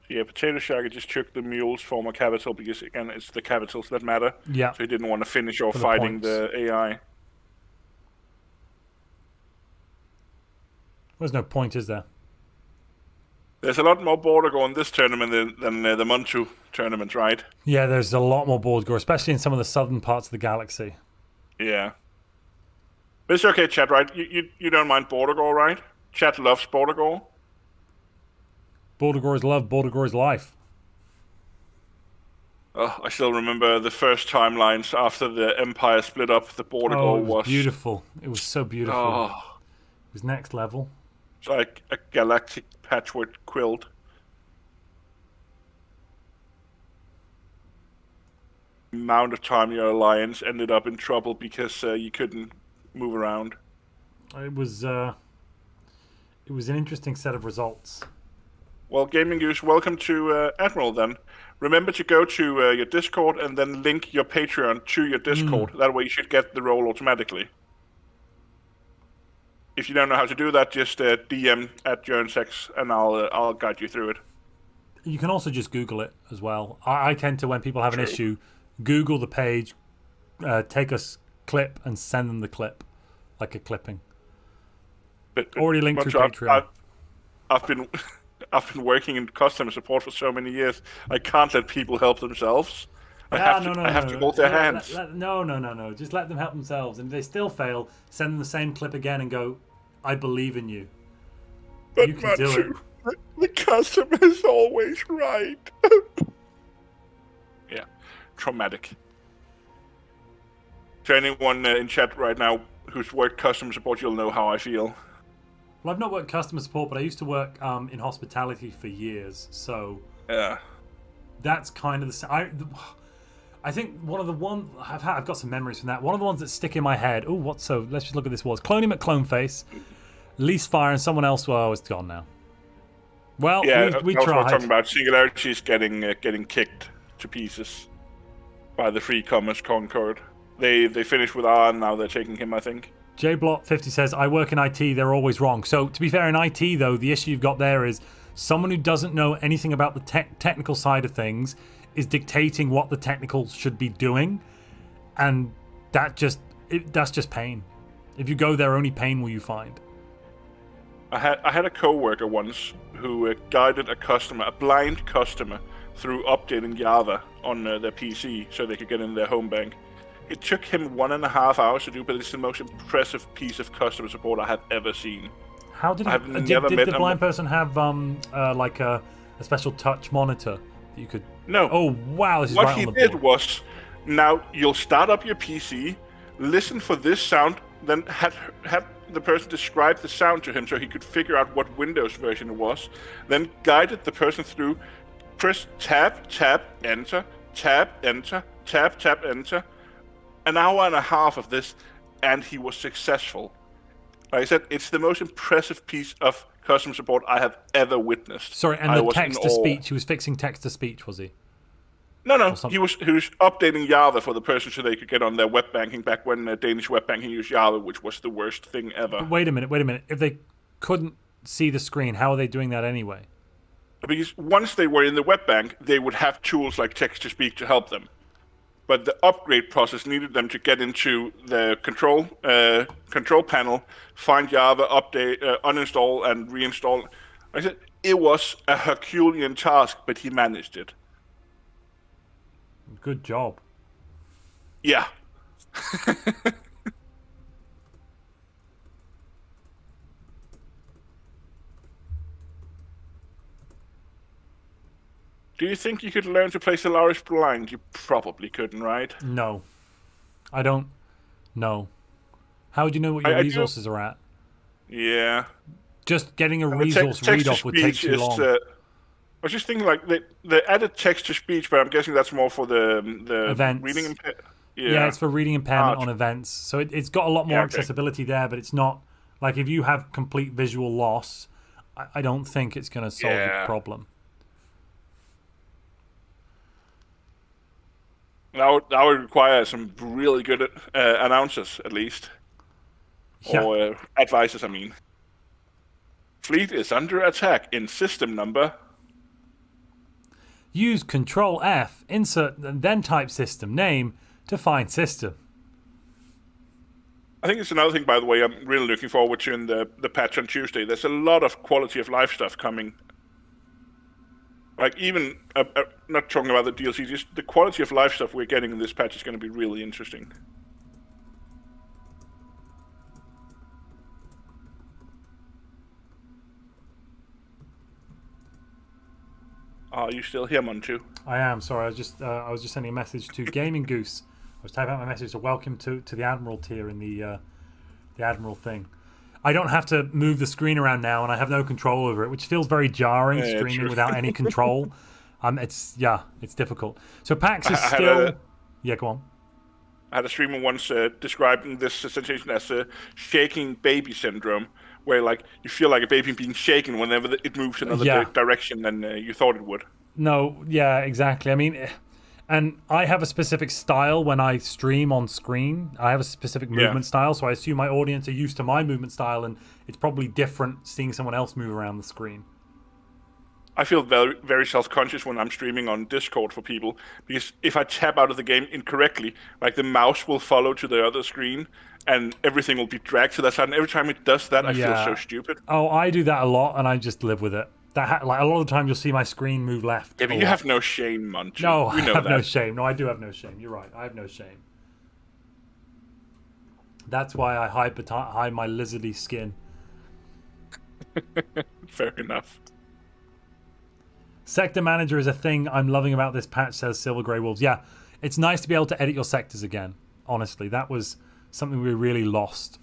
Yeah, Potato Shagger just took the mule's former capital because, again, it's the capitals that matter. Yeah. So he didn't want to finish off fighting the AI. There's no point, is there? There's a lot more border go in this tournament than the Montu tournament, right? Yeah, there's a lot more border go, especially in some of the southern parts of the galaxy. Yeah. But it's okay, chat, right? You don't mind border go, right? Chat loves border go. Border gore is love, border gore is life. Oh, I still remember the first timelines after the Empire split up. The border gore was beautiful. It was so beautiful. Oh. It was next level. It's like a galactic patchwork quilt. The amount of time your alliance ended up in trouble because you couldn't move around. It was an interesting set of results. Well, Gaming Goose, welcome to Admiral then. Remember to go to your Discord and then link your Patreon to your Discord. That way you should get the role automatically. If you don't know how to do that, just DM at JonesX and I'll guide you through it. You can also just Google it as well. I tend to, when people have an issue, Google the page, take a clip and send them the clip, like a clipping. But already linked through Patreon. I've been working in customer support for so many years. I can't let people help themselves. I have to hold their hands. No. Just let them help themselves. And if they still fail, send them the same clip again and go, I believe in you. But you can do it. The customer is always right. Yeah, traumatic. To anyone in chat right now who's worked customer support, you'll know how I feel. Well, I've not worked customer support, but I used to work in hospitality for years, so yeah, that's kind of the same. I think one of the I've got some memories from that. One of the ones that stick in my head. Oh, let's just look at this was Cloney McCloneface. Least fire and someone else. Well, it's gone now. Well, Yeah, we that was what I'm tried. talking about. Singularity is getting kicked to pieces by the Free Commerce Concord. They finished with R and now they're taking him, I think. JBlot50 says, I work in IT, they're always wrong. So, to be fair, in IT, though, the issue you've got there is someone who doesn't know anything about the technical side of things is dictating what the technical should be doing. And that's just pain. If you go there, only pain will you find. I had a coworker once who guided a blind customer, through updating Java on their PC so they could get in their home bank. It took him 1.5 hours to do, but it's the most impressive piece of customer support I have ever seen. How did I've did never met the blind person have like a special touch monitor that you could? No. Oh wow! This is What right he on the did board. was, now you'll start up your PC, listen for this sound, then had the person describe the sound to him so he could figure out what Windows version it was, then guided the person through, press tab, enter, tab, enter, tab, enter. An hour and a half of this, and he was successful. Like I said, it's the most impressive piece of customer support I have ever witnessed. Sorry, and the text-to-speech, he was fixing text-to-speech, was he? No, he was updating Java for the person so they could get on their web banking back when Danish web banking used Java, which was the worst thing ever. But wait a minute. If they couldn't see the screen, how are they doing that anyway? Because once they were in the web bank, they would have tools like text-to-speech to help them. But the upgrade process needed them to get into the control panel, find Java, update, uninstall, and reinstall. I said it was a Herculean task, but he managed it. Good job. Yeah. Do you think you could learn to play Stellaris blind? You probably couldn't, right? No. I don't know. How would you know what your resources are at? Yeah. Just getting a resource read-off would take too long. I was just thinking, like, they added text-to-speech, but I'm guessing that's more for the events. Reading impairment. Yeah, it's for reading impairment on events. So it's got a lot more accessibility there, but it's not... Like, if you have complete visual loss, I don't think it's going to solve the problem. That would require some really good announcers, at least. Yeah. Or advisors, I mean. Fleet is under attack in system number. Use Control F, insert, and then type system name to find system. I think it's another thing, by the way, I'm really looking forward to in the patch on Tuesday. There's a lot of quality of life stuff coming. Like, even, not talking about the DLC, just the quality of life stuff we're getting in this patch is going to be really interesting. Are you still here, Montu? I am. Sorry, I was just sending a message to Gaming Goose. I was typing out my message to welcome to the Admiral tier in the Admiral thing. I don't have to move the screen around now, and I have no control over it, which feels very jarring, streaming without any control. It's difficult. So PAX is still... Yeah, go on. I had a streamer once describing this sensation as shaking baby syndrome, where like you feel like a baby being shaken whenever it moves another direction than you thought it would. No, yeah, exactly. I mean, and I have a specific style when I stream on screen. I have a specific movement style, so I assume my audience are used to my movement style, and it's probably different seeing someone else move around the screen. I feel very, very self-conscious when I'm streaming on Discord for people, because if I tap out of the game incorrectly, like the mouse will follow to the other screen, and everything will be dragged to that side. And every time it does that, I feel so stupid. Oh, I do that a lot, and I just live with it. Like a lot of the time, you'll see my screen move left. Yeah, but you have no shame, Montu. No, I have no shame. No, I do have no shame. You're right. I have no shame. That's why I hide my lizardy skin. Fair enough. Sector manager is a thing I'm loving about this patch, says Silver Grey Wolves. Yeah, it's nice to be able to edit your sectors again. Honestly, that was something we really lost.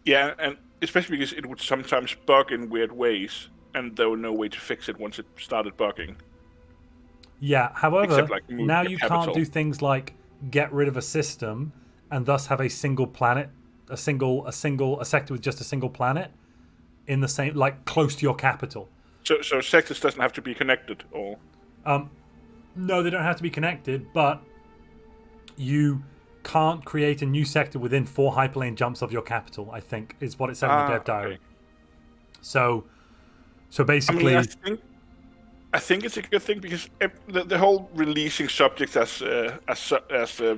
Yeah, and especially because it would sometimes bug in weird ways, and there was no way to fix it once it started bugging. Yeah, however, Except, like, now you can't do things like get rid of a system and thus have a single planet a sector with just a single planet in the same, like close to your capital. So sectors doesn't have to be connected, or? No, they don't have to be connected, but you can't create a new sector within 4 hyperlane jumps of your capital, I think, is what it said in the dev diary. Okay. So basically... I think it's a good thing because the whole releasing subjects as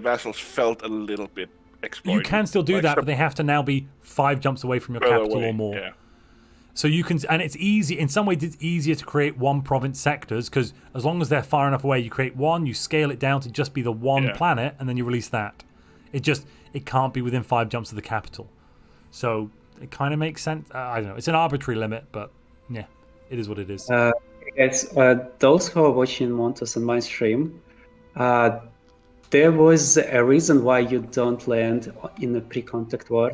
vassals felt a little bit exploited. You can still do that, but they have to now be 5 jumps away from your capital or more. Yeah. So you can, and it's easy, in some ways it's easier to create 1 province sectors, because as long as they're far enough away, you create 1, you scale it down to just be the 1 planet, and then you release that. It can't be within 5 jumps of the capital. So it kind of makes sense. I don't know, it's an arbitrary limit, but yeah, it is what it is. Guys, those who are watching Montus on my stream, there was a reason why you don't land in a pre-contact war.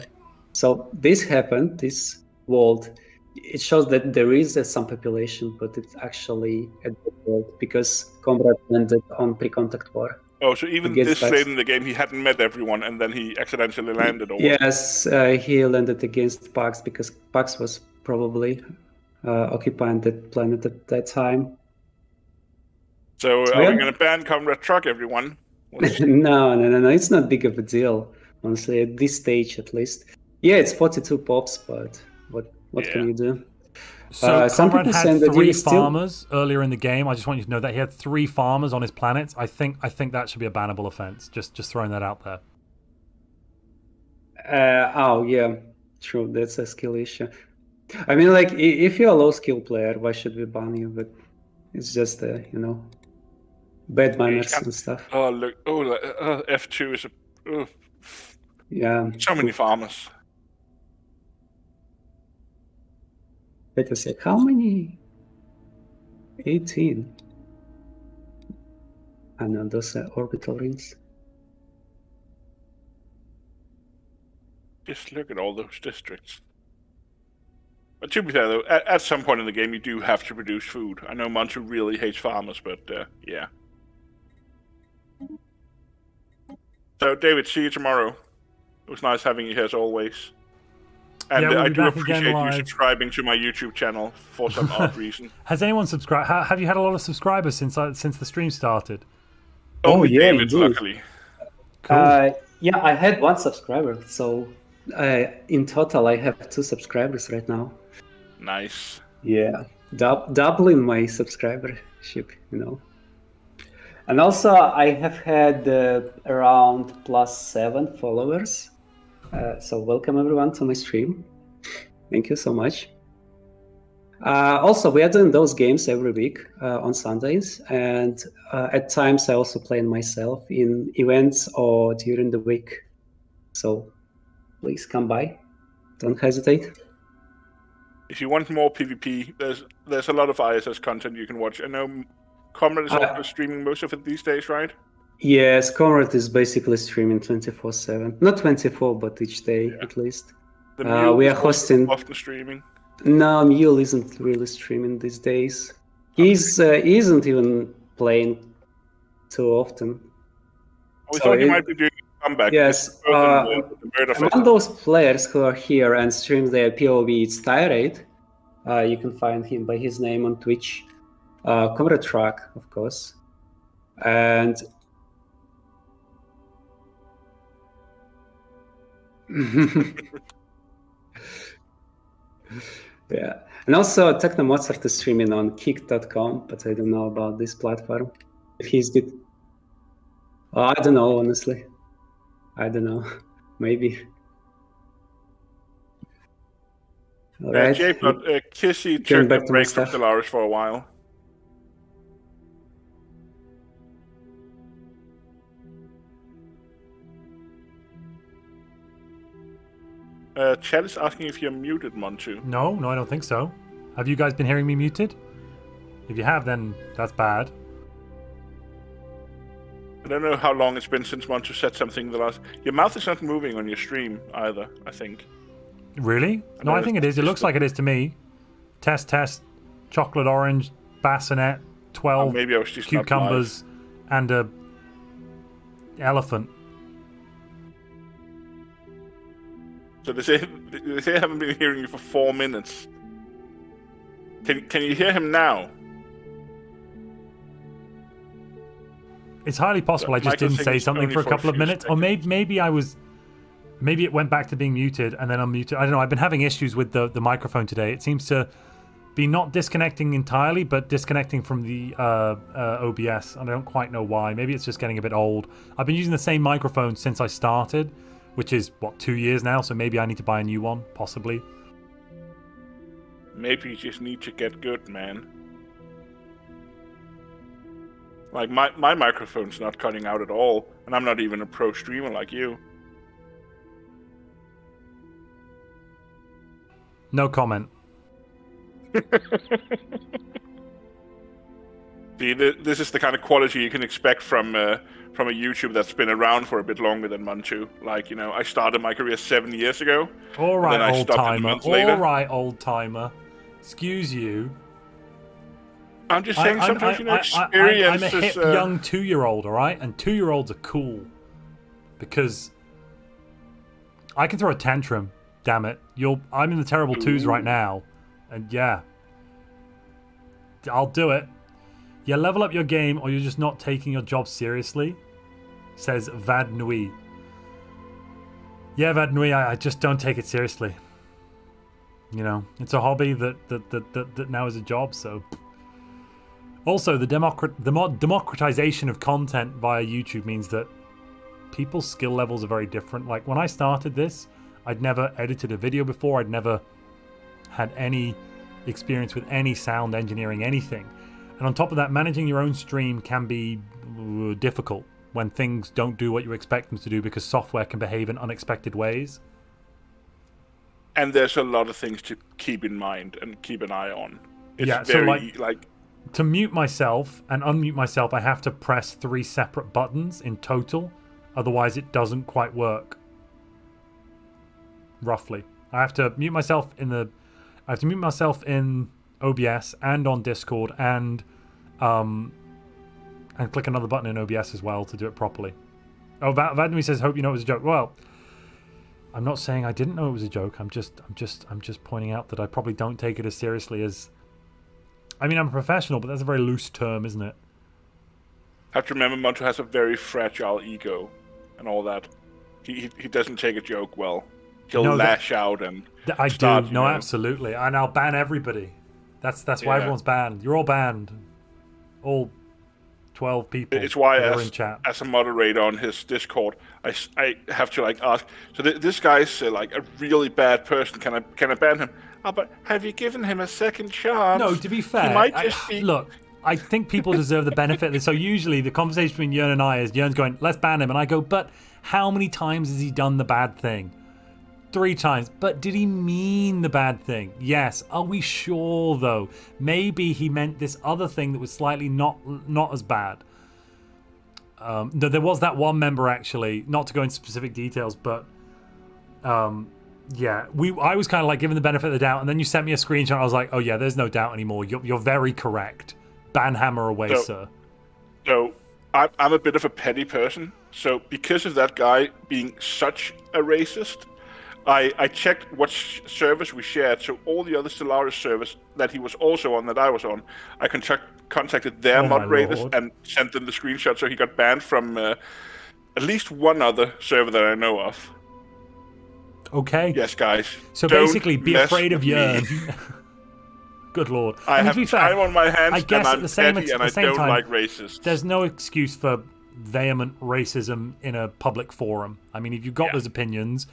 So this happened, this world. It shows that there is some population, but it's actually a good world because Komrad landed on pre-contact war. Oh, so even this late in the game, he hadn't met everyone, and then he accidentally landed? Or yes, he landed against Pax because Pax was probably occupying that planet at that time. So are we going to ban Komrad Truck, everyone? No, it's not big of a deal, honestly, at this stage at least. Yeah, it's 42 pops, but what can you do? So some Komrad people had that 3 farmers earlier in the game. I just want you to know that he had 3 farmers on his planets. I think that should be a bannable offense. Just throwing that out there. Oh yeah, true. That's a skill issue. I mean, like, if you're a low skill player, why should we ban you? But it's just bad manners and stuff. Oh look! Oh, F2 is a. Yeah. So many farmers. Wait a sec. How many? 18. I know those are orbital rings. Just look at all those districts. But to be fair, though, at some point in the game, you do have to produce food. I know Montu really hates farmers, but yeah. So, David, see you tomorrow. It was nice having you here as always. And we'll I be do back appreciate again you live. subscribing to my YouTube channel for some odd reason. Has anyone subscribed? Have you had a lot of subscribers since the stream started? Only yeah, David, luckily. Cool. Yeah, I had 1 subscriber, so in total I have 2 subscribers right now. Nice. Yeah, doubling my subscribership, And also I have had around +7 followers. So welcome everyone to my stream. Thank you so much. Also, we are doing those games every week on Sundays, and at times I also play myself in events or during the week. So please come by. Don't hesitate. If you want more PvP, there's a lot of ISS content you can watch. I know Komrad is also streaming most of it these days, right? Yes, Komrad is basically streaming 24/7. Not 24, but each day at least. We are hosting. Often streaming. No, Mule isn't really streaming these days. He isn't even playing too often. We thought he might be doing a comeback. Yes, among those players who are here and stream their POV, it's Tirade. You can find him by his name on Twitch. Komrad Truck, of course. And yeah, and also Techno Mozart is streaming on kick.com, but I don't know about this platform. He's good. I don't know, honestly. I don't know. Maybe. All right. Kissy took a break from Stellaris for a while. Chat is asking if you're muted, Montu. No, I don't think so. Have you guys been hearing me muted? If you have, then that's bad. I don't know how long it's been since Montu said something the last... Your mouth is not moving on your stream either, I think. Really? No, I think it is. It looks like it is to me. Test, chocolate orange, bassinet, 12 maybe I was just cucumbers, and a elephant. So they say I haven't been hearing you for 4 minutes. Can you hear him now? It's highly possible I just didn't say something for a couple of minutes, or maybe it went back to being muted and then unmuted. I don't know. I've been having issues with the microphone today. It seems to be not disconnecting entirely, but disconnecting from the OBS. And I don't quite know why. Maybe it's just getting a bit old. I've been using the same microphone since I started, which is, what, 2 years now? So maybe I need to buy a new one, possibly. Maybe you just need to get good, man. Like, my microphone's not cutting out at all, and I'm not even a pro streamer like you. No comment. See, this is the kind of quality you can expect from a YouTube that's been around for a bit longer than Montu. Like, you know, I started my career 7 years ago. All right, old timer. All right, old timer. Excuse you. I'm just saying sometimes, experience I'm a hip young 2-year-old, all right? And 2-year-olds are cool. Because I can throw a tantrum, damn it. I'm in the terrible 2s right now. And yeah. I'll do it. Yeah, level up your game or you're just not taking your job seriously, says Vad Nui. Yeah, Vad Nui, I just don't take it seriously. You know, it's a hobby that now is a job, so... Also, the democratization of content via YouTube means that people's skill levels are very different. Like, when I started this, I'd never edited a video before. I'd never had any experience with any sound engineering, anything. And on top of that, managing your own stream can be difficult when things don't do what you expect them to do because software can behave in unexpected ways. And there's a lot of things to keep in mind and keep an eye on. It's yeah, very, so like to mute myself and unmute myself, I have to press 3 separate buttons in total. Otherwise, it doesn't quite work. Roughly. I have to mute myself in OBS and on Discord and click another button in OBS as well to do it properly. Oh, Vadnui says, "Hope you know it was a joke." Well, I'm not saying I didn't know it was a joke. I'm just pointing out that I probably don't take it as seriously as. I mean, I'm a professional, but that's a very loose term, isn't it? Have to remember, Montu has a very fragile ego, and all that. He doesn't take a joke well. He'll lash out and. I do. No, absolutely, and I'll ban everybody. That's why everyone's banned. You're all banned. All 12 people. It's why, in chat. as a moderator on his Discord, I have to ask. So this guy's a really bad person. Can I ban him? Oh, but have you given him a second chance? No, to be fair, he might just be... look. I think people deserve the benefit of this. So usually the conversation between Jörn and I is Jörn's going, "Let's ban him," and I go, "But how many times has he done the bad thing?" 3 times. But did he mean the bad thing? Yes. Are we sure though? Maybe he meant this other thing that was slightly not as bad. There was that one member actually, not to go into specific details, but yeah, I was kind of like given the benefit of the doubt, and then you sent me a screenshot. I was like, "Oh yeah, there's no doubt anymore. You're very correct. Banhammer away, sir." So I'm a bit of a petty person. So because of that guy being such a racist, I checked what servers we shared. So all the other Stellaris servers that he was also on, that I was on, I contacted their moderators and sent them the screenshot. So he got banned from at least one other server that I know of. Okay. Yes, guys. So basically, be afraid of Jörn. Good lord. I have time on my hands, I guess and I'm at the same petty, and I don't like racists. There's no excuse for vehement racism in a public forum. I mean, if you've got those opinions,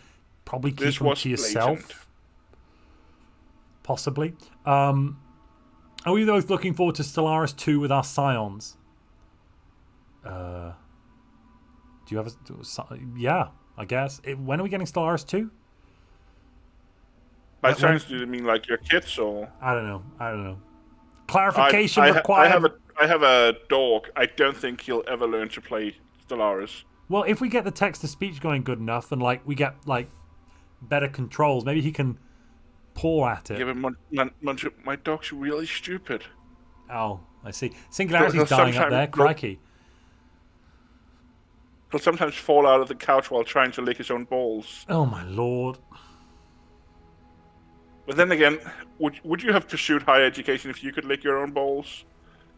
probably keep them to yourself. Blatant. Possibly. Are we both looking forward to Stellaris 2 with our Scions? Do you have a... Yeah, I guess. When are we getting Stellaris 2? By Scions, do you mean like your kids, or...? I don't know. Clarification required. I have a dog. I don't think he'll ever learn to play Stellaris. Well, if we get the text-to-speech going good enough, and we get better controls, maybe he can paw at it. Yeah, but my dog's really stupid. Oh, I see. Singularity's dying up there. Crikey. He'll sometimes fall out of the couch while trying to lick his own balls. Oh my lord. But then again, would you have pursued higher education if you could lick your own balls?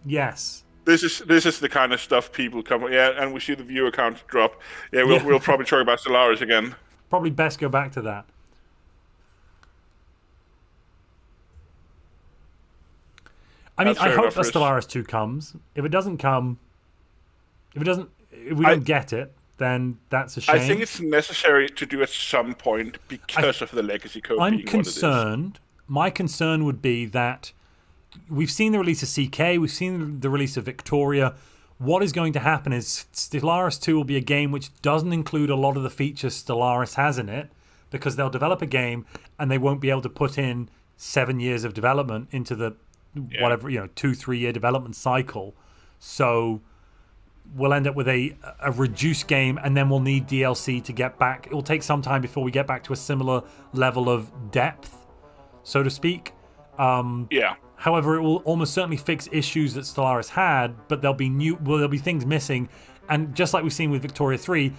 Yes. This is the kind of stuff people come. Yeah, and we see the viewer count drop. Yeah, we'll probably talk about Stellaris again. Probably best go back to that. I mean, I hope that Stellaris 2 comes. If it doesn't come, if we don't get it, then that's a shame. I think it's necessary to do at some point because of the legacy code. I'm being concerned. My concern would be that we've seen the release of CK, we've seen the release of Victoria. What is going to happen is Stellaris 2 will be a game which doesn't include a lot of the features Stellaris has in it, because they'll develop a game and they won't be able to put in 7 years of development into the whatever 2-3 year development cycle. So we'll end up with a reduced game, and then we'll need DLC to get back. It will take some time before we get back to a similar level of depth, so to speak. However, it will almost certainly fix issues that Stellaris had, but there'll be things missing. And just like we've seen with Victoria 3,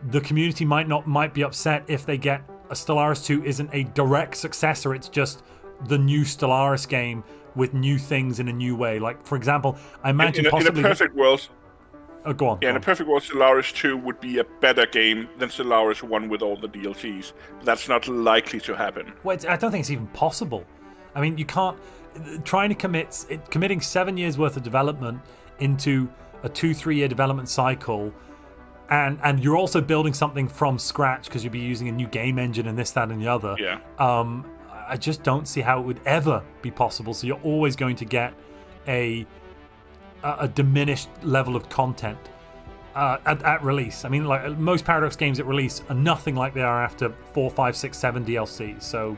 the community might be upset if they get a Stellaris 2 isn't a direct successor. It's just the new Stellaris game with new things in a new way. Like, for example, I imagine possibly in a perfect world. Oh, go on. Yeah, in a perfect world, Stellaris 2 would be a better game than Stellaris 1 with all the DLCs. But that's not likely to happen. Well, I don't think it's even possible. I mean, you can't committing 7 years worth of development into a 2-3 year development cycle, and you're also building something from scratch because you'll be using a new game engine and this, that, and the other. Yeah. I just don't see how it would ever be possible. So you're always going to get a diminished level of content at release. I mean, like most Paradox games at release are nothing like they are after 4, 5, 6, 7 DLCs. So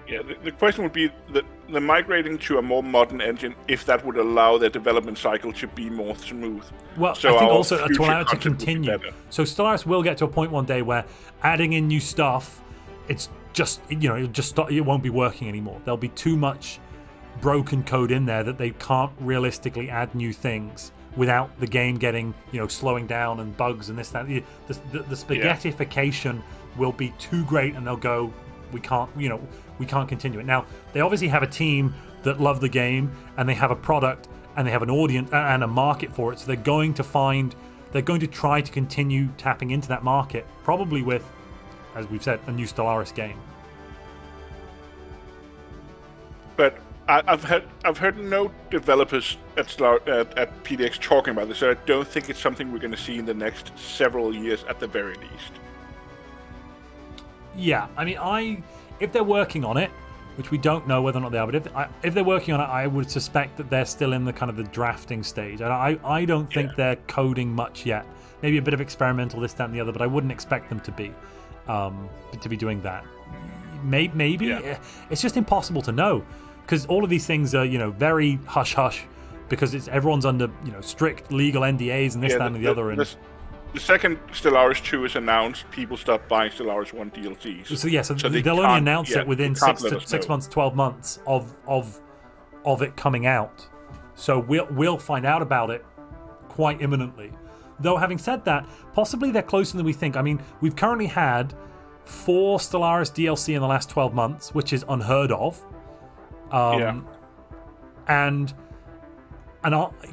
yeah, the question would be the migrating to a more modern engine, if that would allow their development cycle to be more smooth. Well, so I think also to allow it to continue. So Stellaris will get to a point one day where adding in new stuff, it's just it won't be working anymore. There'll be too much broken code in there that they can't realistically add new things without the game getting slowing down and bugs and this, that. The spaghettification will be too great, and they'll go, we can't continue it. Now they obviously have a team that love the game, and they have a product, and they have an audience and a market for it. So they're going to try to continue tapping into that market, probably with, as we've said, a new Stellaris game. But I've heard no developers at PDX talking about this, so I don't think it's something we're going to see in the next several years at the very least. Yeah, I mean, if they're working on it, which we don't know whether or not they are, but if they're working on it, I would suspect that they're still in the kind of the drafting stage. I don't think they're coding much yet. Maybe a bit of experimental, this, that, and the other, but I wouldn't expect them to be doing that. Maybe it's just impossible to know, because all of these things are very hush hush, because everyone's under strict legal NDAs and this, that, and the other. And the second Stellaris 2 is announced, people stop buying Stellaris 1 DLCs. So they'll only announce it within 6 months, 12 months of it coming out. So we'll find out about it quite imminently. Though having said that, possibly they're closer than we think. I mean, we've currently had 4 Stellaris DLC in the last 12 months, which is unheard of. And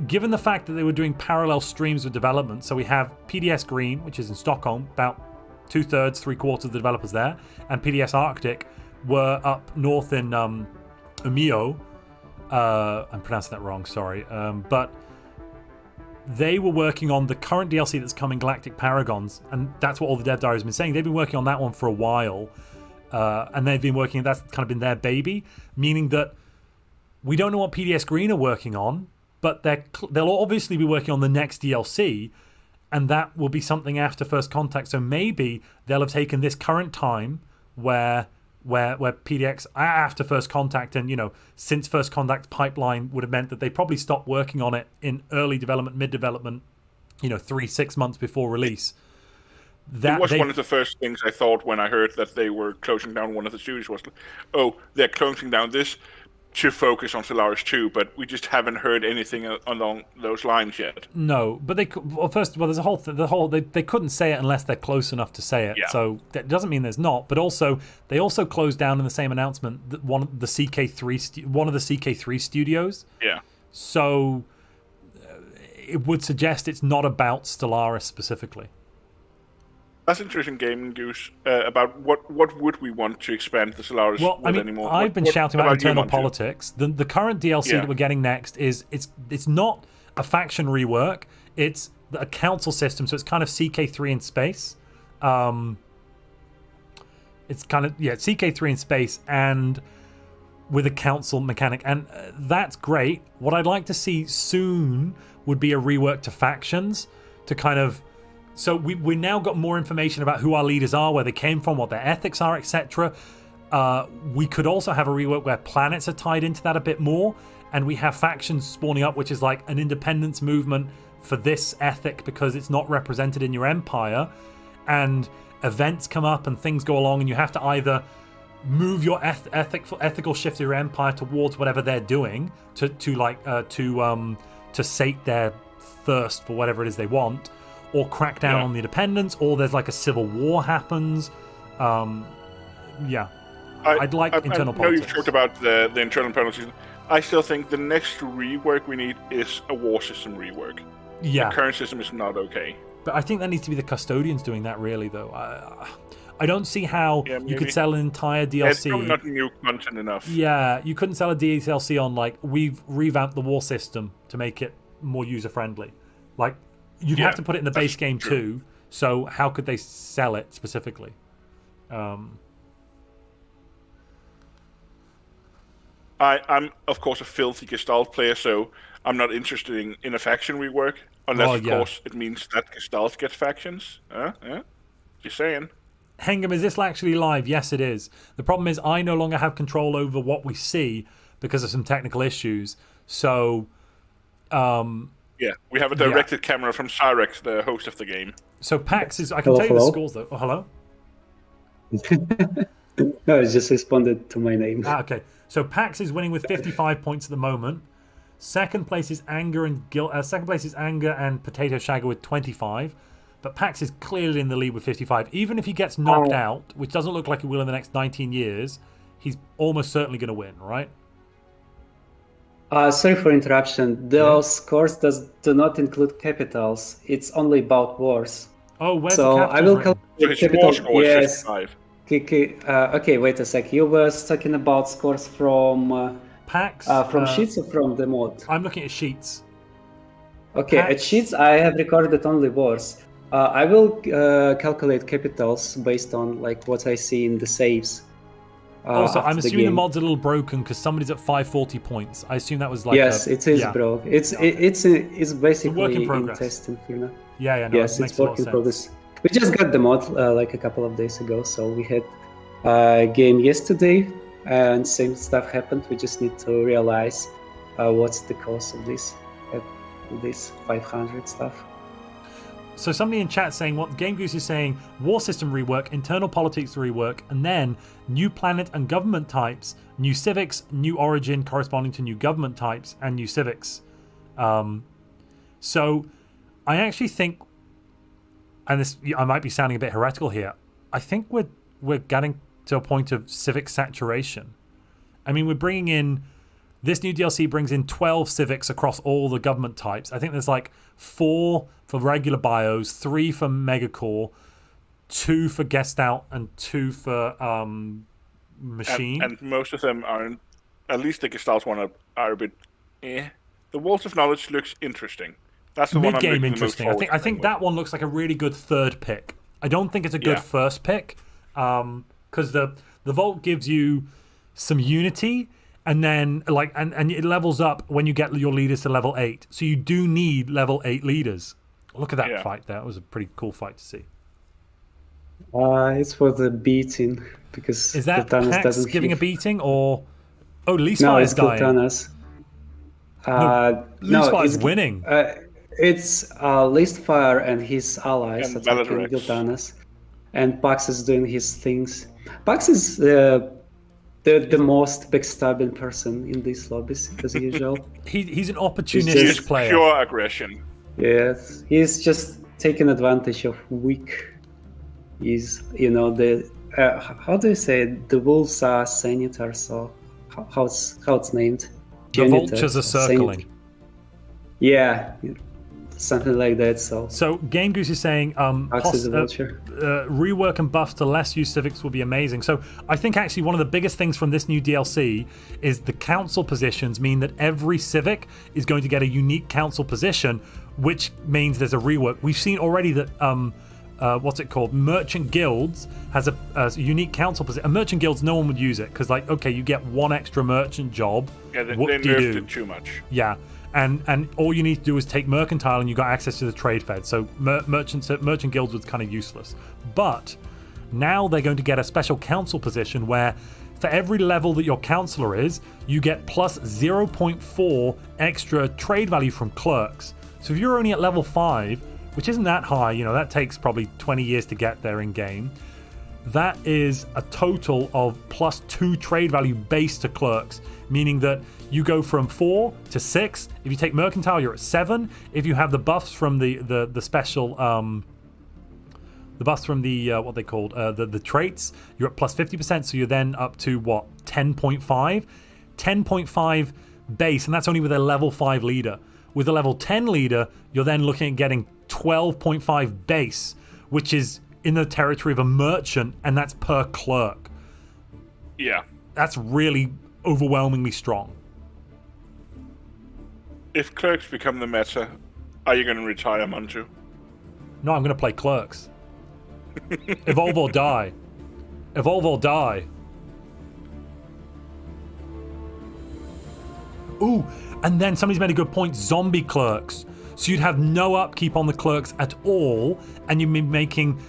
given the fact that they were doing parallel streams of development, so we have PDS Green, which is in Stockholm, about 2/3, 3/4 of the developers there, and PDS Arctic were up north in Umeå. I'm pronouncing that wrong, sorry. But they were working on the current DLC that's coming, Galactic Paragons, and that's what all the dev diaries have been saying. They've been working on that one for a while, and they've been working. That's kind of been their baby, meaning that we don't know what PDS Green are working on, but they'll obviously be working on the next DLC, and that will be something after First Contact. So maybe they'll have taken this current time where PDX after First Contact, and since First Contact pipeline would have meant that they probably stopped working on it in early development, mid development, 3-6 months before release. It was one of the first things I thought when I heard that they were closing down one of the studios. Was, oh, they're closing down this. to focus on Stellaris 2, but we just haven't heard anything along those lines yet. No, but they well, first of all, there's a whole they couldn't say it unless they're close enough to say it. Yeah. So that doesn't mean there's not. But also, they also closed down in the same announcement that one of the CK3 studios. Yeah. So it would suggest it's not about Stellaris specifically. That's interesting, Gaming Goose. About what would we want to expand the Stellaris with anymore? I've been shouting about internal politics. The current DLC that we're getting next is it's not a faction rework. It's a council system, so it's kind of CK3 in space. It's kind of CK3 in space and with a council mechanic, and that's great. What I'd like to see soon would be a rework to factions to kind of. So we now got more information about who our leaders are, where they came from, what their ethics are, etc. We could also have a rework where planets are tied into that a bit more, and we have factions spawning up, which is like an independence movement for this ethic because it's not represented in your empire, and events come up and things go along, and you have to either move your ethical shift of your empire towards whatever they're doing to sate their thirst for whatever it is they want, or crack down on the independents, or there's like a civil war happens. I'd like internal politics. I know you've talked about the internal penalties. I still think the next rework we need is a war system rework. Yeah. The current system is not okay. But I think that needs to be the custodians doing that, really, though. I don't see how you could sell an entire DLC. It's probably not new content enough. Yeah, you couldn't sell a DLC on, like, we've revamped the war system to make it more user-friendly. Like, you'd have to put it in the base game too, so how could they sell it specifically? I'm, of course, a filthy Gestalt player, so I'm not interested in a faction rework, unless, of course, it means that Gestalt gets factions. Just saying. Hengam, is this actually live? Yes, it is. The problem is I no longer have control over what we see because of some technical issues, so... Yeah, we have a directed camera from Cyrax, the host of the game. So PAX is... I can tell you the scores, though. Oh, hello? No, it just responded to my name. Okay. So PAX is winning with 55 points at the moment. Second place is Anger and Potato Shagger with 25. But PAX is clearly in the lead with 55. Even if he gets knocked out, which doesn't look like he will in the next 19 years, he's almost certainly going to win, right? Sorry for interruption. Those scores do not include capitals. It's only about wars. Oh, where's so the I will calculate capital. Yes. Okay, wait a sec. You were talking about scores from PAX, from sheets or from the mod? I'm looking at sheets. Okay, PAX. At sheets I have recorded only wars. I will calculate capitals based on like what I see in the saves. Also, I'm assuming the mod's a little broken because somebody's at 540 points. I assume that was like it is broke. It's basically in testing for now. Yeah, no, yes, it's work in progress. We just got the mod like a couple of days ago, so we had a game yesterday, and same stuff happened. We just need to realize what's the cause of this 500 stuff. So somebody in chat saying what Game Goose is saying: war system rework, internal politics rework, and then new planet and government types, new civics, new origin corresponding to new government types, and new civics. So I actually think, and this I might be sounding a bit heretical here, I think we're getting to a point of civic saturation. I mean, we're bringing in. This new DLC brings in 12 civics across all the government types. I think there's like 4 for regular bios, 3 for Megacore, 2 for Gestalt, and 2 for Machine. And most of them aren't, at least the Gestalt one are a bit The Walls of Knowledge looks interesting. That's the one I'm looking interesting. I think that one looks like a really good third pick. I don't think it's a good first pick because the Vault gives you some unity. And then, and it levels up when you get your leaders to level 8. So you do need level 8 leaders. Look at that fight there. It was a pretty cool fight to see. It's for the beating, because is that Pax giving a beating, or... Oh, Leasefire's dying. No, it's Giltanas. Leasefire's winning. It's Leastfire and his allies attacking Giltanas. And Pax is doing his things. Pax is... the most backstabbing person in these lobbies as usual. He's an opportunistic player. Pure aggression. Yes, he's just taking advantage of weak. He's the how do you say it? The wolves are senators, or how it's named? The vultures are circling. Yeah, something like that. So Game Goose is saying rework and buffs to less used civics will be amazing. So I think actually one of the biggest things from this new DLC is the council positions mean that every civic is going to get a unique council position, which means there's a rework. We've seen already that what's it called? Merchant Guilds has a unique council position. Merchant Guilds, no one would use it because, like, okay, you get one extra merchant job. Yeah, they nerfed it too much. Yeah, and all you need to do is take mercantile, and you got access to the trade fed. So merchant Guilds was kind of useless. But now they're going to get a special council position where, for every level that your councillor is, you get plus 0.4 extra trade value from clerks. So if you're only at level 5, which isn't that high, that takes probably 20 years to get there in game, that is a total of plus 2 trade value base to clerks, meaning that you go from 4 to 6. If you take mercantile, you're at 7. If you have the buffs from the special the buffs from the what they called the traits, you're at plus 50%, so you're then up to what, 10.5 base, and that's only with a level 5 leader. With a level 10 leader, you're then looking at getting 12.5 base, which is in the territory of a merchant, and that's per clerk. Yeah. That's really overwhelmingly strong. If clerks become the meta, are you going to retire Montu? No, I'm going to play clerks. Evolve or die. Evolve or die. Ooh, and then somebody's made a good point. Zombie clerks. So you'd have no upkeep on the clerks at all, and you'd be making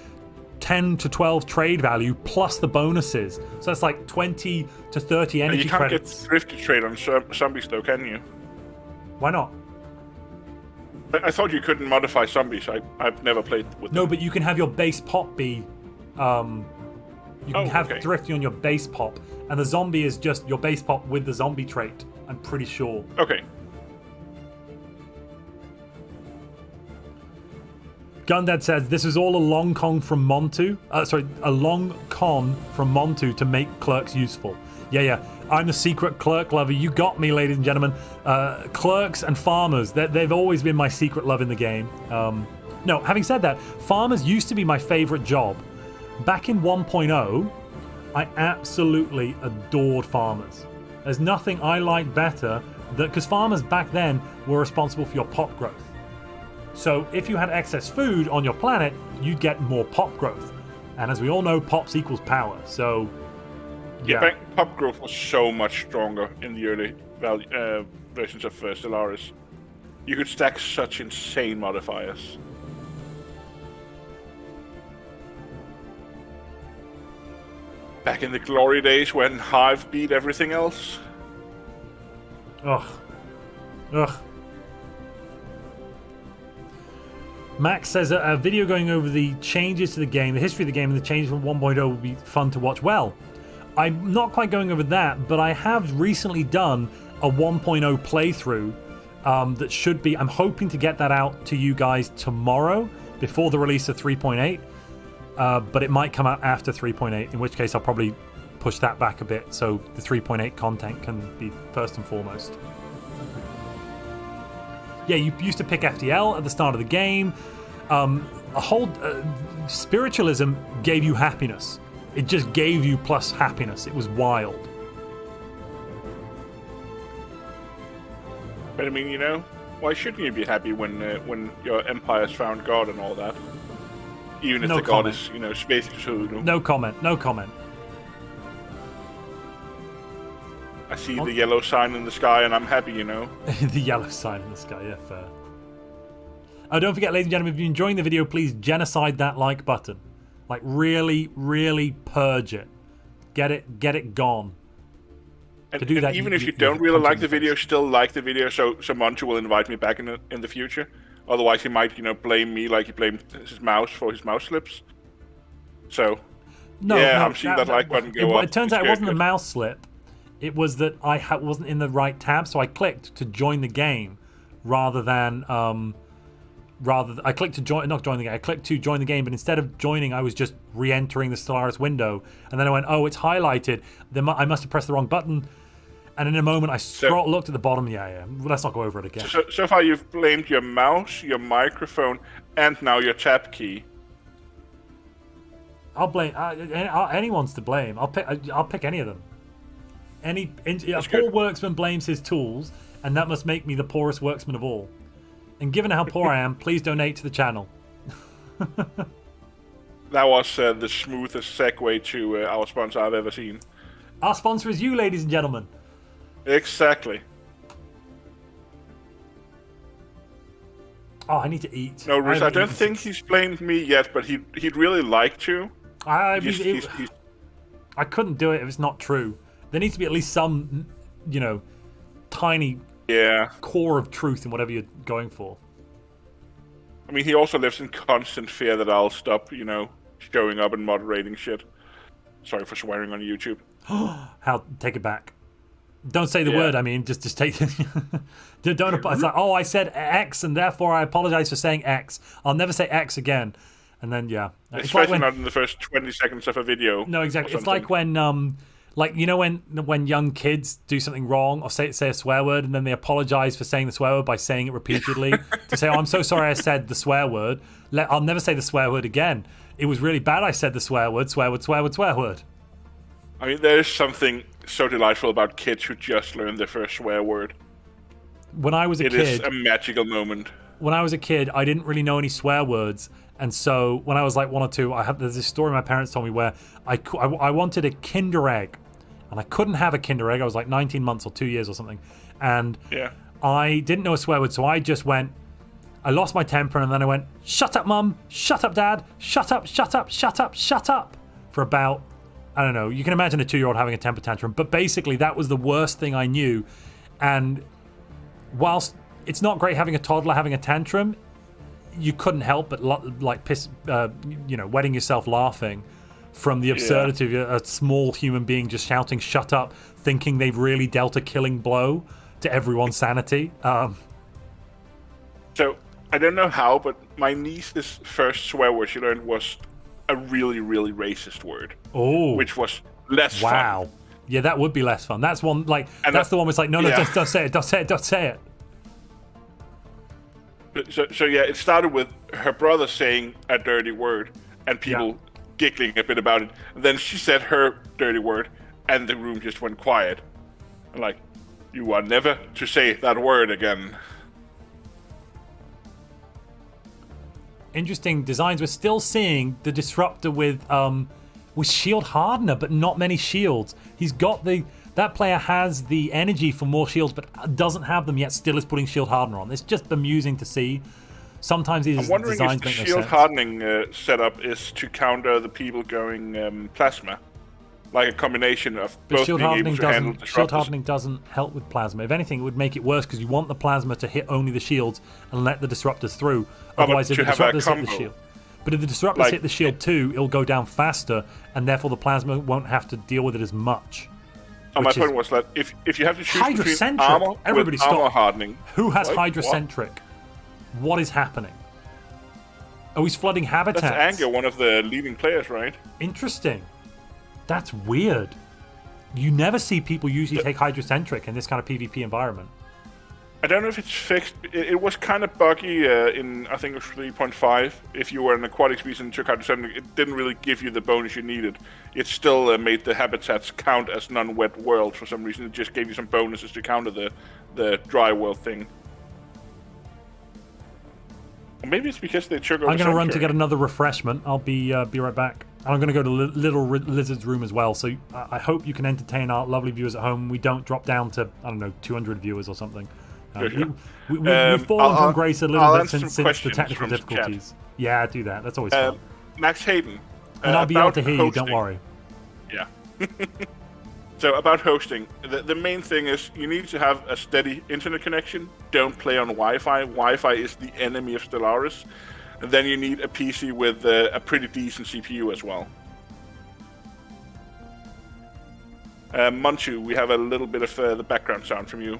10 to 12 trade value plus the bonuses. So that's like 20 to 30 energy credits. You can't get thrifty trade on zombies though, can you? Why not? I thought you couldn't modify zombies. I've never played with them. No, but you can have your base pop be... you can have thrifty on your base pop, and the zombie is just your base pop with the zombie trait, I'm pretty sure. Okay. Gundad says, this is all a long con from Montu. A long con from Montu to make clerks useful. Yeah. I'm a secret clerk lover. You got me, ladies and gentlemen. Clerks and farmers, they've always been my secret love in the game. No, having said that, farmers used to be my favorite job. Back in 1.0, I absolutely adored farmers. There's nothing I like better because farmers back then were responsible for your pop growth. So if you had excess food on your planet, you'd get more pop growth. And as we all know, pops equals power. So, yeah. Pop growth was so much stronger in the early versions of Stellaris. You could stack such insane modifiers. Back in the glory days when Hive beat everything else. Ugh. Max says a video going over the changes to the game, the history of the game, and the changes from 1.0 would be fun to watch. Well, I'm not quite going over that, but I have recently done a 1.0 playthrough that should be... I'm hoping to get that out to you guys tomorrow before the release of 3.8, but it might come out after 3.8, in which case I'll probably push that back a bit so the 3.8 content can be first and foremost. Yeah, you used to pick FTL at the start of the game. A whole spiritualism gave you happiness. It just gave you plus happiness. It was wild. But I mean, why shouldn't you be happy when your empire's found God and all that? Even if God is, Space Cthulhu. No comment. I see the yellow sign in the sky and I'm happy, The yellow sign in the sky, yeah, fair. Don't forget, ladies and gentlemen, if you're enjoying the video, please genocide that like button. Like, really, really purge it. Get it gone. And, to do that, even if you don't really like the video, still like the video, so Montu will invite me back in the future. Otherwise, he might, blame me like he blamed his mouse for his mouse slips. So... No, yeah, no, I'm seeing that like button go up. It turns out it wasn't a mouse slip. It was that I wasn't in the right tab, so I clicked to join the game rather than I clicked to join, not join the game. I clicked to join the game, but instead of joining, I was just re-entering the Stellaris window, and then I went, oh, it's highlighted. Then I must have pressed the wrong button. And in a moment, I looked at the bottom. Yeah. Let's not go over it again. So far, you've blamed your mouse, your microphone, and now your tab key. I'll blame anyone's to blame. I'll pick any of them. A poor worksman blames his tools, and that must make me the poorest worksman of all. And given how poor I am, please donate to the channel. That was the smoothest segue to our sponsor I've ever seen. Our sponsor is you, ladies and gentlemen. Exactly. Oh, I need to eat. No, Rus, I don't think he's blamed me yet, but he'd really like to. I couldn't do it if it's not true. There needs to be at least some, tiny core of truth in whatever you're going for. I mean, he also lives in constant fear that I'll stop, showing up and moderating shit. Sorry for swearing on YouTube. Take it back. Don't say the word. I mean, just take. Don't. It's like, oh, I said X, and therefore I apologize for saying X. I'll never say X again. And then especially like not in the first 20 seconds of a video. No, exactly. It's like when when young kids do something wrong or say a swear word, and then they apologize for saying the swear word by saying it repeatedly to say, oh, I'm so sorry I said the swear word. I'll never say the swear word again. It was really bad I said the swear word. I mean, there is something so delightful about kids who just learn their first swear word. When I was a kid... It is a magical moment. When I was a kid, I didn't really know any swear words. And so when I was like 1 or 2, there's this story my parents told me where I wanted a Kinder Egg. And I couldn't have a Kinder Egg. I was like 19 months or 2 years or something. And I didn't know a swear word, so I just went... I lost my temper, and then I went, shut up, Mum, shut up, Dad, shut up, shut up, shut up, shut up, for about... I don't know, you can imagine a 2-year-old having a temper tantrum, but basically that was the worst thing I knew. And whilst it's not great having a toddler having a tantrum, you couldn't help but wetting yourself laughing from the absurdity of a small human being just shouting shut up, thinking they've really dealt a killing blow to everyone's sanity. So I don't know how, but my niece's first swear word she learned was a really, really racist word. Oh, which was less fun. Wow. Yeah, that would be less fun. That's one that's the one where it's like, no, don't say it, don't say it, don't say it. So it started with her brother saying a dirty word and people giggling a bit about it. And then she said her dirty word and the room just went quiet. And like, you are never to say that word again. Interesting designs. We're still seeing the disruptor with shield hardener, but not many shields. He's got that player has the energy for more shields, but doesn't have them yet. Still is putting shield hardener on. It's just bemusing to see. Sometimes these I'm wondering designs if the make no shield sense. hardening setup is to counter the people going plasma, like a combination of both being able to handle disruptors. Shield hardening doesn't help with plasma. If anything, it would make it worse because you want the plasma to hit only the shields and let the disruptors through. Otherwise, if the disruptors hit the shield, but if the disruptors hit the shield too, it'll go down faster, and therefore the plasma won't have to deal with it as much. So my point was that if you have to choose between armor Everybody with armor hardening, who has hydrocentric? What is happening? Oh, he's flooding habitats. That's Anger, one of the leading players, right? Interesting. That's weird. You never see people usually take hydrocentric in this kind of PvP environment. I don't know if it's fixed. It was kind of buggy in, I think it was 3.5. If you were an aquatic species and took hydrocentric, it didn't really give you the bonus you needed. It still made the habitats count as non-wet world for some reason. It just gave you some bonuses to counter the dry world thing. Or maybe it's because they took over. I'm going to run to get another refreshment. I'll be right back. I'm going to go to Little Lizard's room as well, so I hope you can entertain our lovely viewers at home. We don't drop down to, I don't know, 200 viewers or something. We've fallen from grace a little bit since the technical difficulties. Yeah, do that. That's always fun. Max Hayden. And I'll be able to hear you, don't worry. Yeah. So about hosting, the main thing is you need to have a steady internet connection. Don't play on Wi-Fi. Wi-Fi is the enemy of Stellaris. And then you need a PC with a pretty decent CPU as well. Montu, we have a little bit of the background sound from you.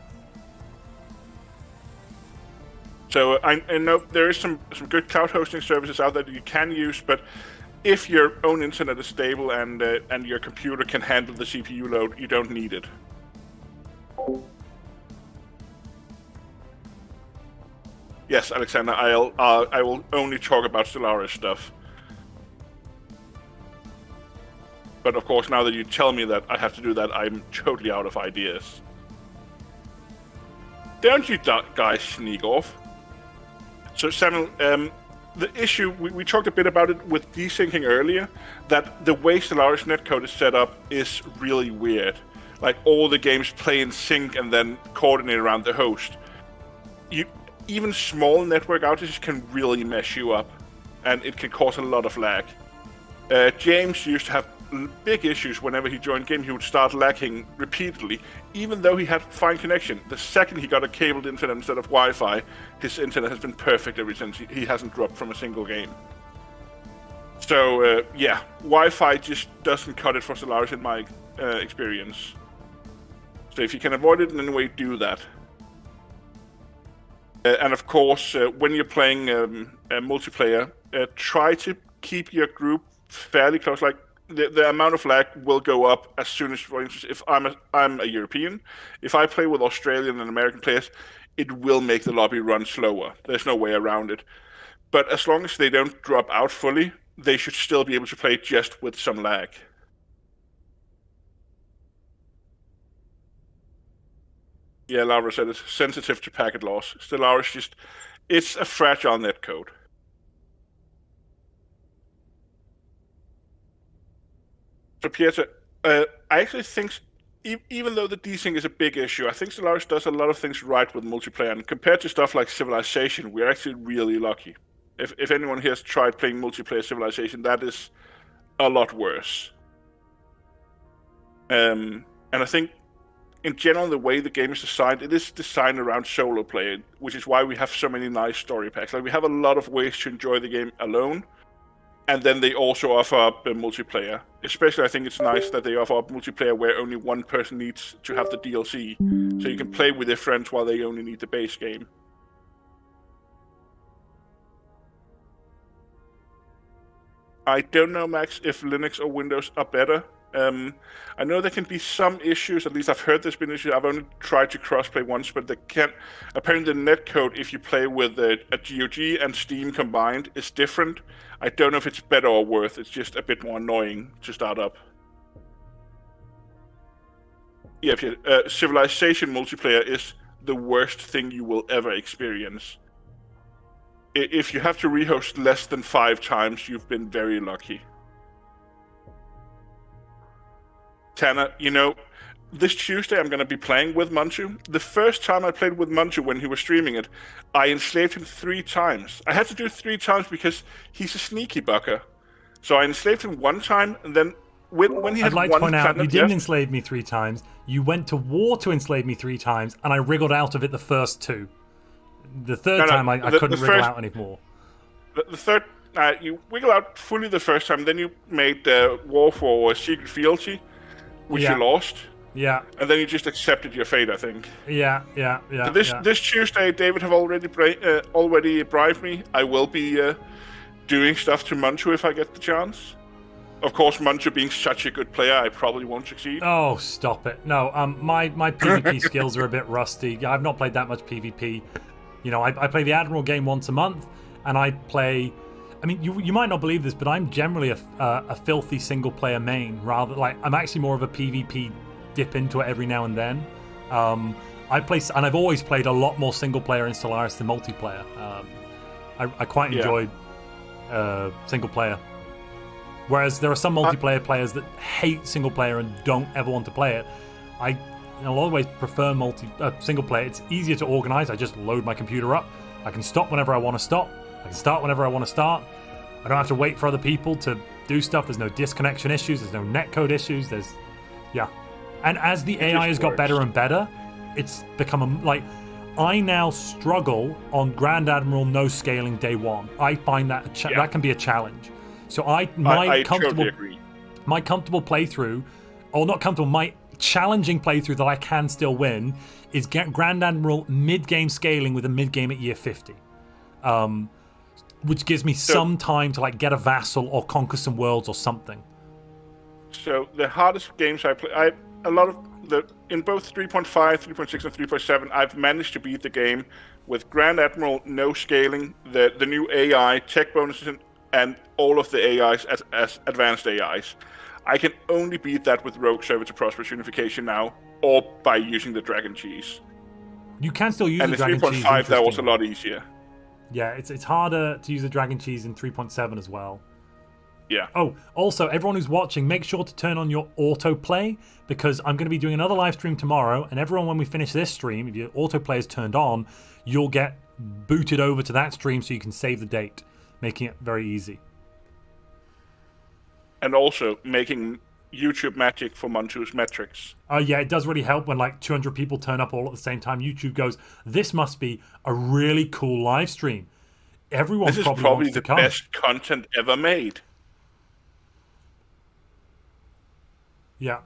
So I know there is some good cloud hosting services out there that you can use, but if your own internet is stable and your computer can handle the CPU load, you don't need it. Yes, Alexander, I will only talk about Stellaris stuff. But of course, now that you tell me that I have to do that, I'm totally out of ideas. Don't you guys sneak off? So Samuel, the issue, we talked a bit about it with desyncing earlier, that the way Stellaris netcode is set up is really weird. Like all the games play in sync and then coordinate around the host. Even small network outages can really mess you up, and it can cause a lot of lag. James used to have big issues whenever he joined game. He would start lagging repeatedly, even though he had fine connection. The second he got a cabled internet instead of Wi-Fi, his internet has been perfect ever since. He hasn't dropped from a single game. So yeah, Wi-Fi just doesn't cut it for Stellaris in my experience. So if you can avoid it in any way, do that. And of course, when you're playing multiplayer, try to keep your group fairly close. Like the amount of lag will go up as soon as, for instance, if I'm a European, if I play with Australian and American players, it will make the lobby run slower. There's no way around it. But as long as they don't drop out fully, they should still be able to play just with some lag. Yeah, Laura said it's sensitive to packet loss. Stellaris it's a fragile netcode. So Pieter, I actually think, even though the desync is a big issue, I think Stellaris does a lot of things right with multiplayer. And compared to stuff like Civilization, we're actually really lucky. If anyone here has tried playing multiplayer Civilization, that is a lot worse. And I think, in general, the way the game is designed, it is designed around solo play, which is why we have so many nice story packs. Like, we have a lot of ways to enjoy the game alone, and then they also offer up multiplayer. Especially, I think it's nice that they offer up multiplayer where only one person needs to have the DLC, so you can play with your friends while they only need the base game. I don't know, Max, if Linux or Windows are better. I know there can be some issues, at least I've heard there's been issues. I've only tried to crossplay once, but they can't. Apparently the netcode, if you play with a GOG and Steam combined, is different. I don't know if it's better or worse. It's just a bit more annoying to start up. Yeah, Civilization multiplayer is the worst thing you will ever experience. If you have to rehost less than 5 times, you've been very lucky. Tanner, this Tuesday I'm going to be playing with Montu. The first time I played with Montu when he was streaming it, I enslaved him 3 times. I had to do it 3 times because he's a sneaky bucker. So I enslaved him 1 time, and then when he had I'd like one to point out, you didn't yes, enslave me 3 times. You went to war to enslave me 3 times, and I wriggled out of it the first 2. The third time, I couldn't wriggle out anymore. The third, you wiggle out fully the first time, then you made war for Secret Fealty, which you lost. Yeah. And then you just accepted your fate, I think. Yeah. So this Tuesday, David have already bribed me. I will be doing stuff to Montu if I get the chance. Of course, Montu being such a good player, I probably won't succeed. Oh, stop it. No, my PvP skills are a bit rusty. I've not played that much PvP. I play the Admiral game once a month, and I play... I mean, you might not believe this, but I'm generally a filthy single-player main. I'm actually more of a PvP dip into it every now and then. And I've always played a lot more single-player in Stellaris than multiplayer. I quite enjoy single-player. Whereas there are some multiplayer players that hate single-player and don't ever want to play it. I, in a lot of ways, prefer single-player. It's easier to organize. I just load my computer up. I can stop whenever I want to stop. I can start whenever I want to start. I don't have to wait for other people to do stuff. There's no disconnection issues. There's no netcode issues. And as the AI has got better and better, it's become I now struggle on Grand Admiral no scaling day 1. I find that that can be a challenge. So my comfortable totally agree. My comfortable playthrough, or not comfortable, my challenging playthrough that I can still win is Grand Admiral mid-game scaling with a mid-game at year 50. Which gives me some time to like get a vassal or conquer some worlds or something. So the hardest games I play, in both 3.5, 3.6, and 3.7, I've managed to beat the game with Grand Admiral, no scaling, the new AI, tech bonuses, and all of the AIs as advanced AIs. I can only beat that with Rogue Server to Prosperous Unification now, or by using the Dragon Cheese. You can still use the Dragon Cheese. And the 3.5, that was a lot easier. Yeah, it's harder to use the Dragon Cheese in 3.7 as well. Yeah. Oh, also, everyone who's watching, make sure to turn on your autoplay, because I'm going to be doing another live stream tomorrow, and everyone, when we finish this stream, if your autoplay is turned on, you'll get booted over to that stream so you can save the date, making it very easy. And also making YouTube magic for Montu's metrics. Yeah, it does really help when like 200 people turn up all at the same time. YouTube goes, this must be a really cool live stream. Everyone This is probably the best content ever made. Yeah.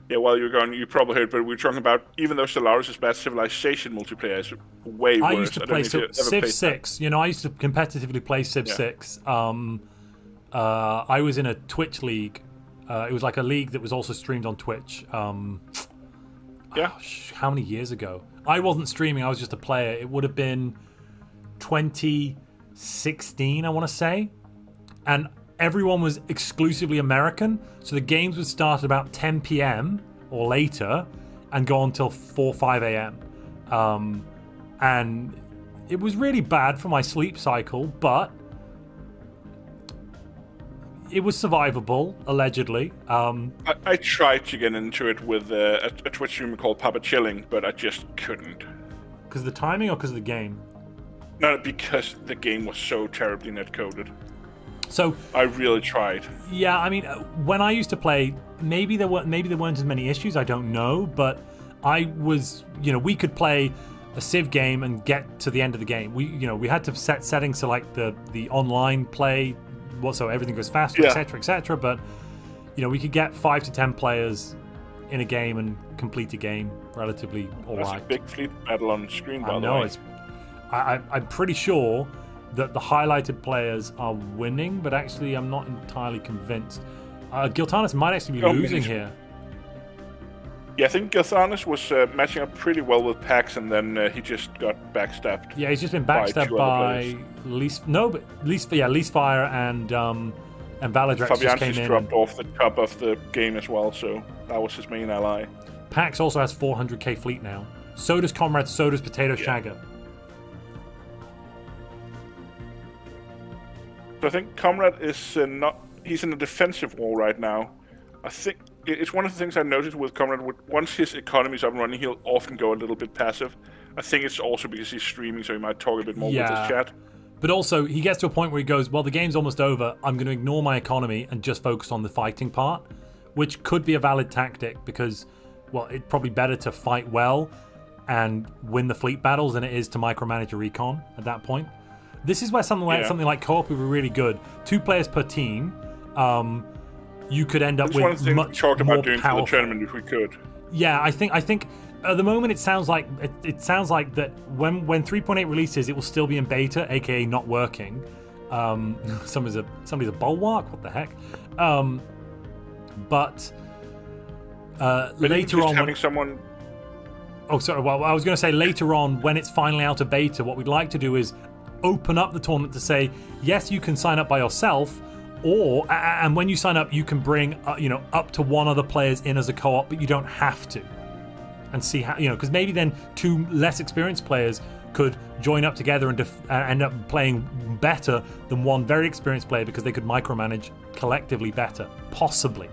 Yeah, while you're gone, you probably heard, but we were talking about, even though Stellaris is bad, Civilization multiplayer is way worse. I used to play Civ 6. You know, I used to competitively play Civ 6. I was in a Twitch league. It was like a league that was also streamed on Twitch. How many years ago? I wasn't streaming, I was just a player. It would have been 2016, I want to say. And everyone was exclusively American, so the games would start at about 10 p.m. or later and go until 4 or 5 a.m. And it was really bad for my sleep cycle, but it was survivable, allegedly. I tried to get into it with a Twitch streamer called Papa Chilling, but I just couldn't. Because of the timing or because of the game? No, because the game was so terribly netcoded. So I really tried. Yeah, I mean, when I used to play, maybe there weren't as many issues. I don't know, but I was, we could play a Civ game and get to the end of the game. We had to set settings to like the online play, so everything goes faster, etc., etc. But we could get 5 to 10 players in a game and complete a game relatively all right. That's a big fleet battle on screen, by the way. I'm pretty sure that the highlighted players are winning, but actually I'm not entirely convinced. Giltanis might actually be losing here. Yeah, I think Giltanis was matching up pretty well with Pax, and then he just got backstabbed. Yeah, he's just been backstabbed by Leasefire and Valadrex just came in. Dropped off the top of the game as well, so that was his main ally. Pax also has 400k fleet now. So does Komrad, so does Potato Shagger. So I think Komrad is he's in a defensive wall right now. I think it's one of the things I noticed with Komrad. Once his economy is up and running, he'll often go a little bit passive. I think it's also because he's streaming, so he might talk a bit more with his chat. But also, he gets to a point where he goes, well, the game's almost over. I'm going to ignore my economy and just focus on the fighting part, which could be a valid tactic because, well, it's probably better to fight well and win the fleet battles than it is to micromanage a recon at that point. This is where something like co-op would be really good. 2 players per team. You could end up with much more about doing powerful. For the tournament if we could. Yeah, I think at the moment it sounds like that when 3.8 releases, it will still be in beta, aka not working. Somebody's a bulwark. What the heck? But later on, having someone. Oh, sorry. Well, I was going to say later on, when it's finally out of beta, what we'd like to do is open up the tournament to say, yes, you can sign up by yourself, and when you sign up, you can bring up to 1 other players in as a co-op, but you don't have to. And see how because maybe then 2 less experienced players could join up together and end up playing better than 1 very experienced player because they could micromanage collectively better, possibly.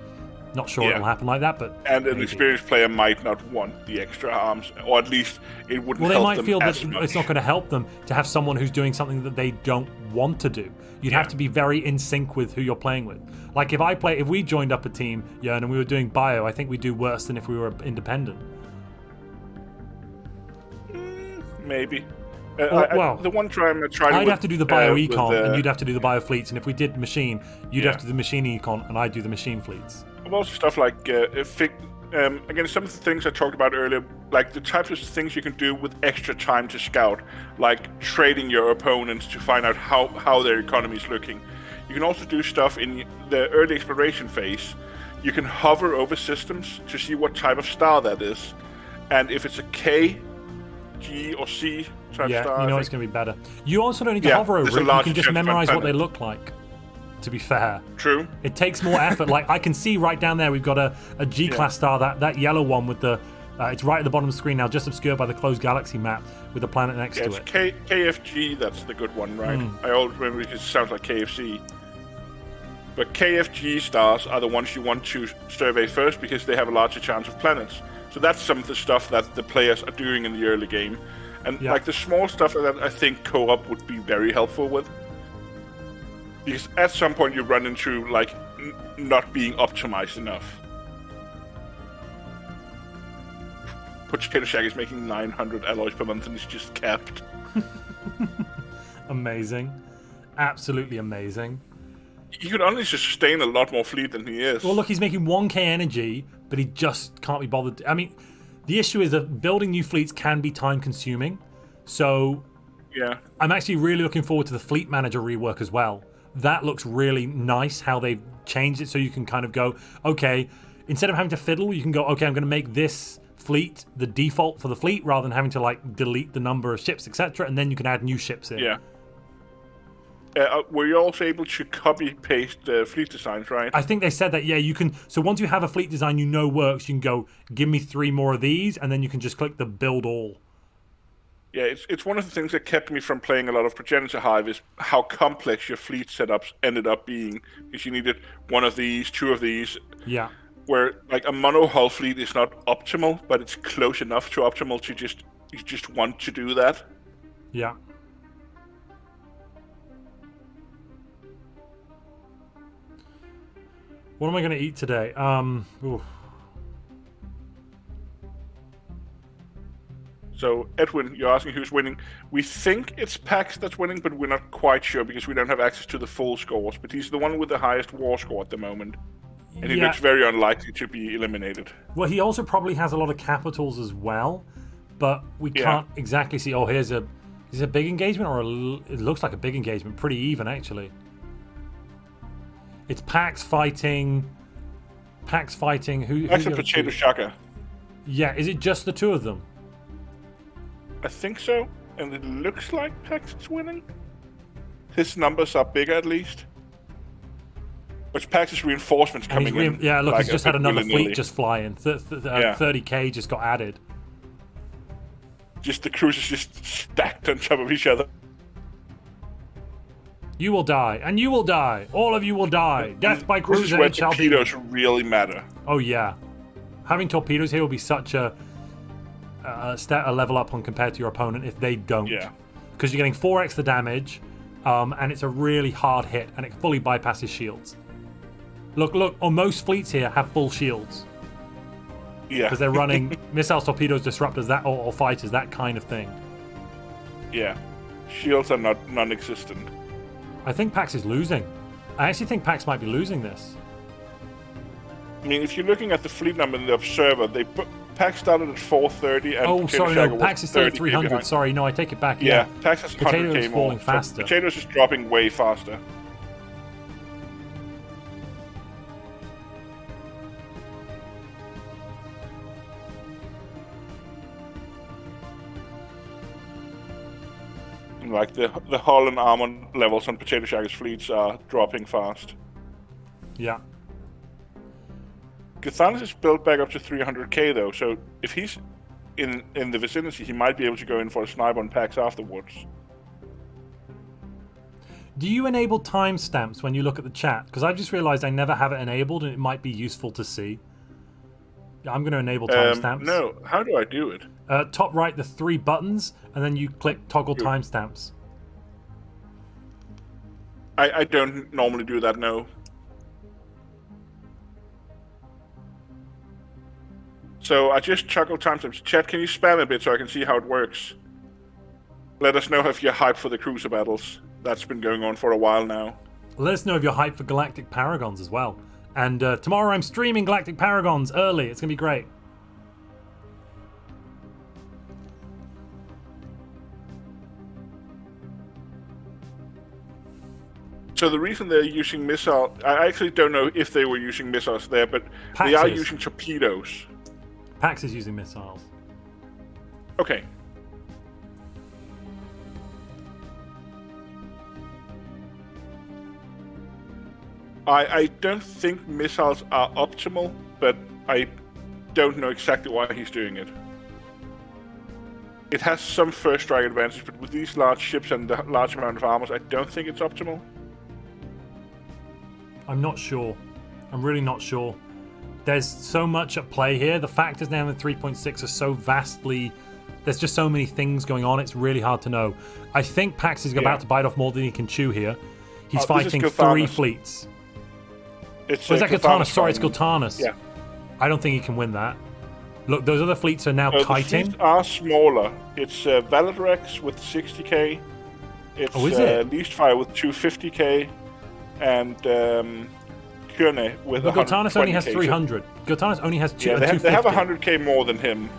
Not sure it'll happen like that, but and an experienced player might not want the extra arms, or at least it wouldn't. Well, they help might them feel that as much. it's not going to help them to have someone who's doing something that they don't want to do. You'd have to be very in sync with who you're playing with. Like if we joined up a team, and we were doing bio, I think we'd do worse than if we were independent. Maybe. The one time I tried I'd with, have to do the bio-econ, and with, you'd have to do the bio-fleets, and if we did machine, you'd Yeah. have to do the machine econ, and I'd do the machine fleets. also stuff like again, some of the things I talked about earlier, like the types of things you can do with extra time to scout, like trading your opponents to find out how their economy is looking. You can also do stuff in the early exploration phase. You can hover over systems to see what type of star that is, and if it's a K, G, or C type star. You know it's going to be better. You also don't need to hover over it. You can just memorize what they look like. To be fair, true. It takes more effort. Like I can see right down there, we've got a G-class star, that yellow one with the. It's right at the bottom of the screen now, just obscured by the closed galaxy map with the planet next to it's it. KFG, that's the good one, right? I always remember because it sounds like KFC. But KFG stars are the ones you want to survey first because they have a larger chance of planets. So that's some of the stuff that the players are doing in the early game. And like the small stuff that I think co-op would be very helpful with. Because at some point you run into like not being optimized enough. Potato Shack is making 900 alloys per month and it's just capped. Amazing. Absolutely amazing. He could honestly sustain a lot more fleet than he is. Well, look, he's making 1k energy, but he just can't be bothered. I mean, the issue is that building new fleets can be time consuming. So yeah, I'm actually really looking forward to the fleet manager rework as well. That looks really nice how they've changed it so you can kind of go, okay, instead of having to fiddle, you can go, okay, I'm going to make this fleet the default for the fleet rather than having to like delete the number of ships, etc. And then you can add new ships in. Yeah. Were you also able to copy-paste fleet designs, right? I think they said that, yeah, you can. So once you have a fleet design you know works, you can go, give me 3 more of these, and then you can just click the build all. Yeah, it's one of the things that kept me from playing a lot of Progenitor Hive is how complex your fleet setups ended up being. Because you needed 1 of these, 2 of these. Yeah. Where like a mono hull fleet is not optimal, but it's close enough to optimal to you just want to do that. Yeah. What am I going to eat today? So, Edwin, you're asking who's winning. We think it's Pax that's winning, but we're not quite sure because we don't have access to the full scores. But he's the one with the highest war score at the moment. And he looks very unlikely to be eliminated. Well, he also probably has a lot of capitals as well, but we can't exactly see. Oh, is it a big engagement or it looks like a big engagement? Pretty even, actually. It's Pax fighting. Pax and Potato Shaka. Yeah, is it just the 2 of them? I think so, and it looks like Pax is winning. His numbers are bigger, at least. Which Pax's reinforcements coming in. Yeah, look, like he's just had another fleet just fly in. 30k just got added. Just the cruisers just stacked on top of each other. You will die, and you will die. All of you will die. Death by cruiser. This is where torpedoes really matter. Oh yeah, having torpedoes here will be such a level up on compared to your opponent if they don't. Yeah. Because you're getting 4x the damage, and it's a really hard hit, and it fully bypasses shields. Look, most fleets here have full shields. Yeah. Because they're running missiles, torpedoes, disruptors, or fighters, that kind of thing. Yeah. Shields are non-existent. I think Pax is losing. I actually think Pax might be losing this. I mean, if you're looking at the fleet number in the observer, Pax started at 430 and Pax is still at 300. Sorry, no, I take it back. Yeah, Pax has 100k more. Potatoes falling faster. So Potatoes is dropping way faster. Like the hull and armor levels on Potato Shagger's fleets are dropping fast. Yeah. Gathanis is built back up to 300k though, so if he's in the vicinity, he might be able to go in for a snipe on Pax afterwards. Do you enable timestamps when you look at the chat? Because I just realized I never have it enabled and it might be useful to see. I'm going to enable timestamps. No, how do I do it? Top right, the 3 buttons, and then you click toggle timestamps. I don't normally do that, no. So I just toggle timestamps. Chat, can you spam a bit so I can see how it works? Let us know if you're hyped for the cruiser battles. That's been going on for a while now. Let us know if you're hyped for Galactic Paragons as well. And tomorrow I'm streaming Galactic Paragons early. It's going to be great. So the reason they're using missile... I actually don't know if they were using missiles there, but Pax they are is. using torpedoes. Pax is using missiles. Okay. I don't think missiles are optimal, but I don't know exactly why he's doing it. It has some first strike advantage, but with these large ships and the large amount of armors, I don't think it's optimal. I'm not sure. I'm really not sure. There's so much at play here. The factors now in 3.6 are so vastly... There's just so many things going on, it's really hard to know. I think Pax is about to bite off more than he can chew here. He's fighting 3 fleets. It's that Giltanus? Sorry, it's Giltanus. Yeah. I don't think he can win that. Look, those other fleets are now The kiting. fleets are smaller. It's Valodrex with 60k. It's Leastfire with 250k. And Kyrne with 120k. But Giltanus only has 300. Giltanus only has 250. They have 100k more than him.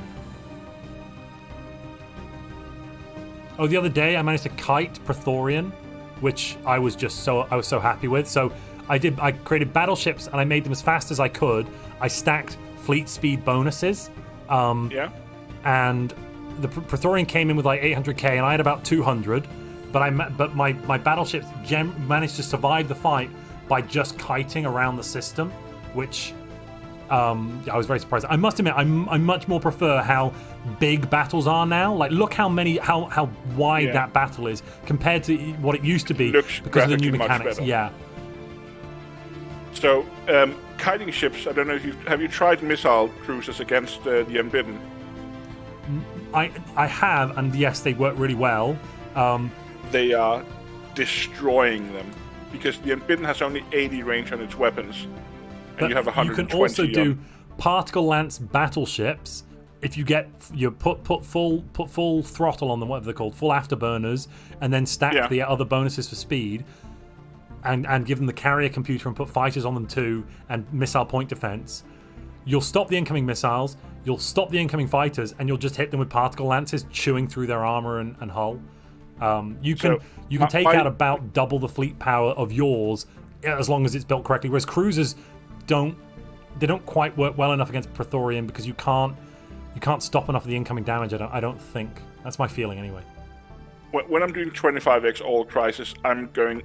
Oh, the other day I managed to kite Praetorian, which I was so happy with. So I created battleships and I made them as fast as I could. I stacked fleet speed bonuses. And the Praetorian came in with like 800k and I had about 200. But my battleships managed to survive the fight by just kiting around the system, which I was very surprised. I must admit, I much more prefer how big battles are now. Like, look how wide that battle is compared to what it used to be because of the new mechanics. Yeah. So, kiting ships. I don't know if have you tried missile cruisers against the Unbidden? I have, and yes, they work really well. They are destroying them because the Unbidden has only 80 range on its weapons, and you have 120. You can also do particle lance battleships if you put full throttle on them, whatever they're called, full afterburners, and then stack the other bonuses for speed, and give them the carrier computer and put fighters on them too, and missile point defense. You'll stop the incoming missiles, you'll stop the incoming fighters, and you'll just hit them with particle lances, chewing through their armor and hull. You can take out about double the fleet power of yours as long as it's built correctly. Whereas cruisers don't quite work well enough against Praetorian because you can't stop enough of the incoming damage. I don't think. That's my feeling anyway. When I'm doing 25x all crisis, I'm going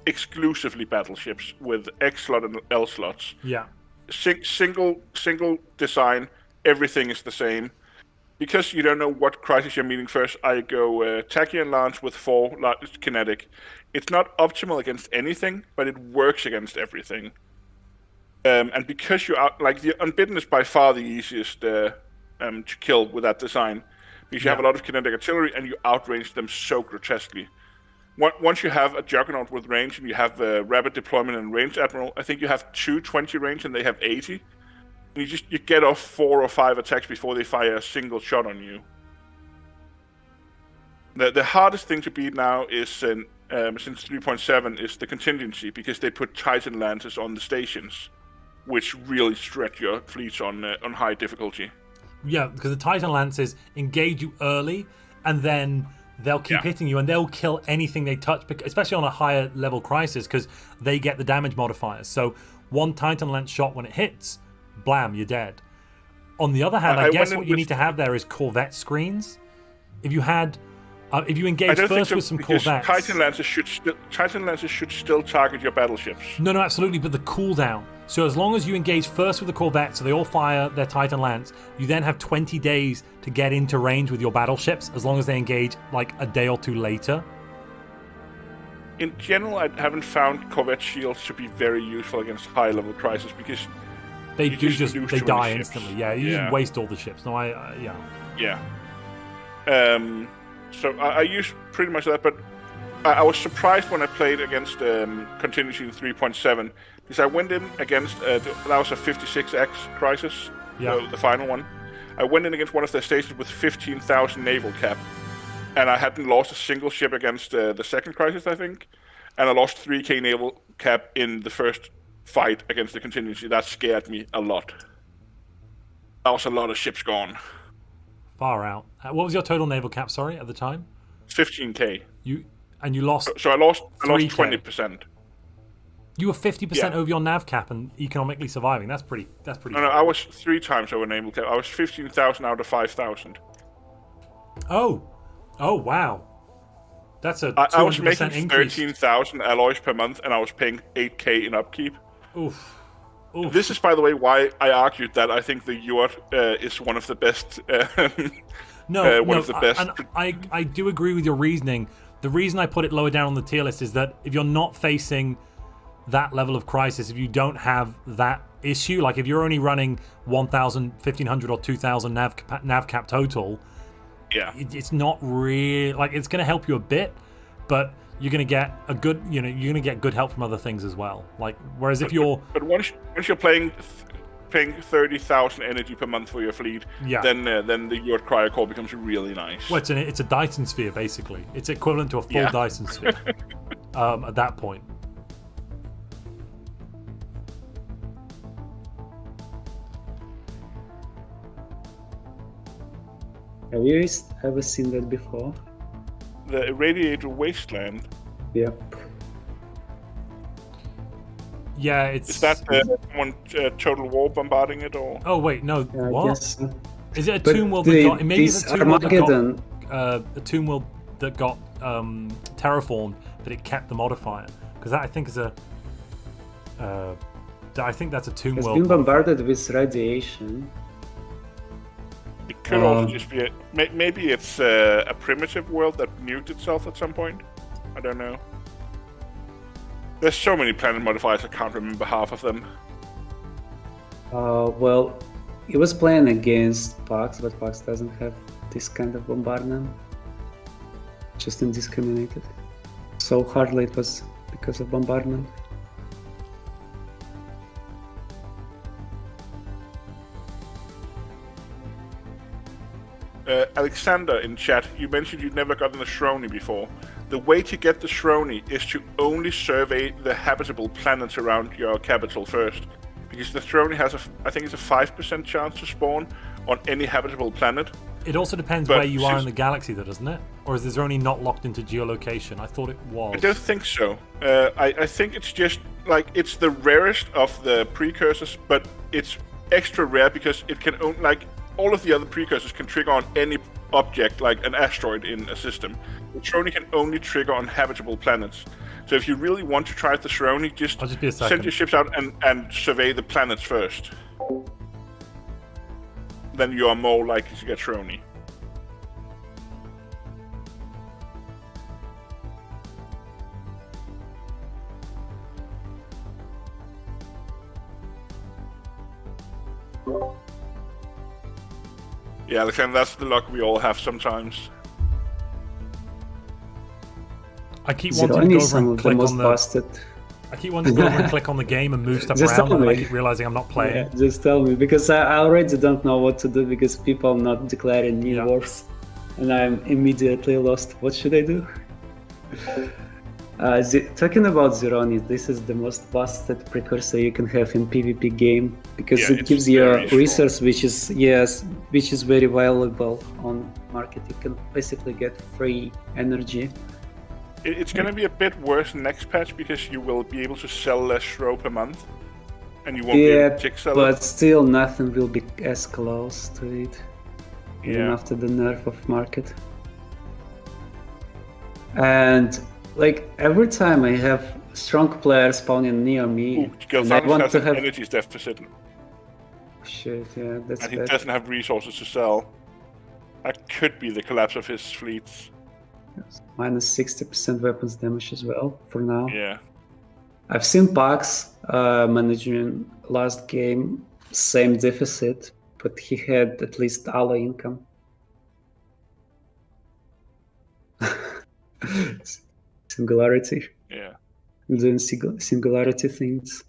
exclusively battleships with X slot and L slots. Yeah. Single design. Everything is the same. Because you don't know what crisis you're meeting first, I go Tachyon Lance with 4 kinetic. It's not optimal against anything, but it works against everything. And because you are the Unbidden is by far the easiest to kill with that design, because you have a lot of kinetic artillery and you outrange them so grotesquely. Once you have a Juggernaut with range and you have rapid deployment and range admiral, I think you have 220 range and they have 80. And you get off 4 or 5 attacks before they fire a single shot on you. The hardest thing to beat now is since 3.7 is the contingency, because they put Titan Lances on the stations, which really stretch your fleets on high difficulty. Yeah, because the Titan Lances engage you early, and then they'll keep hitting you, and they'll kill anything they touch, especially on a higher level crisis, because they get the damage modifiers. So one Titan Lance shot when it hits, blam, you're dead. On the other hand, I guess what you need to have there is Corvette screens. If you engage first with some Corvettes, Titan Lances should still target your battleships. No, absolutely, but the cooldown. So as long as you engage first with the Corvette, so they all fire their Titan Lance, you then have 20 days to get into range with your battleships, as long as they engage like a day or two later. In general, I haven't found Corvette shields to be very useful against high-level crisis, because they die instantly. Yeah, you just waste all the ships. No, Yeah. So I use pretty much that, but I was surprised when I played against Contingency in 3.7, because I went in against, that was a 56X crisis, the final one. I went in against one of their stations with 15,000 naval cap, and I hadn't lost a single ship against the second crisis, I think, and I lost 3k naval cap in the first fight against the contingency. That scared me a lot. That was a lot of ships gone. Far out. What was your total naval cap? Sorry, at the time. 15k. You lost. So I lost 20%. You were 50% over your nav cap and economically surviving. That's pretty. No, I was 3 times over naval cap. I was 15,000 out of 5,000. Oh wow. That's a 200% I was making increase. 13,000 alloys per month, and I was paying 8k in upkeep. Oof. This is, by the way, why I argued that I think the yacht is one of the best. One of the best. And I do agree with your reasoning. The reason I put it lower down on the tier list is that if you're not facing that level of crisis, if you don't have that issue, like if you're only running 1,000, 1,500, or 2,000 nav cap total, it's not really like it's going to help you a bit, but you're going to get a good, you're going to get good help from other things as well. Like whereas if you're once you're paying 30,000 energy per month for your fleet, then the yacht cryocore becomes really nice. Well, it's a Dyson sphere basically. It's equivalent to a full Dyson sphere at that point. Have you ever seen that before? The irradiated wasteland. Yep. Yeah, it's. Is that someone Total War bombarding it, or? Oh wait, no. What? Guess so. Is it a tomb world that got? Maybe it's a tomb world that got. A tomb world that got terraformed, but it kept the modifier because that I think is a. I think that's a tomb world. It's been bombarded with radiation. It could also just be maybe it's a primitive world that nuked itself at some point. I don't know. There's so many planet modifiers, I can't remember half of them. Well, it was playing against Pax, but Pax doesn't have this kind of bombardment. Just indiscriminated. So hardly it was because of bombardment. Alexander in chat, you mentioned you'd never gotten a Shrony before. The way to get the Shrony is to only survey the habitable planets around your capital first. Because the Shrony has I think it's a 5% chance to spawn on any habitable planet. It also depends where you are in the galaxy though, doesn't it? Or is the Shrony not locked into geolocation? I thought it was. I don't think so. I think it's just, like, it's the rarest of the precursors, but it's extra rare because it can only, like, all of the other precursors can trigger on any object, like an asteroid in a system. The Shrony can only trigger on habitable planets. So if you really want to try the Shrony, just send your ships out and survey the planets first. Then you are more likely to get Shrony. Yeah, Alexander, that's the luck we all have sometimes. I keep wanting to go over and click on the. I keep wanting to go over and click on the game and move stuff around, and I keep realizing I'm not playing. Yeah, just tell me, because I already don't know what to do because people are not declaring new wars, and I'm immediately lost. What should I do? Talking about Zeroni, this is the most busted precursor you can have in PvP game because it gives you a resource which is very valuable on market. You can basically get free energy. It's going to be a bit worse next patch because you will be able to sell less Shro per month, and you won't be able to sell but still nothing will be as close to it, even after the nerf of market. And like every time I have strong players spawning near me, and I want to have energy deficit. Shit, yeah, that's and he doesn't have resources to sell. That could be the collapse of his fleets. Minus 60% weapons damage as well for now. Yeah. I've seen Pax managing last game same deficit, but he had at least ally income. Singularity. Yeah. Doing singularity things.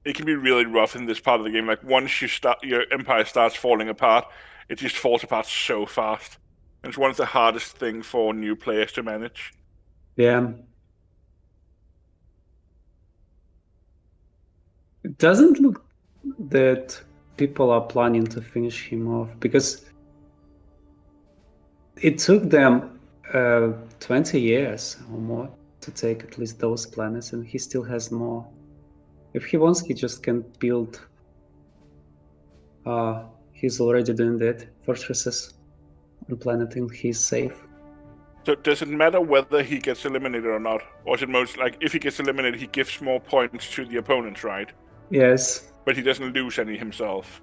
it can be really rough in this part of the game. Like once your empire starts falling apart, it just falls apart so fast. And it's one of the hardest things for new players to manage. Yeah. It doesn't look that people are planning to finish him off, because it took them 20 years or more to take at least those planets, and he still has more. If he wants, he just can build. He's already doing that. Fortresses on planet, and he's safe. So does it matter whether he gets eliminated or not? Or is it most like if he gets eliminated, he gives more points to the opponents, right? Yes. But he doesn't lose any himself.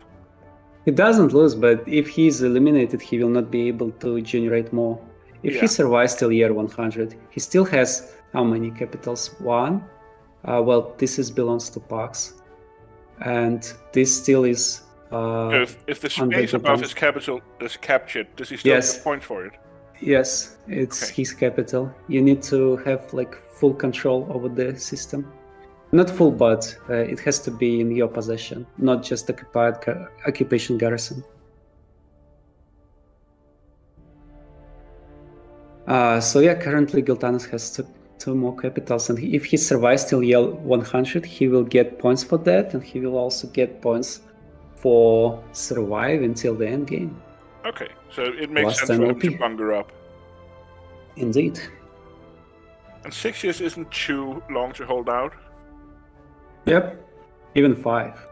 He doesn't lose, but if he's eliminated, he will not be able to generate more. If he survives till year 100, he still has how many capitals? 1. Well, this belongs to Pax, and this still is. So if the space above his capital is captured, does he still get points for it? Yes, it's his capital. You need to have like full control over the system. Not full, but it has to be in your possession, not just occupation garrison. So yeah, currently Giltanas has two more capitals, and if he survives till year 100, he will get points for that, and he will also get points for surviving till the end game. Okay, so it makes sense for him to bunker up. Indeed. And 6 years isn't too long to hold out. Yep, even 5.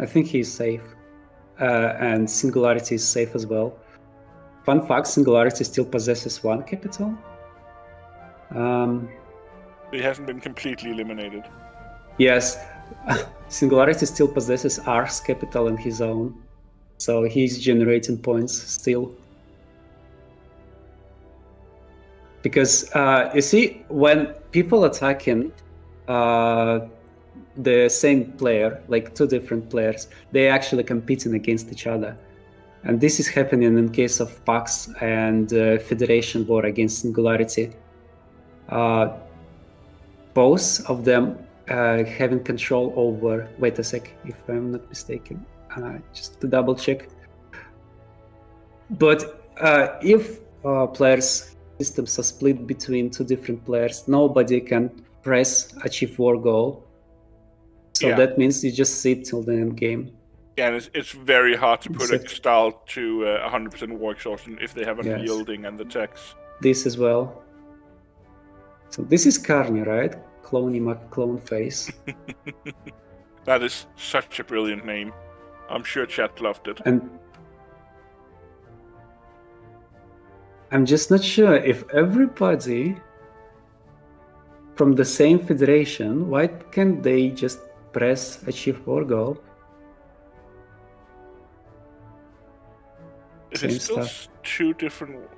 I think he's safe, and Singularity is safe as well. Fun fact: Singularity still possesses 1 capital. He hasn't been completely eliminated. Yes, Singularity still possesses Ars capital in his own, so he's generating points still. Because you see, when people attacking the same player, like 2 different players, they actually competing against each other. And this is happening in case of Pax and Federation war against Singularity. Both of them having control over, wait a sec, if I'm not mistaken, just to double check. But if players' systems are split between 2 different players, nobody can press achieve war goal. So that means you just sit till the end game. Yeah, and it's very hard to put a Gestalt to 100% war exhaustion if they have a yielding and the techs. This as well. So this is Carney, right? Cloney McClone face. That is such a brilliant name. I'm sure chat loved it. And I'm just not sure if everybody from the same federation, why can't they just press achieve war goal? It's still 2 different.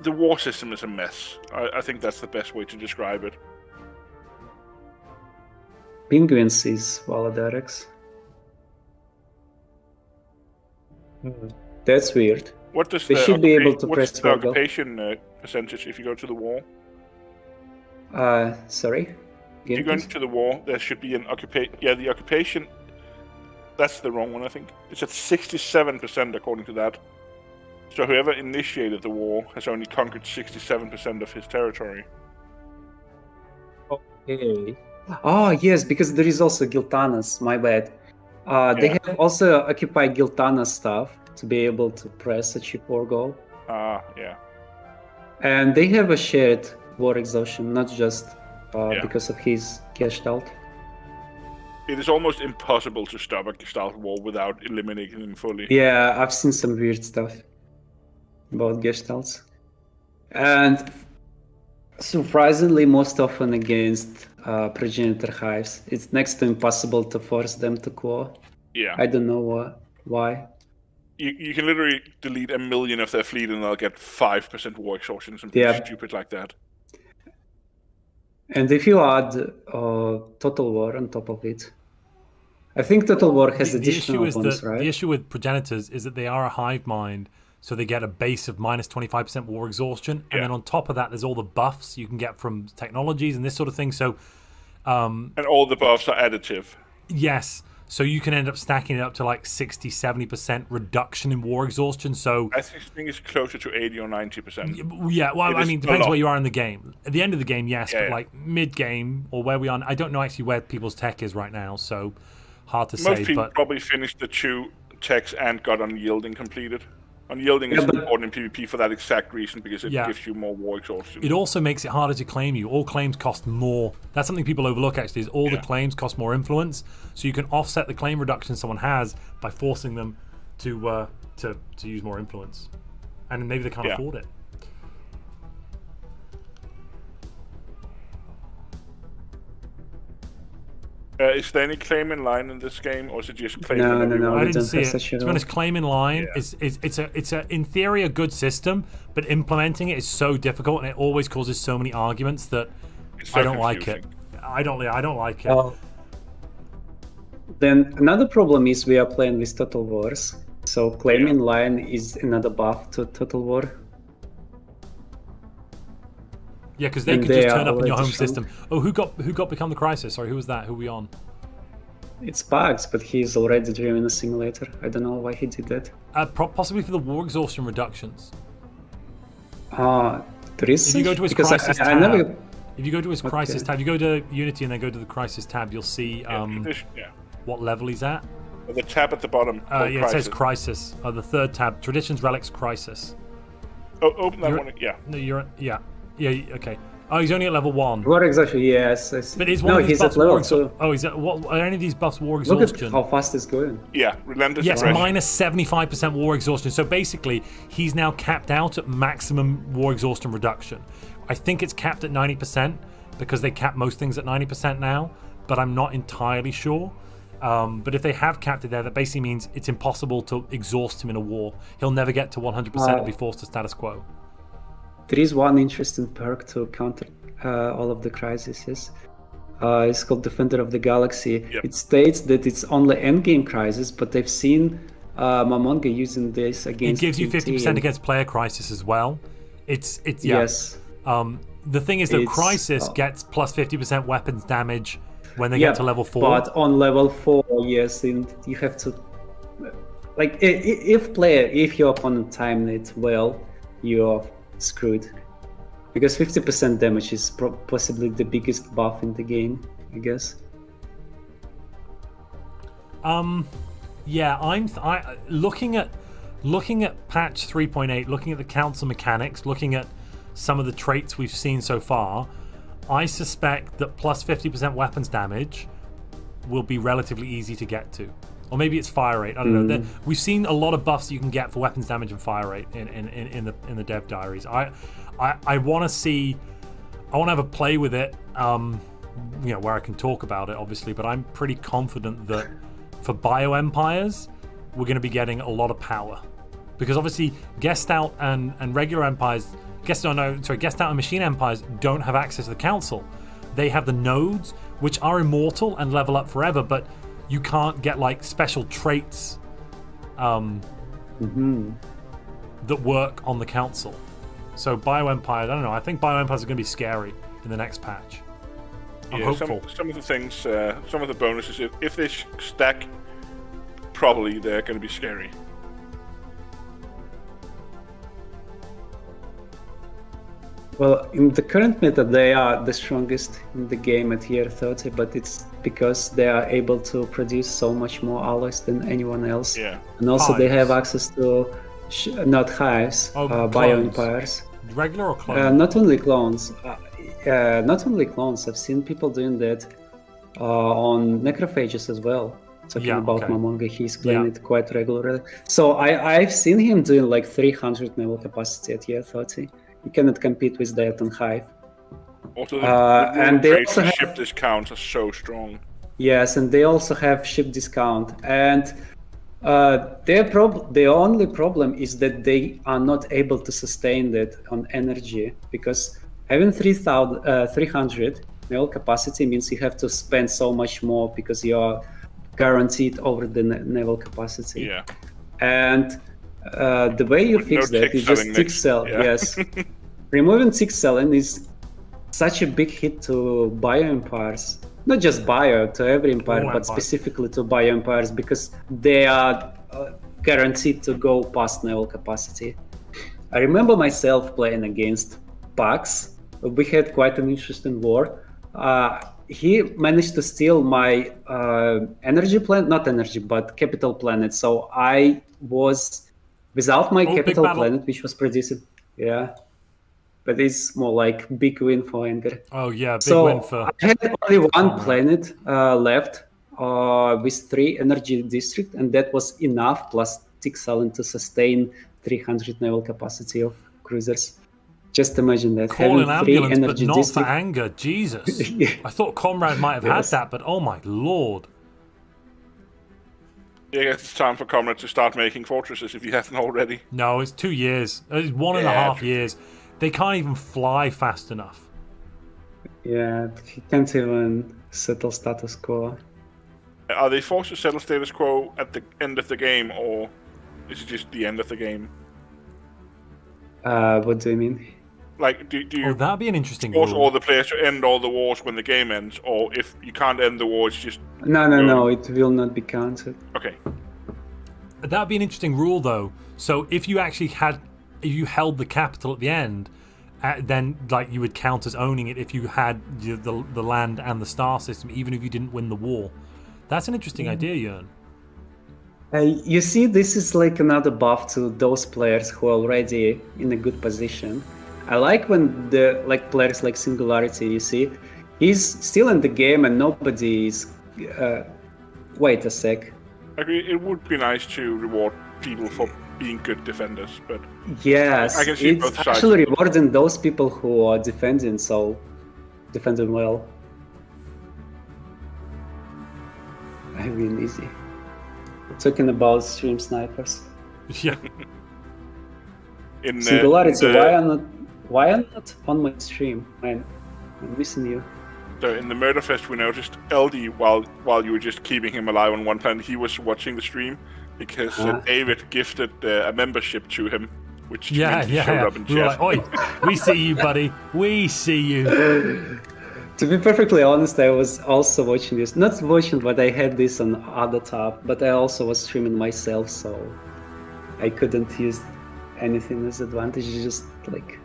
The war system is a mess. I think that's the best way to describe it. Penguins is Valadarex. That's weird. What does they should be able to press the occupation percentage if you go to the war? Sorry? If you go into the war, there should be an occupation. Yeah, the occupation. That's the wrong one, I think. It's at 67% according to that. So whoever initiated the war has only conquered 67% of his territory. Okay. Oh, yes, because there is also Giltanas, my bad. They have also occupied Giltanas stuff to be able to press achieve war goal. Yeah. And they have a shared war exhaustion, not just because of his Gestalt. It is almost impossible to stop a Gestalt war without eliminating him fully. Yeah, I've seen some weird stuff about Gestalts. And surprisingly, most often against progenitor hives. It's next to impossible to force them to core. Yeah. I don't know why. You can literally delete 1 million of their fleet and they'll get 5% war exhaustion, something stupid like that. And if you add Total War on top of it, I think Total War has additional ones, right? The issue with progenitors is that they are a hive mind, so they get a base of minus 25% war exhaustion, and then on top of that, there's all the buffs you can get from technologies and this sort of thing. So And all the buffs are additive. Yes. So you can end up stacking it up to like 60, 70% reduction in war exhaustion. So I think it's closer to 80 or 90%. Yeah, well, I mean, depends where you are in the game. At the end of the game, yes, Yeah, but yeah. like mid-game or where we are, I don't know actually where people's tech is right now, so hard to Most say. people But probably finished the 2 techs and got Unyielding completed. Unyielding is important in PvP for that exact reason, because it gives you more war exhaustion. it also makes it harder to claim you. All claims cost more. That's something people overlook, actually, is all the claims cost more influence. So you can offset the claim reduction someone has by forcing them to use more influence. And maybe they can't afford it. Is there any claim in line in this game, or is it just claim? No. I didn't see it. To be honest, claim in line is it's a in theory a good system, but implementing it is so difficult, and it always causes so many arguments that I don't like it. I don't like it. Then another problem is we are playing with Total Wars, so claim in line is another buff to Total War. Yeah, because they could just turn up in your home system. Oh, who got Become the Crisis? Sorry, who was that? Who are we on? It's bugs, but he's already driven a simulator. I don't know why he did that. Possibly for the war exhaustion reductions. There is. If you go to his because crisis I tab, never... if you go to his crisis tab, you go to Unity and then go to the crisis tab, you'll see what level he's at. The tab at the bottom. It says Crisis. The third tab, Traditions, Relics, Crisis. Oh, open that one. Yeah. No, yeah, okay. Oh, he's only at level 1. What exactly? Yes. But is one of these he's buffs at level war 2. Oh, is that what? Are any of these buffs war Look exhaustion? at how fast it's going. Yeah, relentless. Yes, aggression. minus 75% war exhaustion. So basically, he's now capped out at maximum war exhaustion reduction. I think it's capped at 90% because they cap most things at 90% now, but I'm not entirely sure. But if they have capped it there, that basically means it's impossible to exhaust him in a war. He'll never get to 100% and be forced to status quo. There is one interesting perk to counter all of the crises. It's called Defender of the Galaxy. Yep. It states that it's only endgame crisis, but I've seen Mamonga using this against It gives you TT 50% against player crisis as well. It's Yes. The thing is that Crisis gets plus 50% weapons damage when they get to level 4. But on level 4, yes, you have to... Like, if your opponent timed it well, you're screwed. Because 50% damage is possibly the biggest buff in the game, I guess. Yeah, I'm looking at patch 3.8, looking at the council mechanics, looking at some of the traits we've seen so far. I suspect that plus 50% weapons damage will be relatively easy to get to. Or maybe it's fire rate. I don't know. We've seen a lot of buffs you can get for weapons damage and fire rate in the dev diaries. I want to see. I want to have a play with it. Where I can talk about it, obviously. But I'm pretty confident that for bio empires, we're going to be getting a lot of power, because obviously guest out and regular empires, guest out and machine empires don't have access to the council. They have the nodes, which are immortal and level up forever, but you can't get like special traits that work on the council. So bio empires, I don't know. I think bio empires are going to be scary in the next patch. I'm hopeful. Some of the things, some of the bonuses, if they stack properly, they're going to be scary. Well, in the current meta, they are the strongest in the game at tier 30, but it's because they are able to produce so much more alloys than anyone else. Yeah. And also they have access to, not hives, bio empires. Regular or clones? Not only clones. Not only clones. I've seen people doing that on necrophages as well. Talking about Mamonga, he's playing it quite regularly. So I've seen him doing like 300 naval capacity at tier 30. You cannot compete with that on Hive. Also, and they also have ship discounts are so strong. Yes, and they also have ship discount. And their only problem is that they are not able to sustain that on energy, because having 300 naval capacity means you have to spend so much more because you are guaranteed over the naval capacity. Yeah. And the way you fix that is just tick sell. Yes. Removing tick selling is such a big hit to bio empires. not just bio, to every empire, All but empires. specifically to bio empires, because they are guaranteed to go past naval capacity. I remember myself playing against Pax. We had quite an interesting war. He managed to steal my energy planet, not energy, but capital planet. So I was without my capital planet, which was producing. Yeah. But it's more like big win for Anger. Oh yeah, big win for. I had only one planet left with 3 energy district, and that was enough plus Tixalan to sustain 300 naval capacity of cruisers. Just imagine that. Call an having 3 ambulance, but energy not district. for Anger. Jesus. I thought Komrad might have had that, but oh my lord. Yeah, I guess it's time for Komrad to start making fortresses if he hasn't already. No, it's 2 years. It's 1.5 years. They can't even fly fast enough. Yeah, he can't even settle status quo. Are they forced to settle status quo at the end of the game, or is it just the end of the game? What do you mean? Like, do you that'd be an interesting force rule. all the players to end all the wars when the game ends, or if you can't end the war, it's just... No, it will not be counted. Okay. That'd be an interesting rule, though. So if you actually held the capital at the end, then like you would count as owning it if you had the land and the star system, even if you didn't win the war. That's an interesting idea, Jörn. You see, this is like another buff to those players who are already in a good position. I like when the players like Singularity, you see, he's still in the game and nobody is... wait a sec. I agree, it would be nice to reward people for being good defenders, but... Yes, I can see it's both sides. actually rewarding those people who are defending well. I win easy. Talking about stream snipers. Yeah. Singularity, why are not on my stream? I'm missing you. So in the Murder Fest, we noticed LD while you were just keeping him alive on one planet, he was watching the stream because David gifted a membership to him, which meant he showed up in We were chat. like, oi, we see you, buddy. We see you. To be perfectly honest, I was also watching this. Not watching, but I had this on other tab. But I also was streaming myself, so I couldn't use anything as advantage. Just like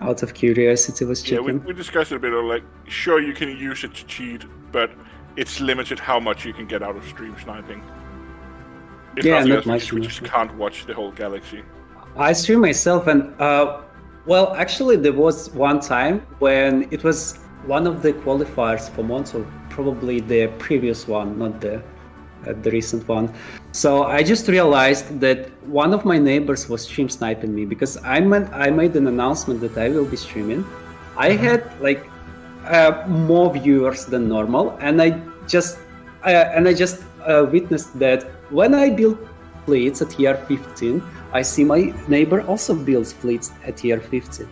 out of curiosity was checking. Yeah, we discussed it a bit. Like, sure, you can use it to cheat, but it's limited how much you can get out of stream sniping. If Yeah, nothing not else, much. we just can't watch the whole galaxy. I stream myself, and well, actually, there was one time when it was one of the qualifiers for Montu, probably the previous one, not the recent one. So I just realized that one of my neighbors was stream sniping me because I made an announcement that I will be streaming. I had like more viewers than normal, and I just witnessed that when I build fleets at tier 15, I see my neighbor also builds fleets at tier 15.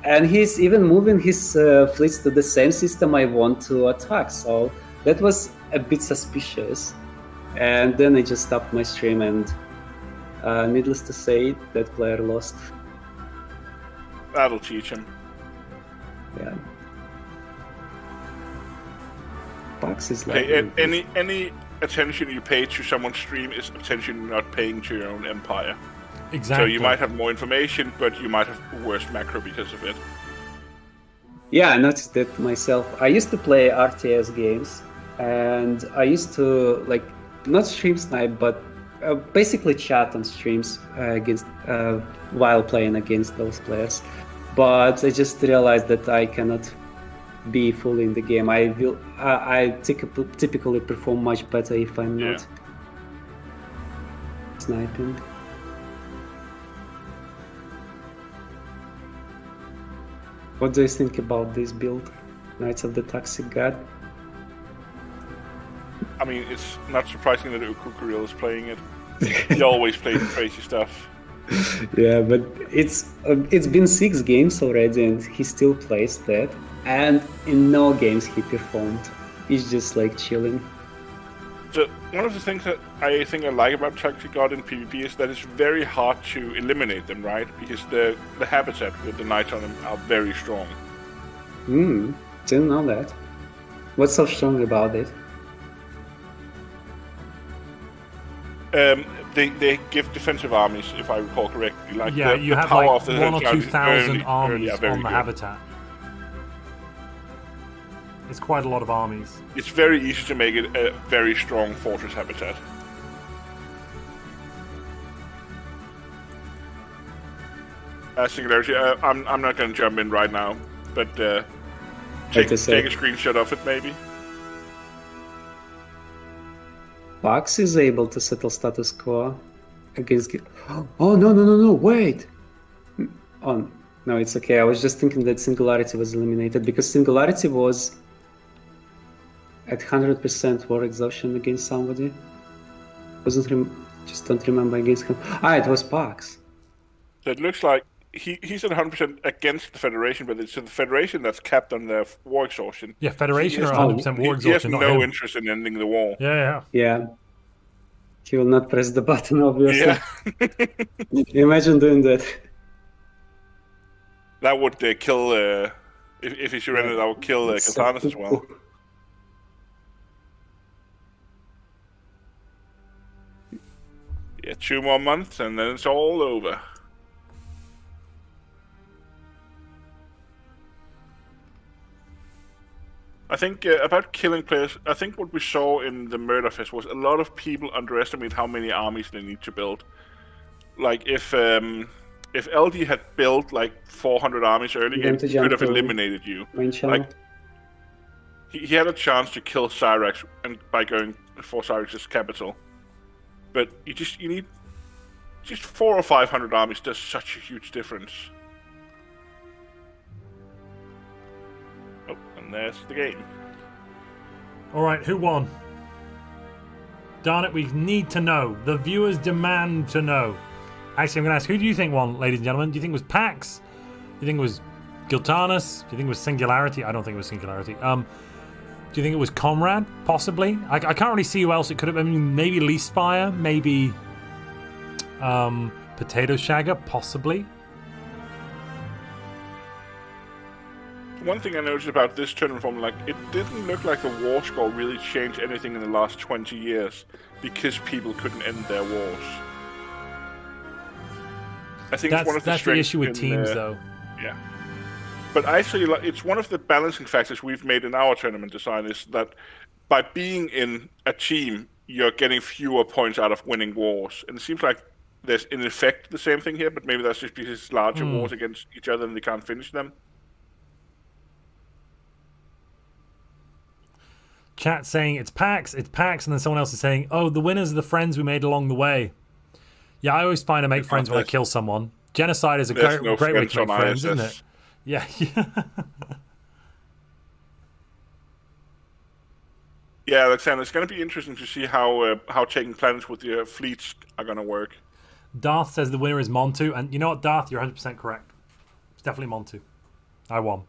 And he's even moving his fleets to the same system I want to attack. So that was a bit suspicious. And then I just stopped my stream, and needless to say, that player lost. That'll teach him. Yeah. Pax is like... Hey, any attention you pay to someone's stream is attention you're not paying to your own empire. Exactly. So you might have more information, but you might have worse macro because of it. Yeah, I noticed that myself. I used to play RTS games, and I used to like not stream snipe, but basically chat on streams against while playing against those players. But I just realized that I cannot be fully in the game. I typically perform much better if I'm not sniping. What do you think about this build, Knights of the Toxic God? I mean, it's not surprising that Ukukuriel is playing it. He always plays crazy stuff. Yeah, but it's been 6 games already, and he still plays that. And in no games he performed. He's just like chilling. So one of the things that I think I like about Toxic God in PvP is that it's very hard to eliminate them, right? Because the habitat with the knights on them are very strong. Didn't know that. What's so strong about it? They give defensive armies, if I recall correctly. Like yeah, you have power like of the 1 or cloud is 2,000 armies very on the good. habitat. It's quite a lot of armies. It's very easy to make it a very strong fortress habitat. Singularity, I'm not going to jump in right now, but take a screenshot of it, maybe. Pax is able to settle status quo against... Oh, no, wait! Oh, no, it's okay. I was just thinking that Singularity was eliminated, because Singularity was at 100% war exhaustion against somebody. Just don't remember against him. It was Pax. So it looks like he's at 100% against the Federation, but it's the Federation that's capped on their war exhaustion. Yeah, Federation are 100% war exhaustion. He has not no him. interest in ending the war. Yeah. He will not press the button, obviously. Yeah. Imagine doing that. That would kill... if he surrendered, that would kill Kathanas as well. Yeah, 2 more months and then it's all over. I think about killing players, I think what we saw in the Murder Fest was a lot of people underestimate how many armies they need to build. Like if LD had built like 400 armies early, he could have eliminated you. Like he had a chance to kill Cyrax and by going for Cyrax's capital. But you need just 400 or 500 armies does such a huge difference. Oh, and there's the game. Alright, who won? Darn it, we need to know. The viewers demand to know. Actually, I'm going to ask, who do you think won, ladies and gentlemen? Do you think it was Pax? Do you think it was Giltanis? Do you think it was Singularity? I don't think it was Singularity. Do you think it was Komrad? Possibly. I can't really see who else it could have been. Maybe Leastfire. Maybe Potato Shagger. Possibly. One thing I noticed about this tournament form, like it didn't look like the war score really changed anything in the last 20 years because people couldn't end their wars. I think it's one of the that's the issue with teams, though. Yeah. But actually, it's one of the balancing factors we've made in our tournament design is that by being in a team, you're getting fewer points out of winning wars. And it seems like there's, in effect, the same thing here, but maybe that's just because it's larger wars against each other and they can't finish them. Chat saying it's PAX, and then someone else is saying, oh, the winners are the friends we made along the way. Yeah, I always find I make friends when I kill someone. Genocide is a great way to make friends, isn't it? Yeah. Yeah, Alexander, it's going to be interesting to see how taking planets with your fleets are going to work. Darth says the winner is Montu, and you know what, Darth, you're 100% correct. It's definitely Montu. I won.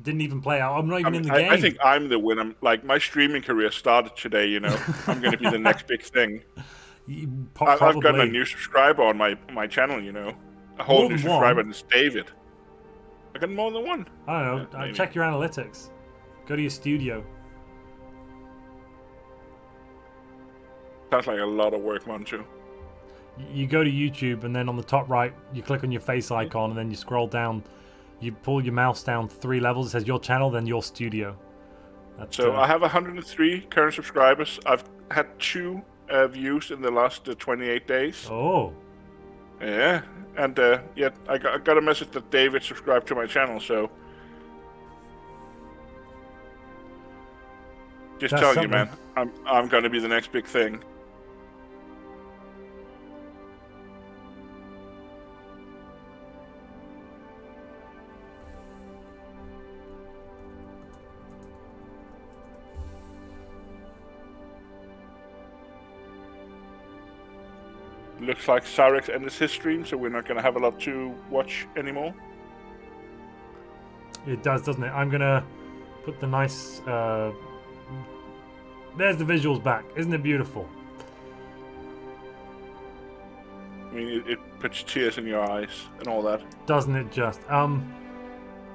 Didn't even play out. I'm not even in the game. I think I'm the winner. Like, my streaming career started today, you know. I'm going to be the next big thing. I've gotten a new subscriber on my channel, you know. A whole new subscriber, and it's David. I got more than one. I don't know. Check your analytics. Go to your studio. Sounds like a lot of work, Montu. You go to YouTube, and then on the top right, you click on your face icon, and then you scroll down. You pull your mouse down 3 levels. It says your channel, then your studio. So I have 103 current subscribers. I've had 2 views in the last 28 days. Oh. Yeah, and yeah, I got a message that David subscribed to my channel, so just telling you, man, I'm going to be the next big thing. Looks like Cyrax ended his stream, so we're not going to have a lot to watch anymore. It does, doesn't it? I'm going to put the nice... There's the visuals back. Isn't it beautiful? I mean, it puts tears in your eyes and all that. Doesn't it just?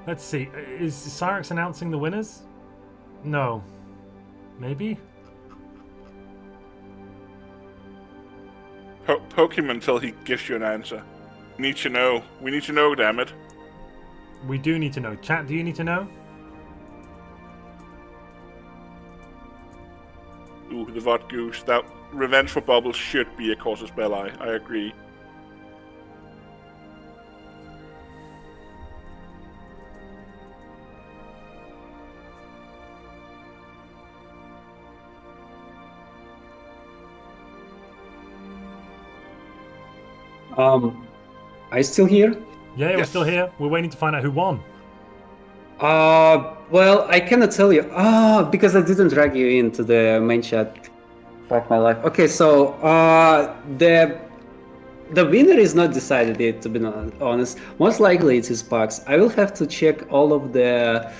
Let's see. Is Cyrax announcing the winners? No. Maybe? Poke him until he gives you an answer. We need to know. We need to know, damn it. We do need to know. Chat, do you need to know? Ooh, the Vod Goose. That Revenge for Bubbles should be a casus belli. I agree. Are you still here? Yeah, we're still here. We're waiting to find out who won. Well, I cannot tell you. Because I didn't drag you into the main chat. Fuck my life. Okay, so the winner is not decided yet, to be honest. Most likely it is Pax. I will have to check all of the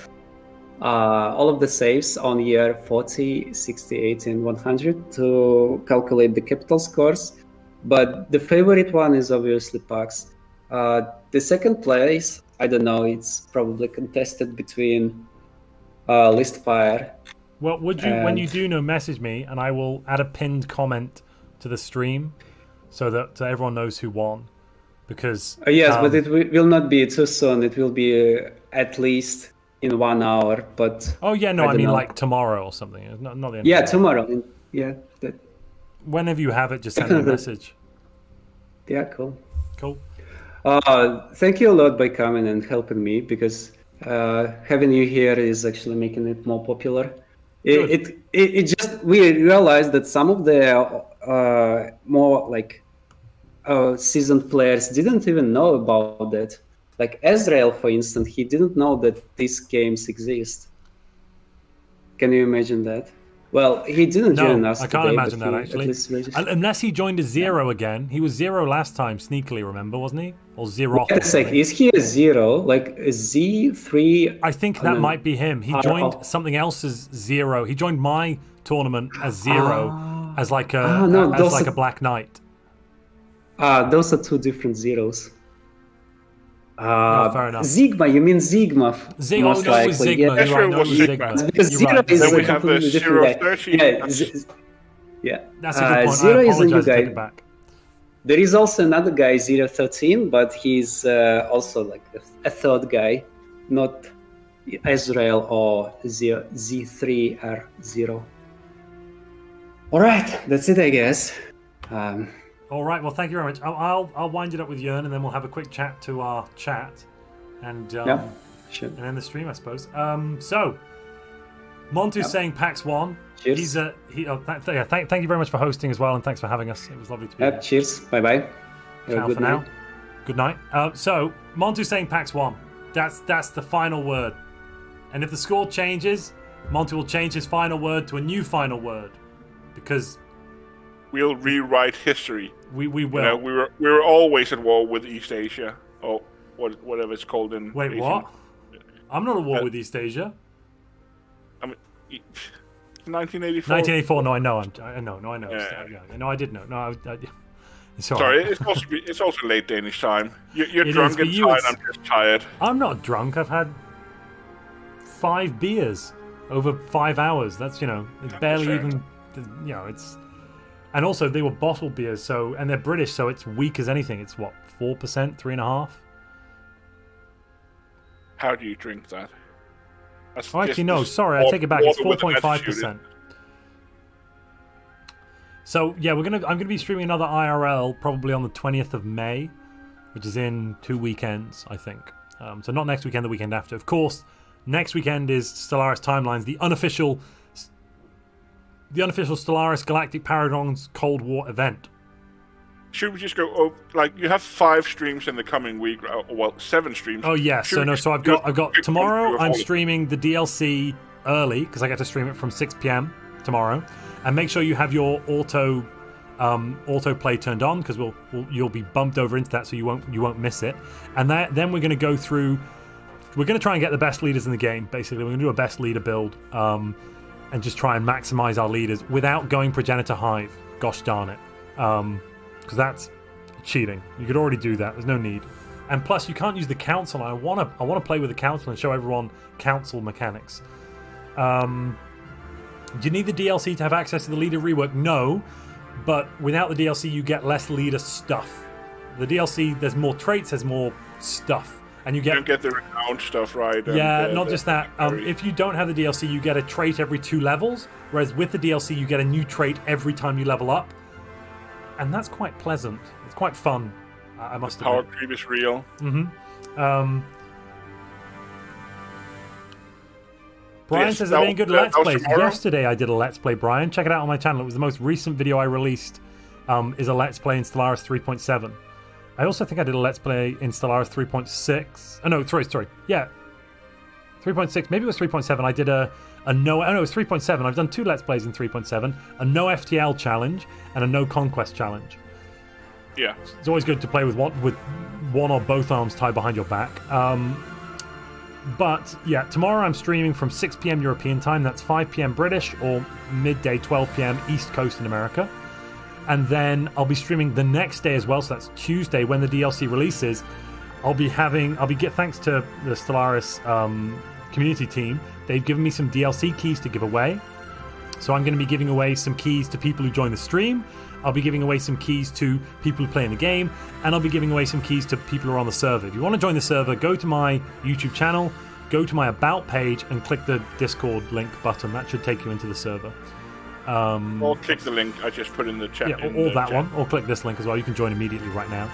saves on year 40, 60, 80, and 100 to calculate the capital scores. But the favorite one is obviously Pax. The second place, I don't know, it's probably contested between Listfire. Well, would you, when you do know, message me and I will add a pinned comment to the stream so that everyone knows who won. Because yes, but it will not be too soon. It will be at least in 1 hour. But I mean like tomorrow or something. Not the end. Yeah, tomorrow. Yeah. Whenever you have it, just send me a message. Yeah, cool. Cool. Thank you a lot by coming and helping me, because having you here is actually making it more popular. It just, we realized that some of the more like seasoned players didn't even know about that. Like Ezreal, for instance, he didn't know that these games exist. Can you imagine that? Well, he didn't join us. I can't imagine that, actually. Unless he joined as Zero again. He was Zero last time, sneakily, remember, wasn't he? Or Zero. Wait a sec, is he a Zero? Like a Z3? I think that might be him. He joined something else as Zero. He joined my tournament as Zero, as like a Black Knight. Those are two different Zeros. Fair enough. Zigma, you mean Zigma? Most likely. Zigma. Yeah. You're right, Zigma. Because Zero is then a we have the completely different guy. 030. Yeah. That's a good point. Zero is a new Take it guy. back. There is also another guy, 013, but he's also like a third guy, not Ezreal or Z3R0. All right, that's it, I guess. All right, well, thank you very much. I'll wind it up with Jörn, and then we'll have a quick chat to our chat, and sure. And then the stream, I suppose. So, Montu's saying PAX 1. Cheers. Thank you very much for hosting as well, and thanks for having us. It was lovely to be here. Cheers. Bye-bye. Ciao for now. Good night. So, Montu's saying PAX 1. That's the final word. And if the score changes, Montu will change his final word to a new final word, because we'll rewrite history. We will. You know, we were always at war with East Asia, or whatever it's called in. Wait, Asian. what? I'm not at war with East Asia. I mean, 1984. 1984. No, I know. I know. Yeah. No, I did know. No, Sorry, it's also late Danish time. You're drunk and tired. I'm just tired. I'm not drunk. I've had 5 beers over 5 hours. That's it's barely even. It's. And also, they were bottled beers, and they're British, so it's weak as anything. It's what, 4%, 3.5%? How do you drink that? Actually, no. Sorry, I take it back. It's 4.5%. So yeah, I'm gonna be streaming another IRL probably on the 20th of May, which is in 2 weekends, I think. So not next weekend, the weekend after. Of course, next weekend is Stellaris Timelines, the unofficial Stellaris Galactic Paragon's Cold War event. Should we just go over, you have 5 streams in the coming week, well, 7 streams. Oh yes, so I've got tomorrow. I'm streaming the DLC early because I get to stream it from 6 p.m. tomorrow, and make sure you have your auto play turned on, because you'll be bumped over into that, so you won't miss it. And then we're going to go through. We're going to try and get the best leaders in the game. Basically, we're going to do a best leader build. And just try and maximize our leaders without going Progenitor Hive. Gosh darn it. Because that's cheating. You could already do that. There's no need. And plus, you can't use the council. I want to play with the council and show everyone council mechanics. Do you need the DLC to have access to the leader rework? No, but without the DLC, you get less leader stuff. The DLC, there's more traits, there's more stuff, and you don't get the renowned stuff, right? Yeah, not just that. If you don't have the DLC, you get a trait every 2 levels, whereas with the DLC, you get a new trait every time you level up, and that's quite pleasant. It's quite fun. I must admit. Power creep is real. Brian says, "Are there any good Let's Plays?" Yesterday I did a Let's Play, Brian. Check it out on my channel. It was the most recent video I released. Is a Let's Play in Stellaris 3.7. I also think I did a Let's Play in Stellaris 3.6. Oh no, sorry. Yeah, 3.6. Maybe it was 3.7. I did a no. Oh no, it was 3.7. I've done 2 Let's Plays in 3.7. A no FTL challenge and a no conquest challenge. Yeah. It's always good to play with one or both arms tied behind your back. But yeah, tomorrow I'm streaming from 6 p.m. European time. That's 5 p.m. British or midday 12 p.m. East Coast in America. And then I'll be streaming the next day as well. So that's Tuesday when the DLC releases. Thanks to the Stellaris community team. They've given me some DLC keys to give away. So I'm going to be giving away some keys to people who join the stream. I'll be giving away some keys to people who play in the game, and I'll be giving away some keys to people who are on the server. If you want to join the server, go to my YouTube channel, go to my About page, and click the Discord link button. That should take you into the server. Or click the link I just put in the chat. Yeah, or that one, or click this link as well. You can join immediately right now.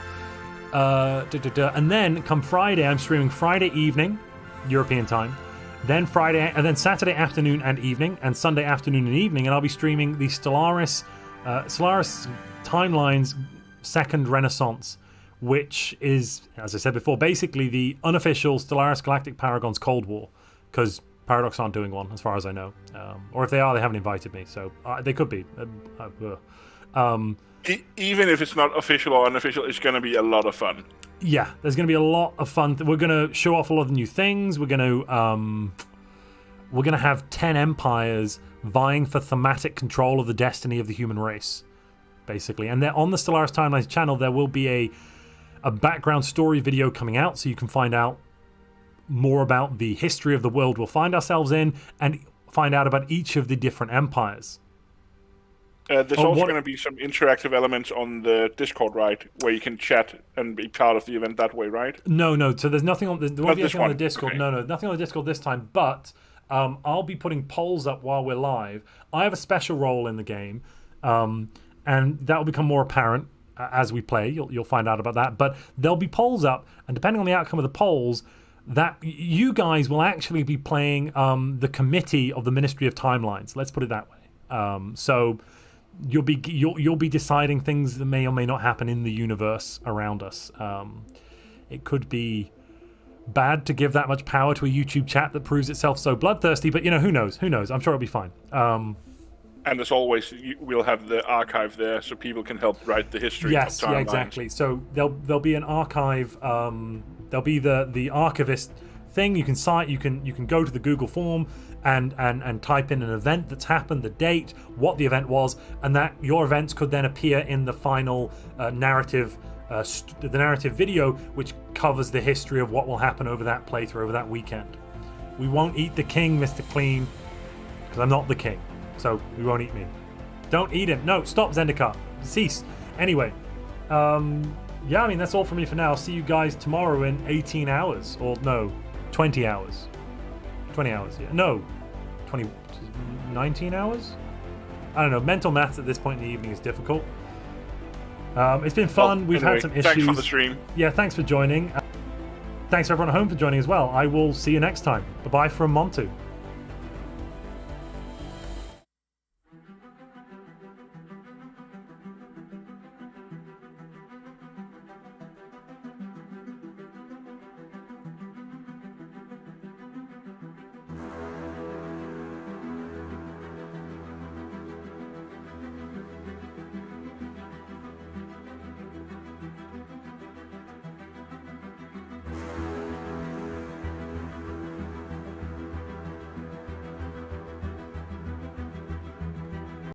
And then come Friday, I'm streaming Friday evening, European time. Then Saturday afternoon and evening, and Sunday afternoon and evening, and I'll be streaming the Stellaris Timelines Second Renaissance, which is, as I said before, basically the unofficial Stellaris Galactic Paragon's Cold War, because Paradox aren't doing one, as far as I know. Or if they are, they haven't invited me, so they could be. Even if it's not official or unofficial, it's going to be a lot of fun. Yeah, there's going to be a lot of fun. We're going to show off a lot of new things. We're going to have 10 empires vying for thematic control of the destiny of the human race, basically. And on the Stellaris Timelines channel, there will be a background story video coming out, so you can find out more about the history of the world we'll find ourselves in, and find out about each of the different empires. There's also going to be some interactive elements on the Discord, right, where you can chat and be part of the event that way, right? No. So there's nothing on the on the Discord. Okay. No, nothing on the Discord this time. But I'll be putting polls up while we're live. I have a special role in the game, and that will become more apparent as we play. You'll find out about that. But there'll be polls up, and depending on the outcome of the polls, that you guys will actually be playing the committee of the Ministry of Timelines. Let's put it that way. So you'll be deciding things that may or may not happen in the universe around us. It could be bad to give that much power to a YouTube chat that proves itself so bloodthirsty, but who knows? I'm sure it'll be fine. And as always, we'll have the archive there so people can help write the history. Yes, yeah, exactly. So there'll be an archive. There'll be the archivist thing. You can go to the Google form and type in an event that's happened, the date, what the event was, and that your events could then appear in the final narrative, the narrative video, which covers the history of what will happen over that playthrough, over that weekend. We won't eat the king, Mr. Clean, because I'm not the king, so we won't eat me. Don't eat him. No, stop, Zendikar. Cease. Anyway, yeah, I mean, that's all from me for now. I'll see you guys tomorrow in 18 hours, or no, 20 hours. 20 hours, yeah. No, 19 hours? I don't know. Mental maths at this point in the evening is difficult. It's been fun. We've had some issues. Thanks for the stream. Yeah, thanks for joining. Thanks everyone at home for joining as well. I will see you next time. Bye-bye from Montu.